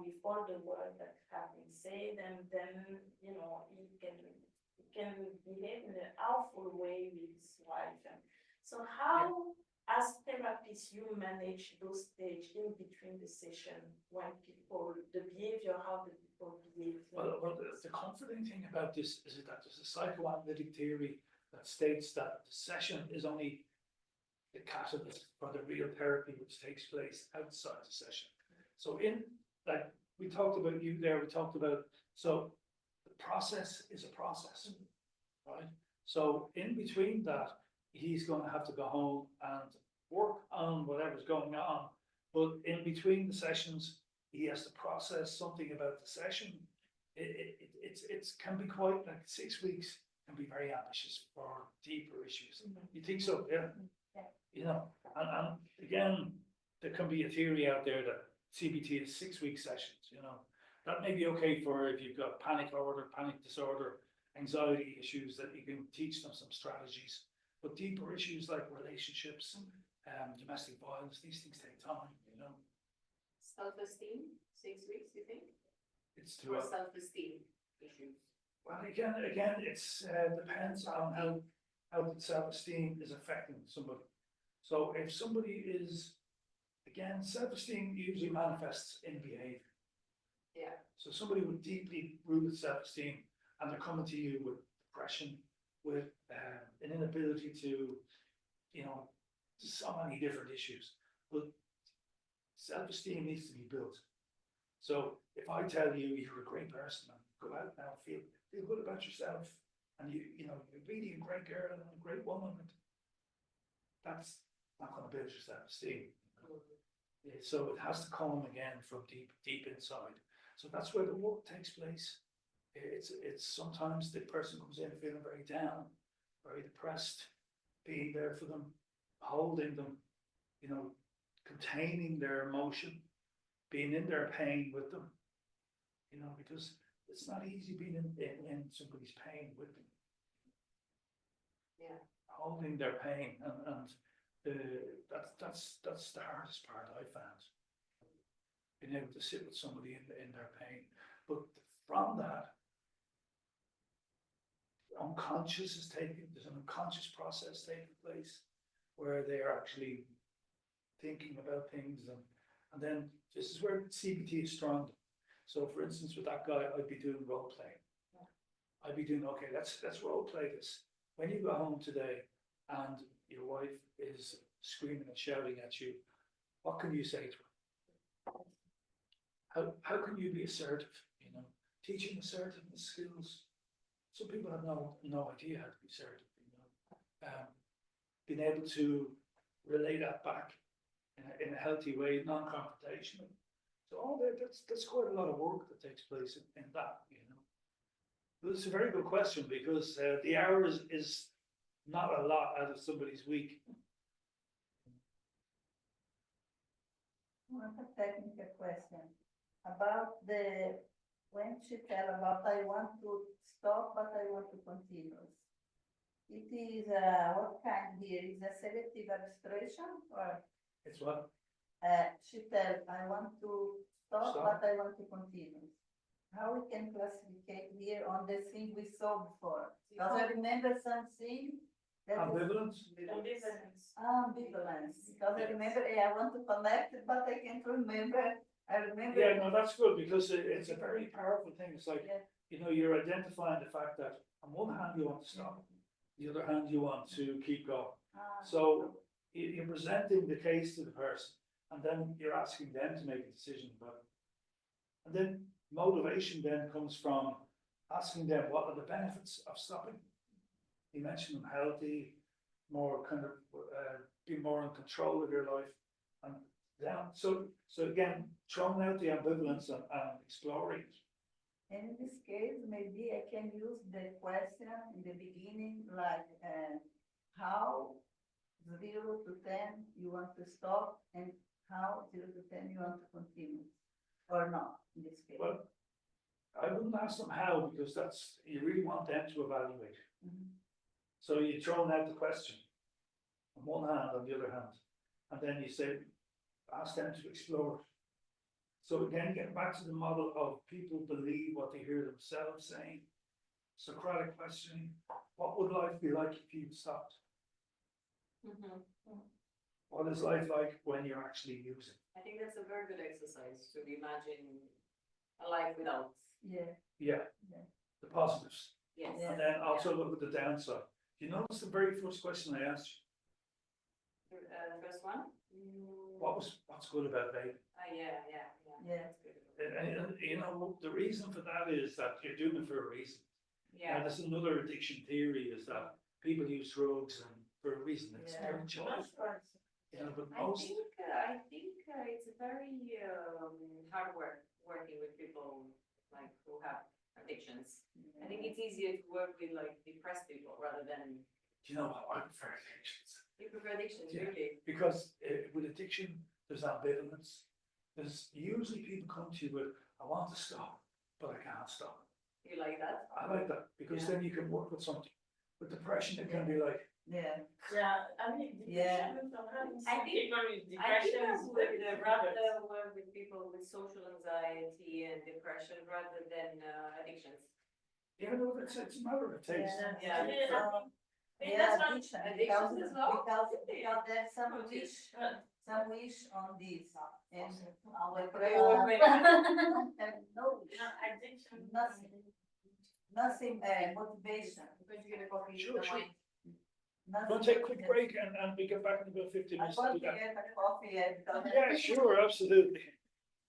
with all the words that have been said, and then, you know, he can behave in an awful way with his wife. And so how, as therapists, you manage those stages in between the session when people, the behavior, how the people behave? Well, the comforting thing about this is that there's a psychoanalytic theory that states that the session is only the catalyst for the real therapy which takes place outside the session. So like we talked about you there, so the process is a process, right? So in between that, he's going to have to go home and work on whatever's going on. But in between the sessions, he has to process something about the session. It's can be quite like 6 weeks can be very ambitious for deeper issues. You think so? Yeah. Yeah. You know, and again, there can be a theory out there that CBT is 6 week sessions, you know. That may be okay for if you've got panic disorder, anxiety issues, that you can teach them some strategies. But deeper issues like relationships, domestic violence, these things take time, you know. Self-esteem, 6 weeks, you think? It's too. Or self-esteem issues? Well, again, it's depends on how the self-esteem is affecting somebody. So if somebody is, again, self-esteem usually manifests in behavior. Yeah. So somebody with deeply rooted self-esteem, and they're coming to you with depression, with an inability to, you know, so many different issues. But self-esteem needs to be built. So if I tell you you're a great person, and go out now, feel good about yourself, and you know you're really a great girl and a great woman, that's not going to build your self-esteem. So it has to come again from deep inside. So that's where the work takes place. It's sometimes the person comes in feeling very down, very depressed, being there for them, holding them, you know, containing their emotion, being in their pain with them, you know, because it's not easy being in somebody's pain with them. Yeah. Holding their pain, and that's the hardest part I found. Being able to sit with somebody in their pain. But from that, unconscious is there's an unconscious process taking place where they are actually thinking about things, and then this is where CBT is strong. So for instance, with that guy, I'd be doing role play. I'd be doing, okay, let's role play this. When you go home today and your wife is screaming and shouting at you, what can you say to her? How can you be assertive? You know, teaching assertiveness skills. Some people have no idea how to be assertive. You know, being able to relay that back in a healthy way, non-confrontational. So all that's quite a lot of work that takes place in that. You know, but it's a very good question, because the hour is not a lot out of somebody's week. One technical question about when she tell about I want to stop, but I want to continue. It is what kind here? Is a selective abstraction, or It's what? she tell I want to stop, but I want to continue. How we can classify here on the thing we saw before? Because I remember something that Ambivalence? ambivalence. Because I remember, I want to connect it, but I can't remember. I remember. Yeah, no, that's good, because it's a very powerful thing. It's like, Yeah. you know, you're identifying the fact that on one hand you want to stop, the other hand you want to keep going. So you're presenting the case to the person, and then you're asking them to make a decision about it. And then motivation then comes from asking them what are the benefits of stopping. You mentioned them healthy, more kind of be more in control of your life, and then so again, throwing out the ambivalence and exploring it. And in this case, maybe I can use the question in the beginning, like how 0 to 10 you want to stop, and how 0 to 10 you want to continue, or not in this case. Well, I wouldn't ask them how, because that's, you really want them to evaluate. Mhm. So you're throwing out the question on one hand, on the other hand, and then you say, ask them to explore it. So again, getting back to the model of people believe what they hear themselves saying. Socratic questioning, what would life be like if you stopped? What is life like when you're actually using? I think that's a very good exercise to imagine a life without. Yeah. Yeah, Yeah. the positives. Yes. Yeah. And then also look at the downside. You notice the very first question I asked you, First one? what's good about vaping? Yeah. Yeah. That's good. And you know, the reason for that is that you're doing it for a reason. Yeah. Now, there's another addiction theory, is that people use drugs and for a reason, it's their choice, you know, but I most, think it's very hard working with people like who have addictions. I think it's easier to work with like depressed people rather than you know, I prefer addictions. you prefer addictions, Yeah. really. Because with addiction, there's ambivalence. There's usually people come to you with, I want to stop, but I can't stop. You like that? I like that because then you can work with something. With depression, it can be like, Yeah, Yeah, I mean, Yeah. depression, sometimes I think- people with I think depression I is would the rather work with people with social anxiety and depression rather than addictions. you know, it's a matter of taste. Yeah. yeah, addiction, because, Addiction as well? because there's some wish on this, and our Wait, prayer. wait, Have no wish, addiction. nothing, motivation, I'm going to get a coffee. Sure, don't sure. mind. nothing. We'll take a quick motivation. break and we get back in about 15 I minutes to want do to that. get a coffee, because. Yeah, sure, absolutely.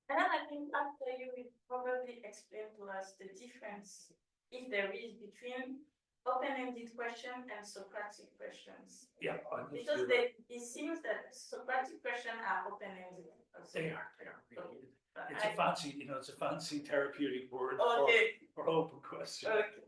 And then I think after you will probably explain to us the difference, if there is, between open-ended question and Socratic questions. Yeah, I Because it seems that Socratic questions are open-ended. They are really. But It's a fancy, you know, it's a fancy therapeutic word Okay, for open question. okay.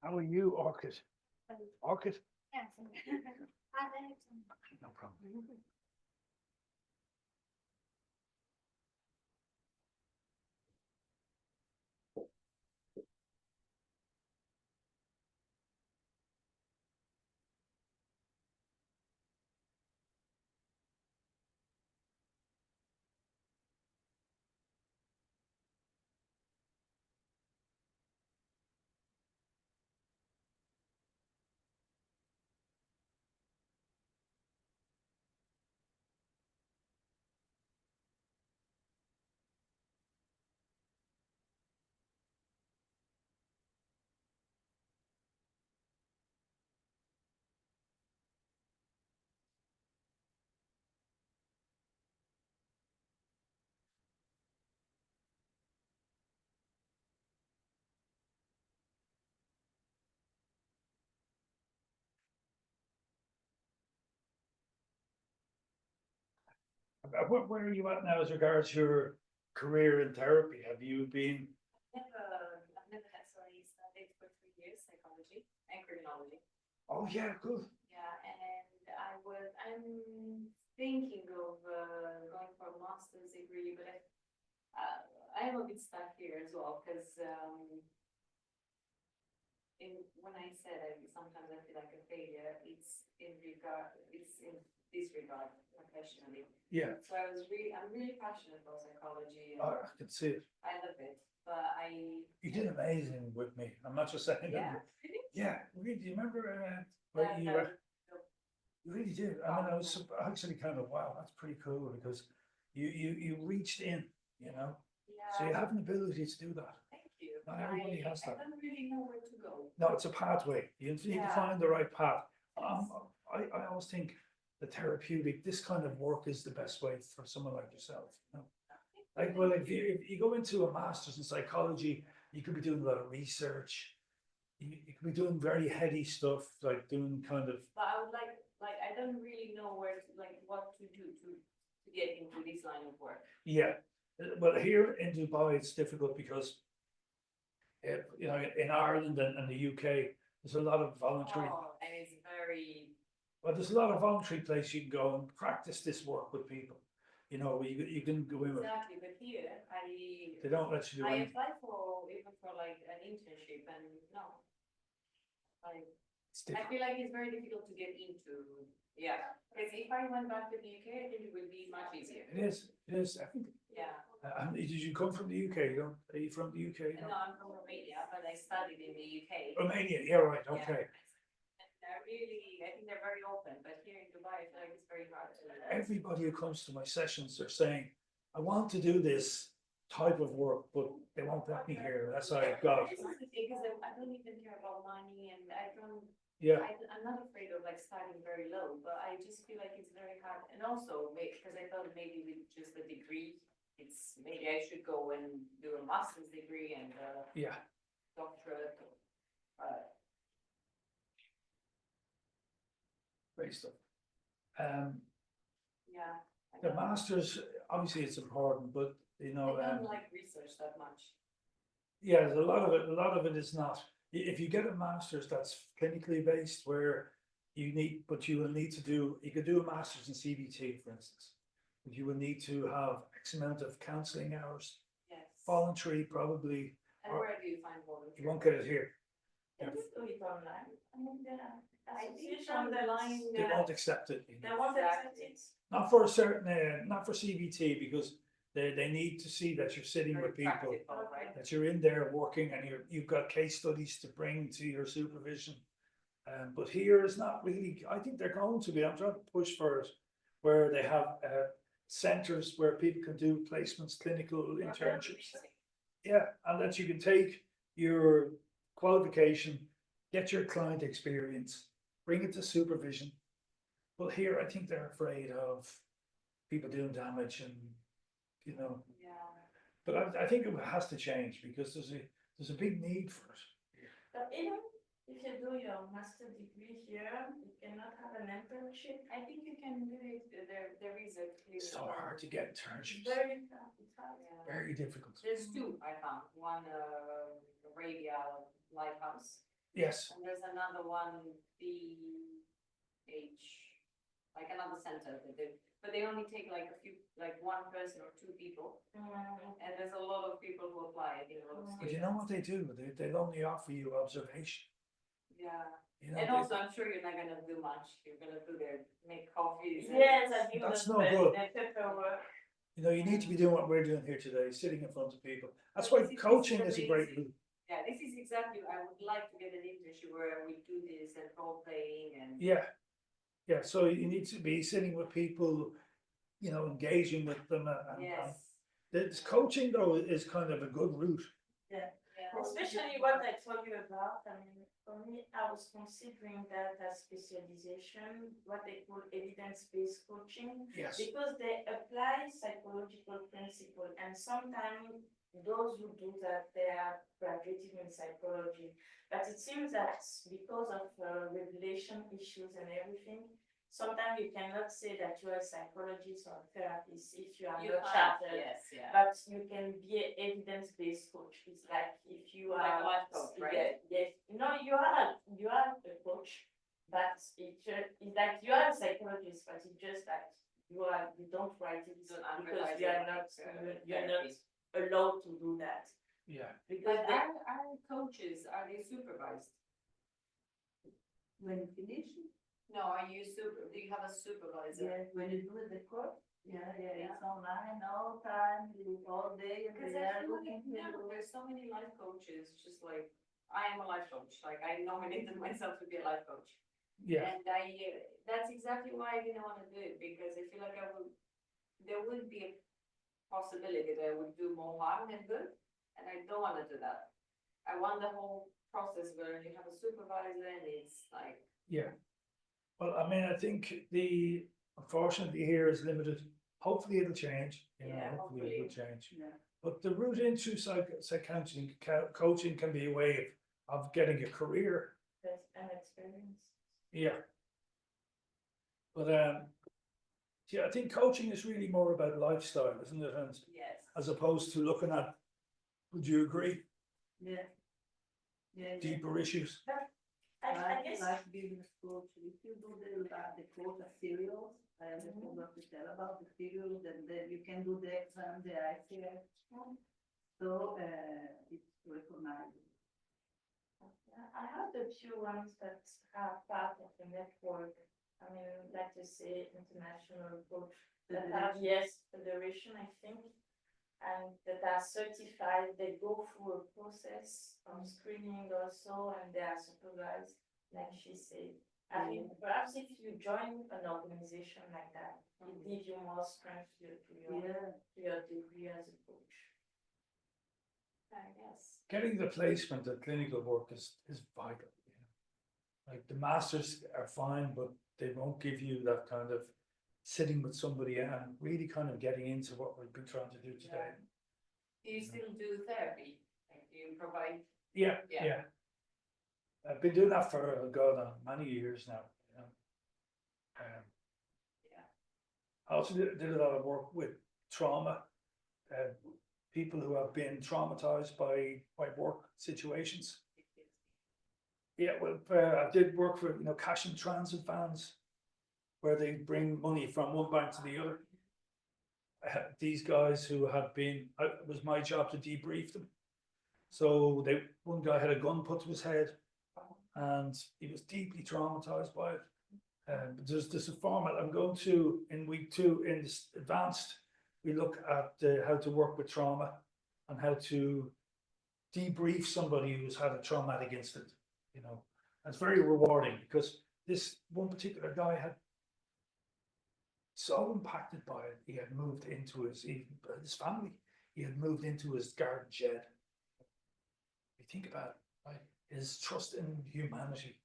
How are you, Orchid? Orchid? Yes. No problem. Where are you at now as regards your career in therapy? Have you been, I've never had studied for 3 years, psychology and criminology. oh yeah, good. Yeah, and I'm thinking of going for a master's degree, but I am a bit stuck here as well, because when I said sometimes I feel like a failure, it's in this regard professionally. Yeah, So I'm really passionate about psychology and I can see it. I love it, but You did amazing with me. I'm not just saying yeah, that. Yeah, really, do you remember, like you, you really did. I mean, I was actually kind of, wow, that's pretty cool because you reached in, you know? So you yeah, have an ability to do that. thank you. Not everybody has I that. don't really know where to go. No, it's a pathway. You need to Yeah. find the right path. I always think the therapeutic, this kind of work is the best way for someone like yourself, you know? Like, well, if you go into a master's in psychology, you could be doing a lot of research. You could be doing very heady stuff, like doing kind of, But I would like, I don't really know what to do to get into this line of work. yeah. Well, here in Dubai, it's difficult because, you know, in Ireland and the UK, there's a lot of voluntary, And it's very, well, there's a lot of voluntary places you can go and practice this work with people. You know, you can go in with, exactly, but here, they don't let you do I anything. applied for, even for like an internship and no. Like, It's I difficult. feel like it's very difficult to get into, yeah, because if I went back to the UK, I think it would be much easier. It is, I think. Yeah, And did you come from the UK? You know, are you from the UK? no, I'm from Romania, but I studied in the UK. Romania, yeah, right, Yeah. okay. And I think they're very open, but here in Dubai, I feel like it's very hard to. Everybody who comes to my sessions, they're saying, I want to do this type of work, but they won't let me here. That's how I've got it. This is the thing, because I don't even care about money and I don't, Yeah, I'm not afraid of like starting very low, but I just feel like it's very hard. And also, because I thought maybe with just a degree, maybe I should go and do a master's degree and yeah. doctorate. Great stuff. Yeah. I The don't- masters, obviously it's important, but you know, I don't like research that much. yeah, there's a lot of it is not. If you get a master's that's clinically based where you will need to do, you could do a master's in CBT, for instance. But you will need to have X amount of counseling hours, Yes. voluntary probably, And where do you find volunteers? you won't get it here. They just do it online. I mean, there are I think associations that online, They won't accept it. You know. they won't accept it. Not for a certain, not for CBT, because they need to see that you're sitting very with people, practical, right? that you're in there working and you've got case studies to bring to your supervision. But here is not really, I think they're going to be, I'm trying to push for it, where they have centers where people can do placements, clinical internships. Yeah, and that you can take your qualification, get your client experience, bring it to supervision. But here, I think they're afraid of people doing damage and, you know, Yeah. but I think it has to change because there's a big need for it. But even if you do your master degree here, you cannot have an internship. I think you can do it, there is a clear. It's so hard to get internships, Very tough, it's hard. Yeah. very difficult. There's two I found, one Arabia Lighthouse, Yes, and there's another one, BH, like another center that but they only take like a few, like one person or two people, and there's a lot of people who apply, I think a lot of but you students. know what they do? They'll only offer you observation. Yeah, You know, and they- also I'm sure you're not gonna do much, you're gonna do make coffees. and- Yes, I think That's the no good. the paperwork. you know, you need to be doing what we're doing here today, sitting in front of people. That's why coaching is a great route. Yeah, this is exactly, I would like to get an internship where we do this and role playing and. Yeah, yeah. So you need to be sitting with people, you know, engaging with them. Yes. This coaching though is kind of a good route. Yeah. Especially what I told you about, I mean, for me, I was considering that as specialization, what they call evidence-based coaching, Yes. because they apply psychological principle, and sometimes those who do that, they are graduated in psychology. But it seems that because of regulation issues and everything, sometimes you cannot say that you are a psychologist or a therapist if you are You not can't, chartered. yes, yeah. But you can be an evidence-based coach. It's like if you Like are a life coach, right? Yes, no, you are a coach, but it's like you are a psychologist, but it's just that you don't write it Don't because advertise you are it, not you're therapy. not allowed to do that. Yeah. Because But they, our coaches, are they supervised? When you finish, No, are you do you have a supervisor? yeah, when you do the course, yeah, it's online all time, all day, and Because they I are feel like, looking no, for you. there's so many life coaches, just like, I am a life coach, like, I nominated myself to be a life coach. Yeah, And that's exactly why I didn't wanna do it, because I feel like there would be a possibility that I would do more harm than good, and I don't wanna do that. I want the whole process where you have a supervisor and it's like, yeah. Well, I mean, I think unfortunately here is limited. Hopefully it'll change, Yeah, hopefully it will change. Yeah. But the route into coaching can be a way of getting a career. that's an experience. Yeah. But, yeah, I think coaching is really more about lifestyle, isn't it? And yes. as opposed to looking at, would you agree, Yeah. Yeah, yeah. deeper issues? I guess Like business coach, if you do the coach of serials, I understand what you tell about the serials, and then you can do the exam, the ICF. So, it's recognized. I have a few ones that are part of the network. I mean, like to say international coach that have, yes, federation, I think, and that are certified. They go through a process of screening also, and they are supervised, like she said. I think perhaps if you join an organization like that, it gives you more strength to your degree as a coach. I guess. Getting the placement of clinical work is vital. Like the masters are fine, but they won't give you that kind of sitting with somebody and really kind of getting into what we've been trying to do today. Do you still do therapy? Like, do you provide? Yeah, Yeah. yeah. I've been doing that for many years now. Yeah. I also did a lot of work with trauma, people who have been traumatized by work situations. Yeah, well, I did work for cash and transit vans, where they bring money from one bank to the other. These guys who had been, it was my job to debrief them. So one guy had a gun put to his head, and he was deeply traumatized by it. There's a format I'm going to in week 2 in this advanced. We look at how to work with trauma and how to debrief somebody who's had a traumatic incident. And it's very rewarding because this one particular guy had so impacted by it, he had moved into his family. He had moved into his garden shed. You think about it, right? His trust in humanity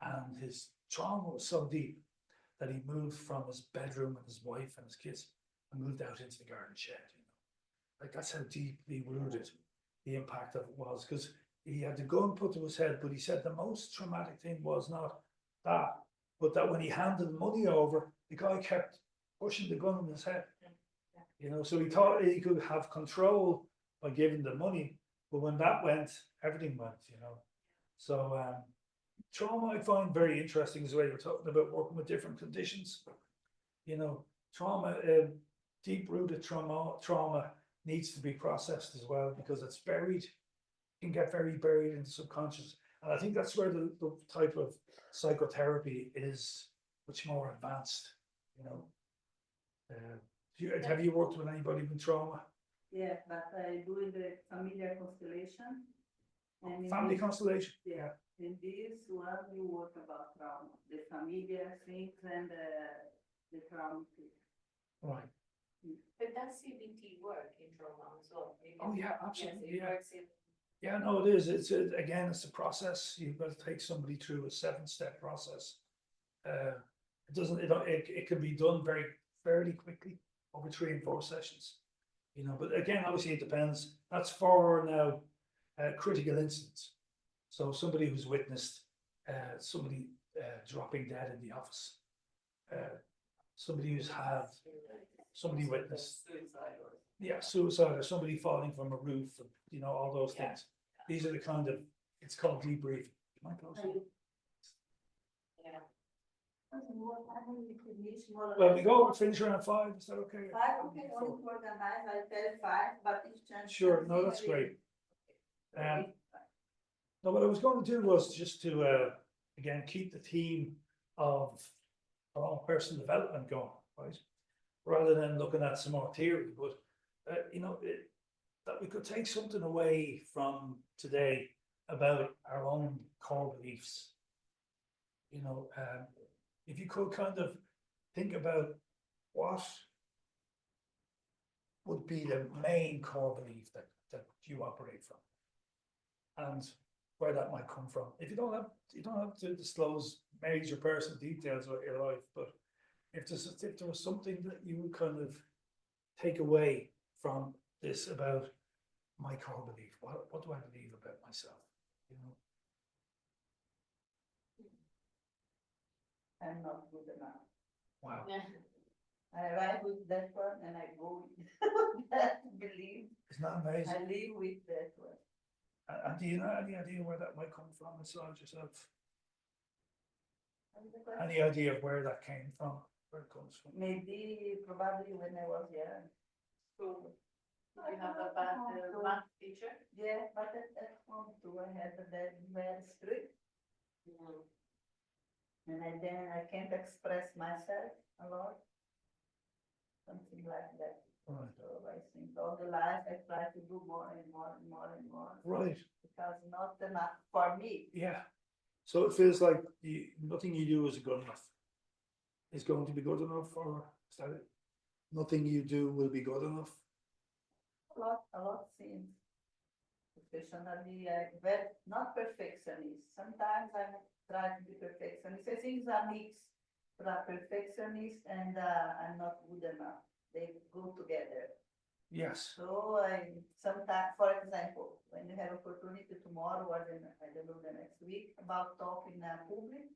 and his trauma was so deep that he moved from his bedroom with his wife and his kids and moved out into the garden shed. Like that's how deeply rooted the impact of it was, because he had the gun put to his head, but he said the most traumatic thing was not that, but that when he handed the money over, the guy kept pushing the gun in his head. So he thought he could have control by giving the money, but when that went, everything went. So trauma I find very interesting as well. You're talking about working with different conditions. Trauma, deep-rooted trauma needs to be processed as well, because it's buried, can get very buried in the subconscious. And I think that's where the type of psychotherapy is much more advanced. Have you worked with anybody with trauma? Yeah, but I do the familiar constellation. And Family constellation? Yeah, in this one you work about trauma, the familiar things and the trauma. Right. But does CBT work in trauma as well? Oh yeah, Yes, absolutely. it Yeah. works in. Yeah, no, it is. It's a process. You've got to take somebody through a 7-step process. It can be done fairly quickly over 3 and 4 sessions. But again, obviously it depends. That's for now critical incidents. So somebody who's witnessed somebody dropping dead in the office, somebody who's had, somebody witnessed, yeah, suicide or somebody falling from a roof, you know, all those things. These are the kind of, it's called debrief. Am I close? Yeah. Well, we go, finish around 5, is that okay? Five, okay, only to organize, I tell five, but each chance. Sure, no, that's great. No, what I was going to do was just to, again, keep the theme of our own personal development going, right? Rather than looking at some more theory, but, you know, that we could take something away from today about our own core beliefs. You know, if you could kind of think about what would be the main core belief that you operate from, and where that might come from. If you don't have to disclose major personal details about your life, but if there was something that you would kind of take away from this about my core belief, what do I believe about myself? You know, I'm not good enough. wow, I arrive with that one and I go with that belief. isn't that amazing? I live with that one. And do you know any idea where that might come from inside yourself? Any idea of where that came from, where it comes from? Maybe, probably when I was young. Cool. Did you have a bad math teacher? Yeah, but at home too, I had a very strict. And then I can't express myself a lot. Something like that. Right. So I think all the life I try to do more and more and more and more. Right, Because not enough for me. yeah. So it feels like nothing you do is good enough. Is going to be good enough, or is that it? Nothing you do will be good enough. A lot things. Professionally, very not perfectionist. Sometimes I try to be perfectionist. I think it's a mix. Perfectionist and I'm not good enough. They go together. Yes. So I sometimes, for example, when you have opportunity tomorrow or then I don't know the next week about talking public,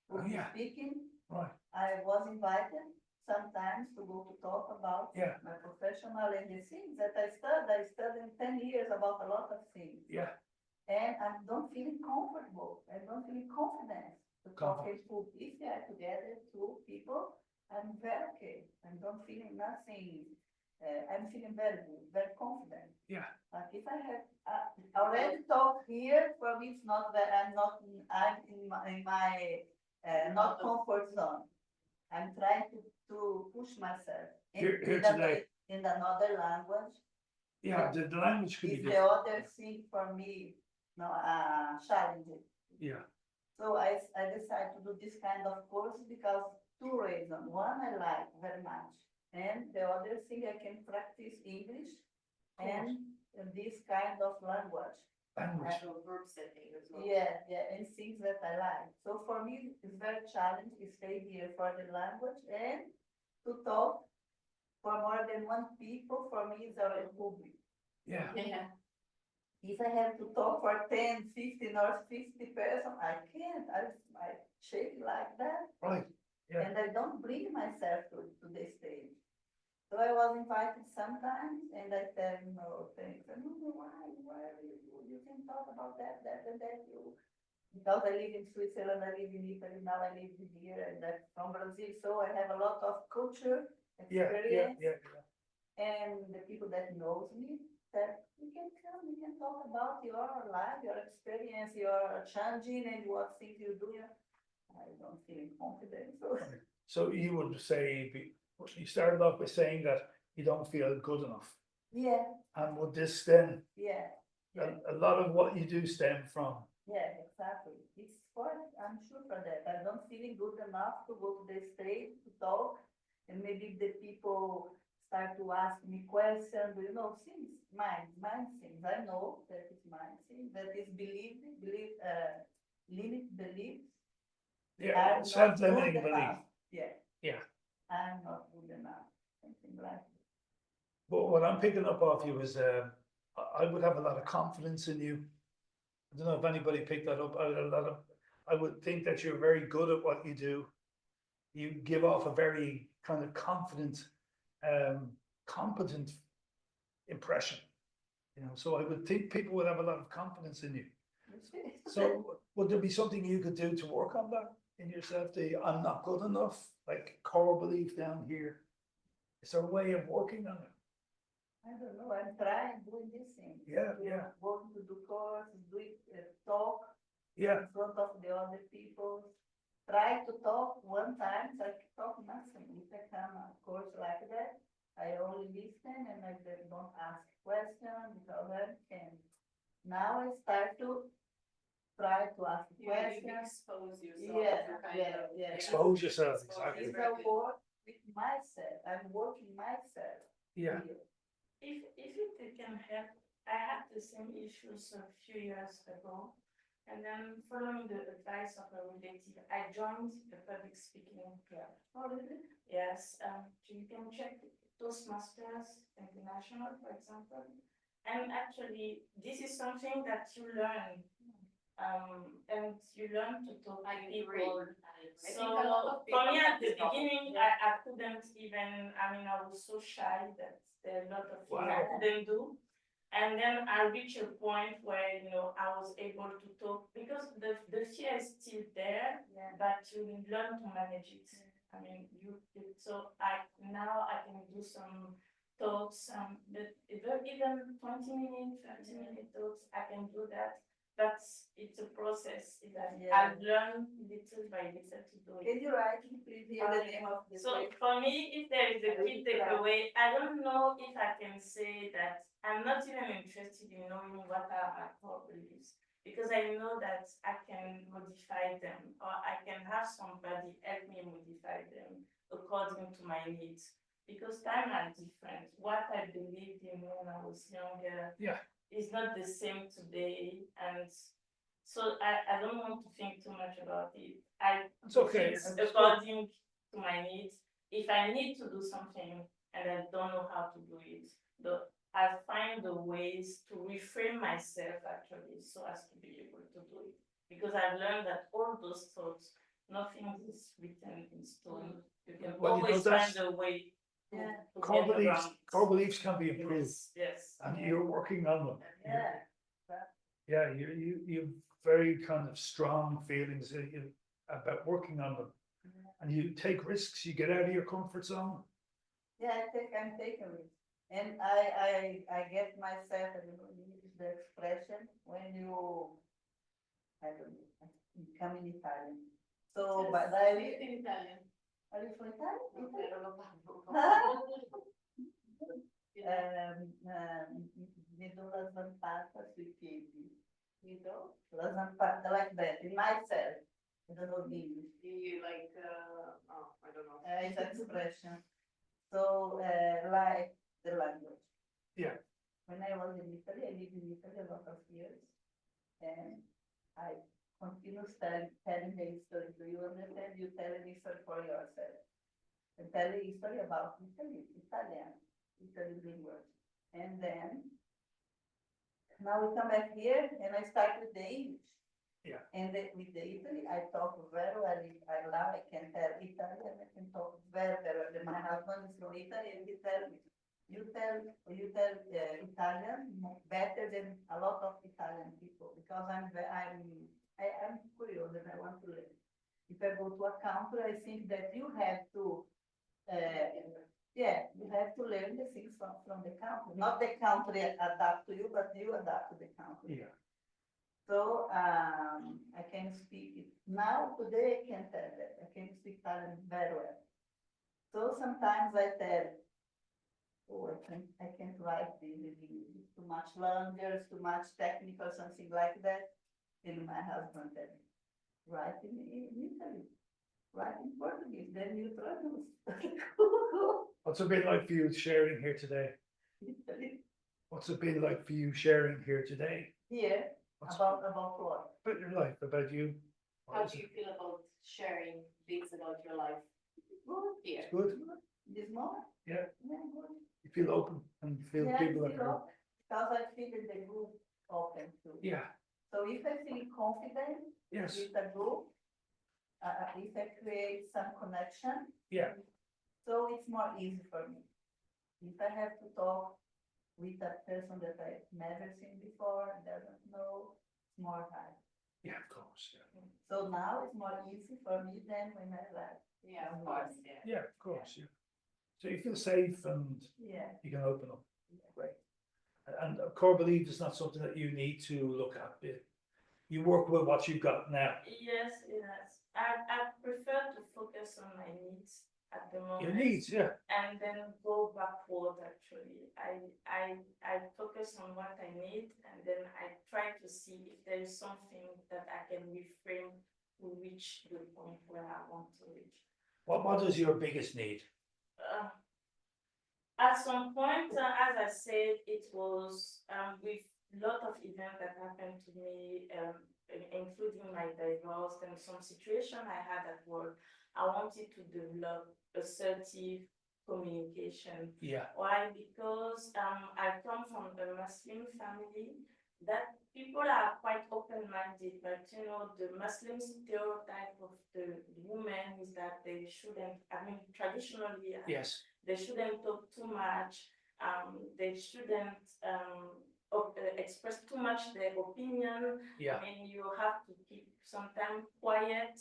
Oh, yeah. speaking, Right. I was invited sometimes to go to talk about Yeah. my professional and the things that I studied. I studied 10 years about a lot of things. Yeah. And I don't feel comfortable. I don't feel confident to talk in public. If we are together, two people, I'm very okay. I don't feel nothing. I'm feeling very good, very confident. Yeah. But if I have already talked here, for me it's not that I'm in my not comfort zone. I'm trying to push myself Here today. in another language. Yeah, the language could be Is the different. other thing for me, no, challenging. Yeah. So I decided to do this kind of course because two reasons. One, I like very much. And the other thing, I can practice English and this kind of language. Actual group setting as well. Yeah, and things that I like. So for me, it's very challenging to stay here for the language and to talk for more than one people. For me, it's already public. Yeah. Yeah. If I have to talk for 10, 15 or 50 person, I can't. I shake like that. Right. Yeah. And I don't bring myself to the stage. So I was invited sometimes and I tell no thanks. I don't know why you can talk about that, and that you. Because I live in Switzerland, I live in Italy, now I live here and that's from Brazil. So I have a lot of culture experience. Yeah. And the people that knows me, that you can come, you can talk about your life, your experience, your changing and what things you do. I don't feel confident. So you would say, you started off by saying that you don't feel good enough. Yeah. And would this then, Yeah. a lot of what you do stem from? Yeah, exactly. It's for, I'm sure for that. I don't feeling good enough to go to the stage to talk. And maybe the people start to ask me questions, things, mind things. I know that it's mind things, that is limit beliefs. Yeah, self-limiting belief. Yeah. Yeah. I'm not good enough, something like that. But what I'm picking up off you is, I would have a lot of confidence in you. I don't know if anybody picked that up. I would think that you're very good at what you do. you give off a very kind of confident, competent impression. You know, so I would think people would have a lot of confidence in you. So would there be something you could do to work on that in yourself? I'm not good enough, like core belief down here. Is there a way of working on it? I don't know, I'm trying doing this thing. Yeah, yeah. Going to do courses, do it, talk Yeah, in front of the other people. Try to talk one time, so I can talk nothing. If I come a course like that, I only listen and I don't ask questions because I can. Now I start to try to ask You questions. expose yourself. Yeah, to kind yeah, of- yeah. expose yourself, Expose exactly. It's yourself. a work with myself. I'm working myself. Yeah, here. If it can help, I had the same issues a few years ago. And then following the advice of a relative, I joined the public speaking club. Oh, really? Yes, you can check Toastmasters International, for example. And actually, this is something that you learn. And you learn to talk I to agree. people. I So think a lot of for me people at the have this problem. beginning, I couldn't even, I was so shy that there are a lot of things I Wow. couldn't do. And then I reached a point where, I was able to talk because the fear is still there, Yeah. but you learn to manage it. I mean, so now I can do some talks, but even 20-minute, 30-minute talks, I can do that. But it's a process. Yeah. I've learned little by little to do it. Can you write me please here the name of the So place? for me, if there is a key takeaway, I don't know if I can say that I'm not even interested in knowing what are my core beliefs, because I know that I can modify them, or I can have somebody help me modify them according to my needs. Because time are different. What I believed in when I was younger Yeah. is not the same today, and so I don't want to think too much about it. it's okay. It's according to my needs. If I need to do something and I don't know how to do it, I find the ways to reframe myself actually so as to be able to do it. Because I've learned that all those thoughts, nothing is written in stone. You can Well, always that's- find a way to, Yeah. to Core get beliefs, around it. core beliefs can be improved, Yes. and you're working on them. Yeah. Yeah, you've very kind of strong feelings about working on them. And you take risks, you get out of your comfort zone. Yeah, I'm taking it. And I get myself, I don't know, use the expression when you, I don't know, become in Italian. So, but I, In Italian. are you from Italy? I don't know. Mi do la zampata sui piedi. You know, la zampata like that, in myself. I don't know the English. You like, I don't know. It's expression. So, like the language. Yeah. When I was in Italy, I lived in Italy a lot of years. And I continue telling the history. Do you understand? You tell a history for yourself. And tell a history about Italy, Italian language. And then, now we come back here and I start with the English. Yeah. And with the Italy, I talk very well. I can tell Italian, I can talk very well. My husband is from Italy and he tells me, you tell Italian better than a lot of Italian people because I'm curious and I want to learn. If I go to a country, I think that you have to, you have to learn the things from the country. Not the country adapt to you, but you adapt to the country. Yeah. So I can speak it. Now, today, I can tell that. I can speak Italian very well. So sometimes I tell, oh, I can't write this in English. It's too much language, too much technical, something like that. And my husband said, write in Italy, write in Portuguese, then you traduce. What's it been like for you sharing here today? What's it been like for you sharing here today? Here, What's about what? about your life, about you? How do you feel about sharing things about your life Good, here? It's good. this moment? Yeah. Yeah, good. You feel open and feel Yeah, people I are. feel open, because I feel that the group open too. Yeah, So if I feel confident yes, with the group, if I create some connection. Yeah. So it's more easy for me. If I have to talk with a person that I've never seen before, doesn't know, it's more hard. Yeah, of course, yeah. So now it's more easy for me than when I left. Yeah, of course, yeah. Yeah, of course, yeah. So you feel safe and Yeah. you can open up. Great. And core belief is not something that you need to look at. You work with what you've got now. Yes, yes. I prefer to focus on my needs at the moment. Your needs, yeah. And then go backward, actually. I focus on what I need, and then I try to see if there is something that I can reframe to reach the point where I want to reach. What is your biggest need? At some point, as I said, it was with a lot of events that happened to me, including my divorce and some situation I had at work. I wanted to develop assertive communication. Yeah. Why? Because I come from a Muslim family that people are quite open-minded, but you know, the Muslim stereotype of the woman is that they shouldn't, I mean, traditionally, Yes. they shouldn't talk too much. They shouldn't express too much their opinion. Yeah. I mean, you have to keep sometimes quiet.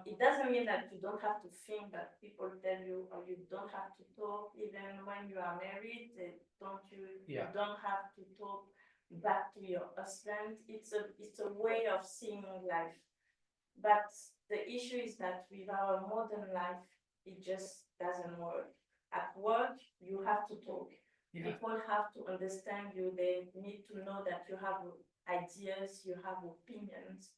It doesn't mean that you don't have to think that people tell you or you don't have to talk. Even when you are married, you don't have to talk back to your husband. It's a way of seeing life. But the issue is that with our modern life, it just doesn't work. At work, you have to talk. Yeah. People have to understand you. They need to know that you have ideas, you have opinions.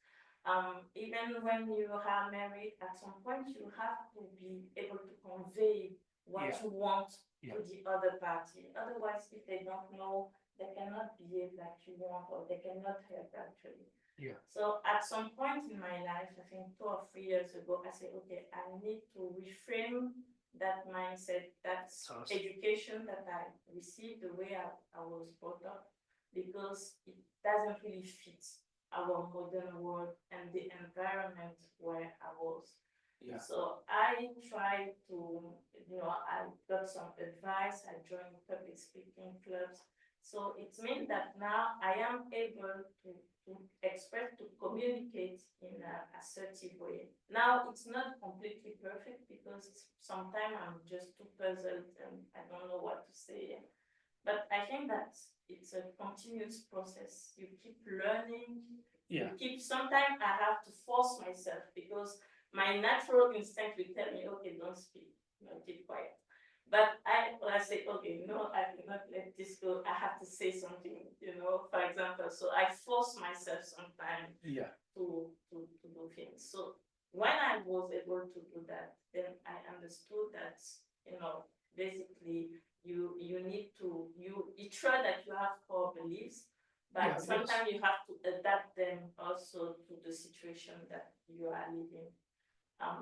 Even when you are married, at some point, you have to be able to convey what you want to the other party. Otherwise, if they don't know, they cannot behave like you want, or they cannot help actually. Yeah. So at some point in my life, I think 2 or 3 years ago, I said, okay, I need to reframe that mindset, that education that I received, the way I was brought up, because it doesn't really fit our modern world and the environment where I was. Yeah. So I tried to, I got some advice, I joined public speaking clubs. So it means that now I am able to express, to communicate in an assertive way. Now it's not completely perfect because sometimes I'm just too puzzled and I don't know what to say. But I think that it's a continuous process. You keep learning. Yeah. Sometimes I have to force myself because my natural instinct will tell me, okay, don't speak, keep quiet. But I say, okay, no, I cannot let this go. I have to say something, for example. So I force myself sometimes to do things. So when I was able to do that, then I understood that, basically you need to, it's true that you have core beliefs, but sometimes you have to adapt them also to the situation that you are living.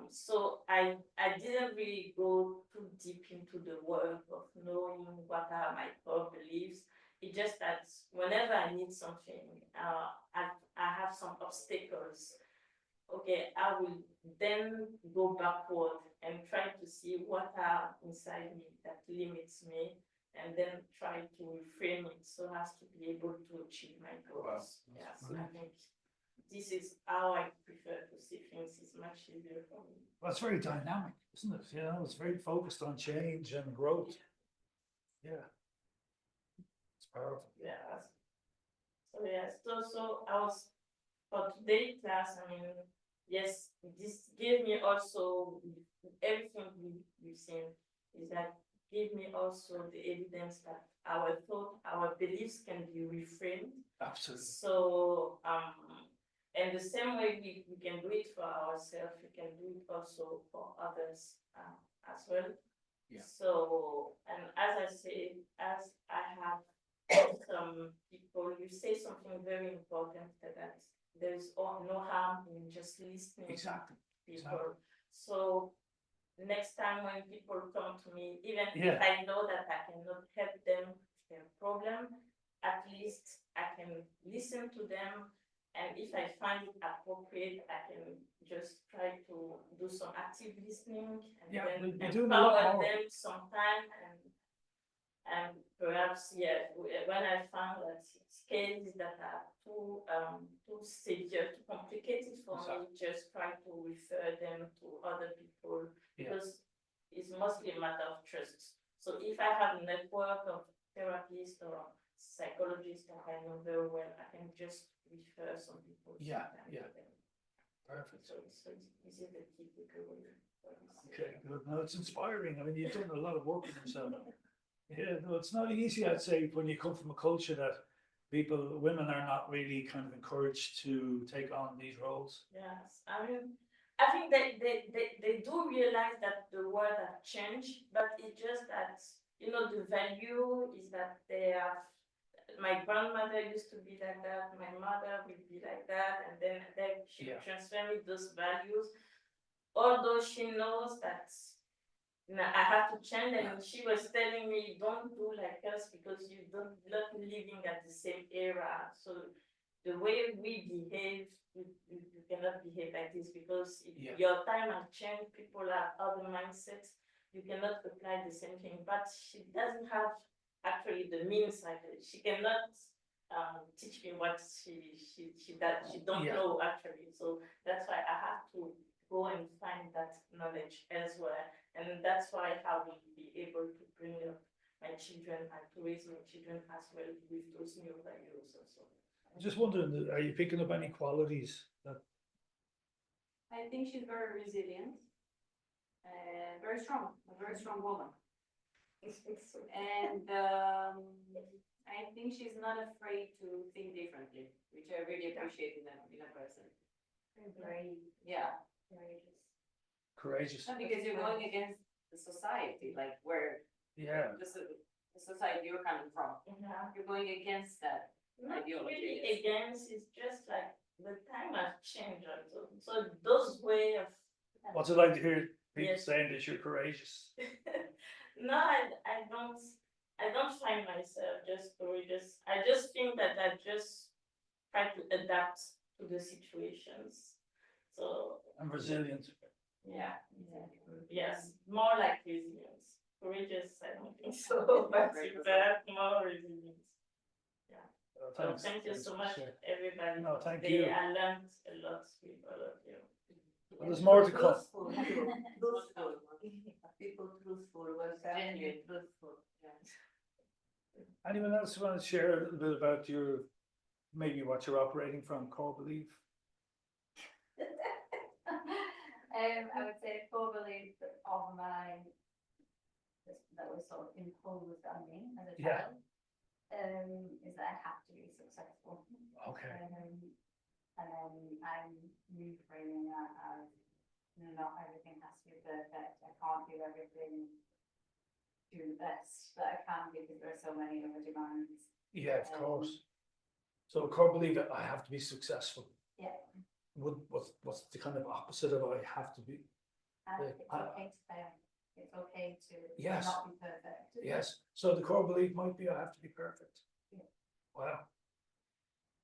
So I didn't really go too deep into the work of knowing what are my core beliefs. It's just that whenever I need something, I have some obstacles. Okay, I will then go backward and try to see what are inside me that limits me, and then try to reframe it so as to be able to achieve my goals. Wow. Yes, I think this is how I prefer to see things. It's much easier for me. Well, it's very dynamic, isn't it? It's very focused on change and growth. Yeah. It's powerful. Yeah. So yes, so I was, for today's class, I mean, yes, this gave me also, everything we've seen is that gave me also the evidence that our thought, our beliefs can be reframed. Absolutely. So, and the same way we can do it for ourselves, we can do it also for others as well. Yeah. So, and as I say, as I have some people, you say something very important, that there's no harm in just listening. Exactly. To people. So next time when people come to me, even if Yeah. I know that I cannot help them with their problem, at least I can listen to them. And if I find it appropriate, I can just try do some active listening and Yeah, then we do a lot empower more. them sometime and perhaps, yeah, when I found that it's cases that are too severe, too complicated for me, just try to refer them to other people Yeah. because it's mostly a matter of trust. So if I have a network of therapists or psychologists that I know very well, I can just refer some people. Yeah, sometimes yeah. to them. Perfect. So it's easy to keep it going. Okay, good. No, it's inspiring. I mean, you've done a lot of work with yourself. Yeah, no, it's not easy, I'd say, when you come from a culture that women are not really kind of encouraged to take on these roles. Yes, I mean, I think they do realize that the world has changed, but it's just that, you know, the value is that they have, my grandmother used to be like that, my mother will be like that, and then she Yeah. transfer me those values, although she knows that, you know, I have to change, and she was telling me, don't do like us because you don't not living at the same era. So the way we behave, you cannot behave like this because Yeah. your time has changed. People have other mindsets. You cannot apply the same thing. But she doesn't have actually the means. She cannot teach me what she don't Yeah. know actually. So that's why I have to go and find that knowledge elsewhere. And that's why I will be able to bring up my children and to raise my children as well with those new values also. I'm just wondering, are you picking up any qualities that, I think she's very resilient, very strong, a very strong woman. And I think she's not afraid to think differently, which I really appreciate in a person. Very Yeah, courageous? not because you're going against the society, like where Yeah, the society you're coming from. Yeah. You're going against that. Not Ideology, really yes. against, it's just like the time has changed also. So those way of what's it like to hear people Yes. saying that you're courageous? no, I don't find myself just courageous. I just think that I just try to adapt to the situations. So I'm resilient. yeah, yes, more like resilience. Courageous, I don't think so, but it's more resilience. So thank you so much, Sure. everybody. No, thank today. you. I learned a lot with all of you. Well, there's more to come. Truthful, truthful. People truthful, was Genuine. truthful. Anyone else want to share a little bit about maybe what you're operating from, core belief? I would say core belief of mine that was sort of imposed on me as a Yeah. child, is that I have to be successful. Okay. And then I'm reframing that as not everything has to be perfect. I can't do everything to the best that I can because there are so many other demands. Yeah, of course. So core belief that I have to be successful. Yeah. What's the kind of opposite of I have to be? And Yeah, it's okay to fail. It's okay to Yes. not be perfect. Yes. So the core belief might be I have to be perfect. Yeah. Wow.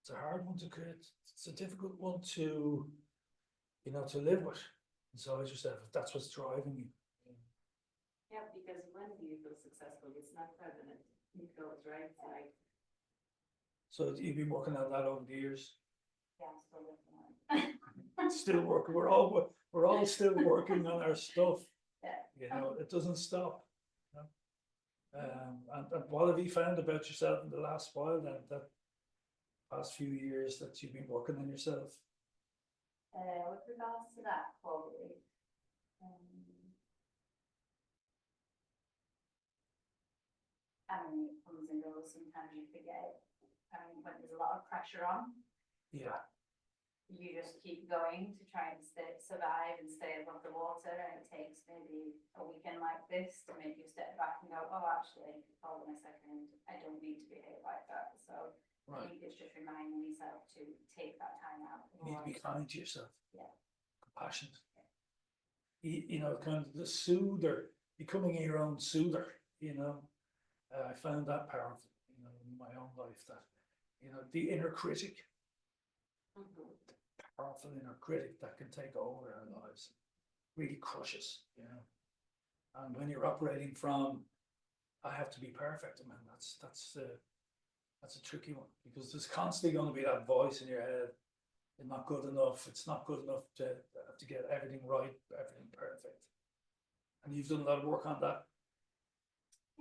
It's a hard one to create. It's a difficult one to, to live with inside yourself. If that's what's driving you. Yeah, because when you feel successful, it's not permanent. It goes, right? It's like, So you've been working on that over the years. Yeah, I'm still working on it. Still working. We're all still working on our stuff. Yeah. It doesn't stop. And what have you found about yourself in the last while then, that past few years that you've been working on yourself? With regards to that quality, I mean, it comes and goes, sometimes you forget. I mean, when there's a lot of pressure on, Yeah. you just keep going to try and survive and stay above the water, and it takes maybe a weekend like this to make you step back and go, oh, actually, hold on a second, I don't need to behave like that. So I Right. think it's just reminding yourself to take that time out. You need to be kind to yourself. Yeah. Compassionate. Kind of the soother, becoming your own soother, I found that powerful, in my own life, that, the inner critic, the powerful inner critic that can take over our lives. really crushes, you know. And when you're operating from, I have to be perfect, man, that's a tricky one, because there's constantly going to be that voice in your head. It's not good enough. It's not good enough to get everything right, everything perfect. And you've done a lot of work on that.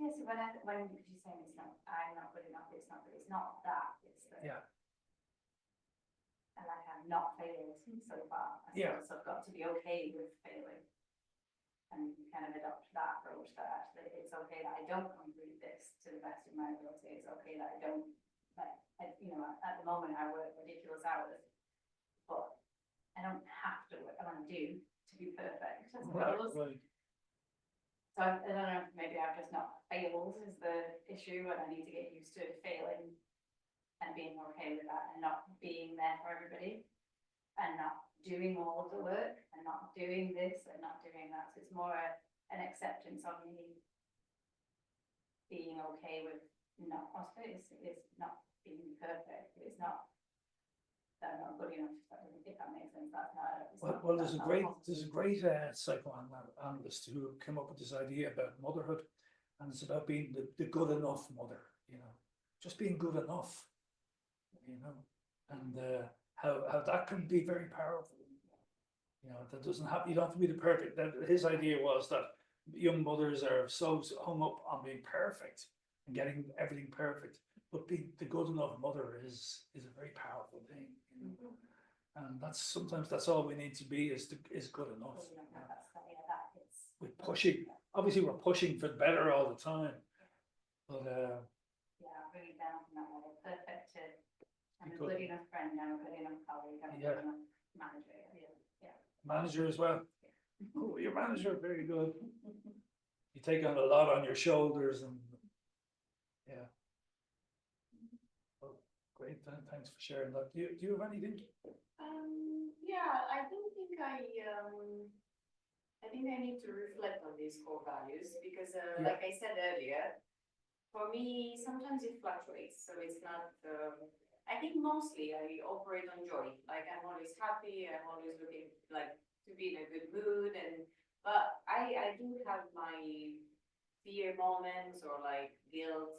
Yeah, so when you're saying it's not, I'm not good enough, it's not that, it's that. Yeah. And like I'm not failing so far. Yeah. So I've got to be okay with failing. And kind of adopt that approach that actually it's okay that I don't complete this to the best of my ability. It's okay that I don't, like, you know, at the moment I work ridiculous hours, but I don't have to work, I want to do to be perfect, I suppose. Right. So I don't know, maybe I've just not failed is the issue, and I need to get used to failing and being okay with that and not being there for everybody and not doing all of the work and not doing this and not doing that. So it's more an acceptance of me being okay with not, I suppose it's not being perfect, it's not that I'm not good enough, if that makes sense, that's not. Well, there's a great psychoanalyst who came up with this idea about motherhood, and it's about being the good enough mother, you know, just being good enough, you know, and how that can be very powerful. You know, that doesn't have, you don't have to be the perfect. That his idea was that young mothers are so hung up on being perfect and getting everything perfect, but being the good enough mother is a very powerful thing, you know. And sometimes that's all we need to be is good enough. We're pushing, obviously we're pushing for better all the time, but yeah, really down from that level, perfect to, I'm a Good. good enough friend, I'm a good enough colleague, I'm a Yeah. good enough manager, yeah. manager as well. Oh, your manager, very good. You take on a lot on your shoulders, and yeah. Well, great, thanks for sharing that. Do you have anything? Yeah, I don't think I think I need to reflect on these core values because, like I said earlier, for me, sometimes it fluctuates. So it's not, I think mostly I operate on joy. Like I'm always happy. I'm always looking like to be in a good mood. But I do have my fear moments or like guilt.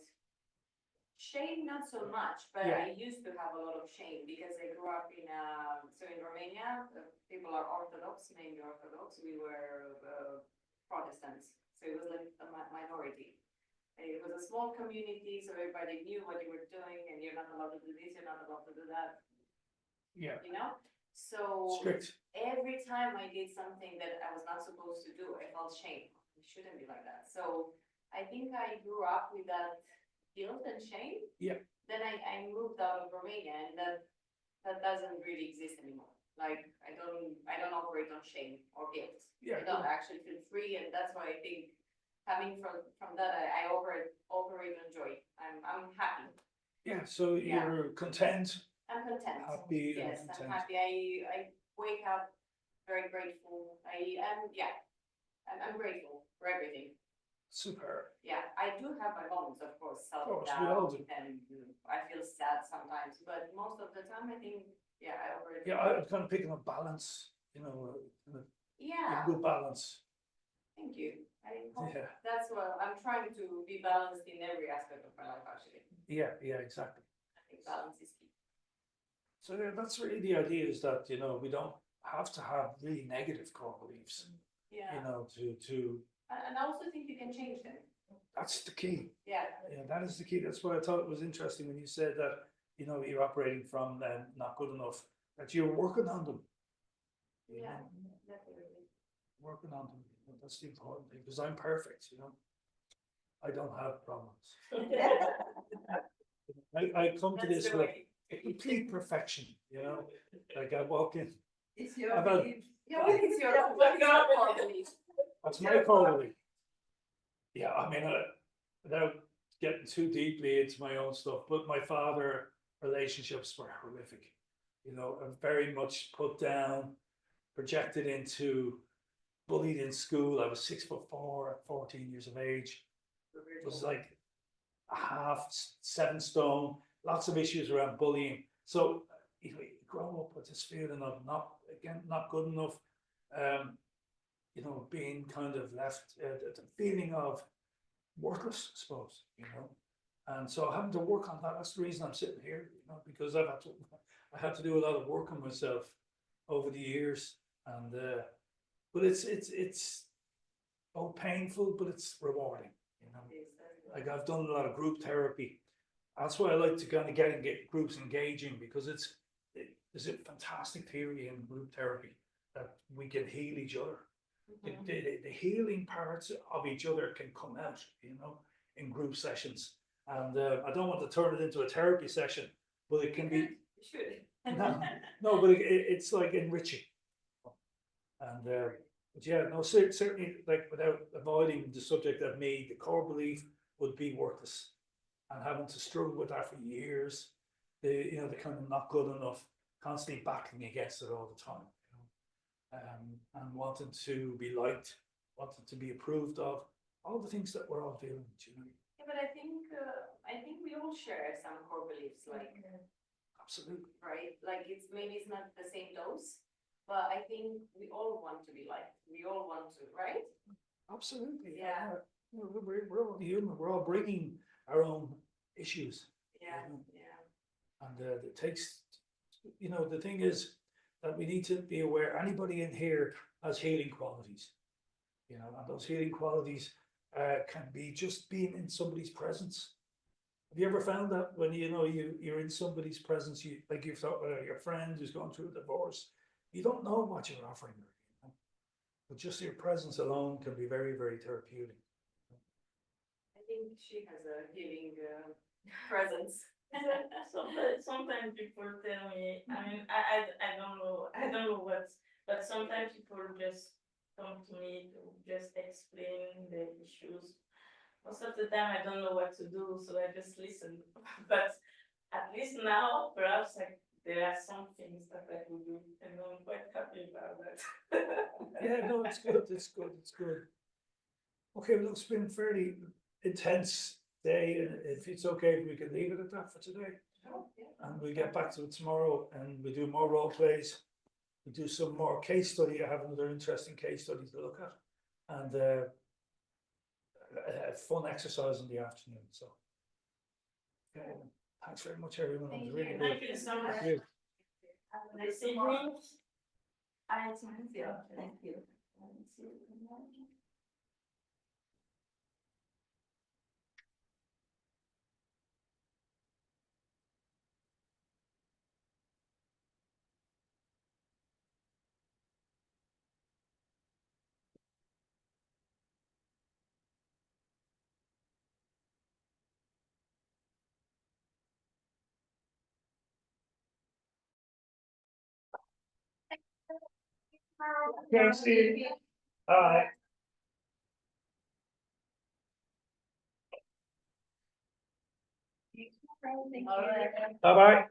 Shame, not so much, but Yeah. I used to have a lot of shame because I grew up in, so in Romania, people are Orthodox, mainly Orthodox. We were Protestants, so it was like a minority. It was a small community, so everybody knew what you were doing, and you're not allowed to do this, you're not allowed to do that. Yeah. You know, so Strict. every time I did something that I was not supposed to do, I felt shame. It shouldn't be like that. So I think I grew up with that guilt and shame. Yeah. Then I moved out of Romania, and that doesn't really exist anymore. Like I don't operate on shame or guilt. Yeah. I don't actually feel free, and that's why I think coming from that I operate on joy. I'm happy. Yeah. So Yeah. you're content, I'm content. happy, Yes, and I'm content. happy. I wake up very grateful. I'm grateful for everything. Superb. Yeah, I do have my moments, of course, course, we all self-doubt, do. and I feel sad sometimes, but most of the time, I think, yeah, I already. Yeah, I'm kind of picking up balance. You know, Yeah, a good balance. thank you. I hope Yeah. that's what I'm trying to be balanced in every aspect of my life, actually. Yeah. Exactly. I think balance is key. So that's really the idea, is that, you know, we don't have to have really negative core beliefs. Yeah. You know, to. And I also think you can change them. That's the key. Yeah. Yeah, that is the key. That's what I thought was interesting when you said that, you know, you're operating from not good enough, that you're working on them. You Yeah, know, definitely. working on them. You know, that's the important thing, because I'm perfect, you know. I don't have problems. I come to That's this the with way. complete perfection, you know. Like I walk in. It's your About- belief. Yeah, what is your core belief? That's my quarterly. Yeah, I mean, without getting too deeply into my own stuff, but my father relationships were horrific. You know, very much put down, projected into, bullied in school. I was 6'4" at 14 years of age. Was like a half 7 stone. Lots of issues around bullying. So you grow up with this feeling of not good enough. you know, being kind of left, the feeling of worthless, I suppose, you know. And so having to work on that, that's the reason I'm sitting here, you know, because I had to do a lot of work on myself over the years. And, but it's both painful, but it's rewarding, you know. Like I've done a lot of group therapy. That's why I like to kind of get groups engaging, because there's a fantastic theory in group therapy that we can heal each other. The healing parts of each other can come out, you know, in group sessions. And I don't want to turn it into a therapy session, but it can be. No, but it's like enriching. And but yeah, no, certainly, like without avoiding the subject of me, the core belief would be worthless, and having to struggle with that for years. The kind of not good enough, constantly battling against it all the time. And wanting to be liked, wanting to be approved of, all the things that we're all feeling, you know. Yeah, but I think we all share some core beliefs, like, Absolutely. right? Like maybe it's not the same dose, but I think we all want to be liked. We all want to, right? Absolutely. Yeah. We're all human. We're all bringing our own issues. Yeah, you know. yeah. And it takes, you know, the thing is that we need to be aware, anybody in here has healing qualities, you know, and those healing qualities can be just being in somebody's presence. Have you ever found that when you're in somebody's presence, like you've thought your friend who's going through a divorce, you don't know what you're offering her, you know? But just your presence alone can be very, very therapeutic. I think she has a healing presence. Sometimes people tell me, I mean, I don't know what, but sometimes people just come to me to just explain the issues. Most of the time, I don't know what to do, so I just listen. But at least now, perhaps there are some things that I will do, and I'm quite happy about that. Yeah, no, it's good. It's good. It's good. Okay, well, it's been fairly intense day, and if it's okay, if we can leave it at that for today. And we get back to it tomorrow, and we do more role plays. We do some more case study. I have another interesting case study to look at, and a fun exercise in the afternoon. So, thanks very much, everyone. It was really good. Thank you so much. Thank you. Have a nice evening. Thank you. Okay, Steve. Bye. Bye bye.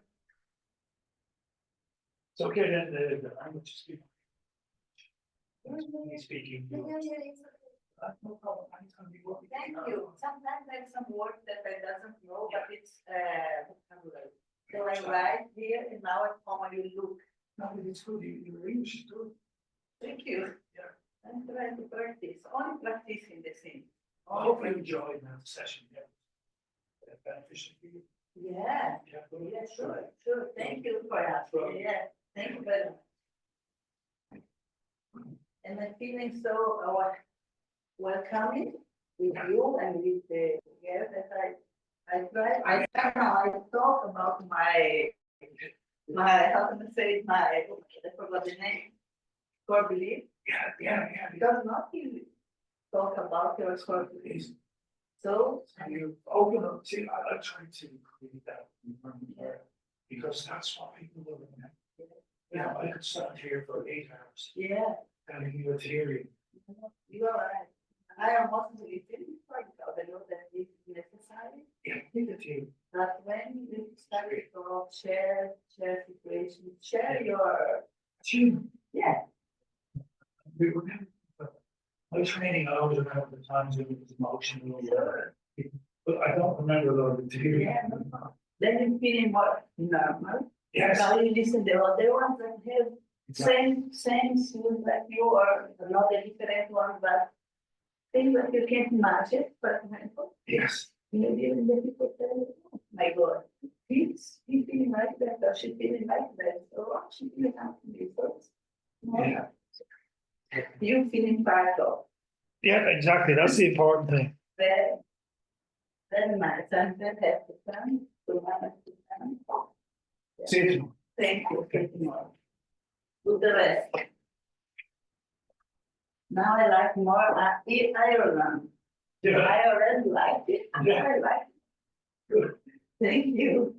It's okay then. The language is speaking. No problem. Anytime you want. Thank you. Sometimes there's some words that I doesn't know, but it's so I write here and now at home I will look. No, but it's good. Your English is good. Thank you. Yeah. I'm trying to practice, only practicing the thing. I hope you enjoyed that session. Yeah. Beneficial for you. Yeah, Yeah. yeah, sure. Thank you for that. Yeah, thank you very much. And I'm feeling so welcoming with you and with the girl that I talk about my how can I say I forgot the name. Core belief. Yeah. Because not you talk about your core belief. So You open up to, I try to create that because that's what people will remember. Yeah, I could stand here for 8 hours yeah, telling you a theory. you are right. I am also believing because I know that it is necessary. Yeah, give it to you. But when you start to talk, share situations, share your yeah. We remember, my training, I always remember the times when it was emotional. Sure. But I don't remember a lot of the theory. Yeah. Then you feeling more normal. Yes. Now you listen to the other ones that have Same thing that you are another different one, but things that you can't imagine, for example. Yes. Maybe when the people tell you, oh my God, he's feeling like that, or she feeling like that, so what she feeling have to be first. Yeah. You feeling part of, Yeah, exactly. That's the important thing. very, very nice, and that has to come, to manage to come. See you. Thank you, pretty much. Do the rest. Now I like more, Ireland. Yeah. I already liked it, Yeah. I like it. Good. Thank you.